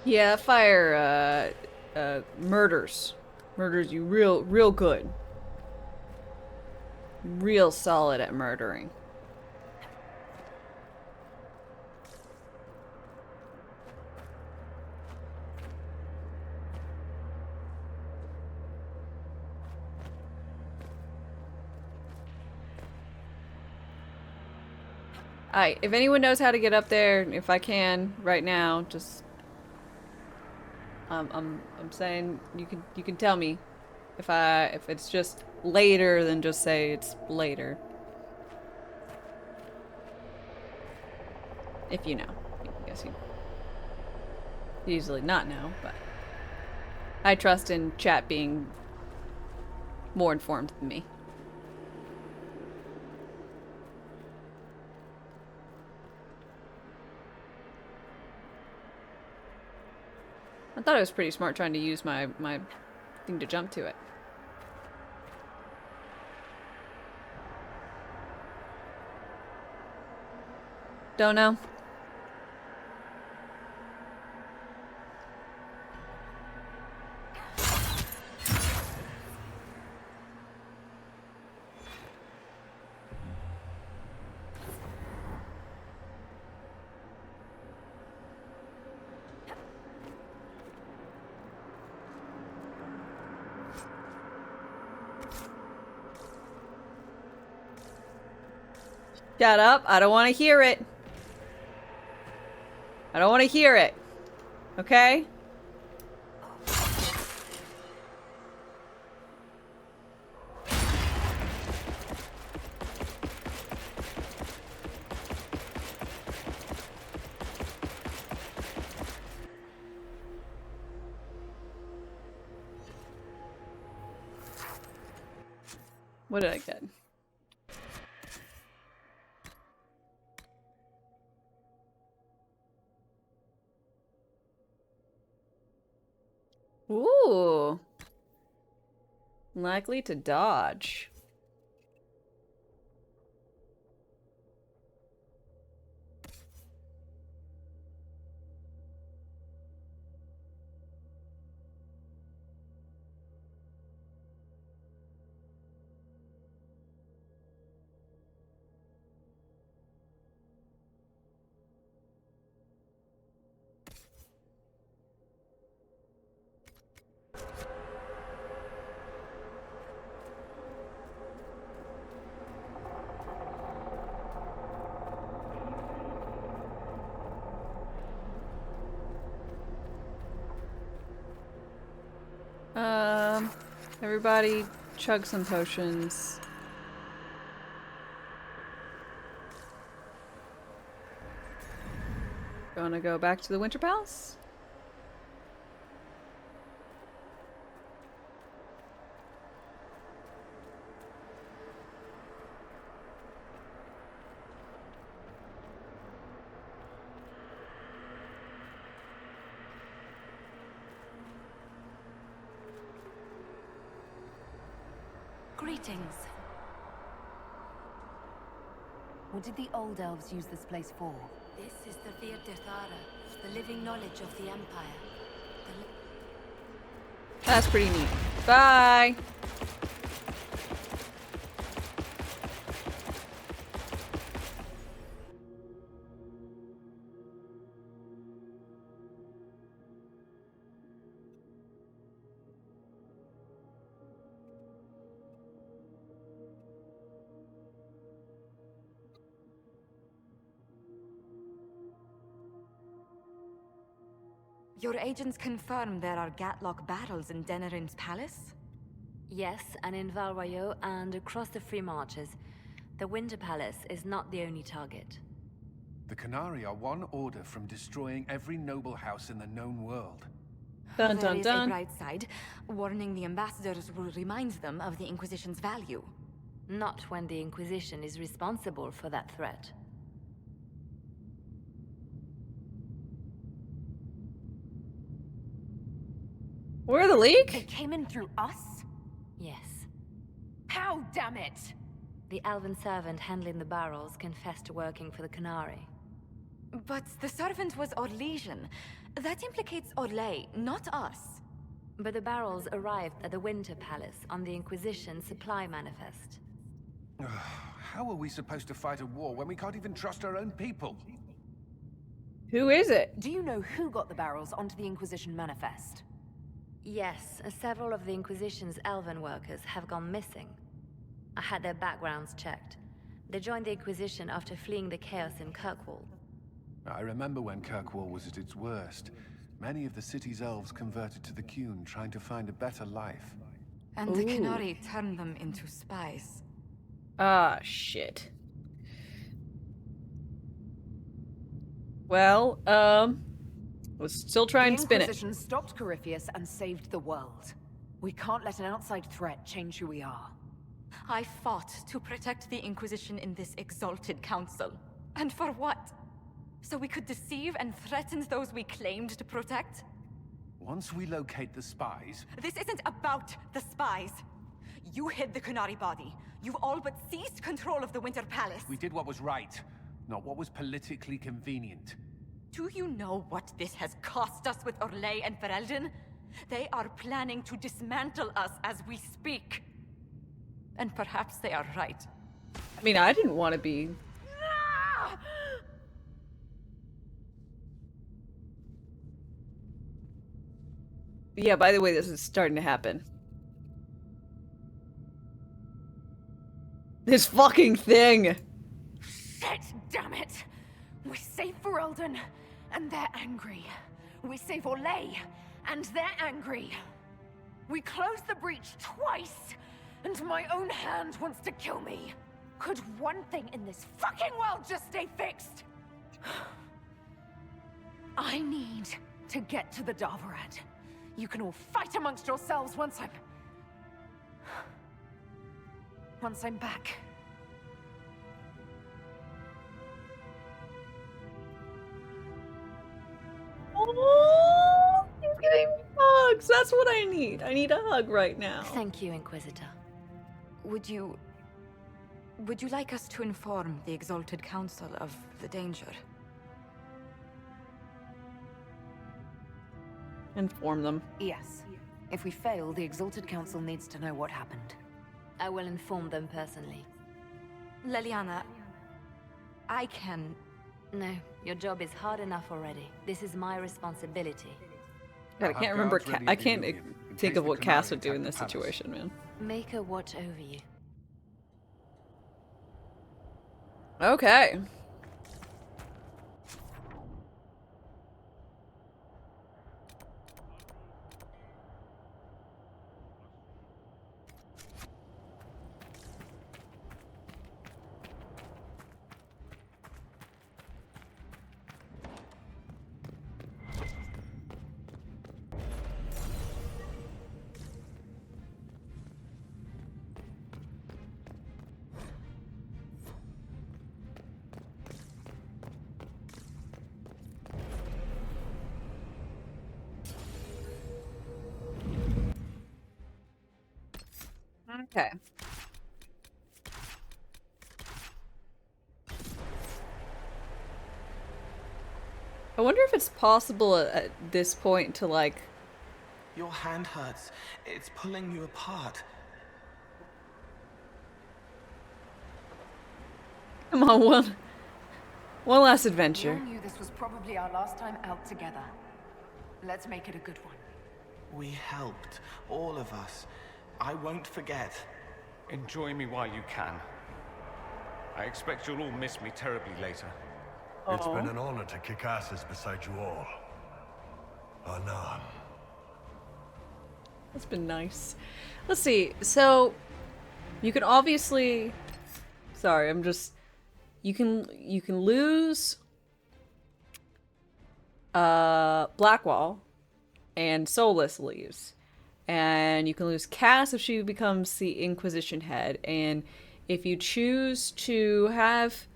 Yeah, fire murders you real good. Real solid at murdering. Alright, if anyone knows how to get up there, if I can right now, just I'm saying you can tell me if it's just later, then just say it's later. If you know. I guess you usually not know, but I trust in chat being more informed than me. I thought it was pretty smart trying to use my thing to jump to it. Don't know. Shut up. I don't want to hear it. I don't want to hear it. Okay? What did I get? Ooh. Likely to dodge. Everybody chug some potions. Gonna go back to the Winter Palace? Greetings. What did the old elves use this place for? This is the Vir Dirthara, the living knowledge of the Empire. That's pretty neat. Bye! Your agents confirm there are Gatlock battles in Denerim's palace? Yes, and in Val Royeaux and across the Free Marches. The Winter Palace is not the only target. The Canari are one order from destroying every noble house in the known world. Dun There dun is a dun. bright side. Warning the ambassadors will remind them of the Inquisition's value. Not when the Inquisition is responsible for that threat. We're the leak? They came in through us? Yes. How, damn it? The elven servant handling the barrels confessed to working for the Canari. But the servant was Orlesian. That implicates Orlais, not us. But the barrels arrived at the Winter Palace on the Inquisition supply manifest. How are we supposed to fight a war when we can't even trust our own people? Who is it? Do you know who got the barrels onto the Inquisition manifest? Yes, several of the Inquisition's elven workers have gone missing. I had their backgrounds checked. They joined the Inquisition after fleeing the chaos in Kirkwall. I remember when Kirkwall was at its worst. Many of the city's elves converted to the Qun, trying to find a better life. And the Qunari turned them into spies. Ah, shit. Well, let's still try and spin it. The Inquisition stopped Corypheus and saved the world. We can't let an outside threat change who we are. I fought to protect the Inquisition in this exalted council. And for what? So we could deceive and threaten those we claimed to protect? Once we locate the spies... This isn't about the spies. You hid the Qunari body. You've all but seized control of the Winter Palace. We did what was right, not what was politically convenient. Do you know what this has cost us with Orlais and Ferelden? They are planning to dismantle us as we speak. And perhaps they are right. I mean, I didn't want to be... Yeah, by the way, this is starting to happen. This fucking thing! Shit, damn it! We save Ferelden, and they're angry. We save Orlais, and they're angry. We close the breach twice, and my own hand wants to kill me. Could one thing in this fucking world just stay fixed? I need to get to the Darvarad. You can all fight amongst yourselves once I'm back. Oh, he's giving me hugs. That's what I need. I need a hug right now. Thank you, Inquisitor. Would you like us to inform the Exalted Council of the danger? Inform them. Yes. If we fail, the Exalted Council needs to know what happened. I will inform them personally. Leliana, I can... No, your job is hard enough already. This is my responsibility. God, I can't remember. I can't think of what Cass would do in this situation, man. Make her watch over you. Okay. Okay. I wonder if it's possible at this point to, like... Your hand hurts. It's pulling you apart. Come on, one last adventure. We all knew this was probably our last time out together. Let's make it a good one. We helped, all of us. I won't forget. Enjoy me while you can. I expect you'll all miss me terribly later. It's been an honor to kick asses beside you all. Anan. That's been nice. Let's see. So, you can obviously... Sorry, I'm just... You can lose... Blackwall. And Soulless leaves. And you can lose Cass if she becomes the Inquisition head. And if you choose to have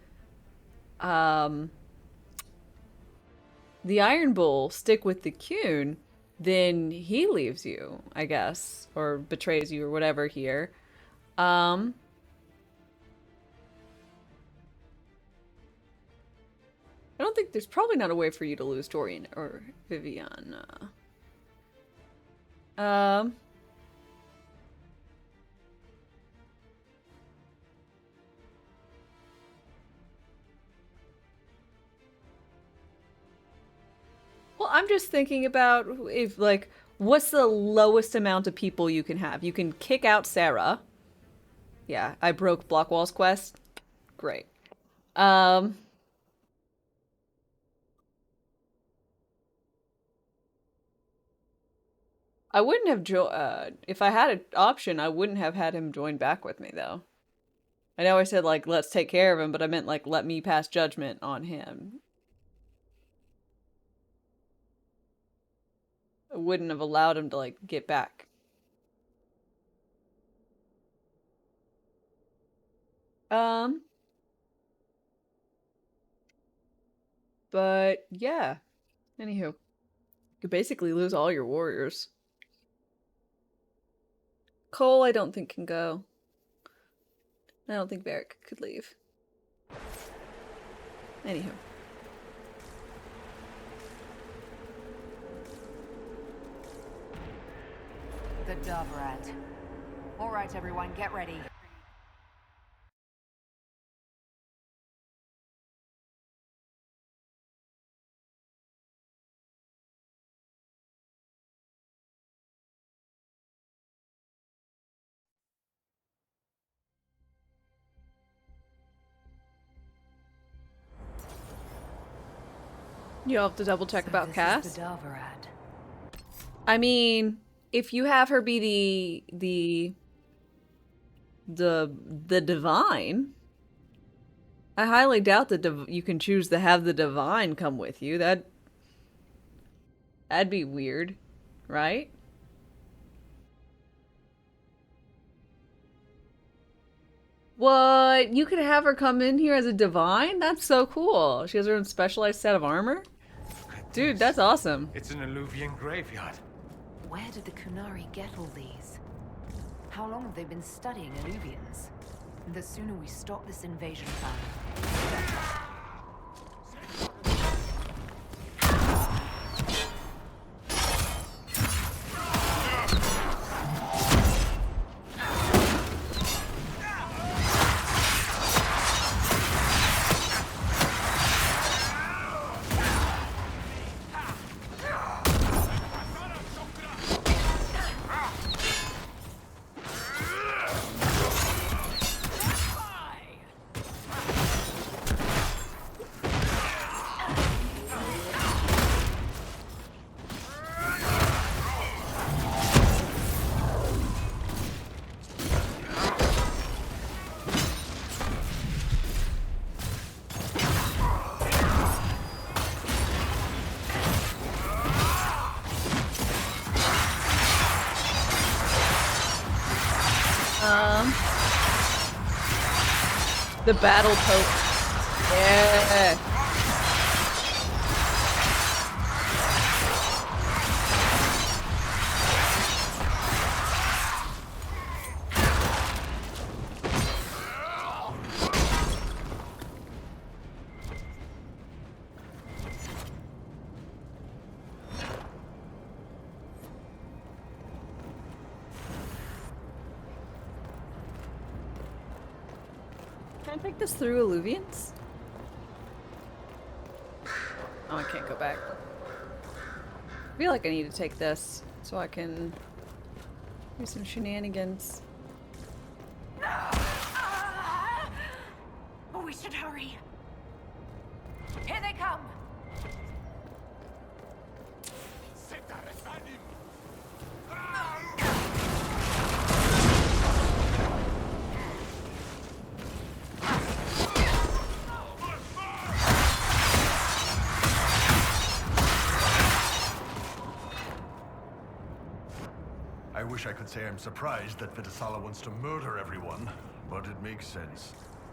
the Iron Bull stick with the Qun, then he leaves you, I guess, or betrays you or whatever here. I don't think there's probably not a way for you to lose Dorian or Viviana. Well, I'm just thinking about if, like, what's the lowest amount of people you can have? You can kick out Sarah. Yeah, I broke Blockwall's quest. Great. I wouldn't have if I had an option, I wouldn't have had him join back with me, though. I know I said, like, let's take care of him, but I meant, like, let me pass judgment on him. I wouldn't have allowed him to, like, get back. But, yeah. Anywho. You could basically lose all your warriors. Cole, I don't think can go. I don't think Varric could leave. Anywho. The Dove Rat. All right, everyone, get ready. You'll have to double check So about this Cass. is the Dove Rat. I mean, if you have her be the divine, I highly doubt that you can choose to have the divine come with you. That'd be weird, right? What? You could have her come in here as a divine? That's so cool. She has her own specialized set of armor? Dude, that's awesome. It's an Alluvian graveyard. Where did the Kunari get all these? How long have they been studying Alluvians? The sooner we stop this invasion plan, the better. The battle poke. Yeah. Can I take this through Alluvians? Oh, I can't go back. I feel like I need to take this so I can do some shenanigans. Oh, we should hurry. Here they come. I wish I could say I'm surprised that Vitasala wants to murder everyone, but it makes sense.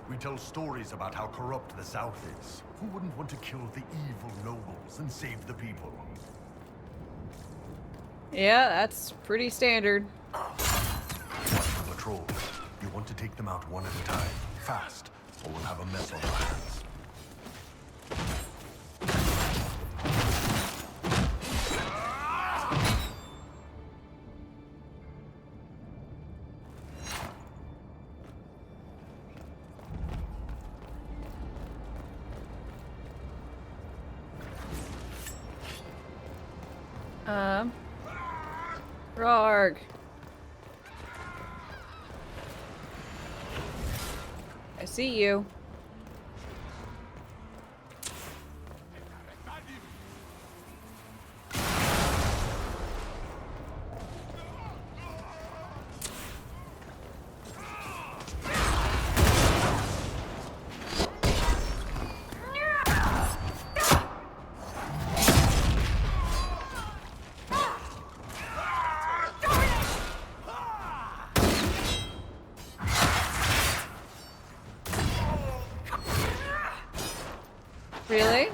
We tell stories about how corrupt the South is. Who wouldn't want to kill the evil nobles and save the people? Yeah, that's pretty standard. Watch the patrols. You want to take them out one at a time, fast, or we'll have a mess on our hands. Rarg. I see you. Really?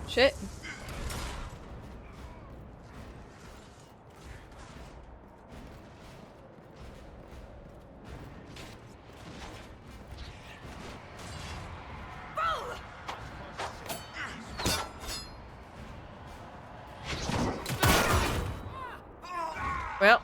Shit. Well.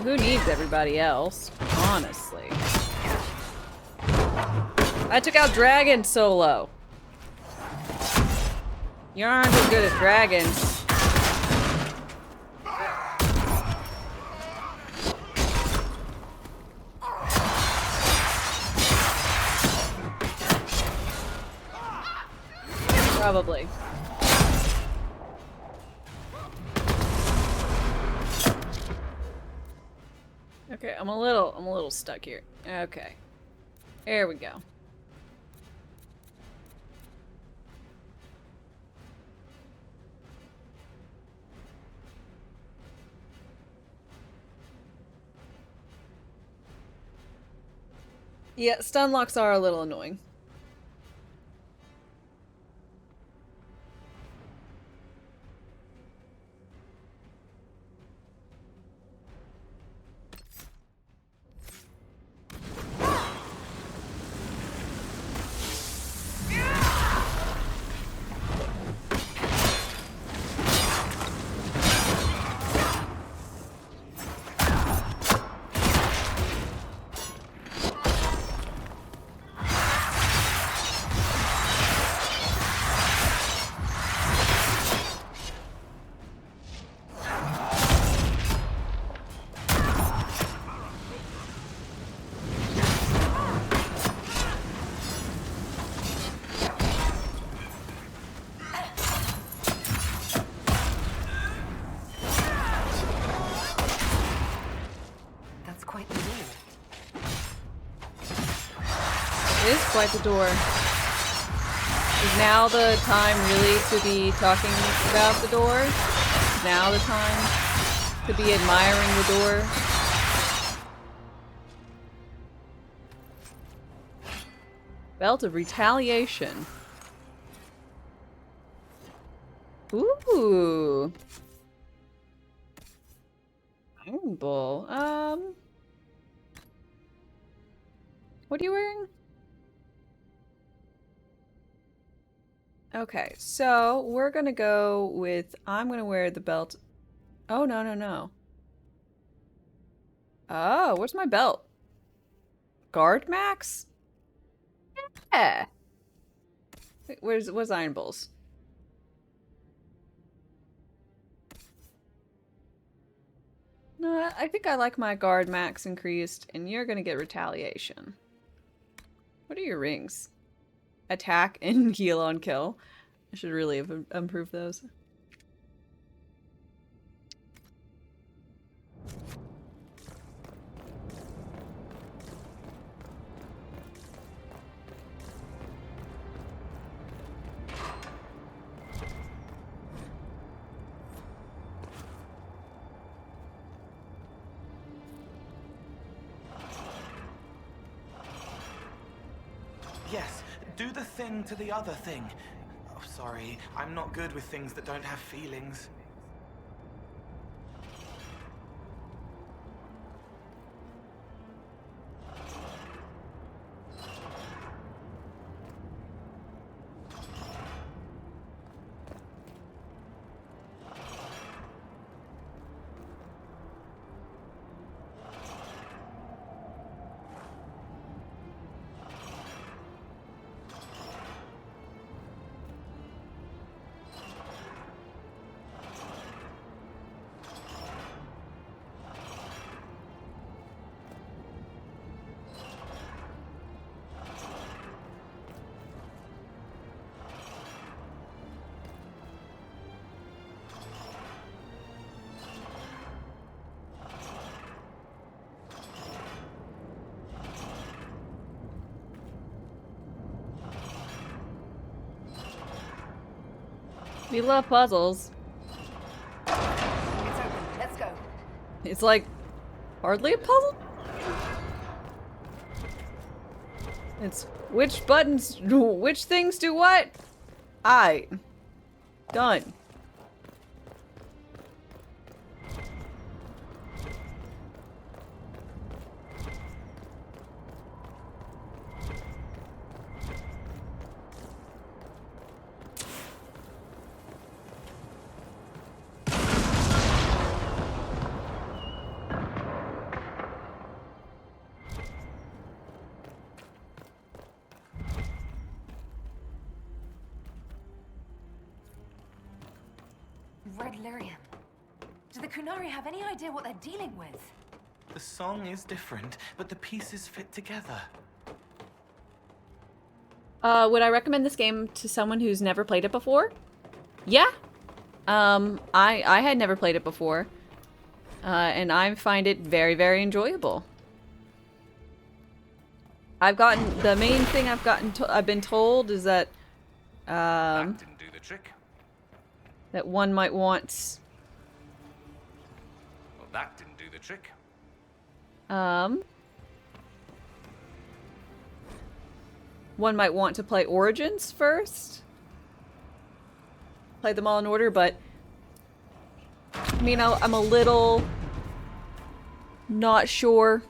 Who needs everybody else? Honestly. I took out dragons solo. You aren't as good at dragons. Probably. Okay, I'm a little stuck here. Okay. There we go. Yeah, stun locks are a little annoying. It is quite the door. Is now the time really to be talking about the door? Is now the time to be admiring the door? Belt of Retaliation. Ooh. Iron Bull. What are you wearing? Okay, so we're gonna go with, I'm gonna wear the belt. Oh, no, no, no. Oh, where's my belt? Guard Max? Yeah. Wait, where's Iron Bulls? No, I think I like my Guard Max increased, and you're gonna get Retaliation. What are your rings? Attack and heal on kill. I should really have improved those. do the thing to the other thing. Oh, sorry, I'm not good with things that don't have feelings. We love puzzles. It's open. Let's go. It's like hardly a puzzle. It's which buttons, which things do what? Aight. Done. Red lyrium. Do the Kunari have any idea what they're dealing with? The song is different, but the pieces fit together. Would I recommend this game to someone who's never played it before? Yeah. I had never played it before. And I find it very, very enjoyable. The main thing I've been told is that, that didn't do the trick. that one might want, Well, that didn't do the trick. one might want to play Origins first. Play them all in order, but I mean, I'm a little not sure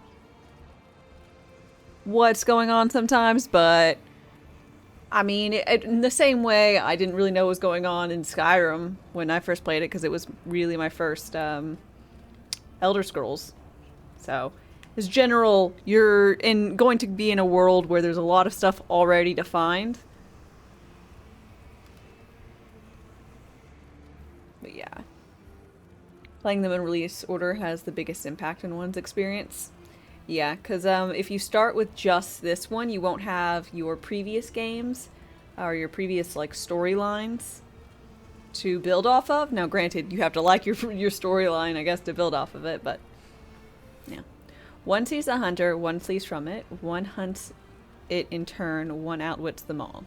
what's going on sometimes, but I mean, in the same way, I didn't really know what was going on in Skyrim when I first played it, because it was really my first Elder Scrolls. So, as general, you're going to be in a world where there's a lot of stuff already defined. But yeah. Playing them in release order has the biggest impact on one's experience. Yeah, because if you start with just this one, you won't have your previous games or your previous like storylines to build off of. Now, granted, you have to like your storyline, I guess, to build off of it, but yeah. One sees a hunter, one flees from it, one hunts it in turn, one outwits them all.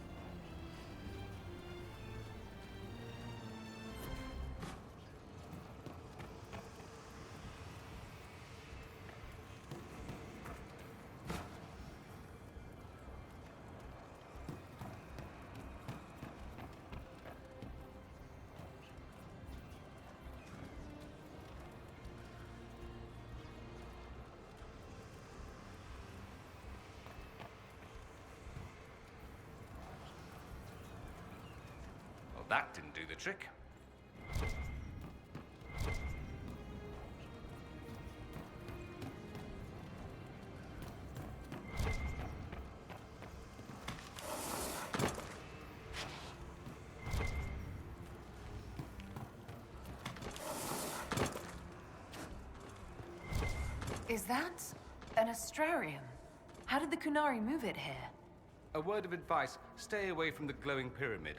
That didn't do the trick. Is that an astrarium? How did the Kunari move it here? A word of advice, stay away from the glowing pyramid.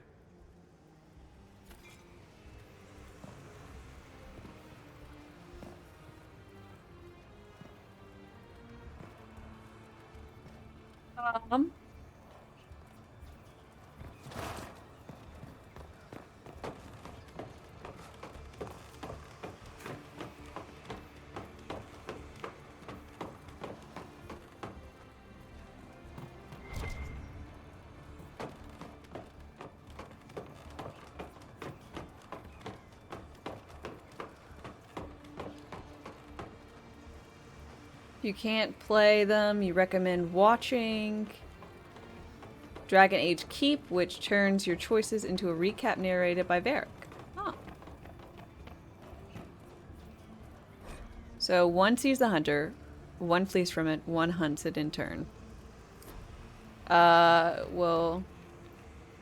If you can't play them, you recommend watching Dragon Age Keep, which turns your choices into a recap narrated by Varric. Huh. So one sees the hunter, one flees from it, one hunts it in turn. Well,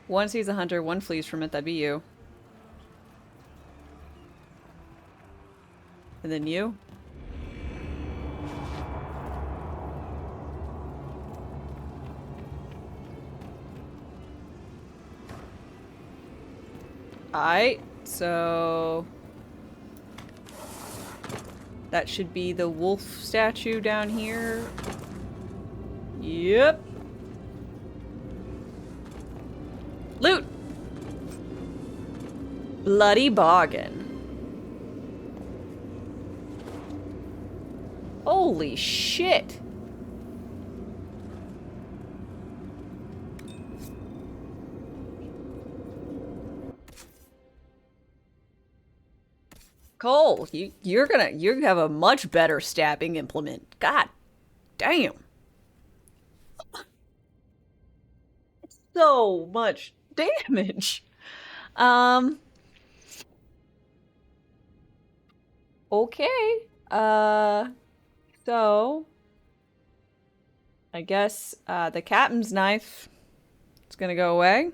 one sees the hunter, one flees from it, that'd be you. And then you? Alright, so that should be the wolf statue down here. Yep. Loot! Bloody bargain. Holy shit. Cole, you have a much better stabbing implement. God damn. So much damage. Okay. So I guess the captain's knife is gonna go away.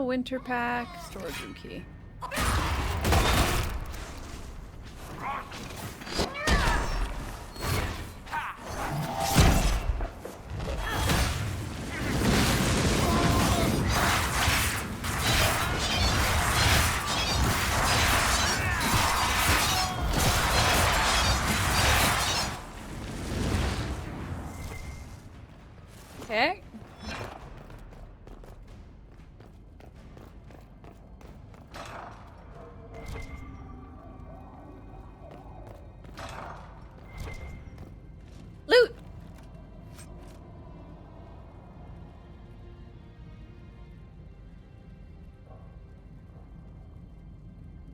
Winter pack, storage room key. Okay. Loot!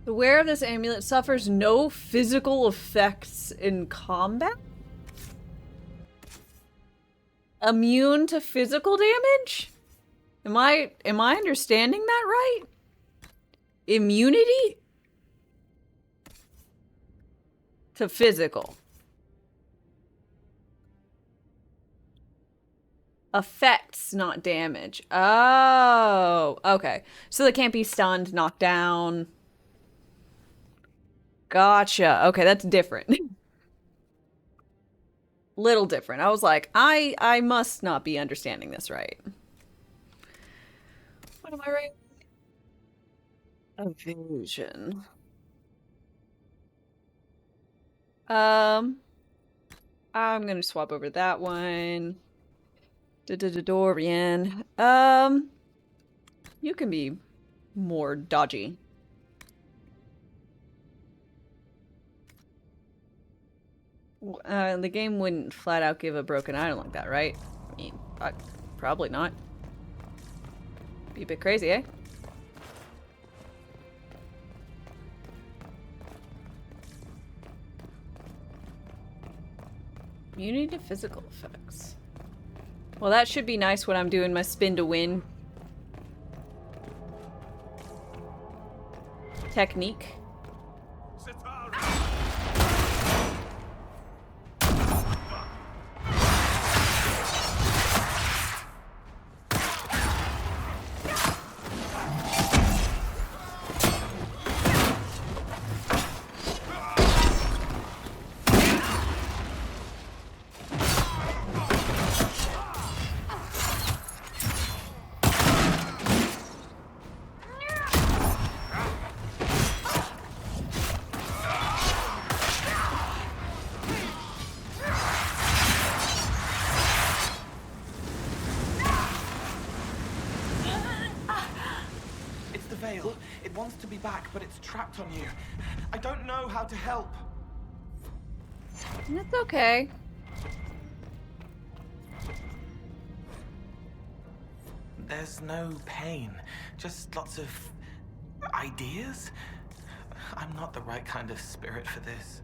The wearer of this amulet suffers no physical effects in combat? Immune to physical damage? Am I understanding that right? Immunity to physical. Effects, not damage. Oh, okay. So they can't be stunned, knocked down. Gotcha. Okay, that's different. Little different. I was like, I must not be understanding this right. What am I right? Evasion. I'm gonna swap over that one. Dorian. You can be more dodgy. The game wouldn't flat out give a broken item like that, right? I mean, probably not. Be a bit crazy, eh? Immunity to physical effects. Well, that should be nice when I'm doing my spin to win technique. It wants to be back, but it's trapped on you. I don't know how to help. That's okay. There's no pain, just lots of ideas. I'm not the right kind of spirit for this.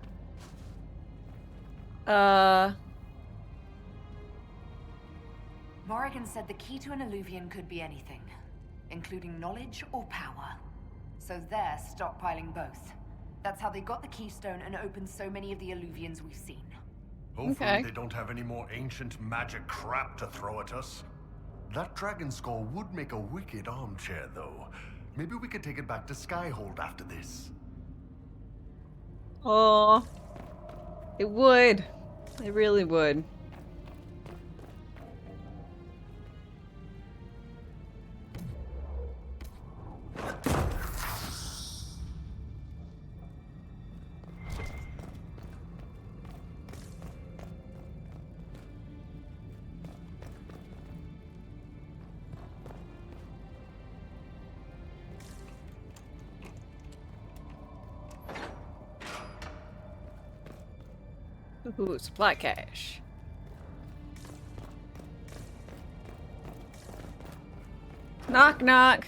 Morrigan said the key to an Illuvian could be anything, including knowledge or power. So they're stockpiling both. That's how they got the keystone and opened so many of the Illuvians we've seen. Hopefully they don't have any more ancient magic crap to throw at us. That dragon skull would make a wicked armchair, though. Maybe we could take it back to Skyhold after this. Oh, it would. It really would. Ooh, supply cache. Knock, knock.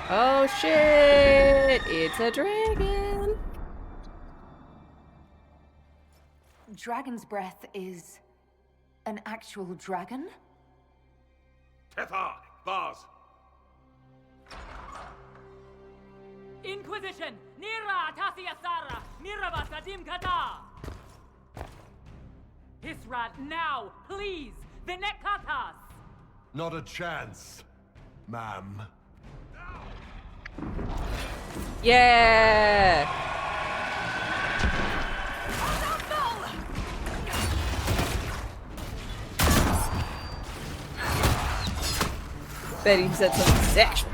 Oh shit! It's a dragon! Dragon's breath is an actual dragon? Tethar! Bars! Inquisition! Nira Tasiasara! Mirava Sadim Kata! Hisrat now, please! Vinet Katas! Not a chance, ma'am. Yeah! Bet he said something sexual.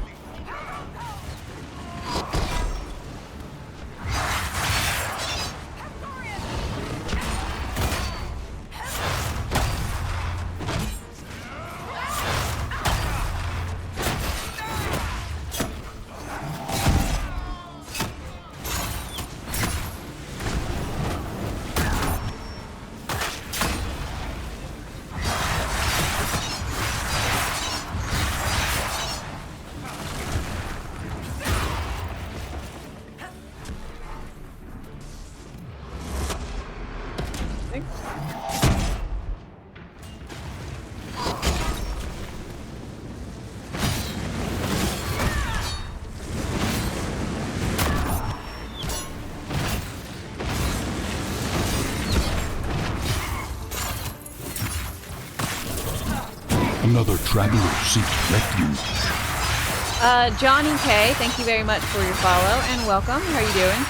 Another traveler seeks refuge. Johnny K, thank you very much for your follow and welcome. How are you doing?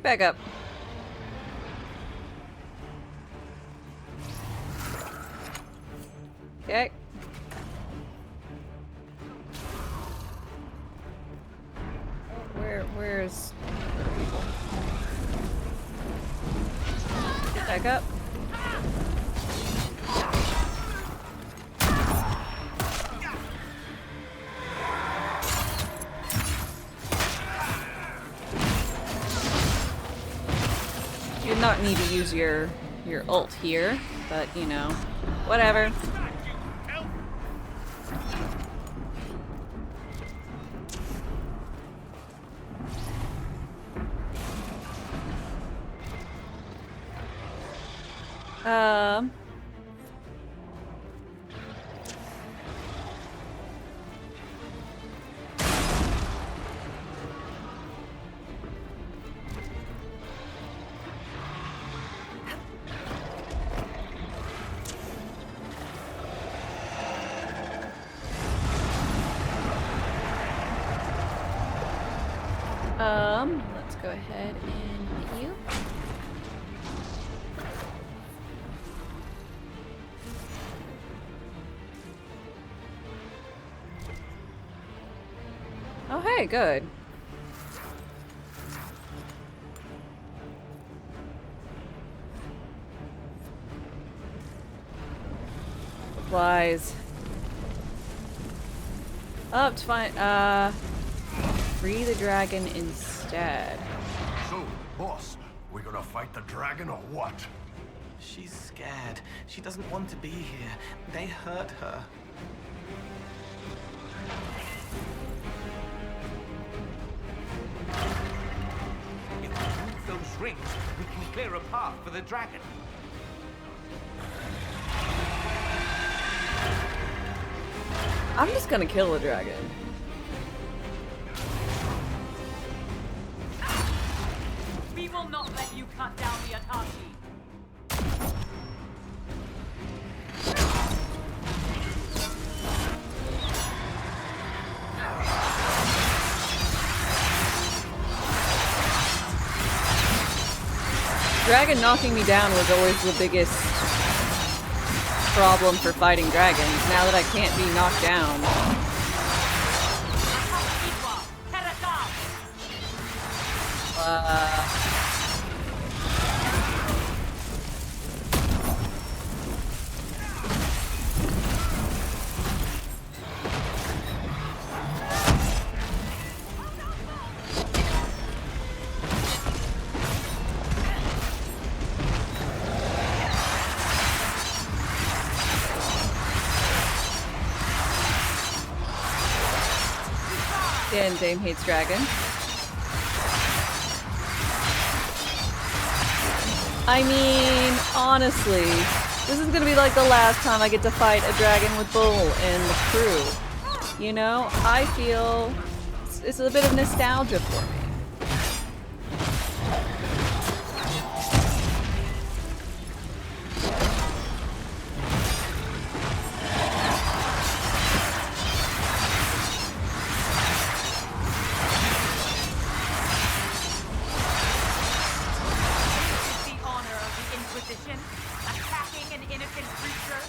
Get back up. Okay. Where's people? Get back up. You did not need to use your ult here, but you know, whatever. Let's go ahead and hit you. Oh, hey, good. Supplies. Oh, it's fine. Free the dragon instead. So, boss, we gonna fight the dragon or what? She's scared. She doesn't want to be here. They hurt her. If we move those rings, we can clear a path for the dragon. I'm just gonna kill the dragon. We will not let you cut down the Atashi. Dragon knocking me down was always the biggest problem for fighting dragons. Now that I can't be knocked down. And Dame hates dragons. I mean, honestly, this is gonna be like the last time I get to fight a dragon with Bull and the crew. You know, I feel it's a bit of nostalgia for me. The honor of the Inquisition, attacking an innocent creature.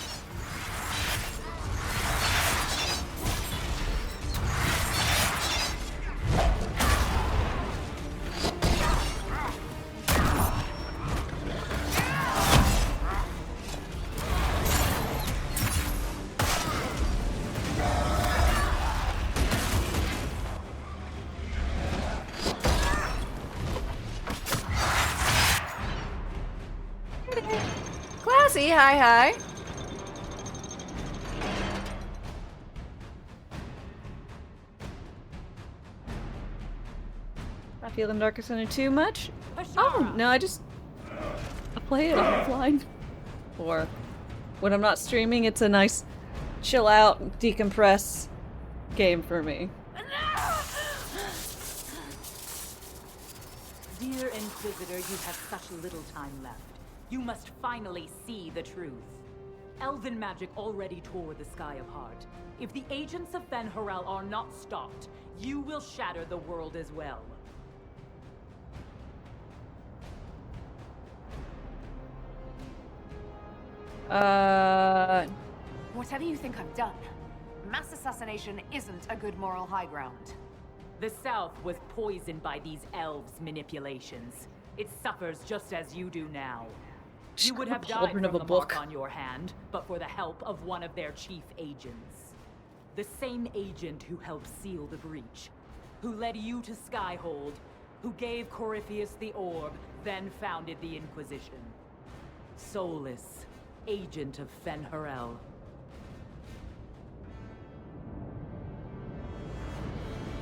Classy, hi. Not feeling Darker Center too much? Oh, no, I play it offline. Or when I'm not streaming, it's a nice chill out, decompress game for me. Dear Inquisitor, you have such little time left. You must finally see the truth. Elven magic already tore the Sky apart. If the agents of Fen Harel are not stopped, you will shatter the world as well. Whatever you think I've done, mass assassination isn't a good moral high ground. The South was poisoned by these elves' manipulations. It suffers just as you do now. You would have died from the mark on your hand, but for the help of one of their chief agents. The same agent who helped seal the breach, who led you to Skyhold, who gave Corypheus the orb, then founded the Inquisition. Solus, agent of Fen-Harel.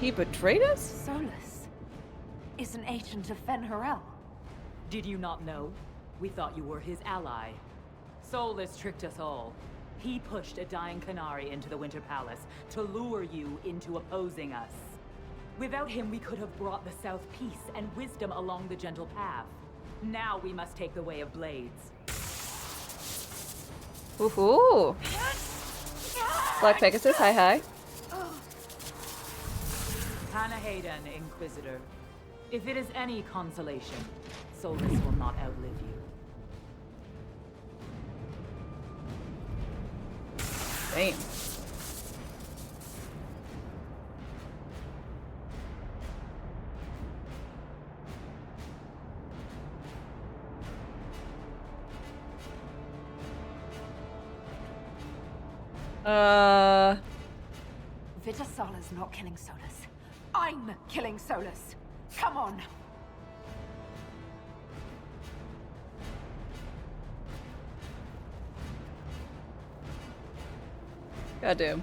He betrayed us? Solus is an agent of Fen-Harel. Did you not know? We thought you were his ally. Solus tricked us all. He pushed a dying Qunari into the Winter Palace to lure you into opposing us. Without him, we could have brought the South peace and wisdom along the gentle path. Now we must take the way of blades. Woohoo! Black Pegasus, hi hi. Hannah Hayden, Inquisitor. If it is any consolation, Solus will not outlive you. Damn. Vitasala's not killing Solus. I'm killing Solus. Come on. Goddamn.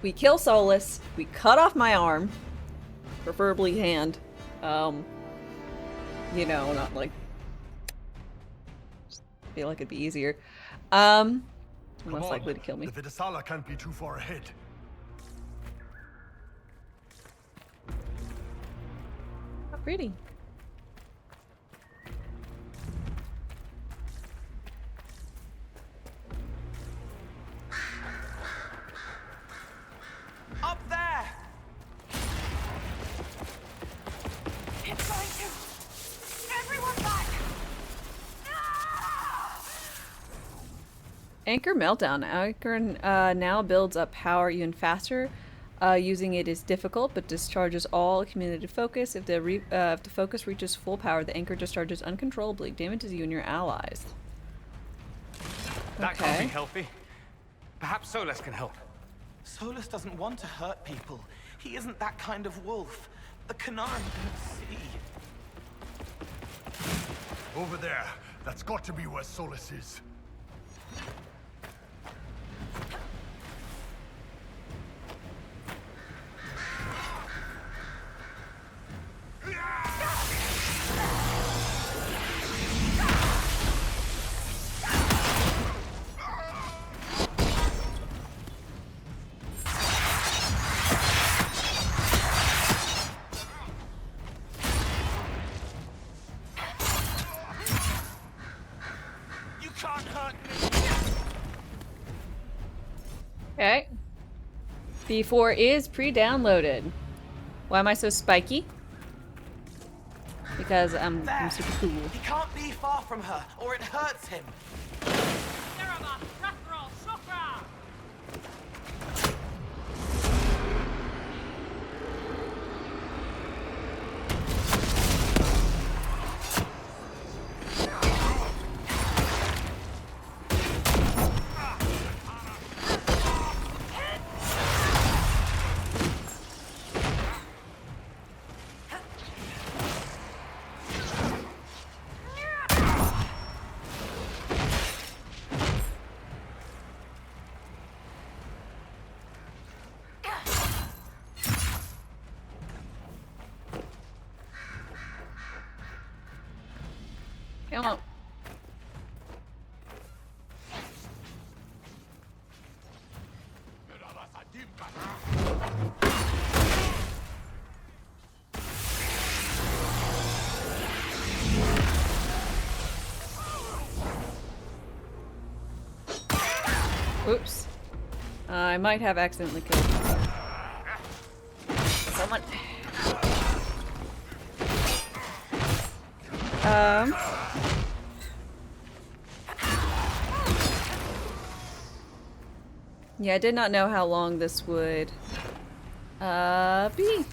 We kill Solus. We cut off my arm. Preferably hand. You know, not like... feel like it'd be easier. Less likely to kill me. The Vitasala can't be too far ahead. How pretty. Up there! It's going to... Everyone back! Anchor Meltdown. Anchor now builds up power even faster. Using it is difficult, but discharges all accumulated focus. If the focus reaches full power, the anchor discharges uncontrollably. Damages you and your allies. That can't be healthy. Perhaps Solus can help. Solus doesn't want to hurt people. He isn't that kind of wolf. The Qunari don't see. Over there. That's got to be where Solus is. Okay. B4 is pre-downloaded. Why am I so spiky? Because I'm super cool. He can't be far from her, or it hurts him. Come on. Oops. I might have accidentally killed someone. Yeah, I did not know how long this would be.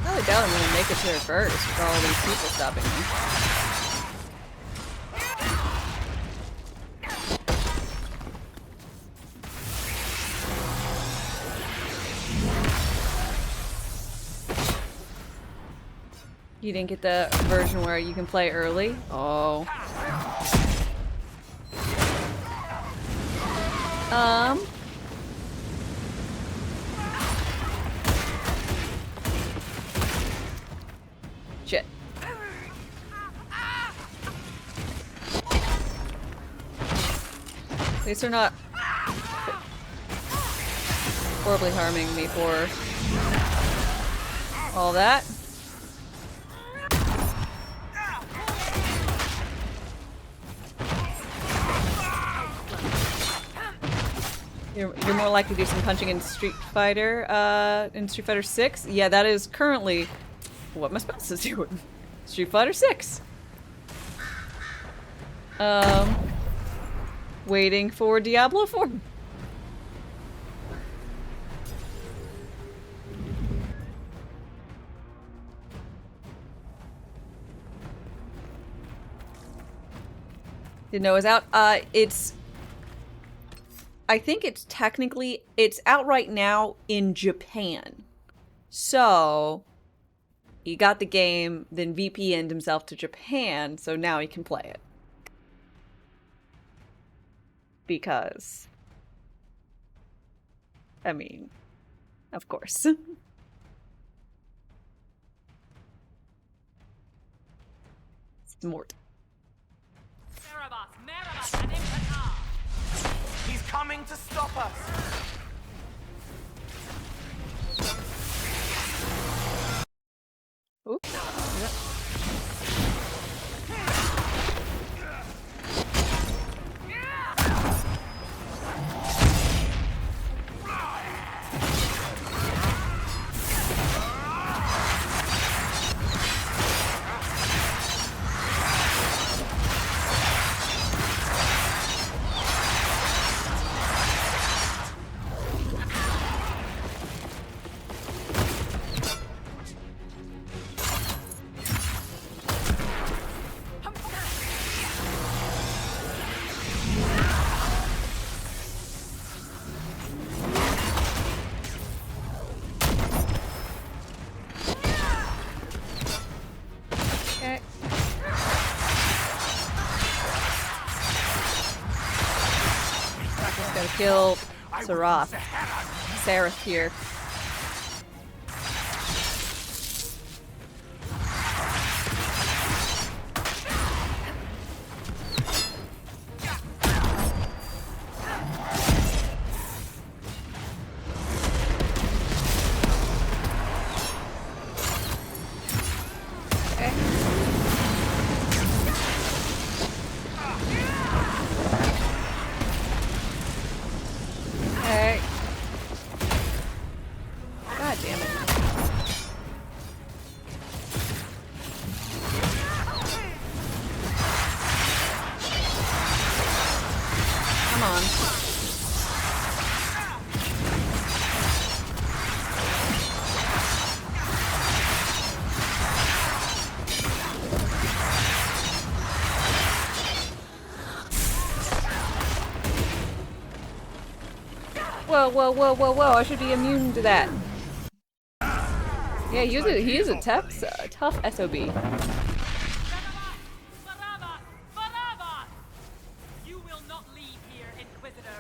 I doubt I'm gonna make it to her first with all these people stopping me. You didn't get the version where you can play early? Oh. Shit. At least they're not horribly harming me for all that. You're more likely to do some punching in Street Fighter 6. Yeah, that is currently what my spouse is doing. Street Fighter 6. Waiting for Diablo 4. Didn't know it was out. I think it's out right now in Japan. So he got the game, then VPN'd himself to Japan, so now he can play it. Because, I mean, of course. Smart. He's coming to stop us! Oops. Yeah. Kill Seraph here. Whoa, I should be immune to that. Yeah, he is a tough SOB. You will not leave here, Inquisitor.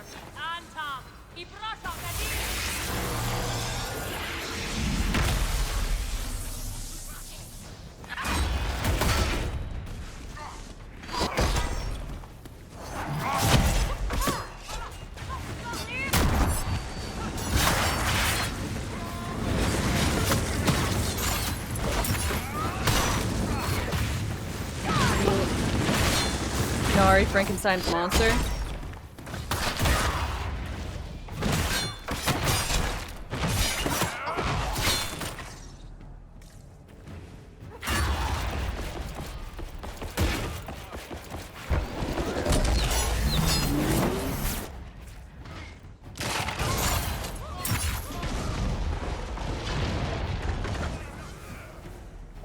Sorry, Frankenstein's monster.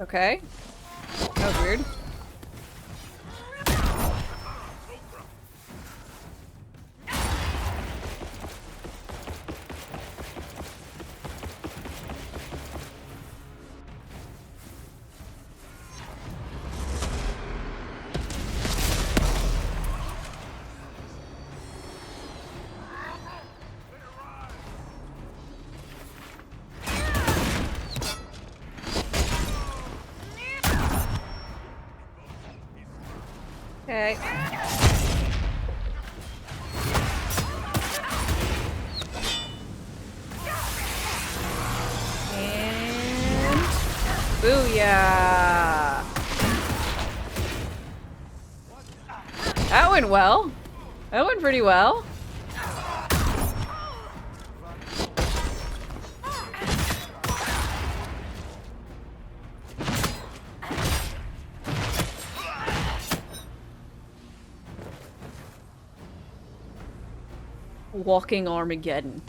Okay. That was weird. Okay. And booyah! That went well. That went pretty well. Walking Armageddon.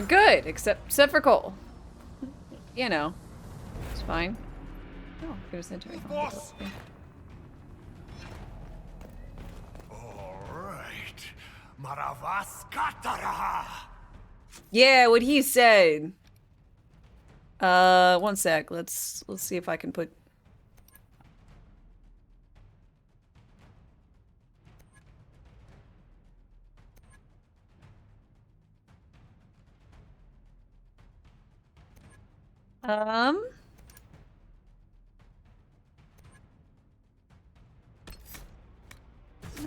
Good, except for Cole. You know, it's fine. Oh, go to me. Boss. All right, Maravaskataraha. Yeah, what he said. One sec. Let's see if I can put.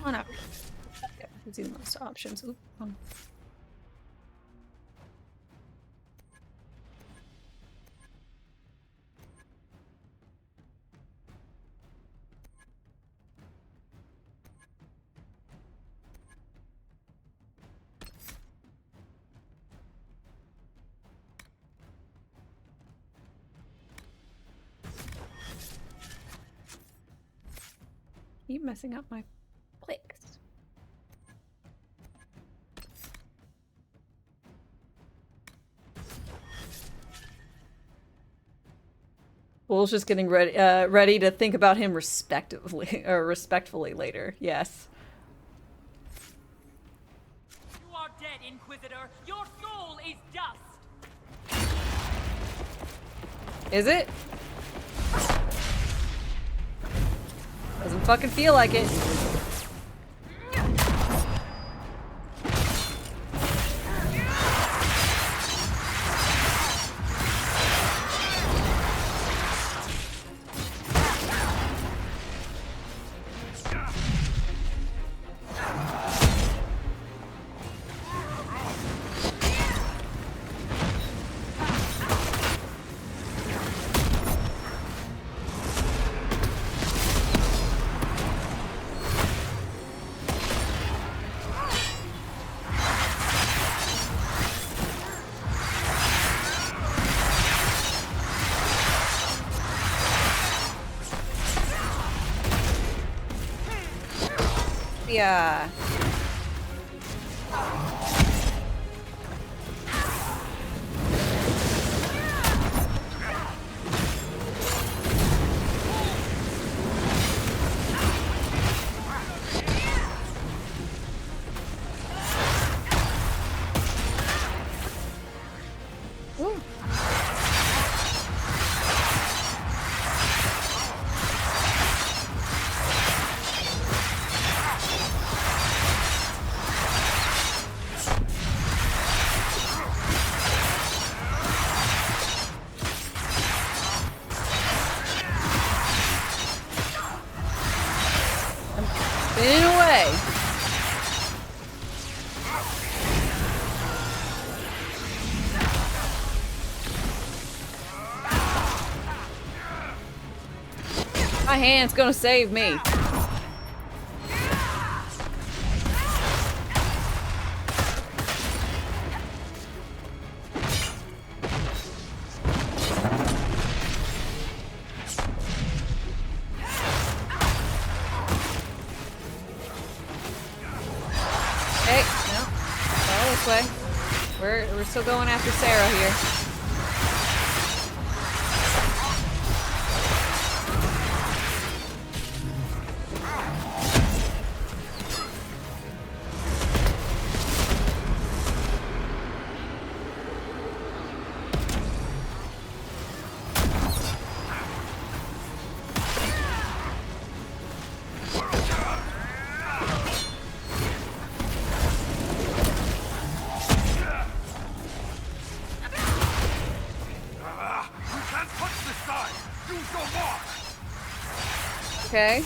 No, no. Okay, let's see the most options. Oop, Keep messing up my clicks. Bull's just getting ready to think about him respectfully later. Yes. You are dead, Inquisitor. Your soul is dust. Is it? Doesn't fucking feel like it. Yeah. My hand's gonna save me. we're still going after Sarah here. Okay.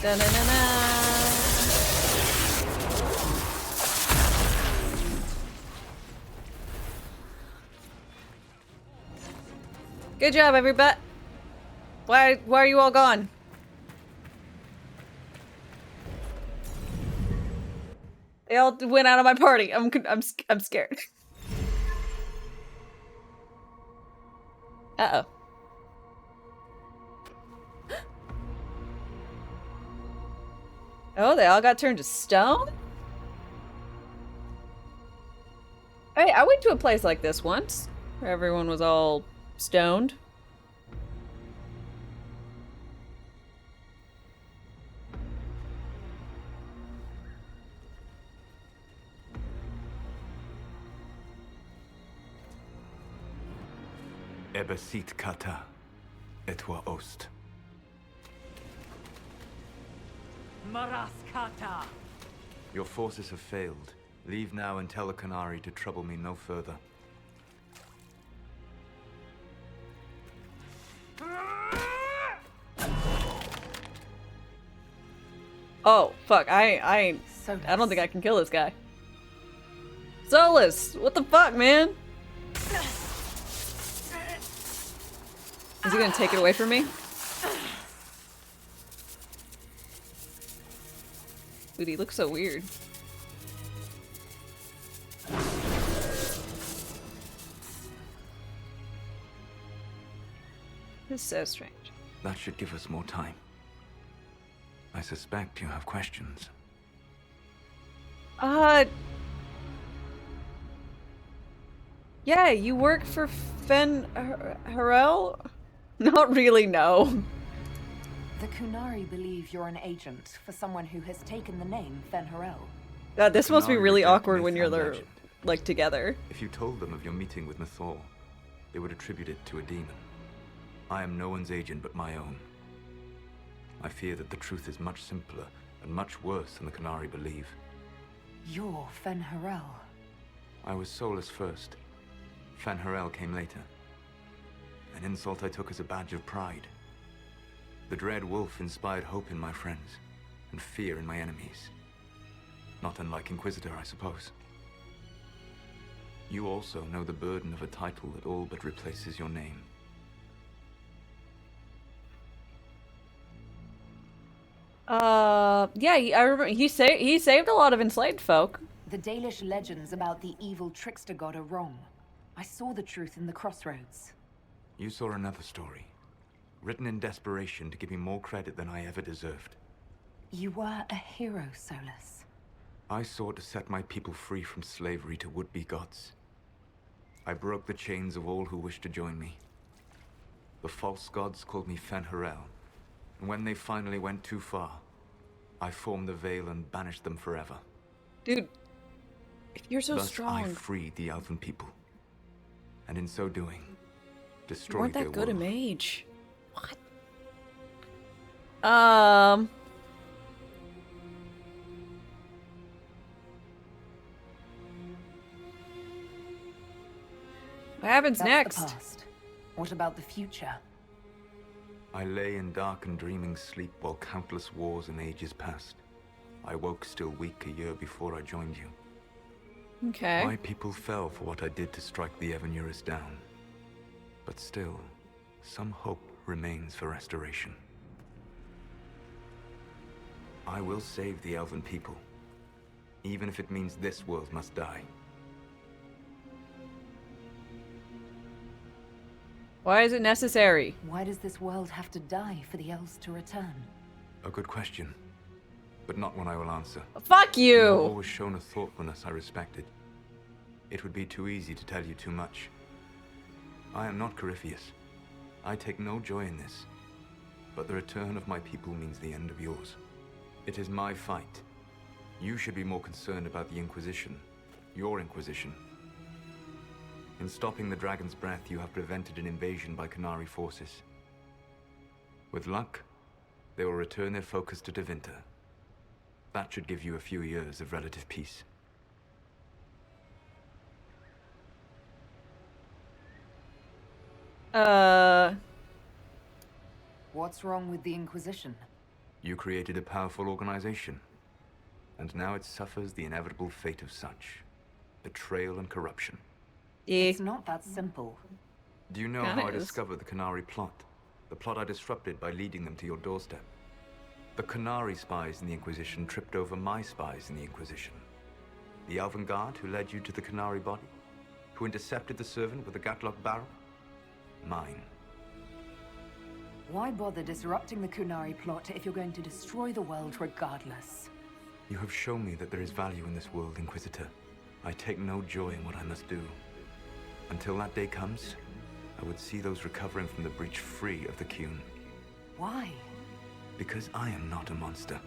Da-na-na-na. Good job, everybody. Why are you all gone? They all went out of my party. I'm scared. Uh-oh. Oh, they all got turned to stone? Hey, I went to a place like this once, where everyone was all stoned. Ebesit kata, etwa ost. Maraskata! Your forces have failed. Leave now and tell the Canary to trouble me no further. Oh, fuck. I don't think I can kill this guy. Solus! What the fuck, man? Is he gonna take it away from me? Dude, he looks so weird. This is so strange. That should give us more time. I suspect you have questions. Yeah, you work for Fen Harel? Not really, no. The Kunari believe you're an agent for someone who has taken the name Fenharel. God, this must be really awkward when you're like together. If you told them of your meeting with Mythor, they would attribute it to a demon. I am no one's agent but my own. I fear that the truth is much simpler and much worse than the Kunari believe. You're Fenharel. I was Solus first. Fenharel came later. An insult I took as a badge of pride. The Dread Wolf inspired hope in my friends, and fear in my enemies. Not unlike Inquisitor, I suppose. You also know the burden of a title that all but replaces your name. Yeah, I remember he saved a lot of enslaved folk. The Dalish legends about the evil trickster god are wrong. I saw the truth in the crossroads. You saw another story, written in desperation to give me more credit than I ever deserved. You were a hero, Solus. I sought to set my people free from slavery to would-be gods. I broke the chains of all who wished to join me. The false gods called me Fenharel, and when they finally went too far, I formed the Veil and banished them forever. Dude, if you're so Thus, strong. I freed the Elven people, and in so doing, You destroyed weren't their that good a world. mage. What? What happens That's next? the past. What about the future? I lay in dark and dreaming sleep while countless wars and ages passed. I woke still weak a year before I joined you. Okay. My people fell for what I did to strike the Evanuris down. But still, some hope remains for restoration. I will save the Elven people, even if it means this world must die. Why is it necessary? Why does this world have to die for the elves to return? A good question, but not one I will answer. Fuck you! You have always shown a thoughtfulness I respected. It would be too easy to tell you too much. I am not Corypheus. I take no joy in this. But the return of my people means the end of yours. It is my fight. You should be more concerned about the Inquisition. Your Inquisition. In stopping the Dragon's Breath, you have prevented an invasion by Qunari forces. With luck, they will return their focus to Tevinter. That should give you a few years of relative peace. What's wrong with the Inquisition? You created a powerful organization, and now it suffers the inevitable fate of such. Betrayal and corruption. It's not that simple. Do you know how I discovered the Qunari plot? The plot I disrupted by leading them to your doorstep. The Qunari spies in the Inquisition tripped over my spies in the Inquisition. The Elven Guard who led you to the Qunari body? Who intercepted the servant with the Gatlock barrel? Mine. Why bother disrupting the Qunari plot if you're going to destroy the world regardless? You have shown me that there is value in this world, Inquisitor. I take no joy in what I must do. Until that day comes, I would see those recovering from the breach free of the Qun. Why? Because I am not a monster.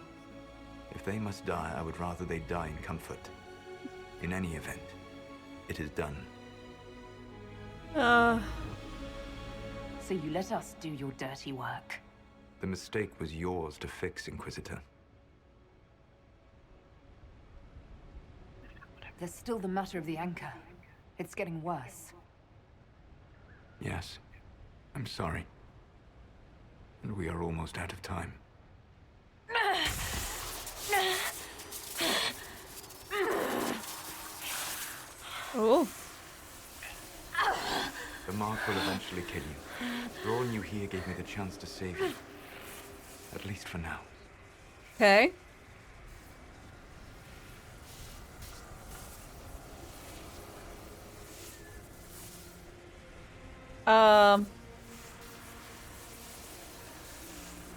If they must die, I would rather they die in comfort. In any event, it is done. So you let us do your dirty work? The mistake was yours to fix, Inquisitor. There's still the matter of the anchor. It's getting worse. Yes, I'm sorry. And we are almost out of time. Oh. The mark will eventually kill you. Drawing you here gave me the chance to save you. At least for now. Okay.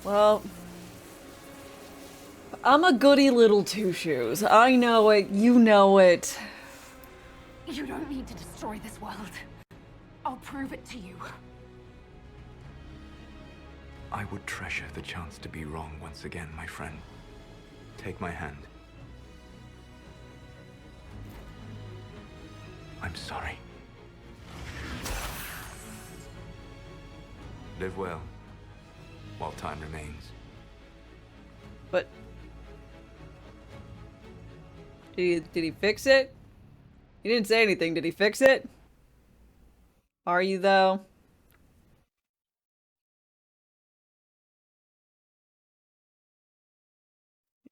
Well, I'm a goody little two-shoes. I know it, you know it. You don't need to destroy this world. I'll prove it to you. I would treasure the chance to be wrong once again, my friend. Take my hand. I'm sorry. Live well, while time remains. But... Did he fix it? He didn't say anything. Did he fix it? Are you, though?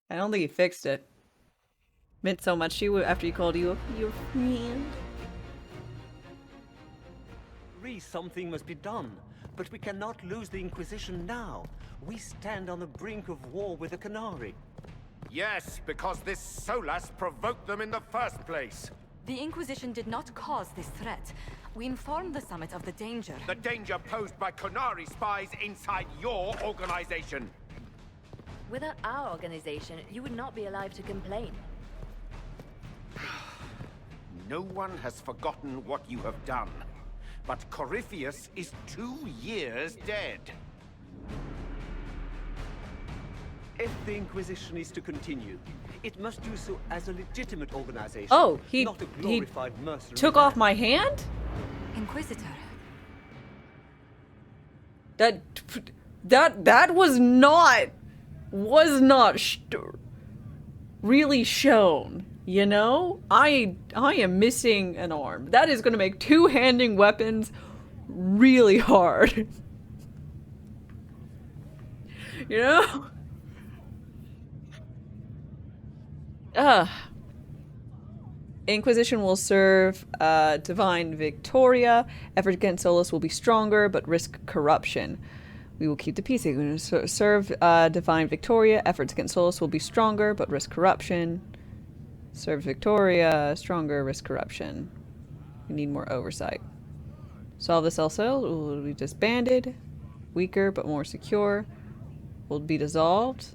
I don't think he fixed it. Meant so much to you after he called you your friend. Reese, something must be done. But we cannot lose the Inquisition now. We stand on the brink of war with the Qunari. Yes, because this Solas provoked them in the first place. The Inquisition did not cause this threat. We informed the Summit of the danger. The danger posed by Qunari spies inside your organization. Without our organization, you would not be alive to complain. No one has forgotten what you have done. But Corypheus is 2 years dead. If the Inquisition is to continue, it must do so as a legitimate organization. Oh, not a glorified mercenary took off my hand? Inquisitor. That was not really shown, you know? I am missing an arm. That is going to make two-handing weapons really hard. You know? Inquisition will serve Divine Victoria. Effort against Solus will be stronger, but risk corruption. We will keep the peace. We're going to serve Divine Victoria. Efforts against Solus will be stronger, but risk corruption. Serve Victoria. Stronger, risk corruption. We need more oversight. Solve this also. Will be disbanded. Weaker, but more secure. Will be dissolved.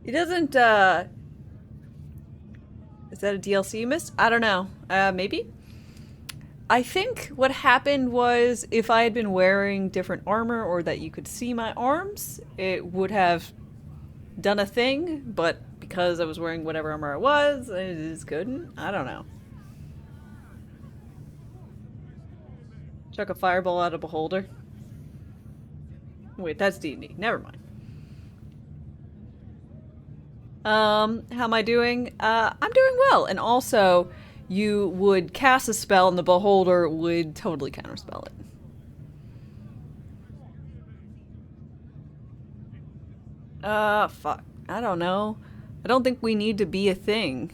He doesn't, Is that a DLC you missed? I don't know. Maybe? I think what happened was if I had been wearing different armor or that you could see my arms, it would have done a thing, but because I was wearing whatever armor I was, I just couldn't. I don't know. Chuck a fireball at a beholder. Wait, that's D&D. Never mind. How am I doing? I'm doing well. And also, you would cast a spell and the beholder would totally counterspell it. Fuck. I don't know. I don't think we need to be a thing.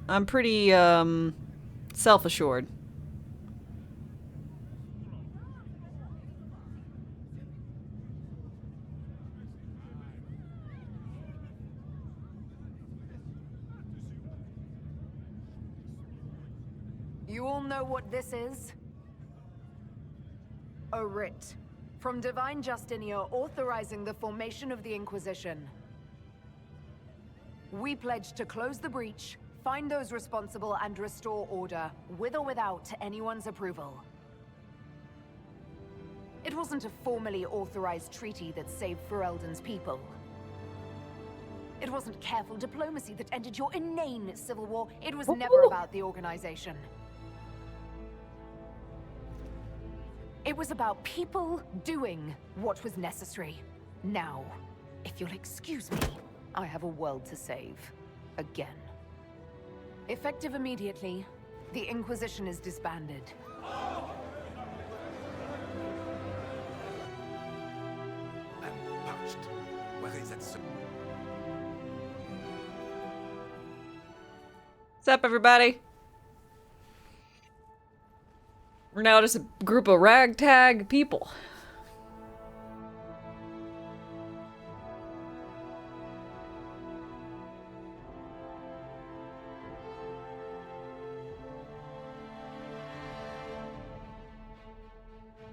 I'm pretty, self-assured. You all know what this is? A writ from Divine Justinia authorizing the formation of the Inquisition. We pledge to close the breach, find those responsible, and restore order, with or without anyone's approval. It wasn't a formally authorized treaty that saved Ferelden's people. It wasn't careful diplomacy that ended your inane civil war. It was never about the organization. It was about people doing what was necessary. Now, if you'll excuse me, I have a world to save. Again. Effective immediately, the Inquisition is disbanded. I'm parched. Where is that? What's up, everybody? We're now just a group of ragtag people.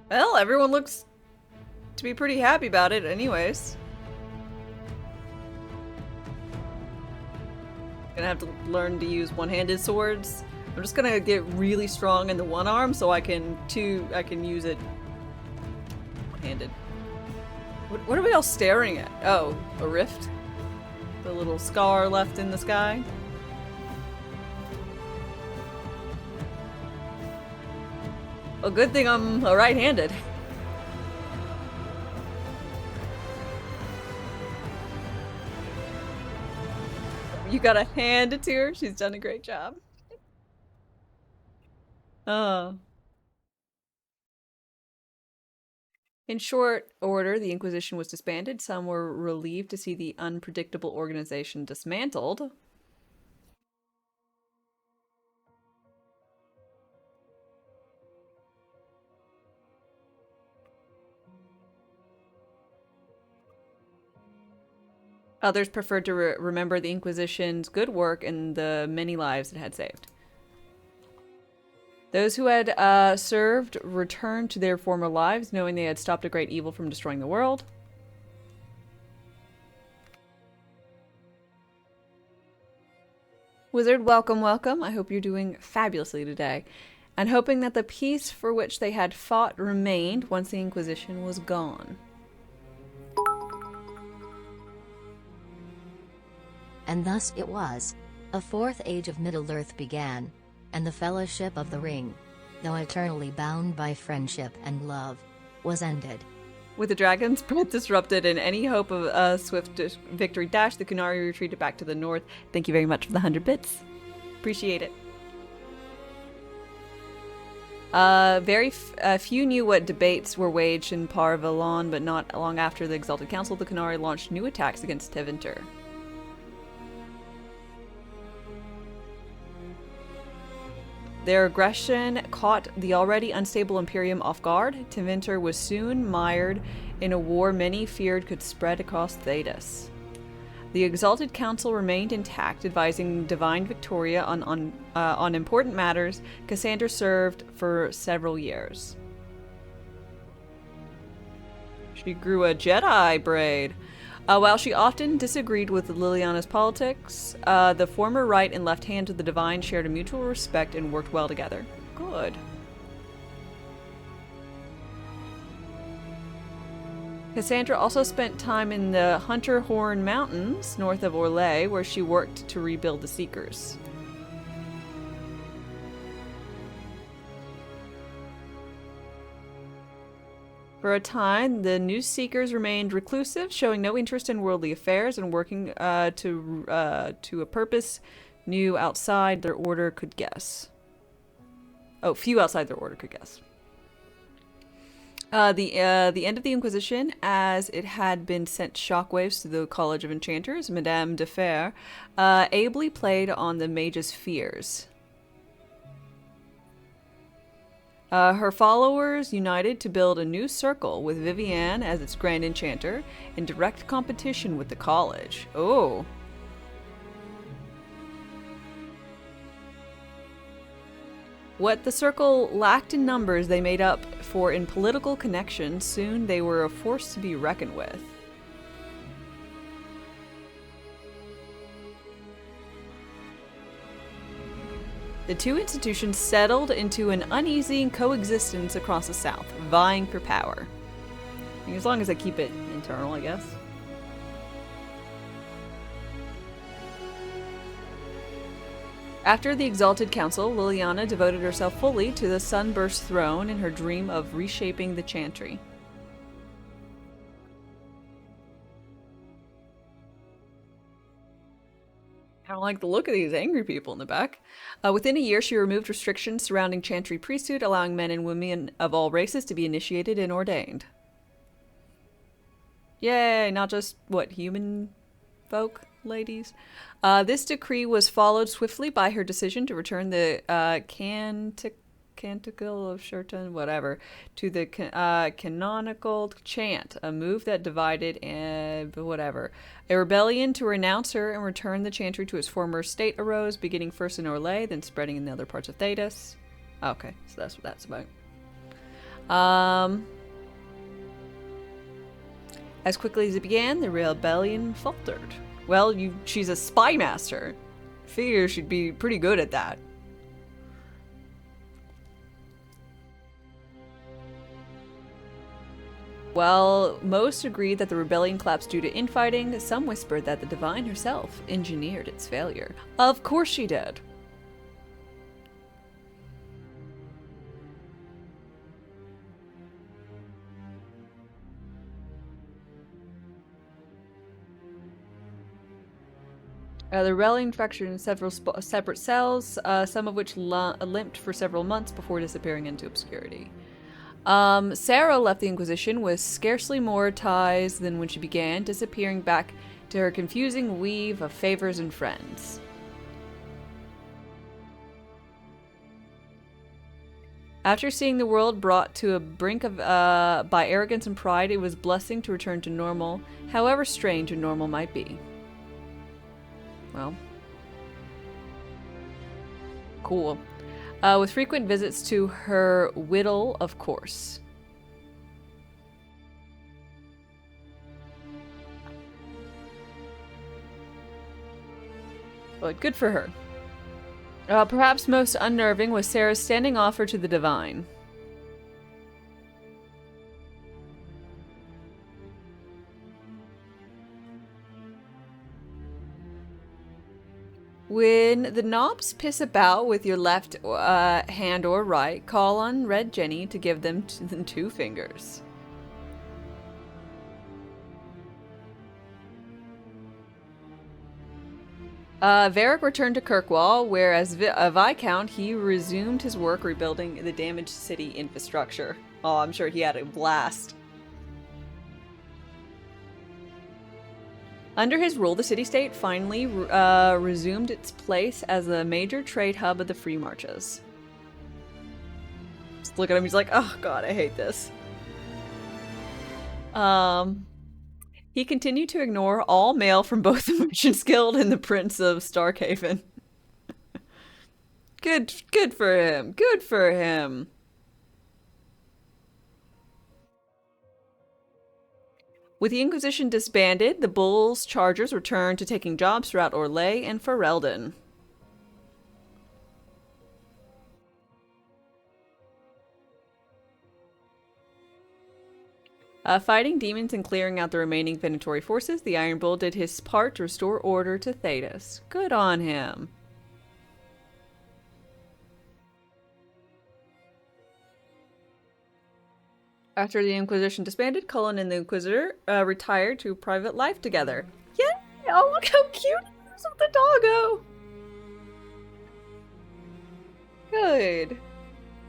Well, everyone looks to be pretty happy about it anyways. Gonna have to learn to use one-handed swords. I'm just gonna get really strong in the one arm so I can use it one-handed. What are we all staring at? Oh, a rift? The little scar left in the sky? Well, good thing I'm right-handed. You gotta hand it to her. She's done a great job. In short order, the Inquisition was disbanded. Some were relieved to see the unpredictable organization dismantled. Others preferred to remember the Inquisition's good work and the many lives it had saved. Those who had served returned to their former lives, knowing they had stopped a great evil from destroying the world. Wizard, welcome, welcome. I hope you're doing fabulously today. And hoping that the peace for which they had fought remained once the Inquisition was gone. And thus it was. A fourth age of Middle-earth began, and the Fellowship of the Ring, though eternally bound by friendship and love, was ended. With the dragon's breath disrupted and any hope of a swift victory dash, the Kunari retreated back to the north. Thank you very much for the 100 bits. Appreciate it. Very few knew what debates were waged in Par-Vallon, but not long after the Exalted Council, the Kunari launched new attacks against Tevinter. Their aggression caught the already unstable Imperium off guard. Tevinter was soon mired in a war many feared could spread across Thedas. The Exalted Council remained intact, advising Divine Victoria on important matters. Cassandra served for several years. She grew a Jedi braid. While she often disagreed with Liliana's politics, the former right and left hands of the Divine shared a mutual respect and worked well together. Good. Cassandra also spent time in the Hunter Horn Mountains, north of Orlais, where she worked to rebuild the Seekers. For a time, the new Seekers remained reclusive, showing no interest in worldly affairs and working to a purpose few outside their order could guess. The end of the Inquisition, as it had been sent shockwaves to the College of Enchanters, Madame de Fer ably played on the mage's fears. Her followers united to build a new circle with Vivienne as its Grand Enchanter in direct competition with the college. Oh. What the circle lacked in numbers, they made up for in political connections. Soon they were a force to be reckoned with. The two institutions settled into an uneasy coexistence across the South, vying for power. I mean, as long as they keep it internal, I guess. After the Exalted Council, Liliana devoted herself fully to the Sunburst throne in her dream of reshaping the Chantry. I don't like the look of these angry people in the back. Within a year, she removed restrictions surrounding Chantry priesthood, allowing men and women of all races to be initiated and ordained. Yay, not just, what, human folk, ladies? This decree was followed swiftly by her decision to return the Canticle of Shurton, whatever, to the canonical chant, a move that divided and whatever. A rebellion to renounce her and return the chantry to its former state arose, beginning first in Orlais, then spreading in the other parts of Thedas. Okay, so that's what that's about. As quickly as it began, the rebellion faltered. Well, she's a spy master. Figure she'd be pretty good at that. While most agreed that the rebellion collapsed due to infighting, some whispered that the Divine herself engineered its failure. Of course she did. The rebellion fractured in several separate cells, some of which limped for several months before disappearing into obscurity. Sarah left the Inquisition with scarcely more ties than when she began, disappearing back to her confusing weave of favors and friends. After seeing the world brought to a brink of by arrogance and pride, it was a blessing to return to normal, however strange a normal might be. Well, cool. With frequent visits to her Whittle, of course. But good for her. Perhaps most unnerving was Sarah's standing offer to the Divine. When the knobs piss about with your left hand or right, call on Red Jenny to give them two fingers. Varric returned to Kirkwall, where as a Viscount, he resumed his work rebuilding the damaged city infrastructure. Oh, I'm sure he had a blast. Under his rule, the city-state finally resumed its place as a major trade hub of the Free Marches. Just look at him, he's like, oh god, I hate this. He continued to ignore all mail from both the Merchants Guild and the Prince of Starkhaven. Good for him. Good for him. With the Inquisition disbanded, the Bull's Chargers returned to taking jobs throughout Orlais and Ferelden. Fighting demons and clearing out the remaining Venatori forces, the Iron Bull did his part to restore order to Thedas. Good on him. After the Inquisition disbanded, Cullen and the Inquisitor retired to private life together. Yay! Oh, look how cute it is with the doggo! Good.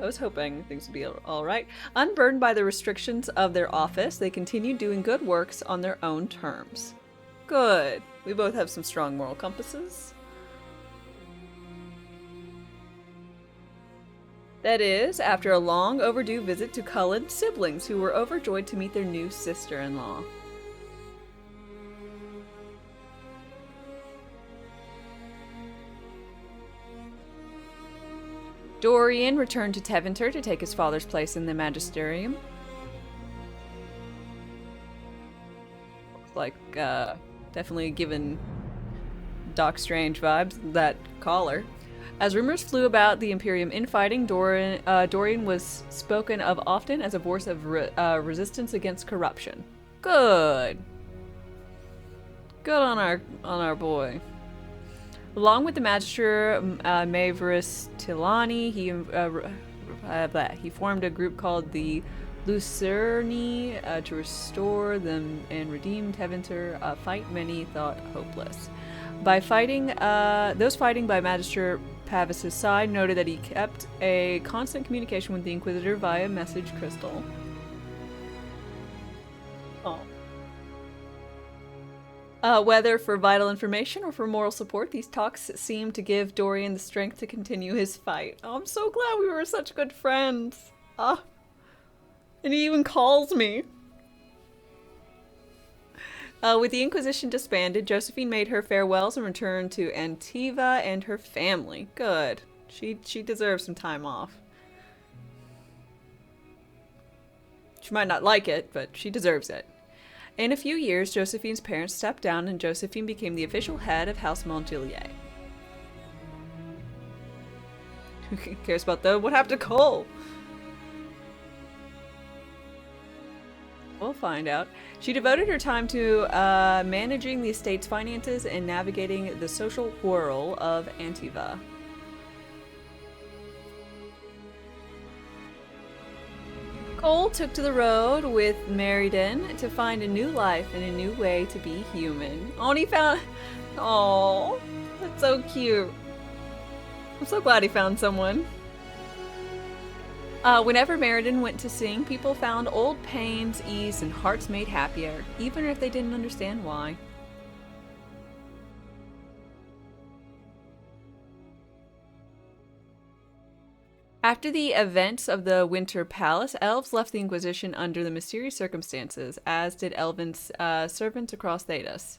I was hoping things would be alright. Unburdened by the restrictions of their office, they continued doing good works on their own terms. Good. We both have some strong moral compasses. That is, after a long overdue visit to Cullen's siblings, who were overjoyed to meet their new sister-in-law. Dorian returned to Tevinter to take his father's place in the Magisterium. Looks like, definitely given Doc Strange vibes, that collar. As rumors flew about the Imperium infighting, Dorian was spoken of often as a voice of resistance against corruption. Good. Good on our boy. Along with the Magister Maverus Tilani, he formed a group called the Lucerni to restore them and redeem Tevinter, a fight many thought hopeless. By fighting, those fighting by Magister Pavis's side noted that he kept a constant communication with the Inquisitor via message crystal. Whether for vital information or for moral support, these talks seemed to give Dorian the strength to continue his fight. Oh, I'm so glad we were such good friends. And he even calls me. With the Inquisition disbanded, Josephine made her farewells and returned to Antiva and her family. Good. She deserves some time off. She might not like it, but she deserves it. In a few years, Josephine's parents stepped down and Josephine became the official head of House Montpellier. Who cares about what happened to Cole? We'll find out. She devoted her time to managing the estate's finances and navigating the social whirl of Antiva. Cole took to the road with Meriden to find a new life and a new way to be human. Oh, and he found... Oh, that's so cute. I'm so glad he found someone. Whenever Meriden went to sing, people found old pains eased and hearts made happier, even if they didn't understand why. After the events of the Winter Palace, elves left the Inquisition under the mysterious circumstances, as did elven servants across Thedas.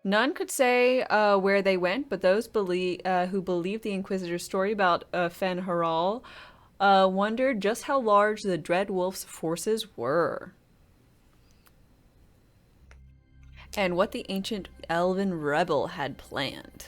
None could say where they went, but those who believed the Inquisitor's story about Fen Haral wondered just how large the Dread Wolf's forces were. And what the ancient elven rebel had planned.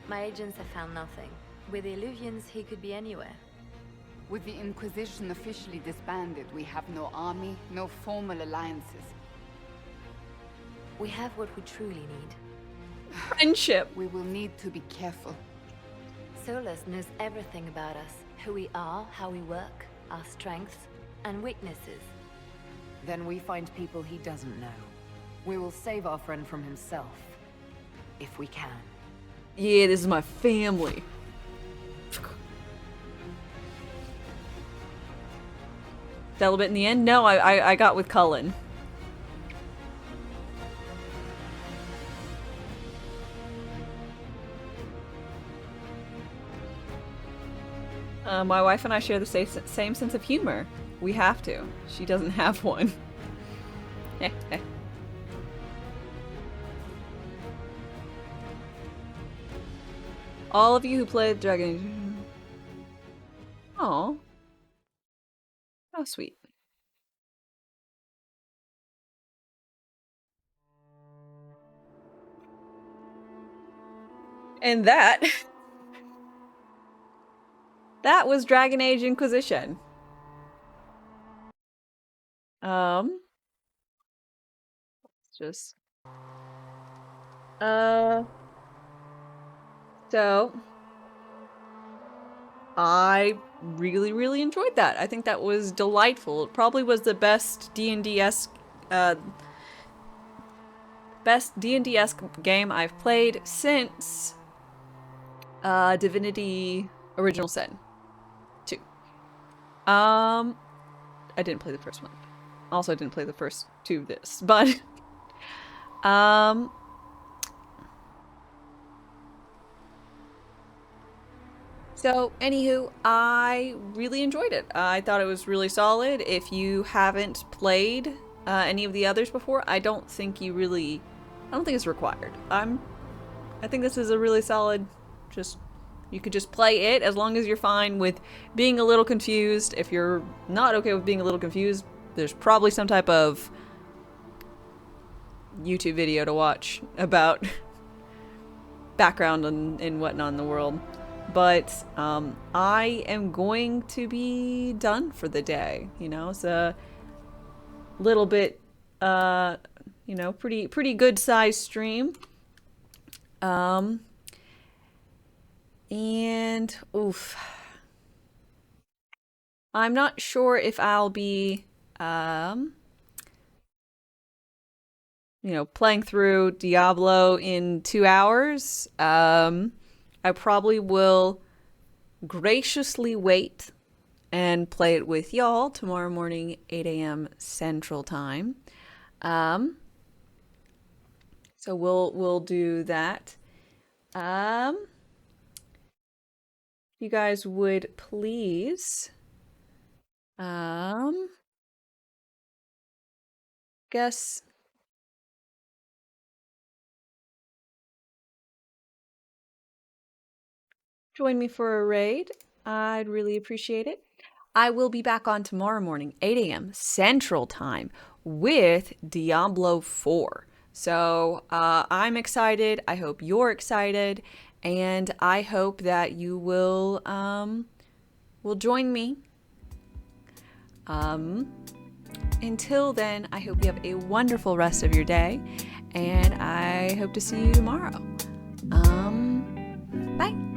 My agents have found nothing. With the Illuvians, he could be anywhere. With the Inquisition officially disbanded, we have no army, no formal alliances. We have what we truly need. Friendship. We will need to be careful. Solus knows everything about us. Who we are, how we work. our strengths and weaknesses. Then we find people he doesn't know. We will save our friend from himself. If we can. Yeah, this is my family. Celibate in the end? No, I got with Cullen. My wife and I share the same sense of humor. We have to. She doesn't have one. All of you who played Dragon Age. Oh. How sweet. And that was Dragon Age Inquisition. Just so I really enjoyed that. I think that was delightful. It probably was the best D&D-esque game I've played since Divinity Original Sin 2. I didn't play the first one. Also, I didn't play the first two of this, but so anywho, I really enjoyed it. I thought it was really solid. If you haven't played any of the others before, I don't think it's required. I think this is a really solid, you could just play it as long as you're fine with being a little confused. If you're not okay with being a little confused, there's probably some type of YouTube video to watch about background and whatnot in the world. But I am going to be done for the day. You know, it's a little bit, you know, pretty good size stream. And oof, I'm not sure if I'll be, you know, playing through Diablo in 2 hours. I probably will graciously wait and play it with y'all tomorrow morning, 8 AM Central Time. So we'll do that. You guys would please, guess. Join me for a raid. I'd really appreciate it. I will be back on tomorrow morning, 8 AM Central Time with Diablo 4. So I'm excited. I hope you're excited. And I hope that you will join me. Until then, I hope you have a wonderful rest of your day. And I hope to see you tomorrow. Bye.